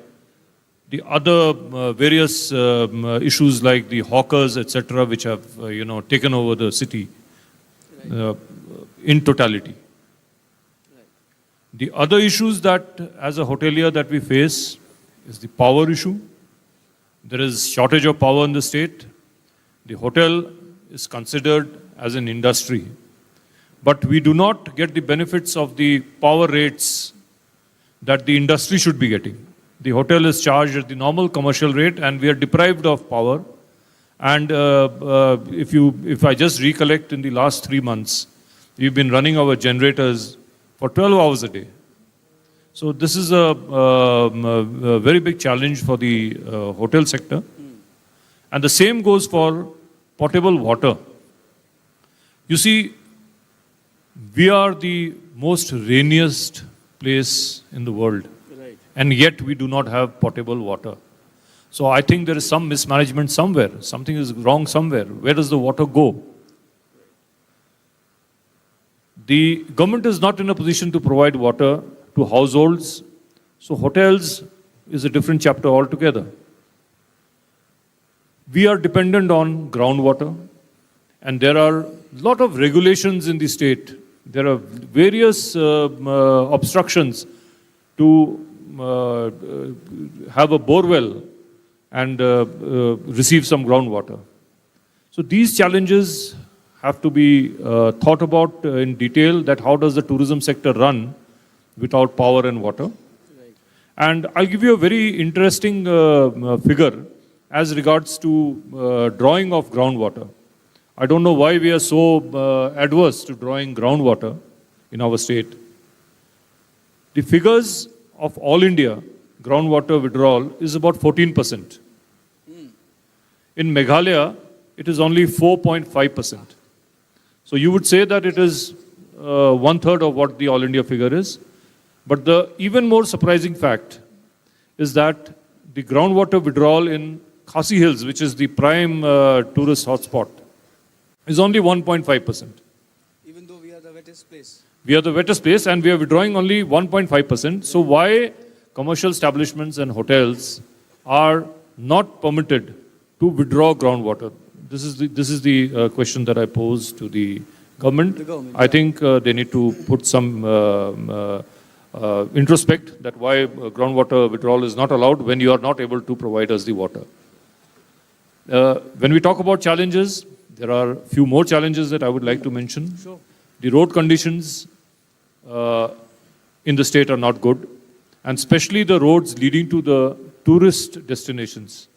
the other various issues like the hawkers, etc., which have taken over the city in totality. The other issues that, as a hotelier, that we face is the power issue. There is shortage of power in the state. The hotel is considered as an industry, but we do not get the benefits of the power rates that the industry should be getting. The hotel is charged at the normal commercial rate and we are deprived of power. And if I just recollect, in the last 3 months, we've been running our generators for 12 hours a day. So this is a very big challenge for the hotel sector. And the same goes for potable water. You see, we are the most rainiest place in the world. Right. And yet we do not have potable water. So I think there is some mismanagement somewhere. Something is wrong somewhere. Where does the water go? The government is not in a position to provide water to households. So hotels is a different chapter altogether. We are dependent on groundwater. And there are a lot of regulations in the state. There are various obstructions to have a borewell and receive some groundwater. So these challenges have to be thought about in detail, that how does the tourism sector run without power and water. Right. And I'll give you a very interesting figure as regards to drawing of groundwater. I don't know why we are so adverse to drawing groundwater in our state. The figures of all India groundwater withdrawal is about 14%. In Meghalaya, it is only 4.5%. So you would say that it is 1/3 of what the all India figure is. But the even more surprising fact is that the groundwater withdrawal in Khasi Hills, which is the prime tourist hotspot, is only 1.5%. Even though we are the wettest place. We are the wettest place and we are withdrawing only 1.5%. So why commercial establishments and hotels are not permitted to withdraw groundwater? This is the question that I pose to the government. I think they need to put some introspect that why groundwater withdrawal is not allowed when you are not able to provide us the water. When we talk about challenges, there are a few more challenges that I would like to mention. Sure. The road conditions in the state are not good, and especially the roads leading to the tourist destinations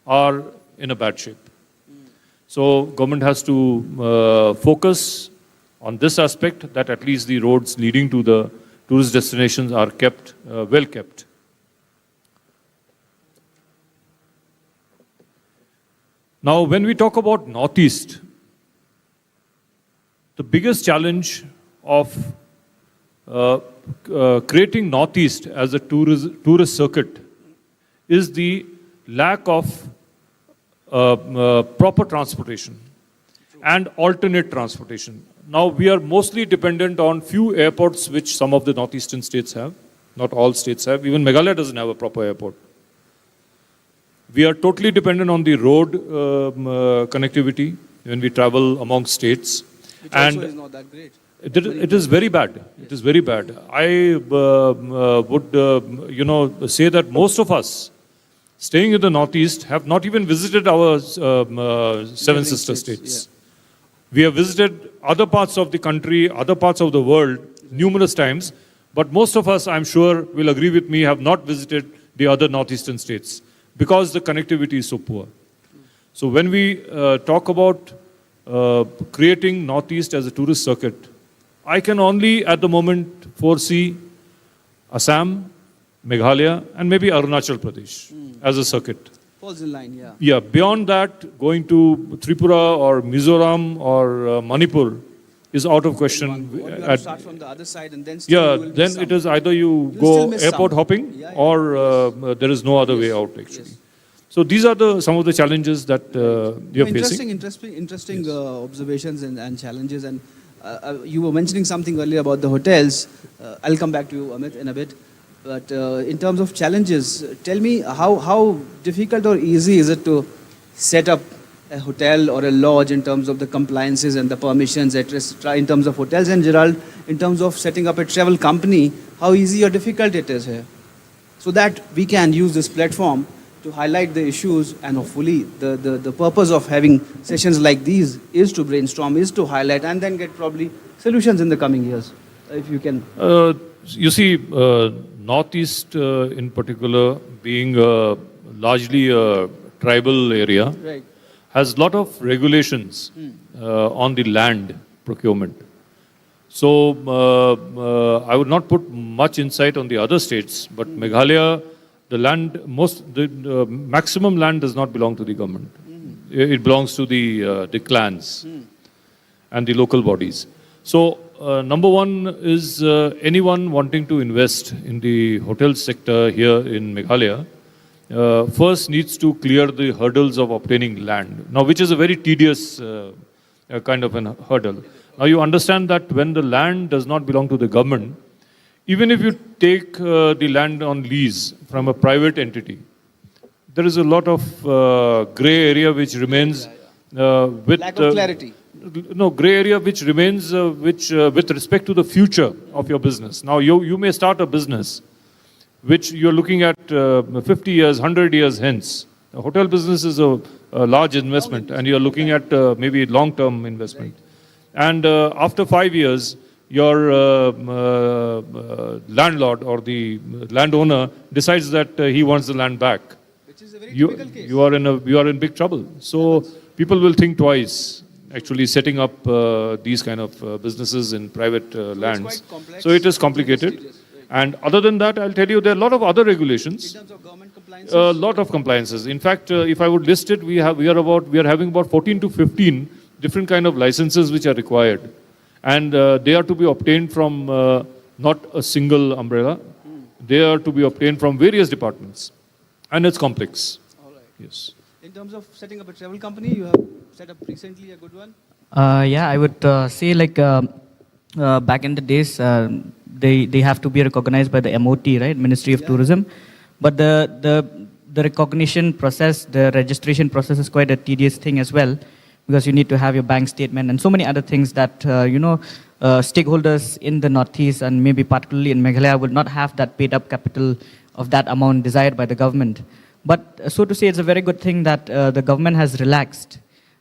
are in a bad shape. So government has to focus on this aspect, that at least the roads leading to the tourist destinations are kept, well kept. Now, when we talk about Northeast, the biggest challenge of creating Northeast as a tourist circuit is the lack of proper transportation and alternate transportation. Now, we are mostly dependent on few airports which some of the northeastern states have. Not all states have. Even Meghalaya doesn't have a proper airport. We are totally dependent on the road connectivity when we travel among states. Which and also is not that great. It is very bad. Yes. It is very bad. I would say that most of us staying in the Northeast have not even visited our seven sister states. Yeah. We have visited other parts of the country, other parts of the world numerous times, but most of us, I'm sure, will agree with me, have not visited the other northeastern states because the connectivity is so poor. So when we talk about creating Northeast as a tourist circuit, I can only at the moment foresee Assam, Meghalaya, and maybe Arunachal Pradesh as a circuit. Falls in line, yeah. Yeah, beyond that, going to Tripura or Mizoram or Manipur is out of question. You have to start from the other side and then then it is either you go airport hopping or there is no other way out actually. Yes. So these are some of the challenges that you are facing. Interesting yes. Observations and challenges. And you were mentioning something earlier about the hotels. I'll come back to you, Amit, in a bit. But in terms of challenges, tell me how difficult or easy is it to set up a hotel or a lodge in terms of the compliances and the permissions, etc. In terms of hotels, and Gerald, in terms of setting up a travel company, how easy or difficult it is here, so that we can use this platform to highlight the issues, and hopefully the purpose of having sessions like these is to brainstorm, is to highlight, and then get probably solutions in the coming years, if you can. You see, Northeast in particular, being largely a tribal area, right, has a lot of regulations on the land procurement. So I would not put much insight on the other states, but Meghalaya, the land, the maximum land does not belong to the government. It belongs to the clans and the local bodies. So number one is anyone wanting to invest in the hotel sector here in Meghalaya first needs to clear the hurdles of obtaining land. Now, which is a very tedious kind of a hurdle. Now, you understand that when the land does not belong to the government, even if you take the land on lease from a private entity, there is a lot of grey area which remains with lack of clarity. No, grey area which remains with respect to the future of your business. Now, you may start a business which you're looking at 50 years, 100 years hence. The hotel business is a large investment, and you're looking at maybe long-term investment. And after 5 years, your landlord or the landowner decides that he wants the land back. Which is a very typical case. You are in big trouble. So people will think twice, actually setting up these kind of businesses in private lands. So it is complicated. And other than that, I'll tell you, there are a lot of other regulations. In terms of government compliances? A lot of compliances. In fact, if I would list it, we are having about 14 to 15 different kind of licenses which are required. And they are to be obtained from not a single umbrella. They are to be obtained from various departments. And it's complex. All right. Yes. In terms of setting up a travel company, you have set up recently a good one? Yeah, I would say like back in the days, they have to be recognized by the MOT, right, Ministry of Tourism. But the recognition process, the registration process is quite a tedious thing as well, because you need to have your bank statement and so many other things that, stakeholders in the Northeast and maybe particularly in Meghalaya would not have that paid up capital of that amount desired by the government. But so to say, it's a very good thing that the government has relaxed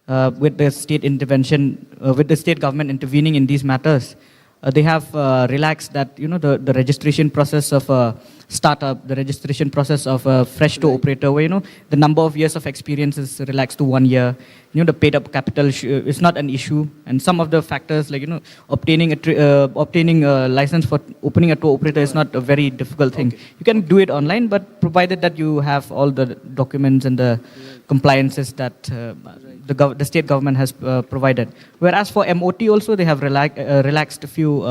with the state intervention, with the state government intervening in these matters. They have relaxed that, the registration process of a startup, the registration process of a fresh to operator, where, the number of years of experience is relaxed to 1 year. the paid up capital is not an issue. And some of the factors like, obtaining a license for opening a tour operator is not a very difficult thing. You can do it online, but provided that you have all the documents and the compliances that the state government has provided. Whereas for MOT also, they have relaxed a few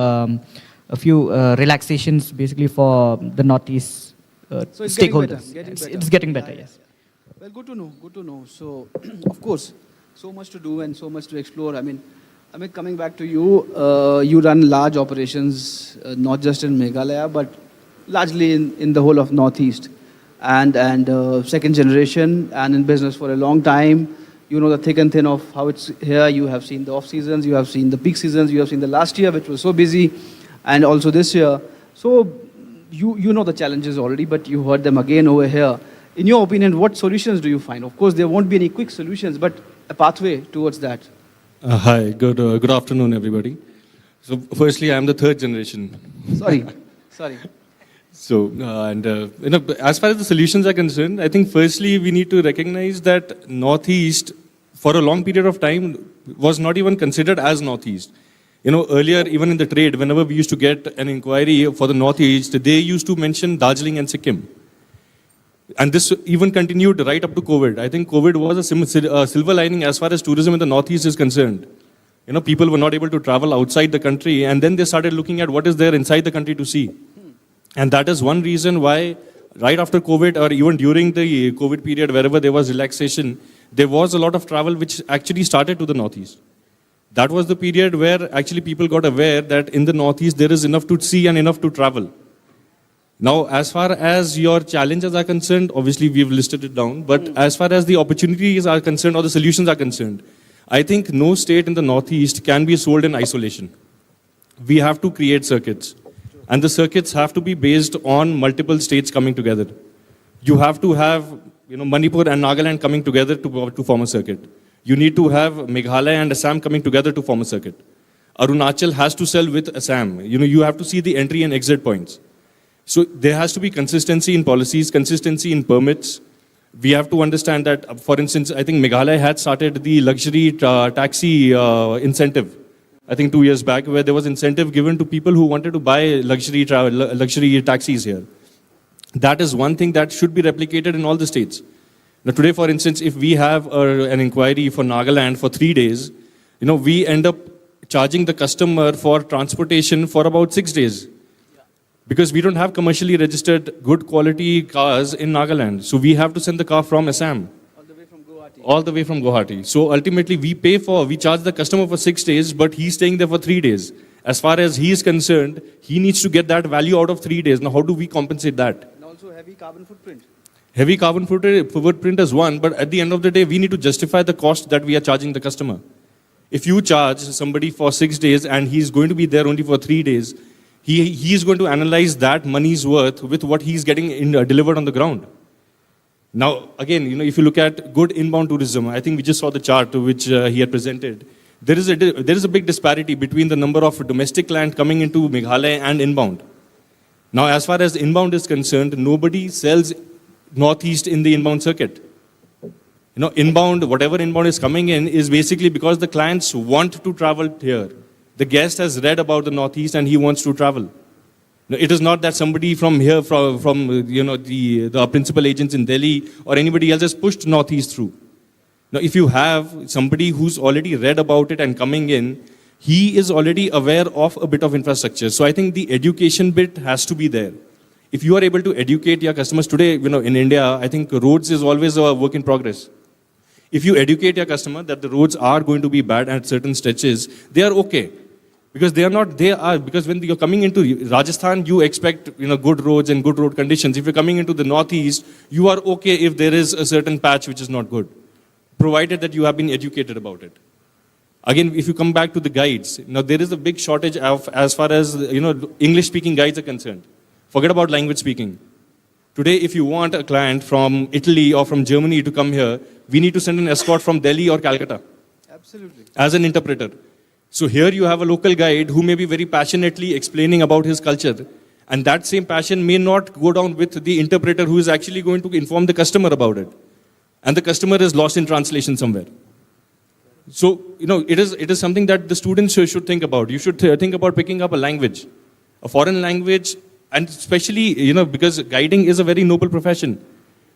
relaxations basically for the Northeast So it's stakeholders. Getting better. It's getting better, yes. Well, good to know. Good to know. So, of course, so much to do and so much to explore. I mean, coming back to you, you run large operations, not just in Meghalaya, but largely in the whole of Northeast, and second generation, and in business for a long time. You know the thick and thin of how it's here. You have seen the off seasons, you have seen the peak seasons, you have seen the last year, which was so busy, and also this year. So you know the challenges already, but you heard them again over here. In your opinion, what solutions do you find? Of course, there won't be any quick solutions, but a pathway towards that. Hi, good afternoon, everybody. So, firstly, I am the third generation. Sorry. So, as far as the solutions are concerned, I think firstly we need to recognize that Northeast, for a long period of time, was not even considered as Northeast. Earlier, even in the trade, whenever we used to get an inquiry for the Northeast, they used to mention Darjeeling and Sikkim. And this even continued right up to COVID. I think COVID was a silver lining as far as tourism in the Northeast is concerned. People were not able to travel outside the country, and then they started looking at what is there inside the country to see. And that is one reason why, right after COVID, or even during the COVID period, wherever there was relaxation, there was a lot of travel which actually started to the Northeast. That was the period where actually people got aware that in the Northeast there is enough to see and enough to travel. Now, as far as your challenges are concerned, obviously we've listed it down, but as far as the opportunities are concerned or the solutions are concerned, I think no state in the Northeast can be sold in isolation. We have to create circuits. And the circuits have to be based on multiple states coming together. You have to have Manipur and Nagaland coming together to form a circuit. You need to have Meghalaya and Assam coming together to form a circuit. Arunachal has to sell with Assam. You have to see the entry and exit points. So there has to be consistency in policies, consistency in permits. We have to understand that, for instance, I think Meghalaya had started the luxury taxi incentive, I think 2 years back, where there was incentive given to people who wanted to buy luxury taxis here. That is one thing that should be replicated in all the states. Now today, for instance, if we have an inquiry for Nagaland for 3 days, we end up charging the customer for transportation for about 6 days. Because we don't have commercially registered good quality cars in Nagaland. So we have to send the car from Assam. All the way from Guwahati. So ultimately we charge the customer for 6 days, but he's staying there for 3 days. As far as he is concerned, he needs to get that value out of 3 days. Now how do we compensate that? And also heavy carbon footprint. Heavy carbon footprint is one, but at the end of the day, we need to justify the cost that we are charging the customer. If you charge somebody for 6 days and he's going to be there only for 3 days, he is going to analyze that money's worth with what he's getting delivered on the ground. Now, again, if you look at good inbound tourism, I think we just saw the chart which he had presented. There is a big disparity between the number of domestic land coming into Meghalaya and inbound. Now, as far as inbound is concerned, nobody sells Northeast in the inbound circuit. Inbound, whatever inbound is coming in is basically because the clients want to travel here. The guest has read about the Northeast and he wants to travel. Now, it is not that somebody from here, from the principal agents in Delhi or anybody else has pushed Northeast through. Now, if you have somebody who's already read about it and coming in, he is already aware of a bit of infrastructure. So I think the education bit has to be there. If you are able to educate your customers today, in India, I think roads is always a work in progress. If you educate your customer that the roads are going to be bad at certain stretches, they are okay. Because because when you're coming into Rajasthan, you expect good roads and good road conditions. If you're coming into the Northeast, you are okay if there is a certain patch which is not good, provided that you have been educated about it. Again, if you come back to the guides, now there is a big shortage of, as far as English-speaking guides are concerned. Forget about language speaking. Today, if you want a client from Italy or from Germany to come here, we need to send an escort from Delhi or Calcutta. Absolutely. As an interpreter. So here you have a local guide who may be very passionately explaining about his culture. And that same passion may not go down with the interpreter who is actually going to inform the customer about it. And the customer is lost in translation somewhere. So, it is something that the students should think about. You should think about picking up a language, a foreign language, and especially, because guiding is a very noble profession.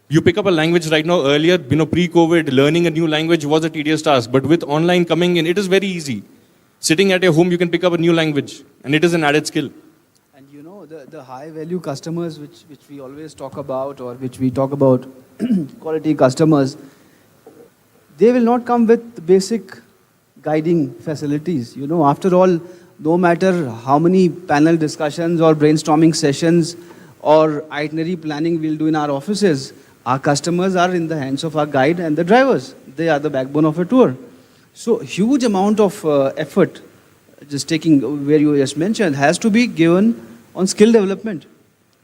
You pick up a language right now. Earlier, pre-COVID, learning a new language was a tedious task. But with online coming in, it is very easy. Sitting at your home, you can pick up a new language, and it is an added skill. And the high-value customers which we always talk about, or which we talk about, quality customers, they will not come with basic guiding facilities. After all, no matter how many panel discussions or brainstorming sessions or itinerary planning we'll do in our offices, our customers are in the hands of our guide and the drivers. They are the backbone of a tour. So huge amount of effort, just taking where you just mentioned, has to be given on skill development,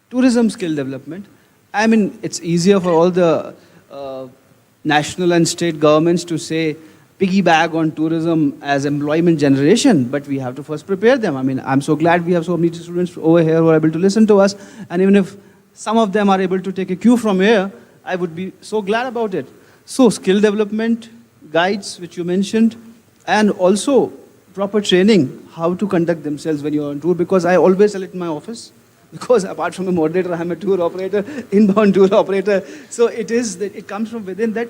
tourism skill development. I mean, it's easier for all the national and state governments to say, piggyback on tourism as employment generation, but we have to first prepare them. I mean, I'm so glad we have so many students over here who are able to listen to us, and even if some of them are able to take a cue from here, I would be so glad about it. So skill development, guides, which you mentioned, and also proper training, how to conduct themselves when you're on tour, because I always tell it in my office, because apart from a moderator, I'm a tour operator, inbound tour operator. So it comes from within that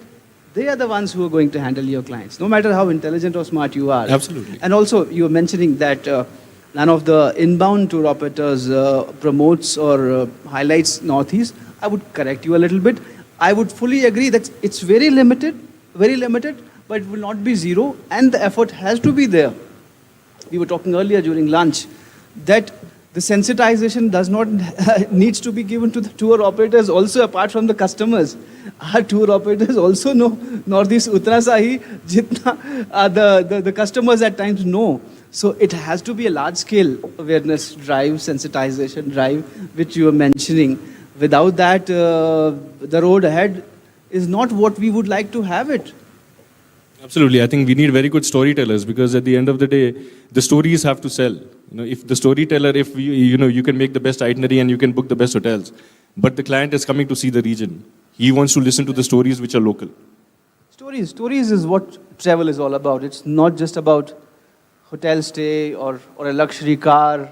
they are the ones who are going to handle your clients, no matter how intelligent or smart you are. Absolutely. And also, you were mentioning that none of the inbound tour operators promotes or highlights Northeast. I would correct you a little bit. I would fully agree that it's very limited, but it will not be zero, and the effort has to be there. We were talking earlier during lunch that the sensitization does not needs to be given to the tour operators also, apart from the customers. Our tour operators also know Northeast utna sahi jitna the customers at times know. So it has to be a large scale awareness drive, sensitization drive, which you were mentioning. Without that, the road ahead is not what we would like to have it. Absolutely. I think we need very good storytellers, because at the end of the day, the stories have to sell. If the storyteller, you can make the best itinerary and you can book the best hotels, but the client is coming to see the region. He wants to listen to the stories which are local. Stories is what travel is all about. It's not just about hotel stay or a luxury car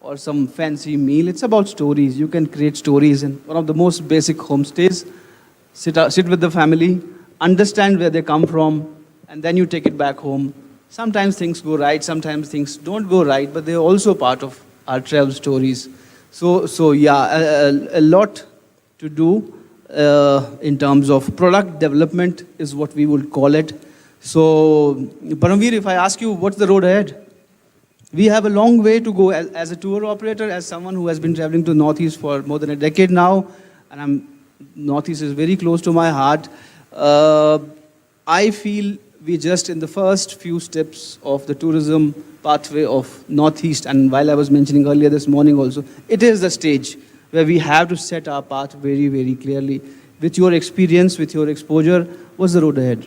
or some fancy meal. It's about stories. You can create stories in one of the most basic homestays. Sit with the family, understand where they come from, and then you take it back home. Sometimes things go right, sometimes things don't go right, but they're also part of our travel stories. So yeah, a lot to do in terms of product development is what we would call it. So, Paramveer, if I ask you, what's the road ahead? We have a long way to go as a tour operator, as someone who has been traveling to Northeast for more than a decade now, and Northeast is very close to my heart. I feel we just in the first few steps of the tourism pathway of Northeast, and while I was mentioning earlier this morning also, it is the stage where we have to set our path very, very clearly. With your experience, with your exposure, what's the road ahead?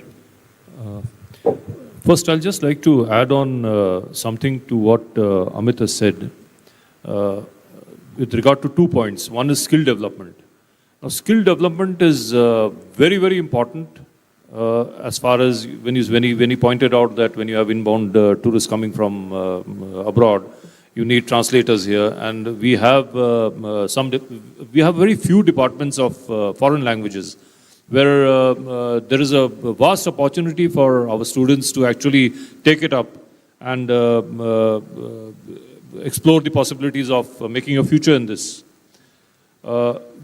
First, I'll just like to add on something to what Amit has said with regard to 2 points. One is skill development. Now, skill development is very, very important as far as when he pointed out that when you have inbound tourists coming from abroad, you need translators here, and we have very few departments of foreign languages, where there is a vast opportunity for our students to actually take it up and explore the possibilities of making a future in this.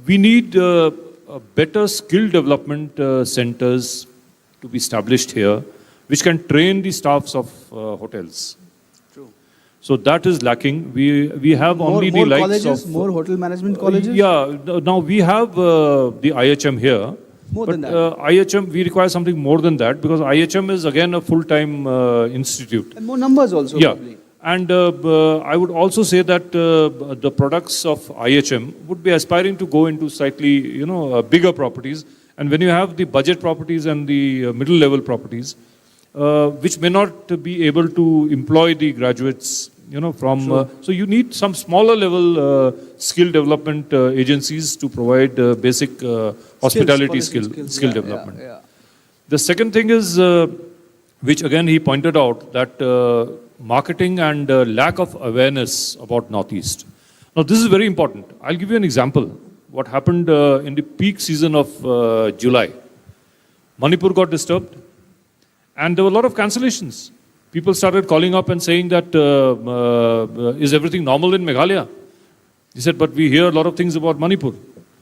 We need better skill development centers to be established here, which can train the staffs of hotels. True. So that is lacking. We have only the likes colleges, of more hotel management colleges. Yeah. Now we have the IHM here. More but than that. IHM, we require something more than that, because IHM is again a full-time institute. And more numbers also. Yeah. Probably. And I would also say that the products of IHM would be aspiring to go into slightly, bigger properties. And when you have the budget properties and the middle-level properties, which may not be able to employ the graduates, from... Sure. So you need some smaller level skill development agencies to provide basic hospitality skill development. Yeah. The second thing is which again he pointed out that marketing and lack of awareness about Northeast. Now this is very important. I'll give you an example. What happened in the peak season of July. Manipur got disturbed and there were a lot of cancellations. People started calling up and saying that, is everything normal in Meghalaya? He said, but we hear a lot of things about Manipur.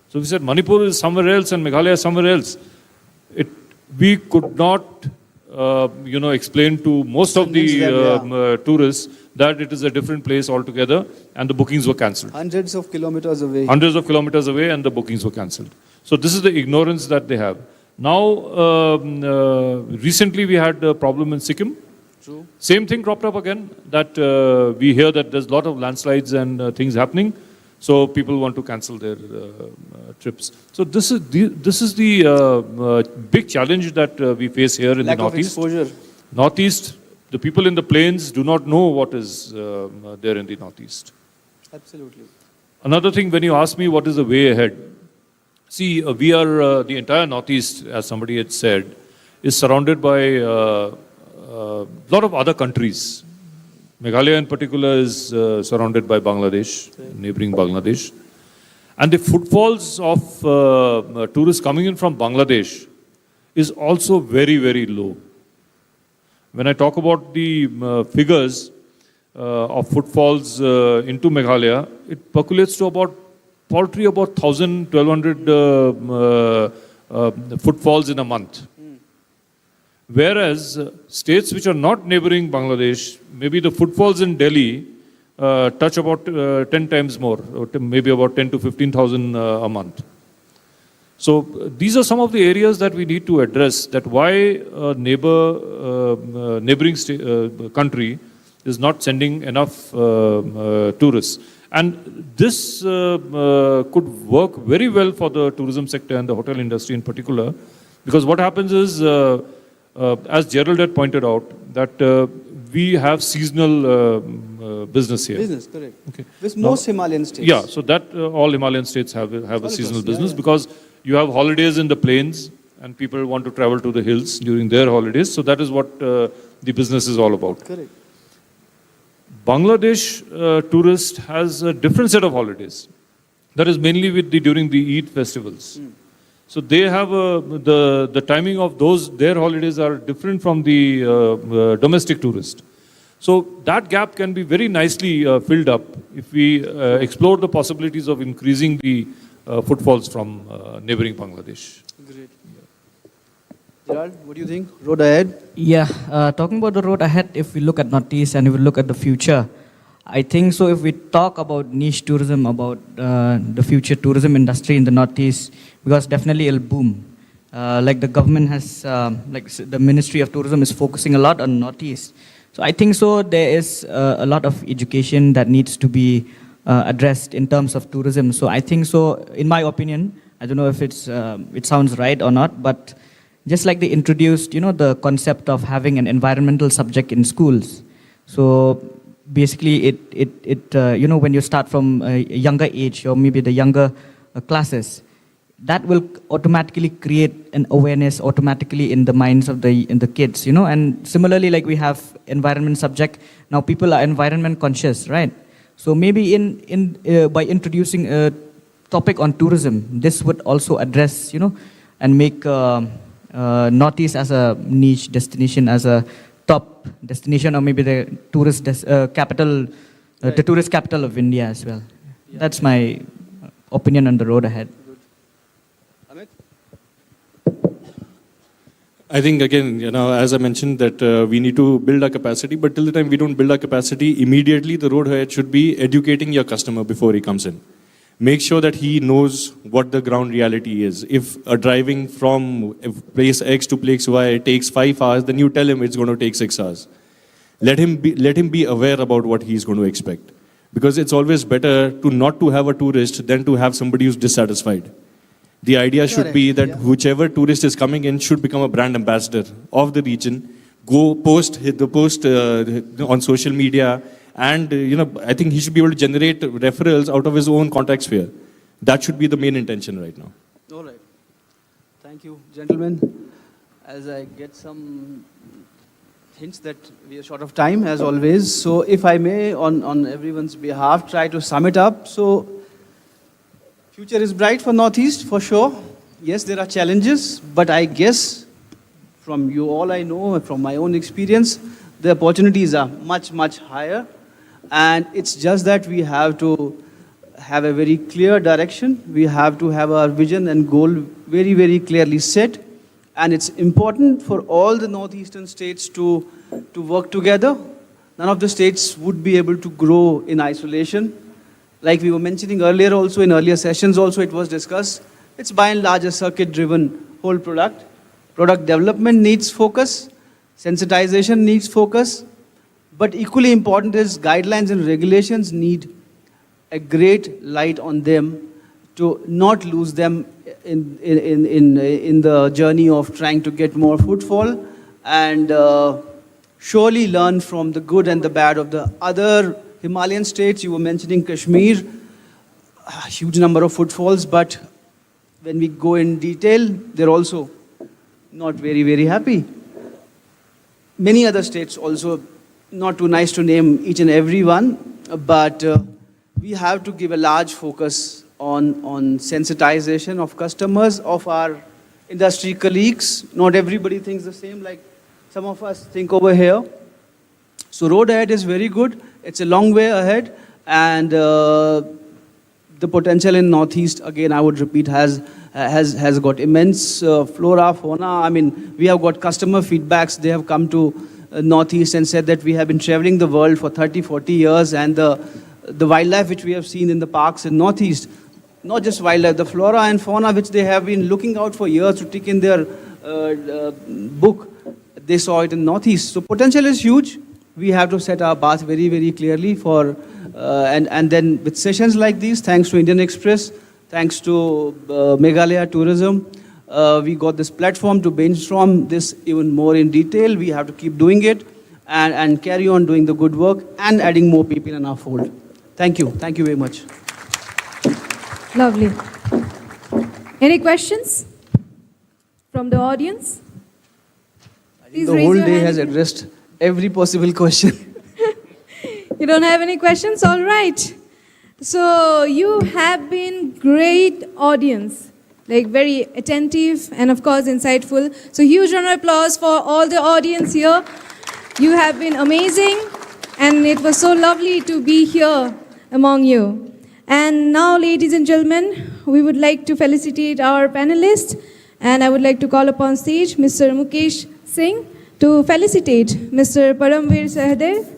So we said, Manipur is somewhere else and Meghalaya is somewhere else. We could not, explain to most of the tourists that it is a different place altogether and the bookings were cancelled. Hundreds of kilometers away. Hundreds of kilometers away and the bookings were cancelled. So this is the ignorance that they have. Now, recently we had a problem in Sikkim. True. Same thing cropped up again, that we hear that there's a lot of landslides and things happening. So people want to cancel their trips. So this is the big challenge that we face here in the Northeast. Lack of exposure. Northeast, the people in the plains do not know what is there in the Northeast. Absolutely. Another thing, when you ask me what is the way ahead, see, we are, the entire Northeast, as somebody had said, is surrounded by a lot of other countries. Meghalaya in particular is surrounded by Bangladesh, neighboring Bangladesh. And the footfalls of tourists coming in from Bangladesh is also very, very low. When I talk about the figures of footfalls into Meghalaya, it percolates to about paltry about 1,000, 1,200 footfalls in a month. Whereas states which are not neighboring Bangladesh, maybe the footfalls in Delhi touch about 10 times more, or maybe about 10 to 15,000 a month. So these are some of the areas that we need to address, that why a neighboring country is not sending enough tourists. And this could work very well for the tourism sector and the hotel industry in particular, because what happens is, as Gerald had pointed out, that we have seasonal business here. Business, correct. Okay. With most Himalayan states. Yeah, so that all Himalayan states have a seasonal business, because you have holidays in the plains and people want to travel to the hills during their holidays. So that is what the business is all about. Correct. Bangladesh tourist has a different set of holidays. That is mainly during the Eid festivals. So they have the timing of their holidays are different from the domestic tourist. So that gap can be very nicely filled up if we explore the possibilities of increasing the footfalls from neighboring Bangladesh. Great. Gerald, what do you think? Road ahead? Yeah, talking about the road ahead, if we look at Northeast and if we look at the future, I think so if we talk about niche tourism, about the future tourism industry in the Northeast, because definitely it'll boom. Like the government has, like the Ministry of Tourism is focusing a lot on Northeast. So I think so there is a lot of education that needs to be addressed in terms of tourism. So I think so, in my opinion, I don't know if it sounds right or not, but just like they introduced, the concept of having an environmental subject in schools. So basically when you start from a younger age or maybe the younger classes, that will automatically create an awareness automatically in the minds of the kids, and similarly, like we have environment subject, now people are environment conscious, right? So maybe by introducing a topic on tourism, this would also address, and make Northeast as a niche destination, as a top destination, or maybe the tourist capital, the tourist capital of India as well. Yeah. That's my opinion on the road ahead. I think, again, as I mentioned, that we need to build our capacity, but till the time we don't build our capacity, immediately the road ahead should be educating your customer before he comes in. Make sure that he knows what the ground reality is. If driving from place X to place Y takes 5 hours, then you tell him it's going to take 6 hours. Let him be aware about what he's going to expect. Because it's always better not to have a tourist than to have somebody who's dissatisfied. The idea should be that whichever tourist is coming in should become a brand ambassador of the region, hit the post on social media, and I think he should be able to generate referrals out of his own contact sphere. That should be the main intention right now. All right. Thank you, gentlemen. As I get some hints that we are short of time, as always. So if I may, on everyone's behalf, try to sum it up. So future is bright for Northeast, for sure. Yes, there are challenges, but I guess from you all I know, from my own experience, the opportunities are much, much higher. And it's just that we have to have a very clear direction. We have to have our vision and goal very, very clearly set. And it's important for all the northeastern states to work together. None of the states would be able to grow in isolation. Like we were mentioning earlier also, in earlier sessions also it was discussed, it's by and large a circuit-driven whole product. Product development needs focus, sensitization needs focus, but equally important is guidelines and regulations need a great light on them to not lose them in the journey of trying to get more footfall, and surely learn from the good and the bad of the other Himalayan states. You were mentioning Kashmir, a huge number of footfalls, but when we go in detail, they're also not very, very happy. Many other states also, not too nice to name each and every one, but we have to give a large focus on sensitization of customers, of our industry colleagues. Not everybody thinks the same like some of us think over here. So road ahead is very good. It's a long way ahead, and the potential in Northeast, again, I would repeat, has got immense flora, fauna. I mean, we have got customer feedbacks. They have come to Northeast and said that we have been traveling the world for 30, 40 years, and the wildlife which we have seen in the parks in Northeast, not just wildlife, the flora and fauna which they have been looking out for years to tick in their book, they saw it in Northeast. So potential is huge. We have to set our path very, very clearly for, and then with sessions like these, thanks to Indian Express, thanks to Meghalaya Tourism, we got this platform to brainstorm this even more in detail. We have to keep doing it and carry on doing the good work and adding more people in our fold. Thank you. Thank you very much. Lovely. Any questions from the audience? Please The raise whole your day hand. has addressed every possible question. You don't have any questions? All right. So you have been great audience, like very attentive and of course insightful. So huge round of applause for all the audience here. You have been amazing and it was so lovely to be here among you. And now, ladies and gentlemen, we would like to felicitate our panelists, and I would like to call upon stage Mr. Mukesh Singh to felicitate Mr. Paramveer Sahdev.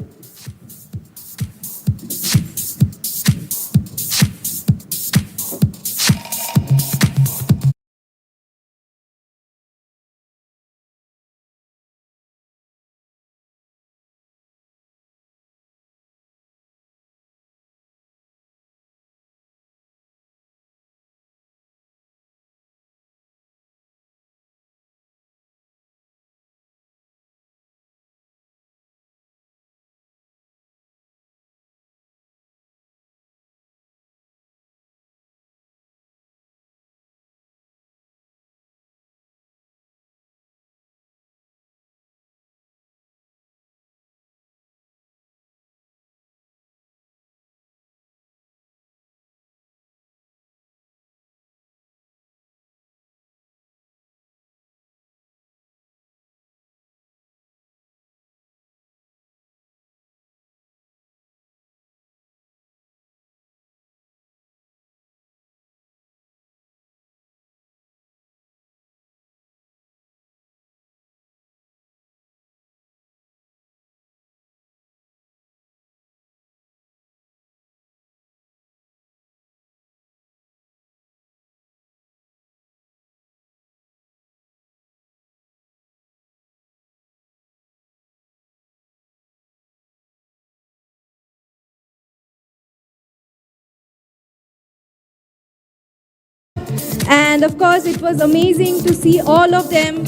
And of course, it was amazing to see all of them,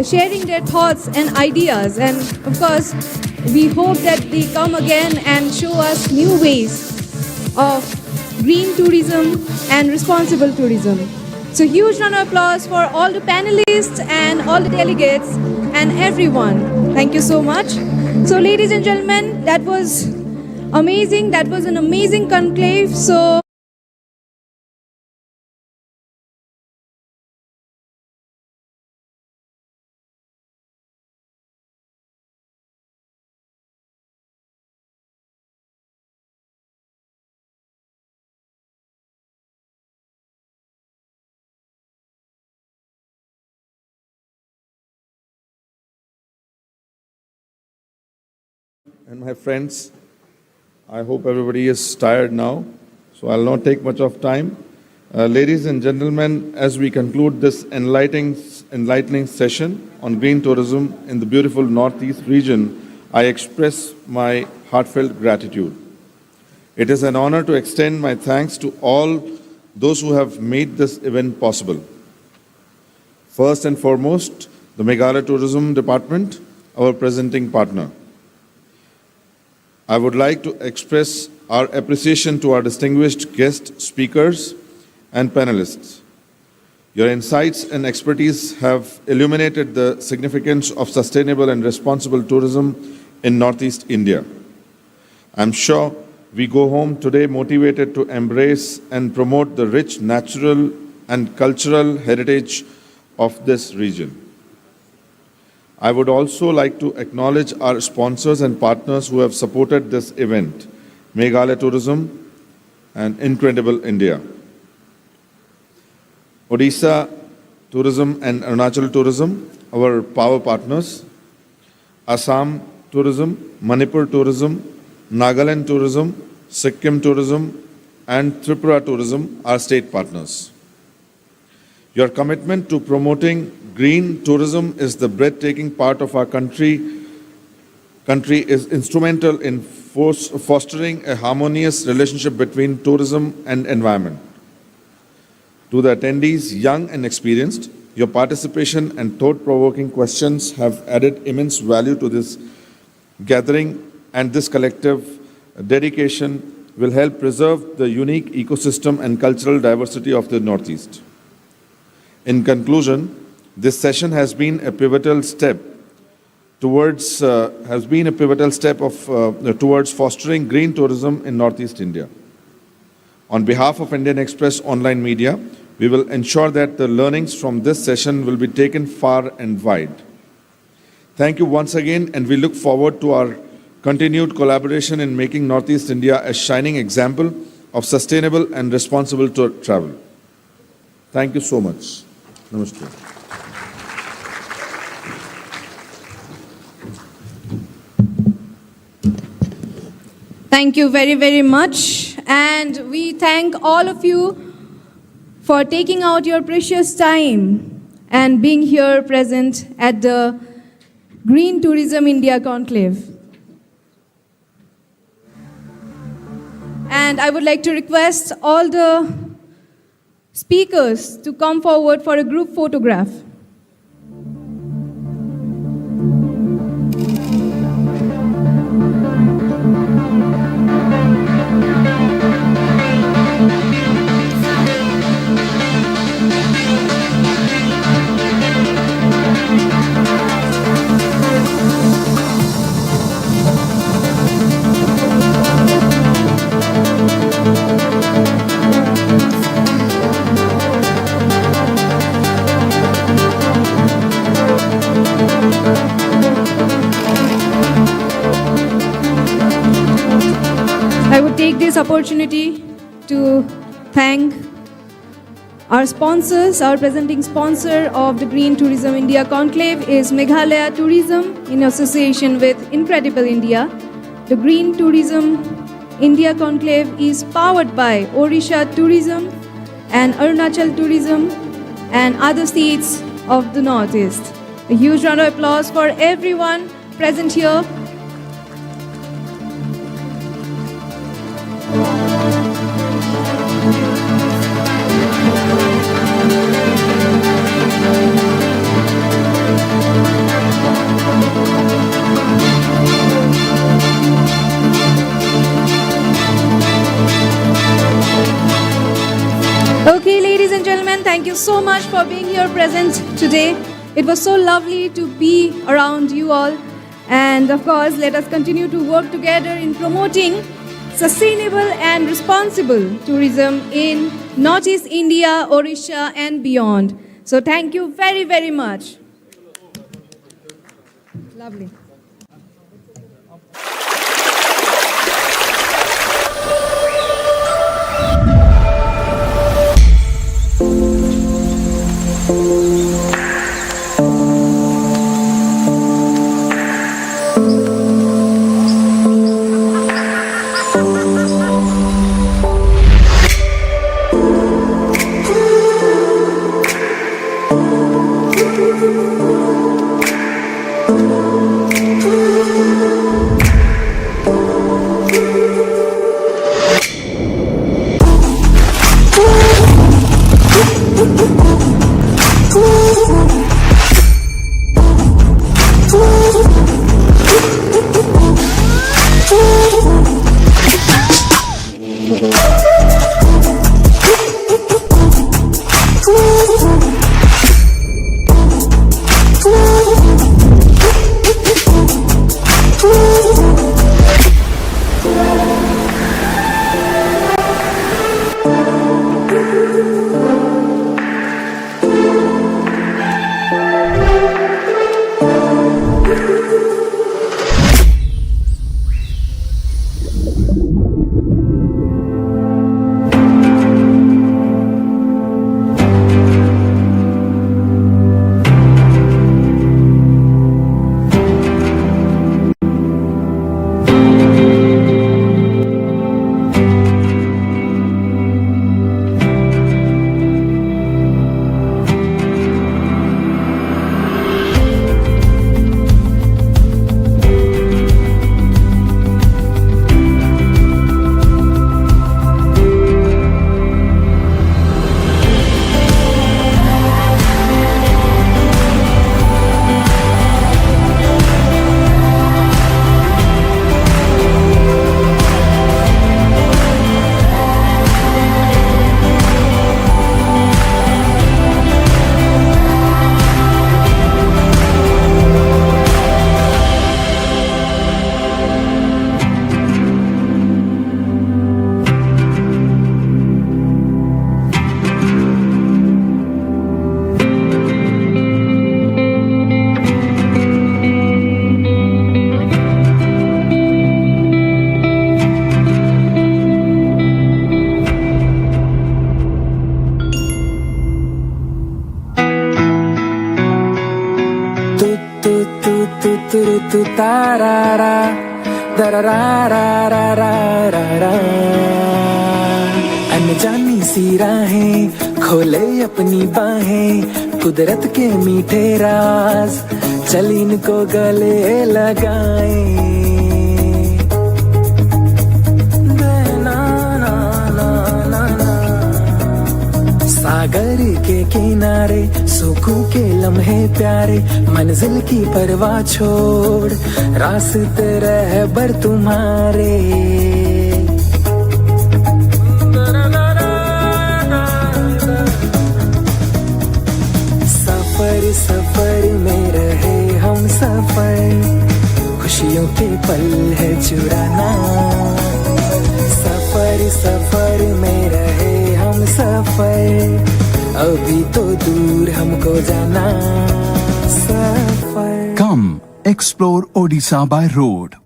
sharing their thoughts and ideas. And of course, we hope that they come again and show us new ways of green tourism and responsible tourism. So huge round of applause for all the panelists and all the delegates and everyone. Thank you so much. So ladies and gentlemen, that was amazing. That was an amazing conclave. So and my friends, I hope everybody is tired now, so I'll not take much of time. Ladies and gentlemen, as we conclude this enlightening session on green tourism in the beautiful Northeast region, I express my heartfelt gratitude. It is an honor to extend my thanks to all those who have made this event possible. First and foremost, the Meghalaya Tourism Department, our presenting partner. I would like to express our appreciation to our distinguished guest speakers and panelists. Your insights and expertise have illuminated the significance of sustainable and responsible tourism in Northeast India. I'm sure we go home today motivated to embrace and promote the rich natural and cultural heritage of this region. I would also like to acknowledge our sponsors and partners who have supported this event, Meghalaya Tourism and Incredible India. Odisha Tourism and Arunachal Tourism, our power partners. Assam Tourism, Manipur Tourism, Nagaland Tourism, Sikkim Tourism, and Tripura Tourism are state partners. Your commitment to promoting green tourism is the breathtaking part of our country is instrumental in fostering a harmonious relationship between tourism and environment. To the attendees, young and experienced, your participation and thought-provoking questions have added immense value to this gathering, and this collective dedication will help preserve the unique ecosystem and cultural diversity of the Northeast. In conclusion, this session has been a pivotal step towards fostering green tourism in Northeast India. On behalf of Indian Express Online Media, we will ensure that the learnings from this session will be taken far and wide. Thank you once again, and we look forward to our continued collaboration in making Northeast India a shining example of sustainable and responsible travel. Thank you so much. Namaste. thank you very, very much. And we thank all of you for taking out your precious time and being here present at the Green Tourism India Conclave. And I would like to request all the speakers to come forward for a group photograph. I would take this opportunity to thank our sponsors. Our presenting sponsor of the Green Tourism India Conclave is Meghalaya Tourism in association with Incredible India. The Green Tourism India Conclave is powered by Odisha Tourism and Arunachal Tourism and other states of the Northeast. A huge round of applause for everyone present here. Okay, ladies and gentlemen, gentlemen, thank you so much for being here present today. It was so lovely to be around you all. And of course, let us continue to work together in promoting sustainable and responsible tourism in Northeast India, Odisha and beyond. So thank you very, very much. Lovely. अनजानी सी राहें खोले अपनी बाहें कुदरत के मीठे राज चल इनको गले लगाएं सागर के किनारे सुकून के लम्हे प्यारे मंजिल की परवाह छोड़ रास्ते रहबर तुम्हारे सफर सफर में रहे हम सफर खुशियों के पल है चुराना सफर सफर में रहे हम सफर अभी तो दूर हमको जाना सफर Come explore Odisha by road.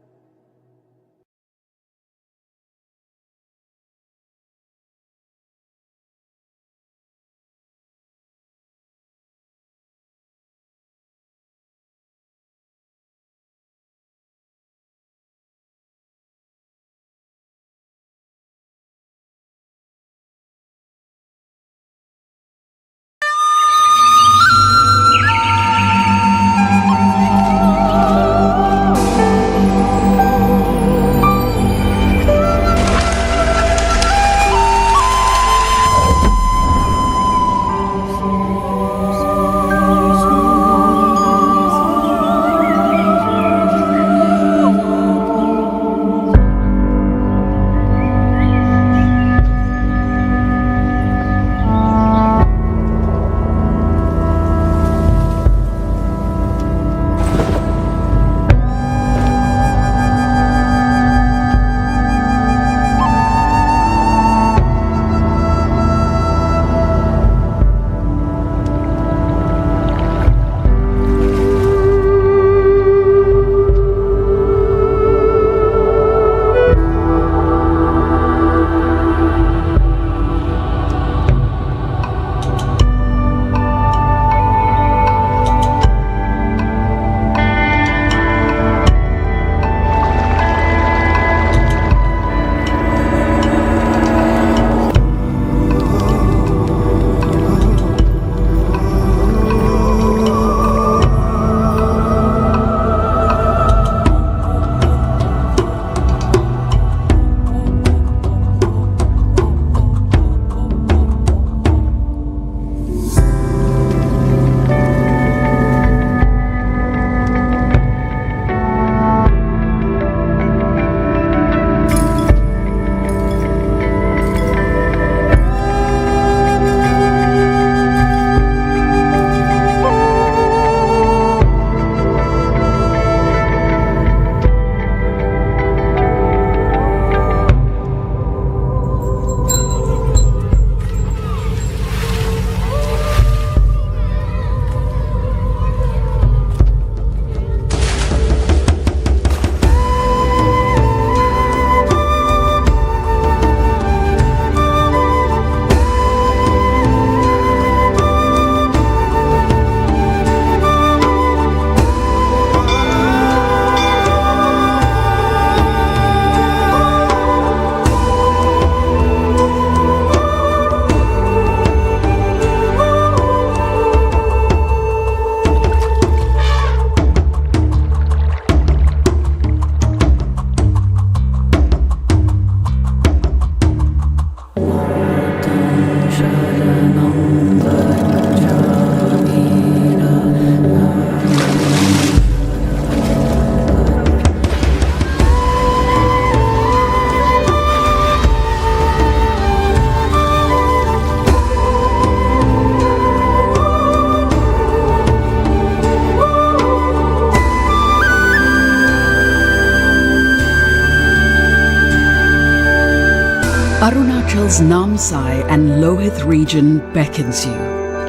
Arunachal's Namsai and Lohit region beckons you.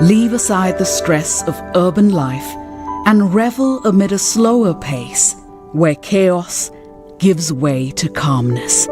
Leave aside the stress of urban life and revel amid a slower pace where chaos gives way to calmness.